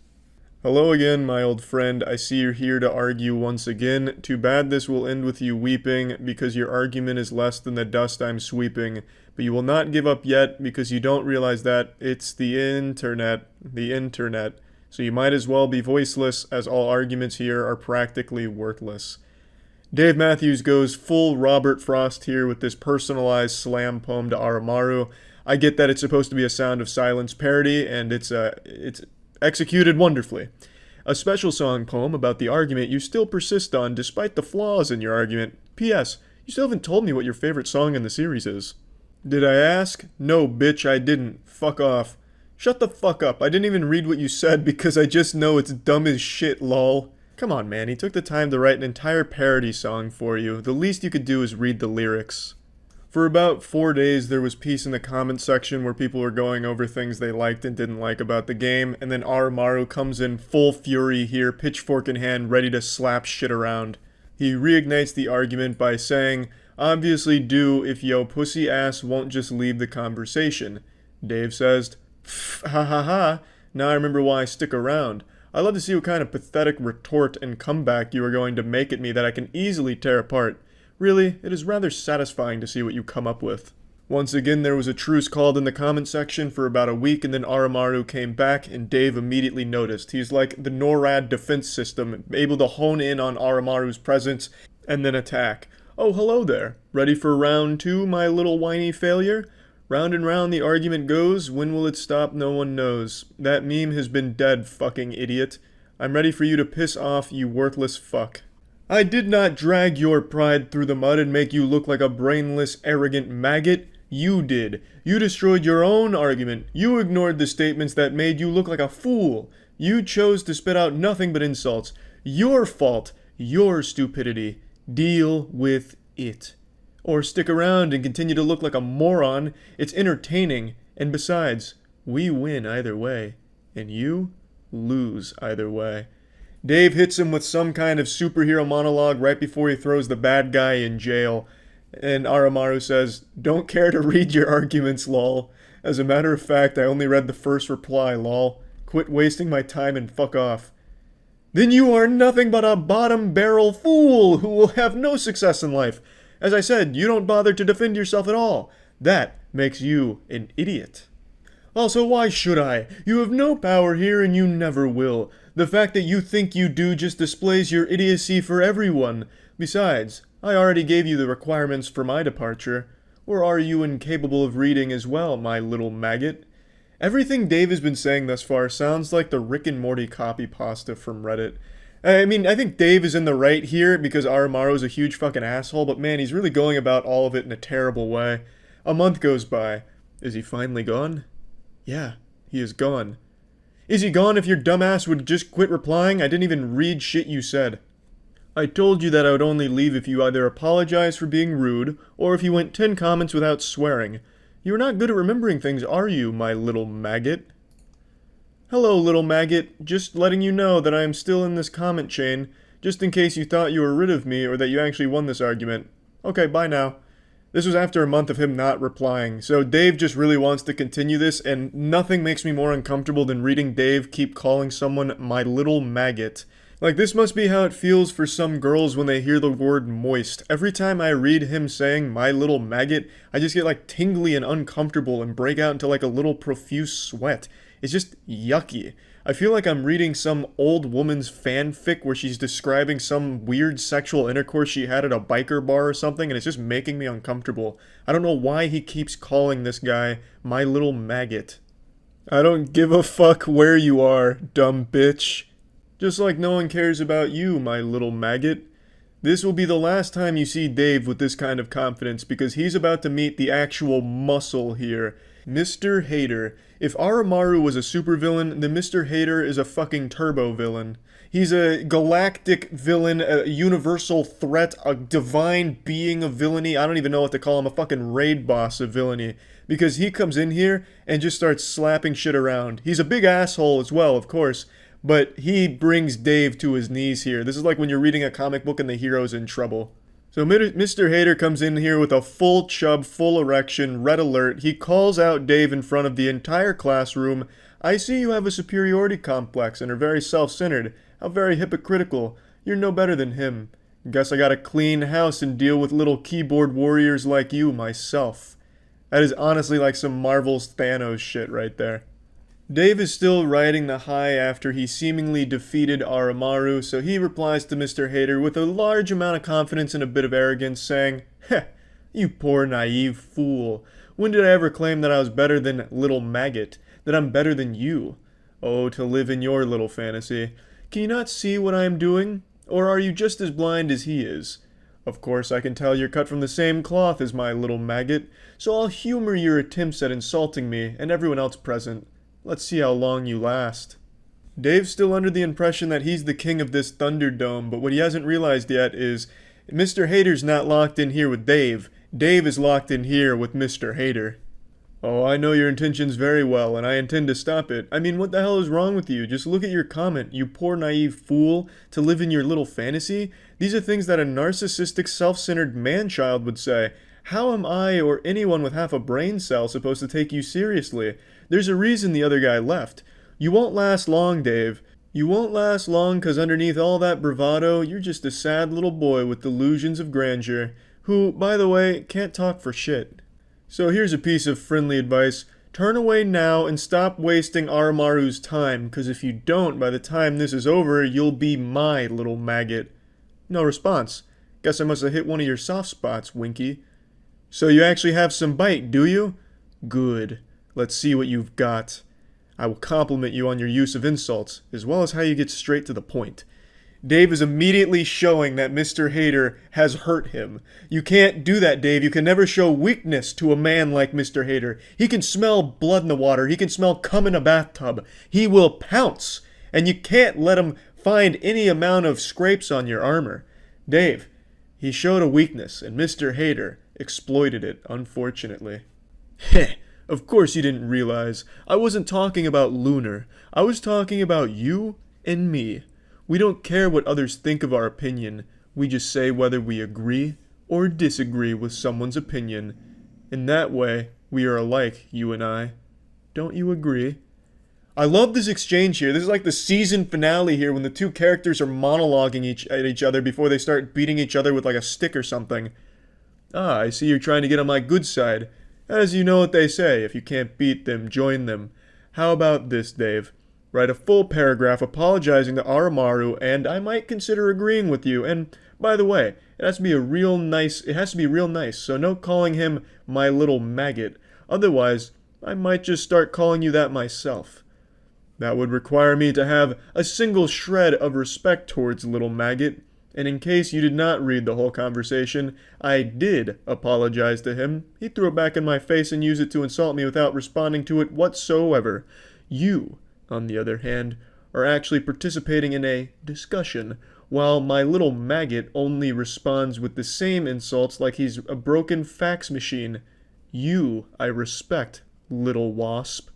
Hello again, my old friend. I see you're here to argue once again. Too bad this will end with you weeping, because your argument is less than the dust I'm sweeping. But you will not give up yet, because you don't realize that it's the internet. The internet. So you might as well be voiceless, as all arguments here are practically worthless. Dave Matthews goes full Robert Frost here with this personalized slam poem to Aramaru. I get that it's supposed to be a Sound of Silence parody, and it's executed wonderfully. A special song poem about the argument you still persist on despite the flaws in your argument. P.S. You still haven't told me what your favorite song in the series is. Did I ask? No, bitch, I didn't. Fuck off. Shut the fuck up. I didn't even read what you said because I just know it's dumb as shit, lol. Come on, man. He took the time to write an entire parody song for you. The least you could do is read the lyrics. For about 4 days, there was peace in the comment section where people were going over things they liked and didn't like about the game, and then Aramaru comes in full fury here, pitchfork in hand, ready to slap shit around. He reignites the argument by saying, "Obviously do if yo pussy ass won't just leave the conversation." Dave says, "Ha ha ha, now I remember why I stick around. I love to see what kind of pathetic retort and comeback you are going to make at me that I can easily tear apart. Really, it is rather satisfying to see what you come up with." Once again, there was a truce called in the comment section for about a week, and then Aramaru came back, and Dave immediately noticed. He's like the NORAD defense system, able to hone in on Aramaru's presence and then attack. "Oh, hello there. Ready for round 2, my little whiny failure? Round and round the argument goes, when will it stop no one knows. That meme has been dead, fucking idiot. I'm ready for you to piss off, you worthless fuck. I did not drag your pride through the mud and make you look like a brainless, arrogant maggot. You did. You destroyed your own argument. You ignored the statements that made you look like a fool. You chose to spit out nothing but insults. Your fault. Your stupidity. Deal with it. Or stick around and continue to look like a moron. It's entertaining. And besides, we win either way. And you lose either way." Dave hits him with some kind of superhero monologue right before he throws the bad guy in jail. And Aramaru says, "Don't care to read your arguments, lol. As a matter of fact, I only read the first reply, lol. Quit wasting my time and fuck off." "Then you are nothing but a bottom-barrel fool who will have no success in life. As I said, you don't bother to defend yourself at all. That makes you an idiot. Also, why should I? You have no power here and you never will. The fact that you think you do just displays your idiocy for everyone. Besides, I already gave you the requirements for my departure. Or are you incapable of reading as well, my little maggot?" Everything Dave has been saying thus far sounds like the Rick and Morty copy pasta from Reddit. I mean, I think Dave is in the right here because Aramaru is a huge fucking asshole, but man, he's really going about all of it in a terrible way. A month goes by. Is he finally gone? Yeah, he is gone. Is he gone if your dumbass would just quit replying? I didn't even read shit you said. I told you that I would only leave if you either apologized for being rude, or if you went 10 comments without swearing. You're not good at remembering things, are you, my little maggot? Hello, little maggot. Just letting you know that I am still in this comment chain, just in case you thought you were rid of me or that you actually won this argument. Okay, bye now. This was after a month of him not replying, so Dave just really wants to continue this, and nothing makes me more uncomfortable than reading Dave keep calling someone my little maggot. Like, this must be how it feels for some girls when they hear the word moist. Every time I read him saying my little maggot, I just get like tingly and uncomfortable and break out into like a little profuse sweat. It's just yucky. I feel like I'm reading some old woman's fanfic where she's describing some weird sexual intercourse she had at a biker bar or something, and it's just making me uncomfortable. I don't know why he keeps calling this guy my little maggot. I don't give a fuck where you are, dumb bitch. Just like no one cares about you, my little maggot. This will be the last time you see Dave with this kind of confidence because he's about to meet the actual muscle here. Mr. Hater. If Aramaru was a supervillain, then Mr. Hater is a fucking turbo villain. He's a galactic villain, a universal threat, a divine being of villainy. I don't even know what to call him, a fucking raid boss of villainy. Because he comes in here and just starts slapping shit around. He's a big asshole as well, of course, but he brings Dave to his knees here. This is like when you're reading a comic book and the hero's in trouble. So Mr. Hater comes in here with a full chub, full erection, red alert. He calls out Dave in front of the entire classroom. I see you have a superiority complex and are very self-centered. How very hypocritical. You're no better than him. Guess I gotta clean house and deal with little keyboard warriors like you myself. That is honestly like some Marvel's Thanos shit right there. Dave is still riding the high after he seemingly defeated Aramaru, so he replies to Mr. Hater with a large amount of confidence and a bit of arrogance, saying, "Heh, you poor naive fool. When did I ever claim that I was better than little maggot? That I'm better than you? Oh, to live in your little fantasy. Can you not see what I am doing? Or are you just as blind as he is? Of course, I can tell you're cut from the same cloth as my little maggot, so I'll humor your attempts at insulting me and everyone else present. Let's see how long you last." Dave's still under the impression that he's the king of this Thunderdome, but what he hasn't realized yet is Mr. Hater's not locked in here with Dave. Dave is locked in here with Mr. Hater. "Oh, I know your intentions very well, and I intend to stop it. I mean, what the hell is wrong with you? Just look at your comment, you poor naive fool, to live in your little fantasy. These are things that a narcissistic, self-centered man-child would say. How am I or anyone with half a brain cell supposed to take you seriously? There's a reason the other guy left. You won't last long, Dave. You won't last long because underneath all that bravado, you're just a sad little boy with delusions of grandeur, who, by the way, can't talk for shit. So here's a piece of friendly advice. Turn away now and stop wasting Aramaru's time, because if you don't, by the time this is over, you'll be my little maggot." No response. Guess I must have hit one of your soft spots, Winky. "So you actually have some bite, do you? Good. Let's see what you've got. I will compliment you on your use of insults, as well as how you get straight to the point." Dave is immediately showing that Mr. Hater has hurt him. You can't do that, Dave. You can never show weakness to a man like Mr. Hater. He can smell blood in the water. He can smell cum in a bathtub. He will pounce, and you can't let him find any amount of scrapes on your armor. Dave, he showed a weakness, and Mr. Hater exploited it, unfortunately. Heh. Of course you didn't realize. I wasn't talking about Lunar. I was talking about you and me. We don't care what others think of our opinion. We just say whether we agree or disagree with someone's opinion. In that way, we are alike, you and I. Don't you agree? I love this exchange here. This is like the season finale here when the two characters are monologuing at each other before they start beating each other with like a stick or something. "Ah, I see you're trying to get on my good side. As you know what they say, if you can't beat them, join them. How about this, Dave? Write a full paragraph apologizing to Aramaru, and I might consider agreeing with you. And, by the way, it has to be real nice, so no calling him my little maggot. Otherwise, I might just start calling you that myself. That would require me to have a single shred of respect towards little maggot. And in case you did not read the whole conversation, I did apologize to him. He threw it back in my face and used it to insult me without responding to it whatsoever. You, on the other hand, are actually participating in a discussion, while my little maggot only responds with the same insults like he's a broken fax machine. You, I respect, little wasp."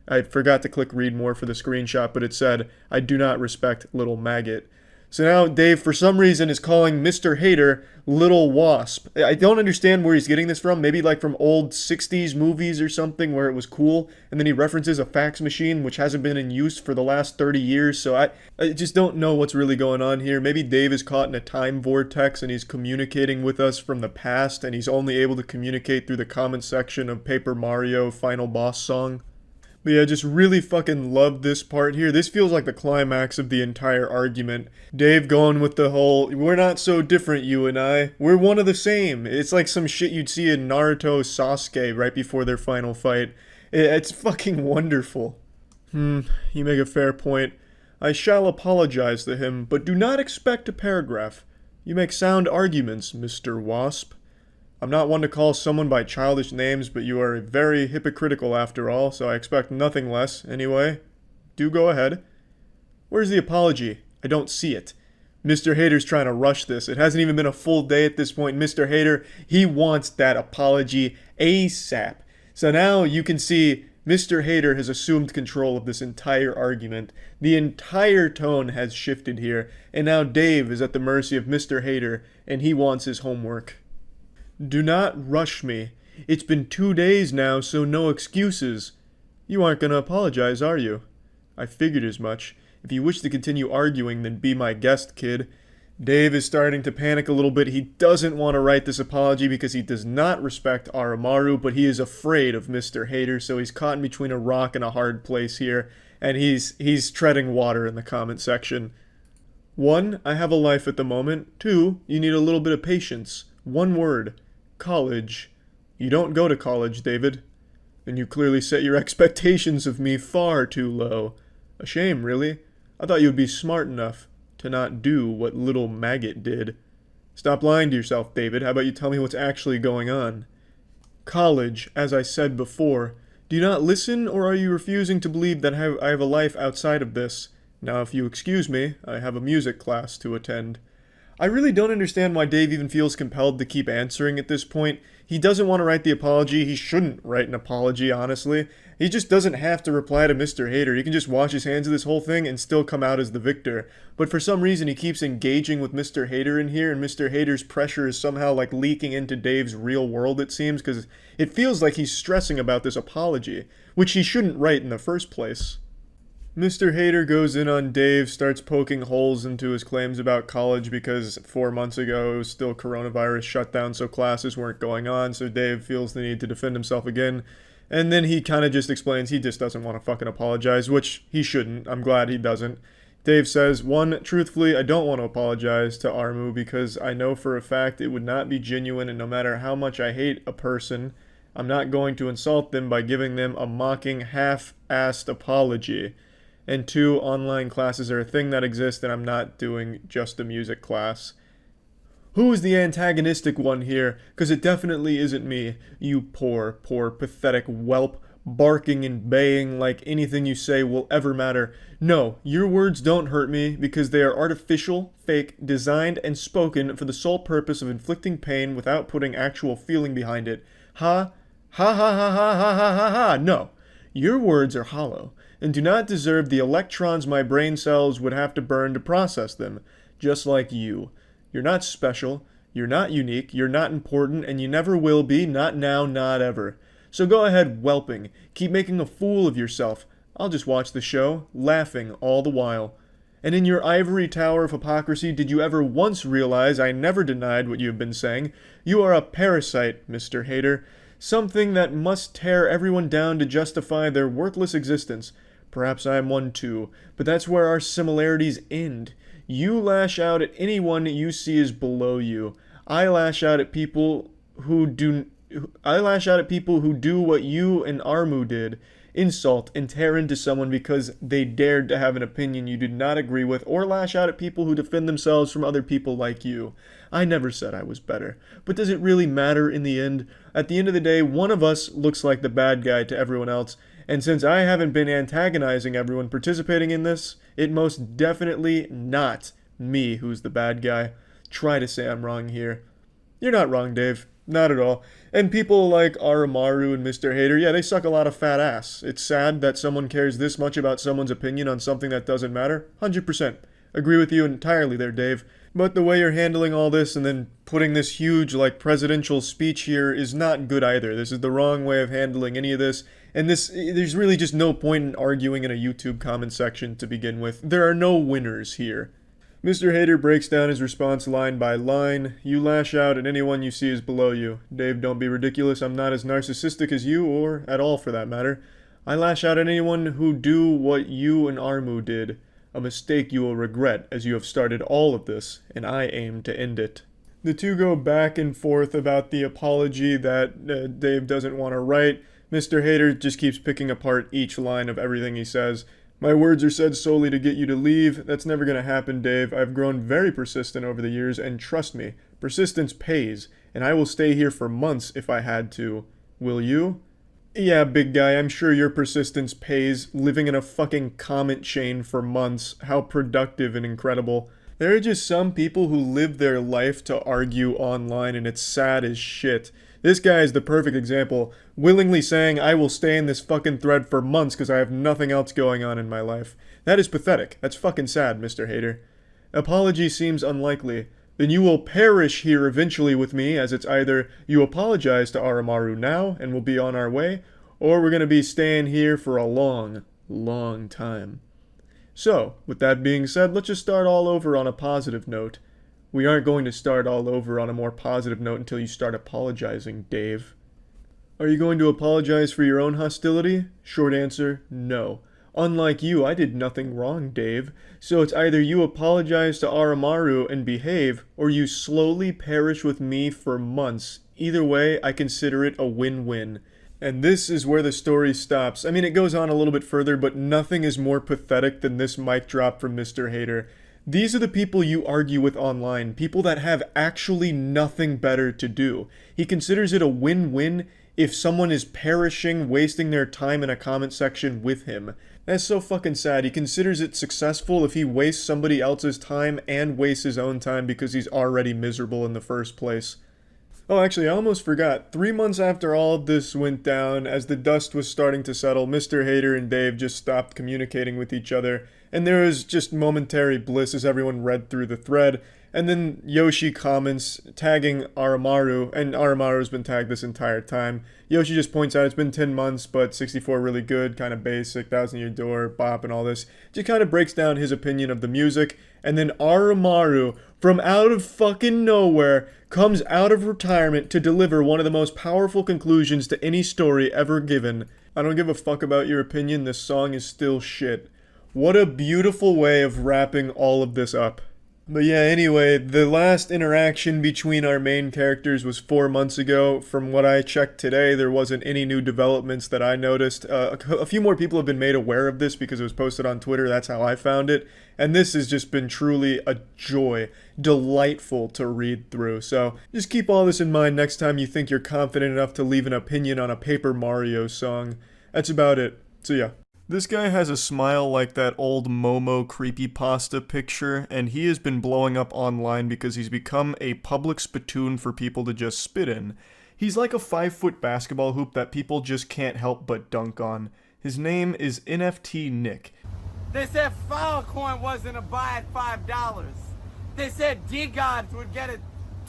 I forgot to click read more for the screenshot, but it said, "I do not respect little maggot." So now Dave, for some reason, is calling Mr. Hater Little Wasp. I don't understand where he's getting this from. Maybe like from old 60s movies or something where it was cool. And then he references a fax machine, which hasn't been in use for the last 30 years. So I just don't know what's really going on here. Maybe Dave is caught in a time vortex and he's communicating with us from the past. And he's only able to communicate through the comment section of Paper Mario Final Boss Song. But yeah, just really fucking love this part here. This feels like the climax of the entire argument. Dave going with the whole, "We're not so different, you and I. We're one of the same." It's like some shit you'd see in Naruto Sasuke right before their final fight. It's fucking wonderful. You make a fair point. I shall apologize to him, but do not expect a paragraph. You make sound arguments, Mr. Wasp. I'm not one to call someone by childish names, but you are very hypocritical after all, so I expect nothing less. Anyway, do go ahead. Where's the apology? I don't see it. Mr. Hater's trying to rush this. It hasn't even been a full day at this point. Mr. Hater, he wants that apology ASAP. So now you can see Mr. Hater has assumed control of this entire argument. The entire tone has shifted here, and now Dave is at the mercy of Mr. Hater, and he wants his homework. Do not rush me. It's been 2 days now, so no excuses. You aren't going to apologize, are you? I figured as much. If you wish to continue arguing, then be my guest, kid. Dave is starting to panic a little bit. He doesn't want to write this apology because he does not respect Aramaru, but he is afraid of Mr. Hater, so he's caught in between a rock and a hard place here, and he's treading water in the comment section. 1, I have a life at the moment. 2, you need a little bit of patience. 1 word. College. You don't go to college, David. And you clearly set your expectations of me far too low. A shame, really. I thought you would be smart enough to not do what little maggot did. Stop lying to yourself, David. How about you tell me what's actually going on? College, as I said before. Do you not listen, or are you refusing to believe that I have a life outside of this? Now, if you excuse me, I have a music class to attend. I really don't understand why Dave even feels compelled to keep answering at this point. He doesn't want to write the apology. He shouldn't write an apology, honestly. He just doesn't have to reply to Mr. Hater. He can just wash his hands of this whole thing and still come out as the victor. But for some reason, he keeps engaging with Mr. Hater in here, and Mr. Hater's pressure is somehow like leaking into Dave's real world, it seems, because it feels like he's stressing about this apology, which he shouldn't write in the first place. Mr. Hater goes in on Dave, starts poking holes into his claims about college because 4 months ago it was still coronavirus shutdown, so classes weren't going on, so Dave feels the need to defend himself again. And then he kind of just explains he just doesn't want to fucking apologize, which he shouldn't. I'm glad he doesn't. Dave says, 1, truthfully, I don't want to apologize to Armu because I know for a fact it would not be genuine, and no matter how much I hate a person, I'm not going to insult them by giving them a mocking, half-assed apology. And 2, online classes are a thing that exists, and I'm not doing just a music class. Who is the antagonistic one here? Because it definitely isn't me. You poor, pathetic whelp, barking and baying like anything you say will ever matter. No, your words don't hurt me because they are artificial, fake, designed, and spoken for the sole purpose of inflicting pain without putting actual feeling behind it. Ha ha ha ha ha ha ha ha ha. No, your words are hollow and do not deserve the electrons my brain cells would have to burn to process them, just like you. You're not special, you're not unique, you're not important, and you never will be, not now, not ever. So go ahead whelping, keep making a fool of yourself. I'll just watch the show, laughing all the while. And in your ivory tower of hypocrisy, did you ever once realize I never denied what you have been saying? You are a parasite, Mr. Hater. Something that must tear everyone down to justify their worthless existence. Perhaps I am one too, but that's where our similarities end. You lash out at anyone you see as below you. I lash out at people who do what you and Armu did. Insult and tear into someone because they dared to have an opinion you did not agree with, or lash out at people who defend themselves from other people like you. I never said I was better. But does it really matter in the end? At the end of the day, one of us looks like the bad guy to everyone else. And since I haven't been antagonizing everyone participating in this, it most definitely not me who's the bad guy. Try to say I'm wrong here. You're not wrong, Dave. Not at all. And people like Aramaru and Mr. Hater, yeah, they suck a lot of fat ass. It's sad that someone cares this much about someone's opinion on something that doesn't matter. 100%. Agree with you entirely there, Dave. But the way you're handling all this and then putting this huge, presidential speech here is not good either. This is the wrong way of handling any of this. And there's really just no point in arguing in a YouTube comment section to begin with. There are no winners here. Mr. Hater breaks down his response line by line. You lash out at anyone you see as below you. Dave, don't be ridiculous. I'm not as narcissistic as you, or at all for that matter. I lash out at anyone who do what you and Armu did. A mistake you will regret, as you have started all of this, and I aim to end it. The two go back and forth about the apology that Dave doesn't want to write. Mr. Hater just keeps picking apart each line of everything he says. My words are said solely to get you to leave. That's never going to happen, Dave. I've grown very persistent over the years, and trust me, persistence pays, and I will stay here for months if I had to. Will you? Yeah, big guy, I'm sure your persistence pays, living in a fucking comment chain for months. How productive and incredible. There are just some people who live their life to argue online, and it's sad as shit. This guy is the perfect example, willingly saying, I will stay in this fucking thread for months because I have nothing else going on in my life. That is pathetic. That's fucking sad, Mr. Hater. Apology seems unlikely. Then you will perish here eventually with me, as it's either you apologize to Aramaru now and we'll be on our way, or we're going to be staying here for a long, long time. So, with that being said, let's just start all over on a positive note. We aren't going to start all over on a more positive note until you start apologizing, Dave. Are you going to apologize for your own hostility? Short answer, no. Unlike you, I did nothing wrong, Dave. So it's either you apologize to Aramaru and behave, or you slowly perish with me for months. Either way, I consider it a win-win. And this is where the story stops. I mean, it goes on a little bit further, but nothing is more pathetic than this mic drop from Mr. Hater. These are the people you argue with online, people that have actually nothing better to do. He considers it a win-win if someone is perishing, wasting their time in a comment section with him. That's so fucking sad. He considers it successful if he wastes somebody else's time and wastes his own time because he's already miserable in the first place. Oh, actually, I almost forgot. 3 months after all of this went down, as the dust was starting to settle, Mr. Hater and Dave just stopped communicating with each other, and there was just momentary bliss as everyone read through the thread. And then Yoshi comments, tagging Aramaru, and Aramaru's been tagged this entire time. Yoshi just points out it's been 10 months, but 64 really good, kind of basic, 1,000 Year Door, bop, and all this. Just kind of breaks down his opinion of the music. And then Aramaru, from out of fucking nowhere, comes out of retirement to deliver one of the most powerful conclusions to any story ever given. I don't give a fuck about your opinion, this song is still shit. What a beautiful way of wrapping all of this up. But yeah, anyway, the last interaction between our main characters was 4 months ago. From what I checked today, there wasn't any new developments that I noticed. A few more people have been made aware of this because it was posted on Twitter, that's how I found it. And this has just been truly a joy, delightful to read through. So just keep all this in mind next time you think you're confident enough to leave an opinion on a Paper Mario song. That's about it. See ya. This guy has a smile like that old Momo creepypasta picture, and he has been blowing up online because he's become a public spittoon for people to just spit in. He's like a 5-foot basketball hoop that people just can't help but dunk on. His name is NFT Nick. They said Filecoin wasn't a buy at $5. They said D-Gods would get a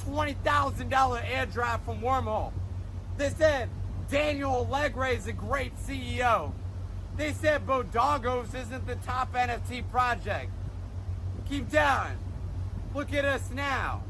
$20,000 airdrop from Wormhole. They said Daniel Allegre is a great CEO. They said Bodongos isn't the top NFT project. Keep down. Look at us now.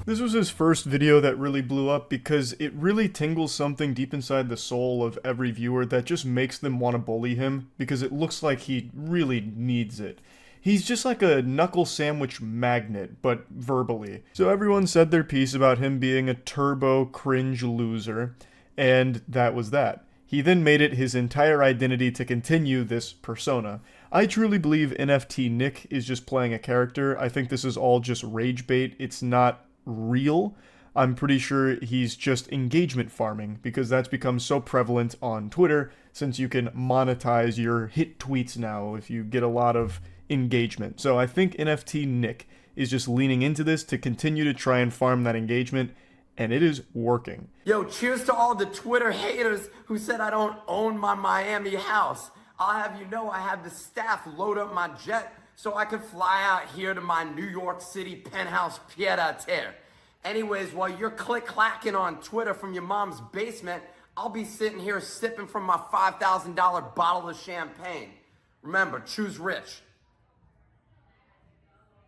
This was his first video that really blew up because it really tingles something deep inside the soul of every viewer that just makes them want to bully him because it looks like he really needs it. He's just like a knuckle sandwich magnet, but verbally. So everyone said their piece about him being a turbo cringe loser, and that was that. He then made it his entire identity to continue this persona. I truly believe NFT Nick is just playing a character. I think this is all just rage bait. It's not real. I'm pretty sure he's just engagement farming because that's become so prevalent on Twitter since you can monetize your hit tweets now if you get a lot of engagement. So I think NFT Nick is just leaning into this to continue to try and farm that engagement, and it is working. Yo, cheers to all the Twitter haters who said I don't own my Miami house. I'll have you know I had the staff load up my jet so I could fly out here to my New York City penthouse pied-à-terre. Anyways, while you're click-clacking on Twitter from your mom's basement, I'll be sitting here sipping from my $5,000 bottle of champagne. Remember, choose rich.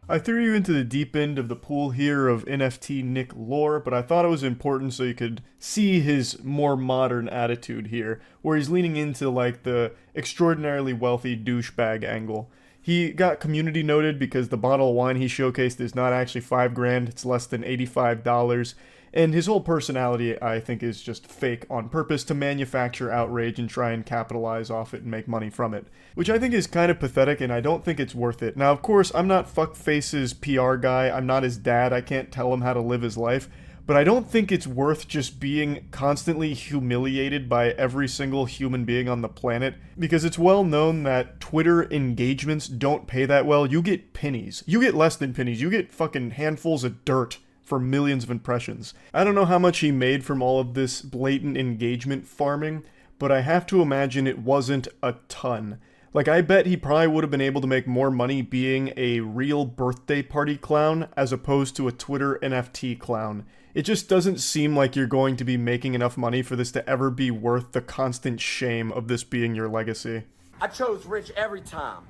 I threw you into the deep end of the pool here of NFT Nick lore, but I thought it was important so you could see his more modern attitude here, where he's leaning into like the extraordinarily wealthy douchebag angle. He got community noted because the bottle of wine he showcased is not actually $5,000, it's less than $85. And his whole personality, I think, is just fake on purpose to manufacture outrage and try and capitalize off it and make money from it. Which I think is kind of pathetic, and I don't think it's worth it. Now, of course, I'm not Fuckface's PR guy, I'm not his dad, I can't tell him how to live his life, but I don't think it's worth just being constantly humiliated by every single human being on the planet, because it's well known that Twitter engagements don't pay that well. You get pennies. You get less than pennies. You get fucking handfuls of dirt for millions of impressions. I don't know how much he made from all of this blatant engagement farming, but I have to imagine it wasn't a ton. Like, I bet he probably would have been able to make more money being a real birthday party clown as opposed to a Twitter NFT clown. It just doesn't seem like you're going to be making enough money for this to ever be worth the constant shame of this being your legacy. I chose rich every time.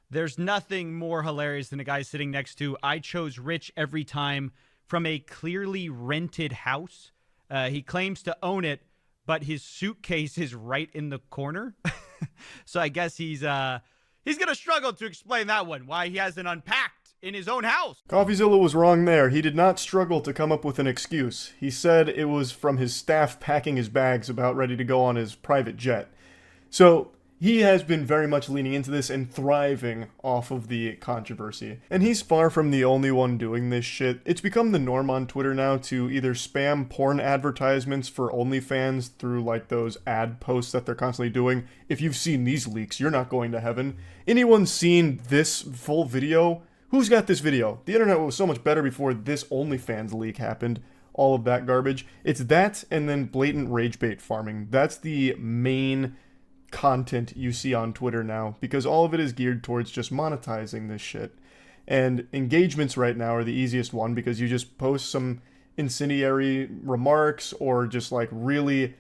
There's nothing more hilarious than a guy sitting next to "I chose rich every time" from a clearly rented house. He claims to own it, but his suitcase is right in the corner. So I guess he's going to struggle to explain that one, why he hasn't unpacked in his own house. Coffeezilla was wrong there. He did not struggle to come up with an excuse. He said it was from his staff packing his bags about ready to go on his private jet. So he has been very much leaning into this and thriving off of the controversy. And he's far from the only one doing this shit. It's become the norm on Twitter now to either spam porn advertisements for OnlyFans through like those ad posts that they're constantly doing. If you've seen these leaks, you're not going to heaven. Anyone seen this full video? Who's got this video? The internet was so much better before this OnlyFans leak happened. All of that garbage. It's that and then blatant rage bait farming. That's the main content you see on Twitter now, because all of it is geared towards just monetizing this shit. And engagements right now are the easiest one, because you just post some incendiary remarks or just like really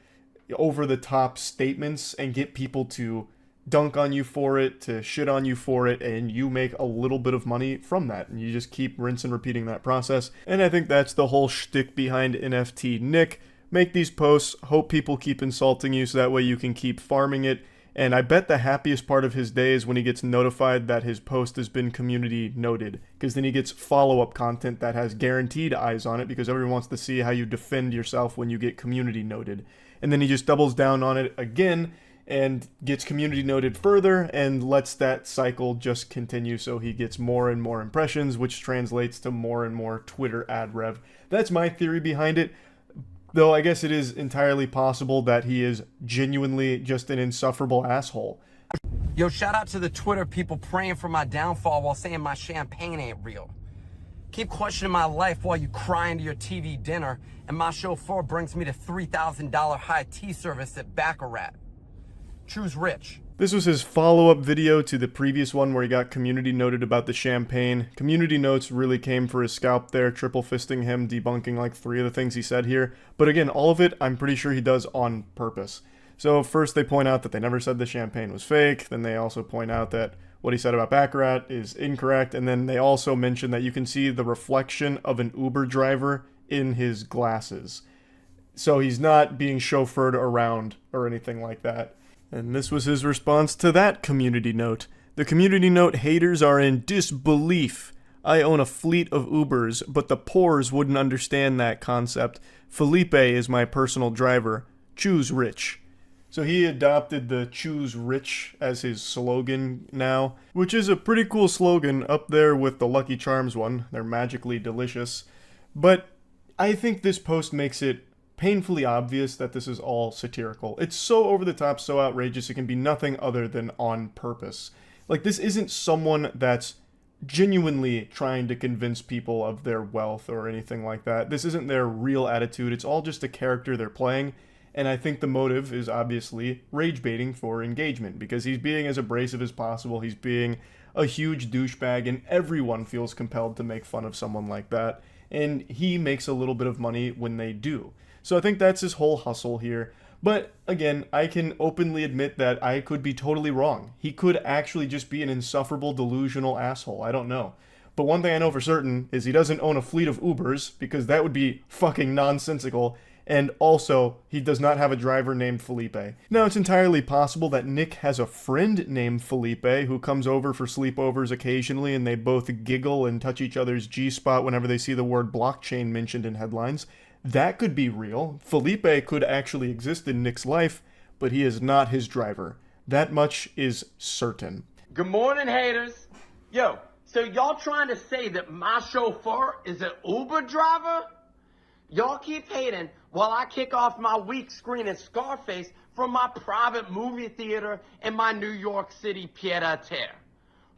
over the top statements and get people to dunk on you for it, to shit on you for it, and you make a little bit of money from that. And you just keep rinse and repeating that process. And I think that's the whole shtick behind NFT Nick. Make these posts, hope people keep insulting you so that way you can keep farming it. And I bet the happiest part of his day is when he gets notified that his post has been community noted, because then he gets follow-up content that has guaranteed eyes on it, because everyone wants to see how you defend yourself when you get community noted. And then he just doubles down on it again and gets community noted further and lets that cycle just continue, so he gets more and more impressions, which translates to more and more Twitter ad rev. That's my theory behind it. Though I guess it is entirely possible that he is genuinely just an insufferable asshole. Yo, shout out to the Twitter people praying for my downfall while saying my champagne ain't real. Keep questioning my life while you cry into your TV dinner, and my chauffeur brings me to $3,000 high tea service at Baccarat. Choose rich. This was his follow-up video to the previous one where he got community noted about the champagne. Community notes really came for his scalp there, triple fisting him, debunking like 3 of the things he said here. But again, all of it, I'm pretty sure he does on purpose. So first they point out that they never said the champagne was fake. Then they also point out that what he said about Baccarat is incorrect. And then they also mention that you can see the reflection of an Uber driver in his glasses. So he's not being chauffeured around or anything like that. And this was his response to that community note. The community note haters are in disbelief. I own a fleet of Ubers, but the poors wouldn't understand that concept. Felipe is my personal driver. Choose rich. So he adopted the choose rich as his slogan now, which is a pretty cool slogan, up there with the Lucky Charms one. They're magically delicious. But I think this post makes it painfully obvious that this is all satirical. It's so over the top, so outrageous, it can be nothing other than on purpose. Like, this isn't someone that's genuinely trying to convince people of their wealth or anything like that. This isn't their real attitude. It's all just a character they're playing. And I think the motive is obviously rage baiting for engagement, because he's being as abrasive as possible. He's being a huge douchebag, and everyone feels compelled to make fun of someone like that. And he makes a little bit of money when they do. So I think that's his whole hustle here. But again, I can openly admit that I could be totally wrong. He could actually just be an insufferable, delusional asshole. I don't know. But one thing I know for certain is he doesn't own a fleet of Ubers, because that would be fucking nonsensical. And also, he does not have a driver named Felipe. Now, it's entirely possible that Nick has a friend named Felipe who comes over for sleepovers occasionally, and they both giggle and touch each other's G-spot whenever they see the word blockchain mentioned in headlines. That could be real. Felipe could actually exist in Nick's life, but he is not his driver. That much is certain. Good morning, haters. Yo, so y'all trying to say that my chauffeur is an Uber driver? Y'all keep hating while I kick off my week screening Scarface from my private movie theater in my New York City pied-à-terre.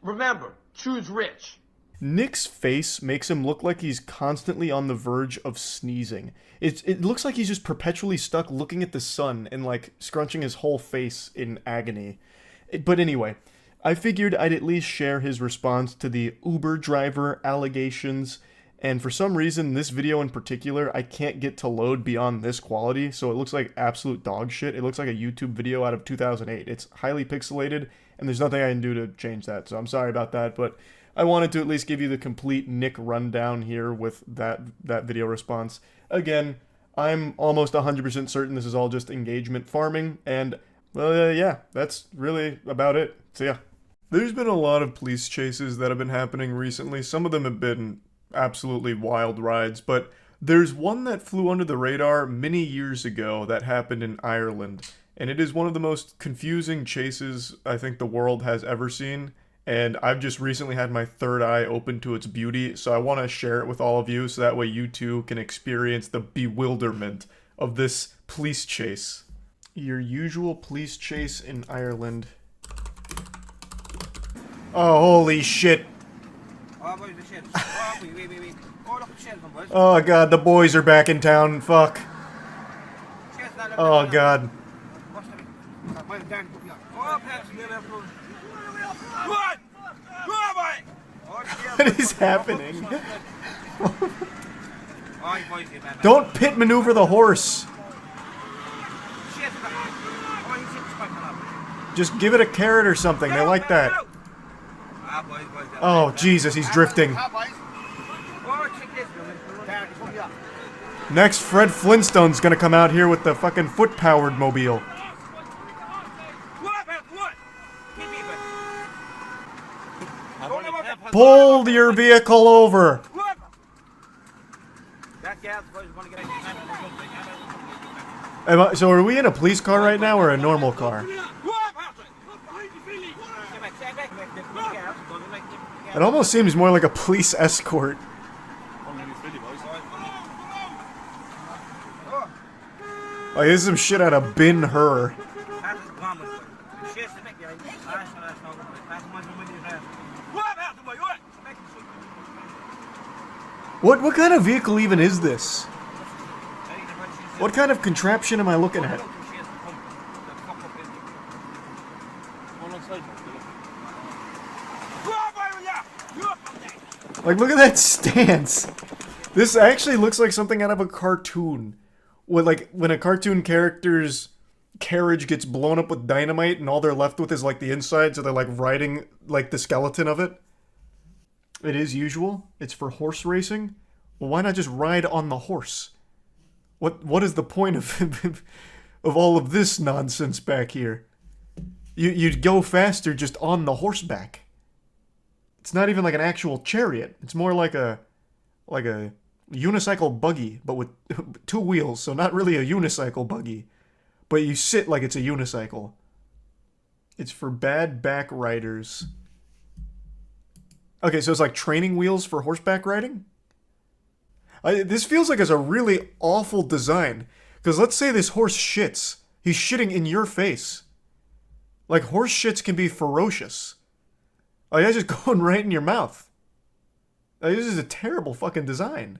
Remember, choose rich. Nick's face makes him look like he's constantly on the verge of sneezing. It looks like he's just perpetually stuck looking at the sun and like scrunching his whole face in agony. But anyway, I figured I'd at least share his response to the Uber driver allegations. And for some reason, this video in particular, I can't get to load beyond this quality, so it looks like absolute dog shit. It looks like a YouTube video out of 2008. It's highly pixelated, and there's nothing I can do to change that, so I'm sorry about that, but I wanted to at least give you the complete Nick rundown here with that video response. Again, I'm almost 100% certain this is all just engagement farming, and, well, yeah, that's really about it. So yeah. There's been a lot of police chases that have been happening recently. Some of them have been absolutely wild rides, but there's one that flew under the radar many years ago that happened in Ireland, and it is one of the most confusing chases I think the world has ever seen, and I've just recently had my third eye open to its beauty, so I want to share it with all of you so that way you too can experience the bewilderment of this police chase. Your usual police chase in Ireland. Oh, holy shit. Oh god, the boys are back in town. Fuck. Oh god. What is happening? Don't pit maneuver the horse. Just give it a carrot or something. They like that. Oh, Jesus, he's drifting. Next, Fred Flintstone's gonna come out here with the fucking foot-powered mobile. Pull your vehicle over. So are we in a police car right now or a normal car? It almost seems more like a police escort. Like, this is some shit out of Ben-Hur. What kind of vehicle even is this? What kind of contraption am I looking at? Like, look at that stance. This actually looks like something out of a cartoon. When a cartoon character's carriage gets blown up with dynamite and all they're left with is, like, the inside, so they're, like, riding, like, the skeleton of it. It is usual. It's for horse racing. Well, why not just ride on the horse? What is the point of of all of this nonsense back here? You'd go faster just on the horseback. It's not even like an actual chariot. It's more like a unicycle buggy, but with 2 wheels, so not really a unicycle buggy. But you sit like it's a unicycle. It's for bad back riders. Okay, so it's like training wheels for horseback riding? This feels like it's a really awful design. Because let's say this horse shits. He's shitting in your face. Like, horse shits can be ferocious. Like, that's just going right in your mouth. Like, this is a terrible fucking design.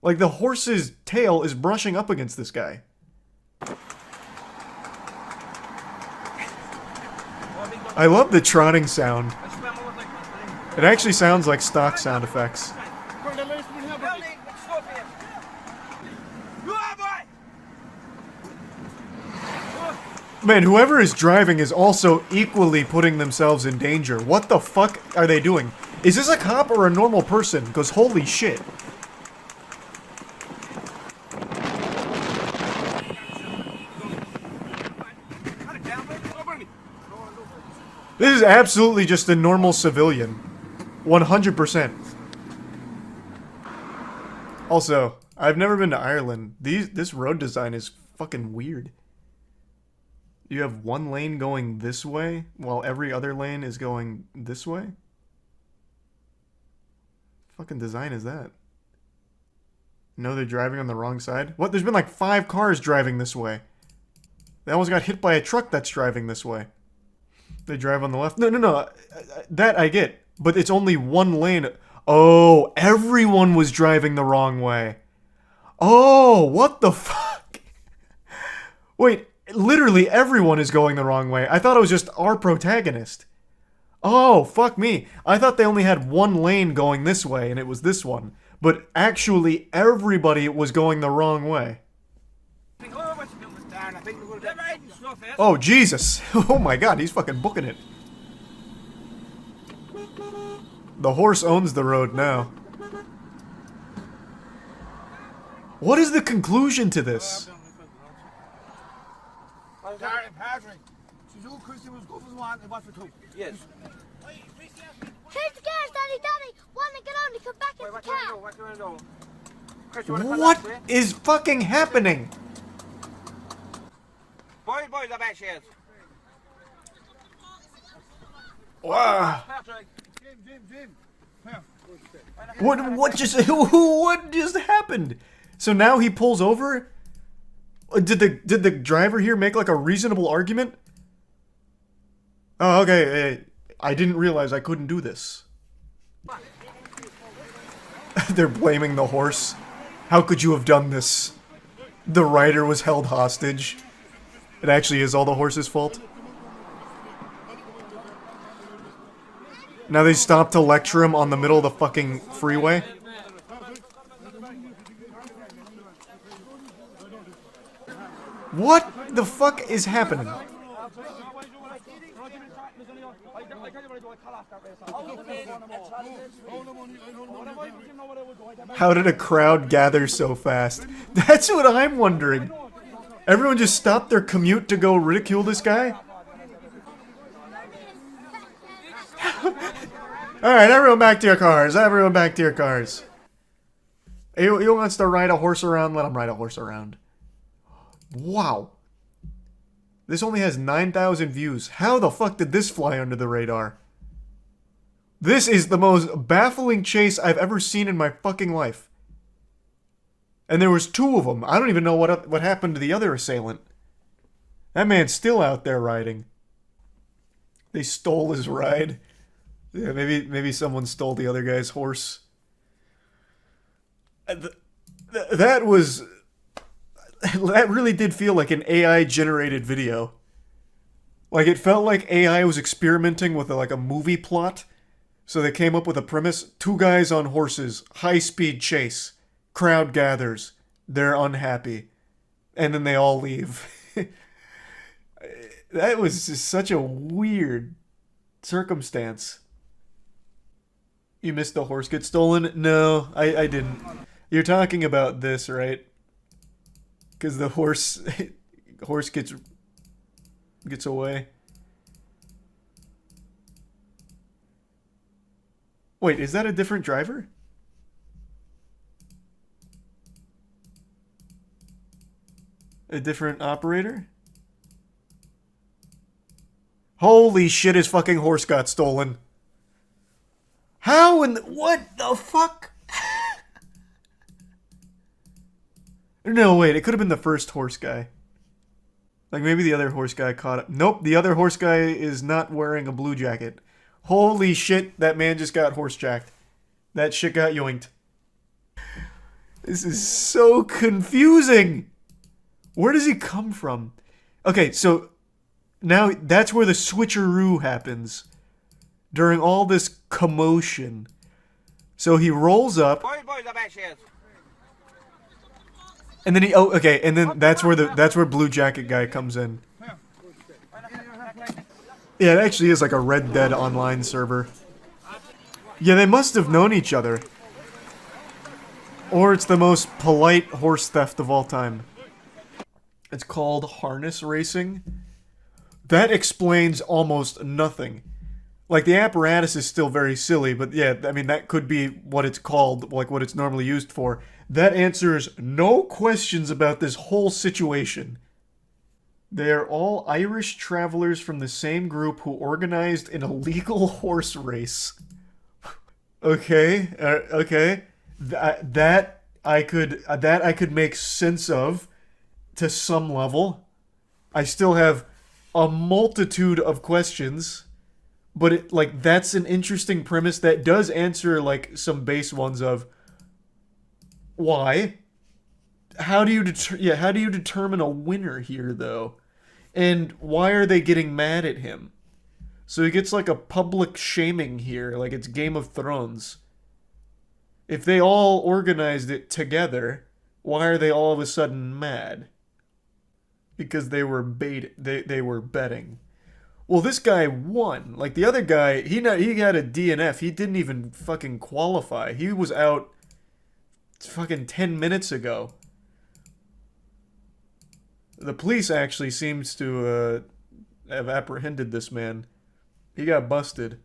Like, the horse's tail is brushing up against this guy. I love the trotting sound. It actually sounds like stock sound effects. Man, whoever is driving is also equally putting themselves in danger. What the fuck are they doing? Is this a cop or a normal person? Because holy shit. This is absolutely just a normal civilian. 100%. Also, I've never been to Ireland. This road design is fucking weird. You have one lane going this way, while every other lane is going this way? What fucking design is that? No, they're driving on the wrong side? What? There's been like 5 cars driving this way. They almost got hit by a truck that's driving this way. They drive on the left. No. That I get. But it's only one lane. Oh, everyone was driving the wrong way. Oh, what the fuck? Wait, literally everyone is going the wrong way. I thought it was just our protagonist. Oh, fuck me. I thought they only had one lane going this way, and it was this one. But actually, everybody was going the wrong way. Oh, Jesus. Oh my god, he's fucking booking it. The horse owns the road now. What is the conclusion to this? Yes. Who's the girls, Daddy? Daddy, want to get on to come back in the car? What is fucking happening? Boys, the back shares. Wow. Jim. What just happened? So now he pulls over? Did the driver here make like a reasonable argument? Oh, okay. I didn't realize I couldn't do this. They're blaming the horse. How could you have done this? The rider was held hostage. It actually is all the horse's fault. Now they stop to lecture him on the middle of the fucking freeway. What the fuck is happening? How did a crowd gather so fast? That's what I'm wondering. Everyone just stopped their commute to go ridicule this guy? Alright, everyone back to your cars. Everyone back to your cars. He wants to ride a horse around? Let him ride a horse around. Wow. This only has 9,000 views. How the fuck did this fly under the radar? This is the most baffling chase I've ever seen in my fucking life. And there was 2 of them. I don't even know what happened to the other assailant. That man's still out there riding. They stole his ride. Yeah, maybe someone stole the other guy's horse. That really did feel like an AI-generated video. Like, it felt like AI was experimenting with like a movie plot. So they came up with a premise. 2 guys on horses, high-speed chase. Crowd gathers. They're unhappy. And then they all leave. That was just such a weird circumstance. You missed the horse get stolen? No, I didn't. You're talking about this, right? Because the horse gets away. Wait, is that a different driver? A different operator? Holy shit, his fucking horse got stolen. How in the... What the fuck? No, wait, it could have been the first horse guy. Like, maybe the other horse guy caught it. Nope, the other horse guy is not wearing a blue jacket. Holy shit, that man just got horse-jacked. That shit got yoinked. This is so confusing. Where does he come from? Okay, so now that's where the switcheroo happens. During all this commotion. So he rolls up. And then and then that's where Blue Jacket guy comes in. Yeah, it actually is like a Red Dead Online server. Yeah, they must have known each other. Or it's the most polite horse theft of all time. It's called harness racing. That explains almost nothing. Like, the apparatus is still very silly, but yeah, I mean, that could be what it's called, like what it's normally used for. That answers no questions about this whole situation. They are all Irish travelers from the same group who organized an illegal horse race. Okay, okay. That I could make sense of to some level. I still have a multitude of questions. But that's an interesting premise that does answer like some base ones of why? How do you determine a winner here though? And why are they getting mad at him? So he gets like a public shaming here, like it's Game of Thrones. If they all organized it together, why are they all of a sudden mad? because they were they were betting. Well, this guy won. Like the other guy, he had a DNF. He didn't even fucking qualify. He was out fucking 10 minutes ago. The police actually seems to have apprehended this man. He got busted.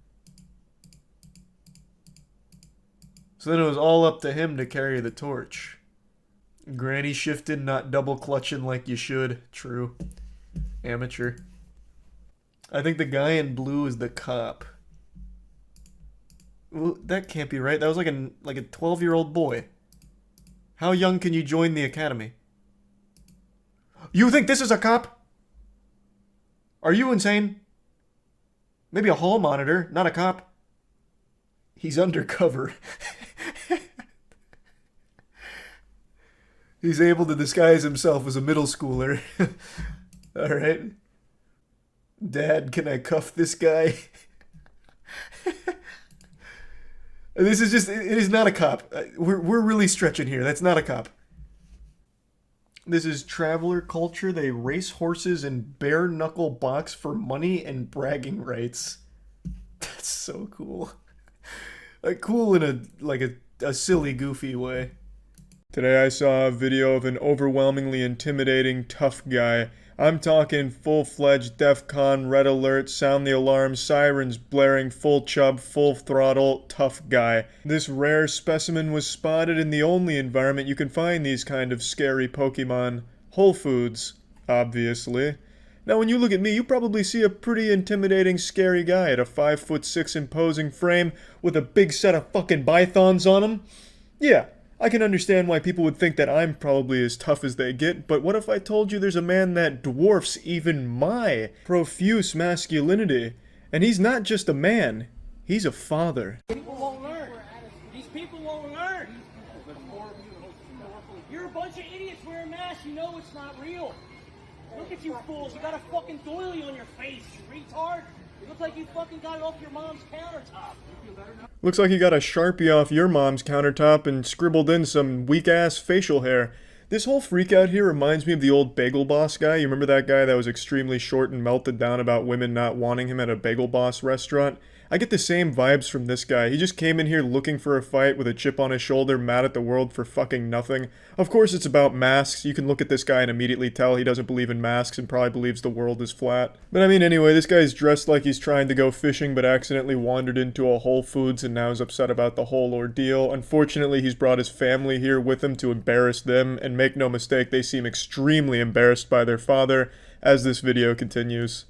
So then it was all up to him to carry the torch. Granny shifted, not double clutching like you should. True. Amateur. I think the guy in blue is the cop. Well, that can't be right. That was like a 12-year-old boy. How young can you join the academy? You think this is a cop? Are you insane? Maybe a hall monitor, not a cop. He's undercover. He's able to disguise himself as a middle schooler. Alright. Dad, can I cuff this guy? This is just, it is not a cop. We're really stretching here. That's not a cop. This is traveler culture. They race horses and bare knuckle box for money and bragging rights. That's so cool. Like cool in a silly, goofy way. Today I saw a video of an overwhelmingly intimidating tough guy. I'm talking full-fledged DEFCON, red alert, sound the alarm, sirens blaring, full chub, full throttle, tough guy. This rare specimen was spotted in the only environment you can find these kind of scary Pokemon, Whole Foods, obviously. Now when you look at me, you probably see a pretty intimidating, scary guy at a 5'6" imposing frame with a big set of fucking pythons on him. Yeah. I can understand why people would think that I'm probably as tough as they get, but what if I told you there's a man that dwarfs even my profuse masculinity? And he's not just a man, he's a father. People won't learn. These people won't learn. You're a bunch of idiots wearing masks, you know it's not real. Look at you fools, you got a fucking doily on your face, you retard. You look like you fucking got it off your mom's countertop. You feel better now? Looks like you got a Sharpie off your mom's countertop and scribbled in some weak-ass facial hair. This whole freak out here reminds me of the old Bagel Boss guy. You remember that guy that was extremely short and melted down about women not wanting him at a Bagel Boss restaurant? I get the same vibes from this guy. He just came in here looking for a fight with a chip on his shoulder, mad at the world for fucking nothing. Of course it's about masks. You can look at this guy and immediately tell he doesn't believe in masks and probably believes the world is flat. But I mean anyway, this guy's dressed like he's trying to go fishing but accidentally wandered into a Whole Foods and now is upset about the whole ordeal. Unfortunately, he's brought his family here with him to embarrass them, and make no mistake, they seem extremely embarrassed by their father as this video continues.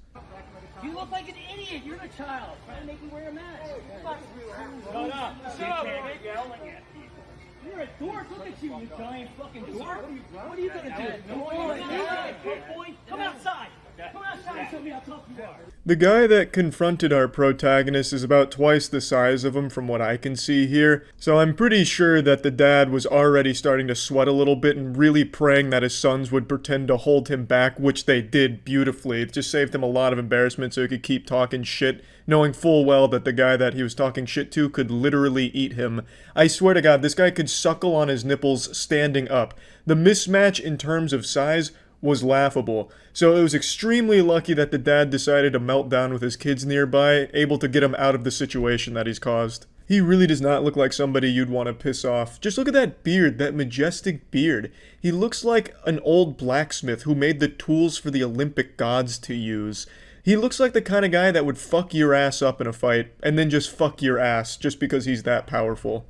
You look like an idiot, you're a child. Trying to make me wear a mask. Shut up. Shut up. Yelling at people. You're a dork. Look at you, you giant fucking dork. What are you gonna do? Come outside. Come outside and show me how tough you are. The guy that confronted our protagonist is about twice the size of him from what I can see here, so I'm pretty sure that the dad was already starting to sweat a little bit and really praying that his sons would pretend to hold him back, which they did beautifully. It just saved him a lot of embarrassment so he could keep talking shit, knowing full well that the guy that he was talking shit to could literally eat him. I swear to God, this guy could suckle on his nipples standing up. The mismatch in terms of size was laughable. So it was extremely lucky that the dad decided to melt down with his kids nearby, able to get him out of the situation that he's caused. He really does not look like somebody you'd want to piss off. Just look at that beard, that majestic beard. He looks like an old blacksmith who made the tools for the Olympic gods to use. He looks like the kind of guy that would fuck your ass up in a fight, and then just fuck your ass, just because he's that powerful.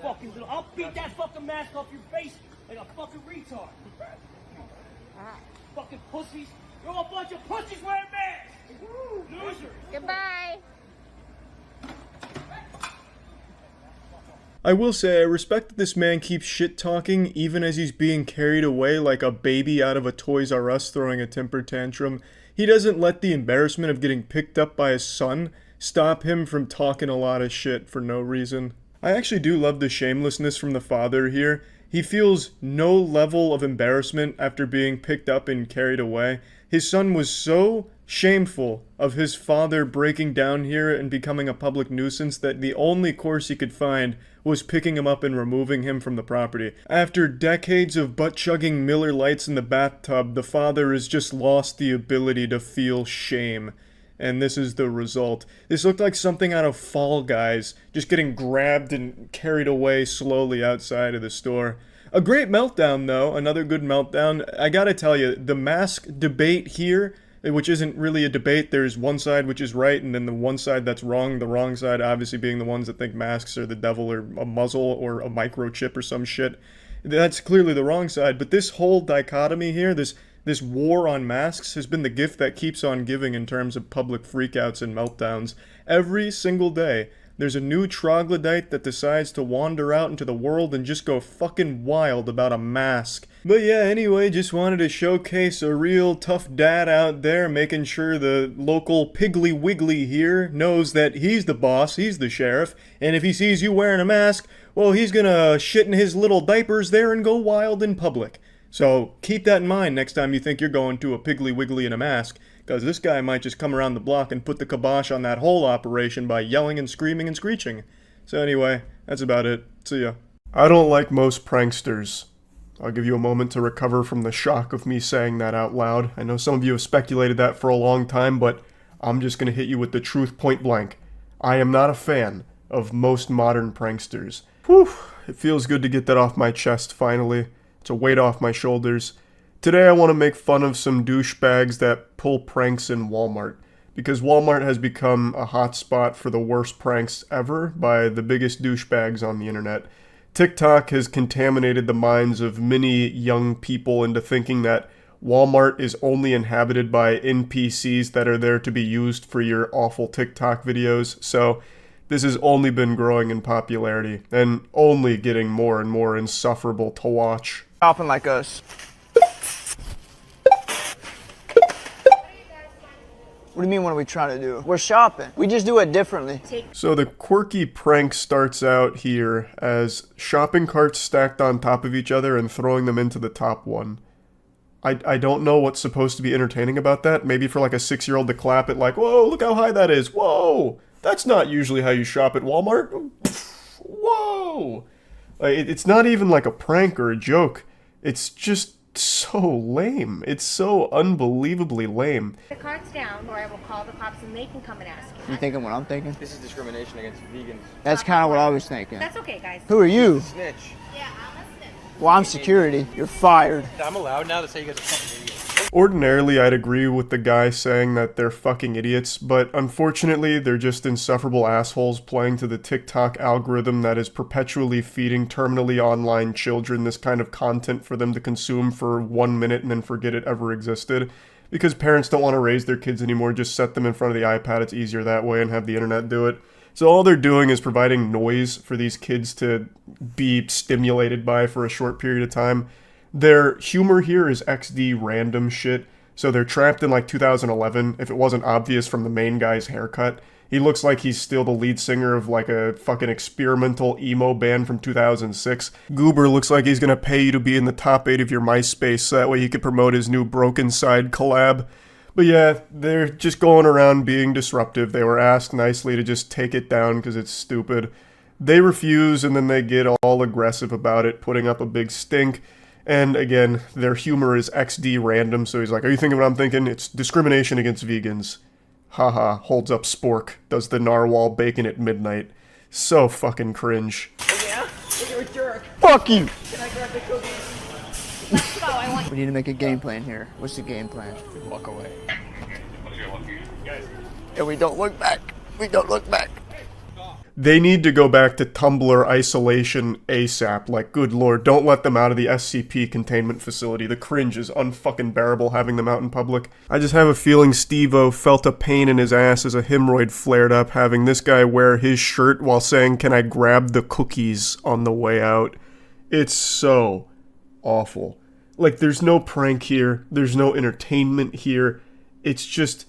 Fucking little, I'll beat that fucking mask off your face like a fucking retard. Fucking pussies. You're all a bunch of pussies wearing masks. Losers. Goodbye. I will say, I respect that this man keeps shit-talking even as he's being carried away like a baby out of a Toys R Us throwing a temper tantrum. He doesn't let the embarrassment of getting picked up by his son stop him from talking a lot of shit for no reason. I actually do love the shamelessness from the father here. He feels no level of embarrassment after being picked up and carried away. His son was so shameful of his father breaking down here and becoming a public nuisance that the only course he could find was picking him up and removing him from the property. After decades of butt-chugging Miller Lights in the bathtub, the father has just lost the ability to feel shame. And this is the result. This looked like something out of Fall Guys, just getting grabbed and carried away slowly outside of the store. A great meltdown, though. Another good meltdown. I gotta tell you, the mask debate here, which isn't really a debate. There's one side which is right, and then the one side that's wrong. The wrong side obviously being the ones that think masks are the devil or a muzzle or a microchip or some shit. That's clearly the wrong side. But this whole dichotomy here, this war on masks has been the gift that keeps on giving in terms of public freakouts and meltdowns. Every single day, there's a new troglodyte that decides to wander out into the world and just go fucking wild about a mask. But yeah, anyway, just wanted to showcase a real tough dad out there, making sure the local Piggly Wiggly here knows that he's the boss, he's the sheriff, and if he sees you wearing a mask, well, he's gonna shit in his little diapers there and go wild in public. So keep that in mind next time you think you're going to a Piggly Wiggly in a mask, because this guy might just come around the block and put the kibosh on that whole operation by yelling and screaming and screeching. So anyway, that's about it. See ya. I don't like most pranksters. I'll give you a moment to recover from the shock of me saying that out loud. I know some of you have speculated that for a long time, but I'm just going to hit you with the truth point blank. I am not a fan of most modern pranksters. Whew, it feels good to get that off my chest finally. It's a weight off my shoulders. Today I want to make fun of some douchebags that pull pranks in Walmart, because Walmart has become a hotspot for the worst pranks ever by the biggest douchebags on the internet. TikTok has contaminated the minds of many young people into thinking that Walmart is only inhabited by NPCs that are there to be used for your awful TikTok videos, so this has only been growing in popularity and only getting more and more insufferable to watch. Shopping like us. What do you mean, what are we trying to do? We're shopping. We just do it differently. So the quirky prank starts out here as shopping carts stacked on top of each other and throwing them into the top one. I don't know what's supposed to be entertaining about that. Maybe for like a 6-year-old to clap it like, whoa, look how high that is. Whoa, that's not usually how you shop at Walmart. Whoa. It's not even like a prank or a joke. It's just so lame. It's so unbelievably lame. The cart's down, or I will call the cops and they can come and ask you. You thinking what I'm thinking? This is discrimination against vegans. That's kind of what I was thinking. That's okay, guys. Who are you? Snitch. Yeah, I'm a snitch. Well, I'm security. You're fired. I'm allowed now to say you guys are fucking idiots. Ordinarily, I'd agree with the guy saying that they're fucking idiots, but unfortunately, they're just insufferable assholes playing to the TikTok algorithm that is perpetually feeding terminally online children this kind of content for them to consume for 1 minute and then forget it ever existed. Because parents don't want to raise their kids anymore, just set them in front of the iPad, it's easier that way, and have the internet do it. So all they're doing is providing noise for these kids to be stimulated by for a short period of time. Their humor here is XD random shit, so they're trapped in like 2011, if it wasn't obvious from the main guy's haircut. He looks like he's still the lead singer of like a fucking experimental emo band from 2006. Goober looks like he's gonna pay you to be in the top 8 of your MySpace so that way he could promote his new Broken Side collab. But yeah, they're just going around being disruptive. They were asked nicely to just take it down because it's stupid. They refuse and then they get all aggressive about it, putting up a big stink. And again, their humor is XD random, so he's like, are you thinking what I'm thinking? It's discrimination against vegans. Haha, holds up spork, does the narwhal bacon at midnight. So fucking cringe. Oh yeah? Look, you're a jerk. Fuck you! Can I grab the cookies? Let's go, I want... We need to make a game plan here. What's the game plan? Walk away. And we don't look back. We don't look back. They need to go back to Tumblr isolation ASAP. Like, good lord, don't let them out of the SCP containment facility. The cringe is unfucking bearable having them out in public. I just have a feeling Steve-O felt a pain in his ass as a hemorrhoid flared up having this guy wear his shirt while saying, can I grab the cookies on the way out? It's so awful. Like, there's no prank here. There's no entertainment here. It's just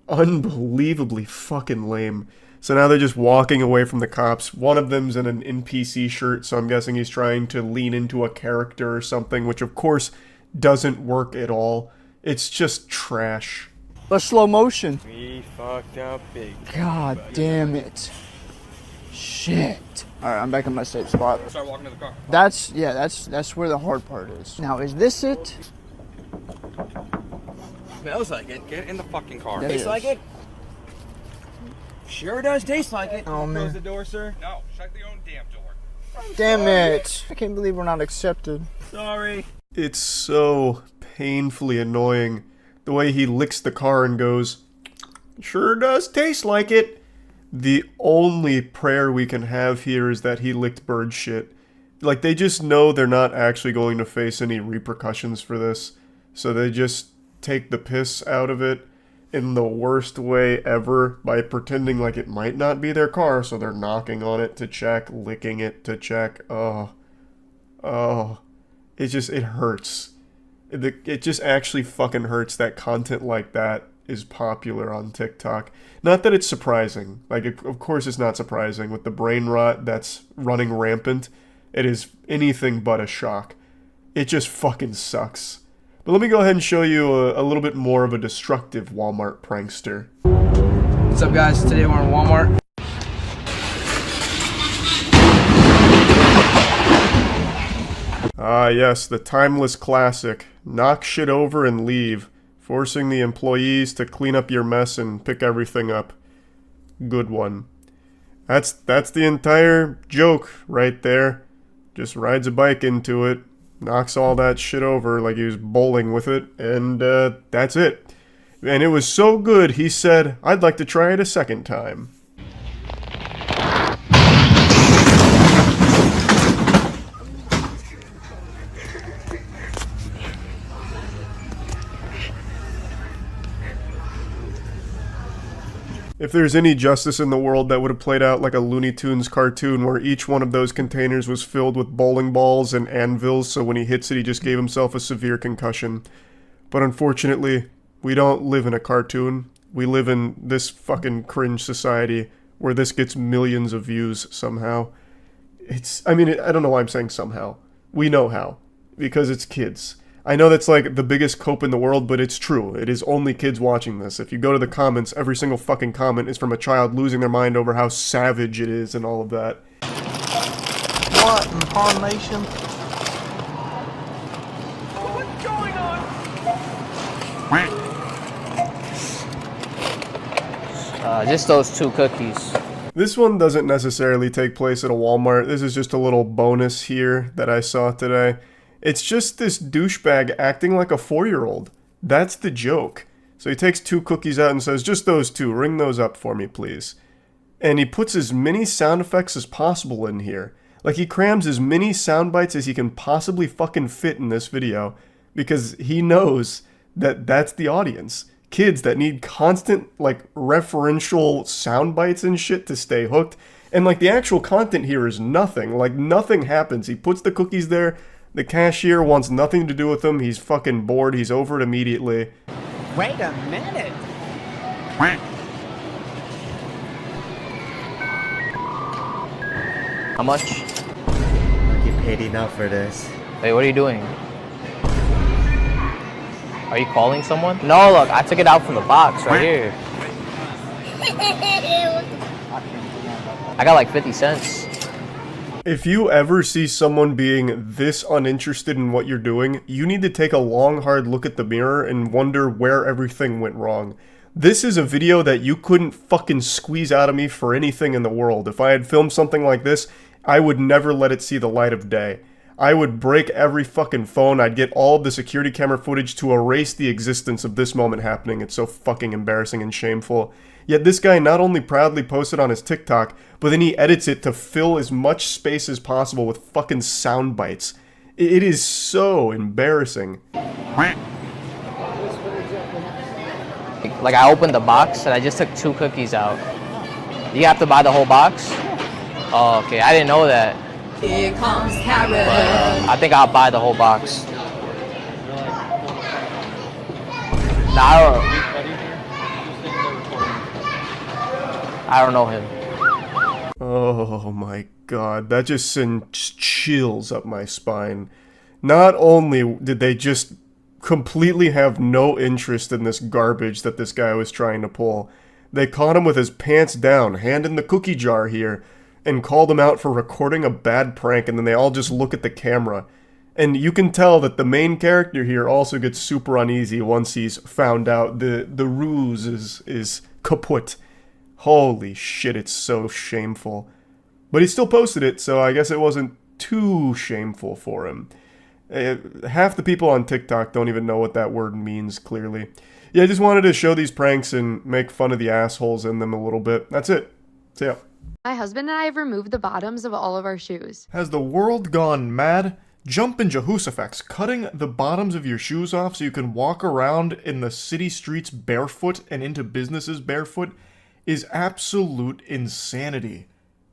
unbelievably fucking lame. So now they're just walking away from the cops. One of them's in an NPC shirt, so I'm guessing he's trying to lean into a character or something, which of course doesn't work at all. It's just trash. But slow motion. We fucked up big. God damn it. Shit. Alright, I'm back in my safe spot. Start walking to the car. That's where the hard part is. Now, is this it? Smells like it. Get in the fucking car. It Tastes is. like it? Sure does taste like it. Oh, man. Close the door, sir. No, shut the own damn door. Damn it. I can't believe we're not accepted. Sorry. It's so painfully annoying the way he licks the car and goes, sure does taste like it. The only prayer we can have here is that he licked bird shit. Like, they just know they're not actually going to face any repercussions for this, so they just take the piss out of it in the worst way ever by pretending like it might not be their car, so they're knocking on it to check, licking it to check. Oh. It hurts. It just actually fucking hurts that content like that is popular on TikTok. Not that it's surprising. Like, of course it's not surprising. With the brain rot that's running rampant, it is anything but a shock. It just fucking sucks. But let me go ahead and show you a little bit more of a destructive Walmart prankster. What's up, guys? Today we're in Walmart. Ah, yes, the timeless classic. Knock shit over and leave, forcing the employees to clean up your mess and pick everything up. Good one. That's the entire joke right there. Just rides a bike into it, knocks all that shit over like he was bowling with it, and that's it. And it was so good, he said, I'd like to try it a second time. If there's any justice in the world, that would have played out like a Looney Tunes cartoon where each one of those containers was filled with bowling balls and anvils, so when he hits it, he just gave himself a severe concussion. But unfortunately, we don't live in a cartoon. We live in this fucking cringe society where this gets millions of views somehow. I don't know why I'm saying somehow. We know how. Because it's kids. I know that's like the biggest cope in the world, but it's true. It is only kids watching this. If you go to the comments, every single fucking comment is from a child losing their mind over how savage it is and all of that. What in tarnation? What's going on? Just those 2 cookies. This one doesn't necessarily take place at a Walmart. This is just a little bonus here that I saw today. It's just this douchebag acting like a 4-year-old. That's the joke. So he takes 2 cookies out and says, just those 2, ring those up for me, please. And he puts as many sound effects as possible in here. Like, he crams as many sound bites as he can possibly fucking fit in this video, because he knows that that's the audience. Kids that need constant, like, referential sound bites and shit to stay hooked. And, like, the actual content here is nothing. Like, nothing happens. He puts the cookies there. The cashier wants nothing to do with him. He's fucking bored. He's over it immediately. Wait a minute. How much? You paid enough for this. Wait, what are you doing? Are you calling someone? No, look, I took it out from the box right here. I got like 50 cents. If you ever see someone being this uninterested in what you're doing, you need to take a long, hard look at the mirror and wonder where everything went wrong. This is a video that you couldn't fucking squeeze out of me for anything in the world. If I had filmed something like this, I would never let it see the light of day. I would break every fucking phone. I'd get all of the security camera footage to erase the existence of this moment happening. It's so fucking embarrassing and shameful. Yet this guy not only proudly posts it on his TikTok, but then he edits it to fill as much space as possible with fucking sound bites. It is so embarrassing. Like, I opened the box and I just took 2 cookies out. You have to buy the whole box? Oh, okay, I didn't know that. Here comes Karen. But, I think I'll buy the whole box. Nah, I don't know him. Oh my god, that just sends chills up my spine. Not only did they just completely have no interest in this garbage that this guy was trying to pull. They caught him with his pants down, hand in the cookie jar here, and called him out for recording a bad prank, and then they all just look at the camera. And you can tell that the main character here also gets super uneasy once he's found out the ruse is kaput. Holy shit, it's so shameful. But he still posted it, so I guess it wasn't too shameful for him. Half the people on TikTok don't even know what that word means, clearly. Yeah, I just wanted to show these pranks and make fun of the assholes in them a little bit. That's it. So yeah. My husband and I have removed the bottoms of all of our shoes. Has the world gone mad? Jump in Jehoshaphat, cutting the bottoms of your shoes off so you can walk around in the city streets barefoot and into businesses barefoot is absolute insanity.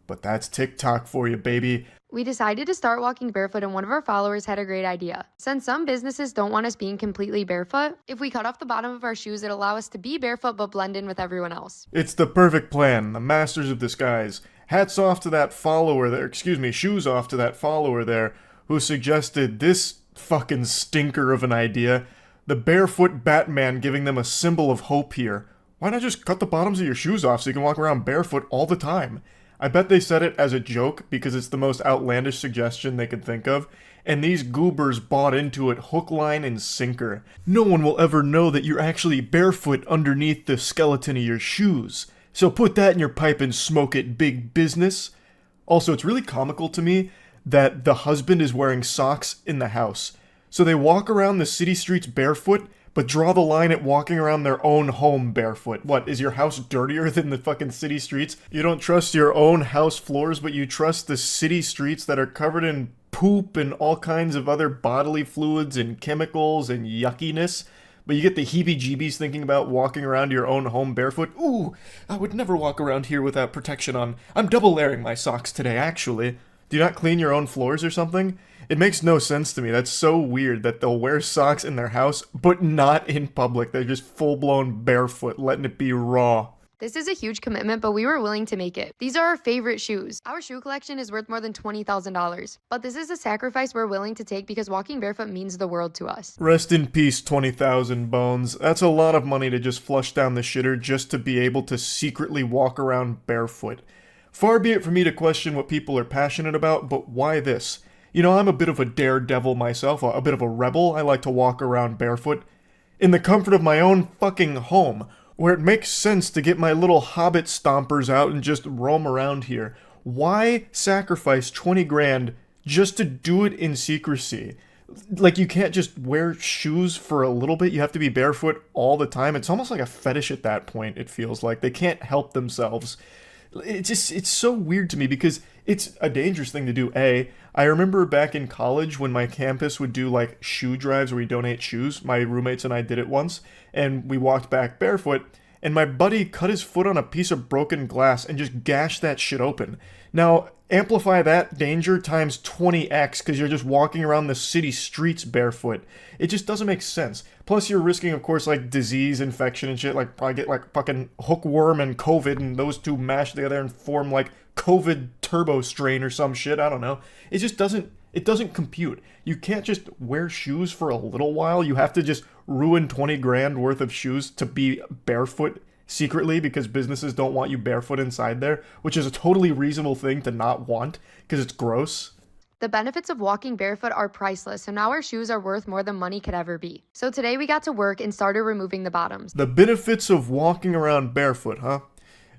But that's TikTok for you, baby. We decided to start walking barefoot, and one of our followers had a great idea. Since some businesses don't want us being completely barefoot, if we cut off the bottom of our shoes, it'll allow us to be barefoot but blend in with everyone else. It's the perfect plan. The masters of disguise. Hats off to that follower there, shoes off to that follower there who suggested this fucking stinker of an idea. The barefoot Batman giving them a symbol of hope here. Why not just cut the bottoms of your shoes off so you can walk around barefoot all the time? I bet they said it as a joke because it's the most outlandish suggestion they could think of, and these goobers bought into it hook, line, and sinker. No one will ever know that you're actually barefoot underneath the skeleton of your shoes. So put that in your pipe and smoke it, big business. Also, it's really comical to me that the husband is wearing socks in the house. So they walk around the city streets barefoot, but draw the line at walking around their own home barefoot. What, is your house dirtier than the fucking city streets? You don't trust your own house floors, but you trust the city streets that are covered in poop and all kinds of other bodily fluids and chemicals and yuckiness? But you get the heebie-jeebies thinking about walking around your own home barefoot. Ooh, I would never walk around here without protection on. I'm double layering my socks today, actually. Do you not clean your own floors or something? It makes no sense to me. That's so weird that they'll wear socks in their house, but not in public. They're just full-blown barefoot, letting it be raw. This is a huge commitment, but we were willing to make it. These are our favorite shoes. Our shoe collection is worth more than $20,000. But this is a sacrifice we're willing to take because walking barefoot means the world to us. Rest in peace, 20,000 bones. That's a lot of money to just flush down the shitter just to be able to secretly walk around barefoot. Far be it for me to question what people are passionate about, but why this? You know, I'm a bit of a daredevil myself, a bit of a rebel. I like to walk around barefoot in the comfort of my own fucking home, where it makes sense to get my little hobbit stompers out and just roam around here. Why sacrifice 20 grand just to do it in secrecy? Like, you can't just wear shoes for a little bit. You have to be barefoot all the time. It's almost like a fetish at that point, it feels like. They can't help themselves. It's so weird to me because it's a dangerous thing to do. I remember back in college when my campus would do like shoe drives where we donate shoes. My roommates and I did it once, and we walked back barefoot, and my buddy cut his foot on a piece of broken glass and just gashed that shit open. Now, amplify that danger times 20x because you're just walking around the city streets barefoot. It just doesn't make sense. Plus, you're risking, of course, like disease, infection, and shit. Like, probably get like fucking hookworm and COVID, and those two mash together and form like COVID turbo strain or some shit. I don't know. It just doesn't. It doesn't compute. You can't just wear shoes for a little while. You have to just ruin 20 grand worth of shoes to be barefoot secretly because businesses don't want you barefoot inside there, which is a totally reasonable thing to not want because it's gross. The benefits of walking barefoot are priceless, so now our shoes are worth more than money could ever be. So today we got to work and started removing the bottoms. The benefits of walking around barefoot, huh?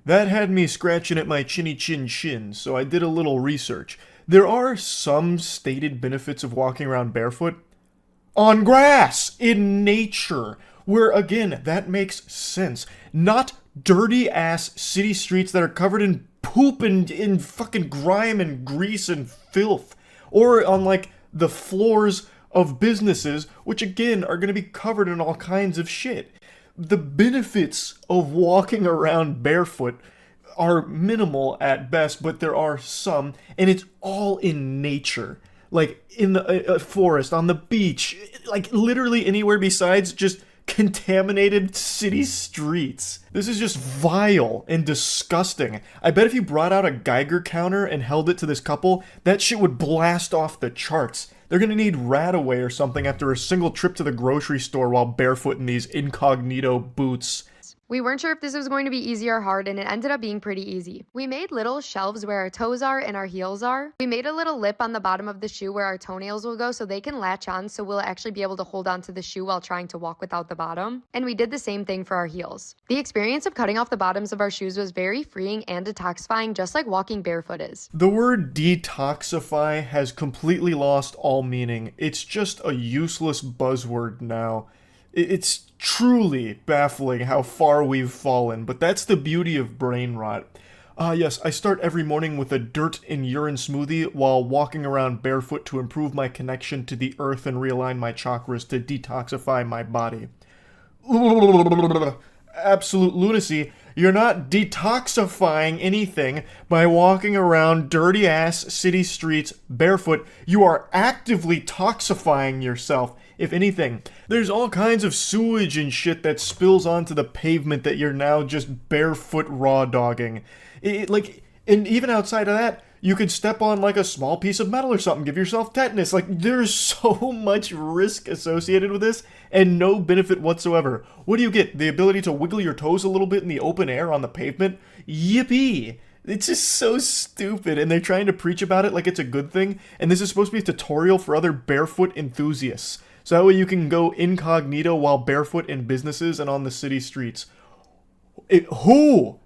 That had me scratching at my chinny chin chin, so I did a little research. There are some stated benefits of walking around barefoot. On grass, in nature, where again, that makes sense. Not dirty ass city streets that are covered in poop and in fucking grime and grease and filth. Or on like the floors of businesses, which again are going to be covered in all kinds of shit. The benefits of walking around barefoot are minimal at best, but there are some, and it's all in nature. Like in the forest, on the beach, like literally anywhere besides just contaminated city streets. This is just vile and disgusting. I bet if you brought out a Geiger counter and held it to this couple, that shit would blast off the charts. They're gonna need Radaway or something after a single trip to the grocery store while barefoot in these incognito boots. We weren't sure if this was going to be easy or hard, and it ended up being pretty easy. We made little shelves where our toes are and our heels are. We made a little lip on the bottom of the shoe where our toenails will go so they can latch on, so we'll actually be able to hold on to the shoe while trying to walk without the bottom. And we did the same thing for our heels. The experience of cutting off the bottoms of our shoes was very freeing and detoxifying, just like walking barefoot is. The word detoxify has completely lost all meaning. It's just a useless buzzword now. It's truly baffling how far we've fallen, but that's the beauty of brain rot. Yes, I start every morning with a dirt and urine smoothie while walking around barefoot to improve my connection to the earth and realign my chakras to detoxify my body. Absolute lunacy. You're not detoxifying anything by walking around dirty-ass city streets barefoot. You are actively toxifying yourself. If anything, there's all kinds of sewage and shit that spills onto the pavement that you're now just barefoot raw dogging. And even outside of that, you could step on like a small piece of metal or something, give yourself tetanus. Like, there's so much risk associated with this and no benefit whatsoever. What do you get? The ability to wiggle your toes a little bit in the open air on the pavement? Yippee! It's just so stupid, and they're trying to preach about it like it's a good thing, and this is supposed to be a tutorial for other barefoot enthusiasts. So that way you can go incognito while barefoot in businesses and on the city streets. Who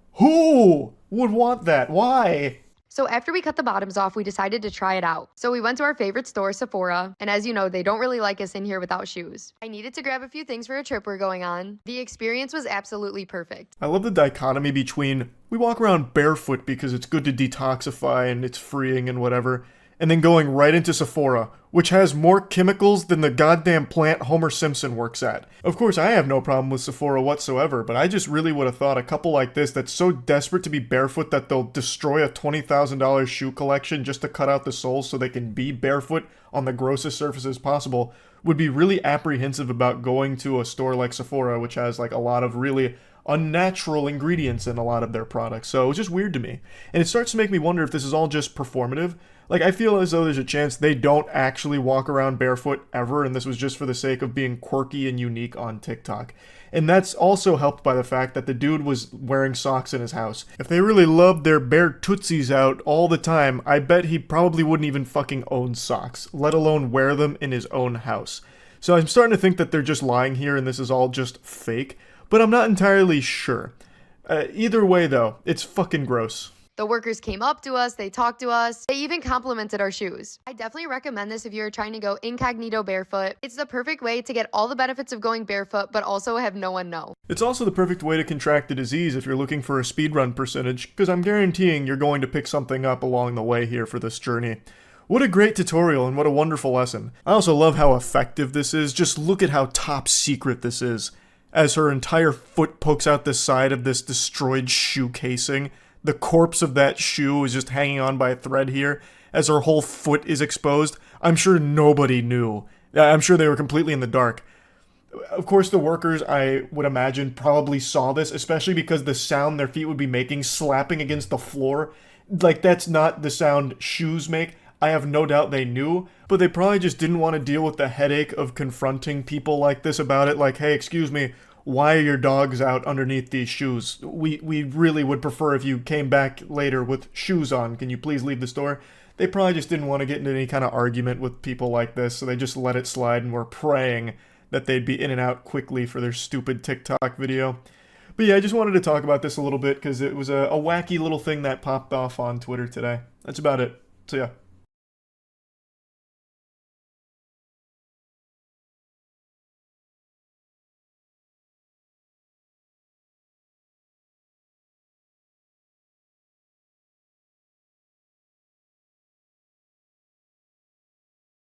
would want that? Why? So after we cut the bottoms off, we decided to try it out. So we went to our favorite store, Sephora, and as you know, they don't really like us in here without shoes. I needed to grab a few things for a trip we're going on. The experience was absolutely perfect. I love the dichotomy between we walk around barefoot because it's good to detoxify and it's freeing and whatever, and then going right into Sephora, which has more chemicals than the goddamn plant Homer Simpson works at. Of course, I have no problem with Sephora whatsoever, but I just really would have thought a couple like this that's so desperate to be barefoot that they'll destroy a $20,000 shoe collection just to cut out the soles so they can be barefoot on the grossest surfaces possible would be really apprehensive about going to a store like Sephora, which has like a lot of really unnatural ingredients in a lot of their products. So it was just weird to me. And it starts to make me wonder if this is all just performative. Like, I feel as though there's a chance they don't actually walk around barefoot ever, and this was just for the sake of being quirky and unique on TikTok. And that's also helped by the fact that the dude was wearing socks in his house. If they really loved their bare tootsies out all the time, I bet he probably wouldn't even fucking own socks, let alone wear them in his own house. So I'm starting to think that they're just lying here and this is all just fake, but I'm not entirely sure. Either way, though, it's fucking gross. The workers came up to us, they talked to us, they even complimented our shoes. I definitely recommend this if you're trying to go incognito barefoot. It's the perfect way to get all the benefits of going barefoot, but also have no one know. It's also the perfect way to contract the disease if you're looking for a speedrun percentage, because I'm guaranteeing you're going to pick something up along the way here for this journey. What a great tutorial and what a wonderful lesson. I also love how effective this is. Just look at how top secret this is. As her entire foot pokes out the side of this destroyed shoe casing. The corpse of that shoe is just hanging on by a thread here as her whole foot is exposed. I'm sure nobody knew. I'm sure they were completely in the dark. Of course, the workers, I would imagine, probably saw this, especially because the sound their feet would be making slapping against the floor. Like, that's not the sound shoes make. I have no doubt they knew, but they probably just didn't want to deal with the headache of confronting people like this about it. Like, hey, excuse me, why are your dogs out underneath these shoes? We really would prefer if you came back later with shoes on. Can you please leave the store? They probably just didn't want to get into any kind of argument with people like this, so they just let it slide and were praying that they'd be in and out quickly for their stupid TikTok video. But yeah, I just wanted to talk about this a little bit because it was a wacky little thing that popped off on Twitter today. That's about it. So yeah.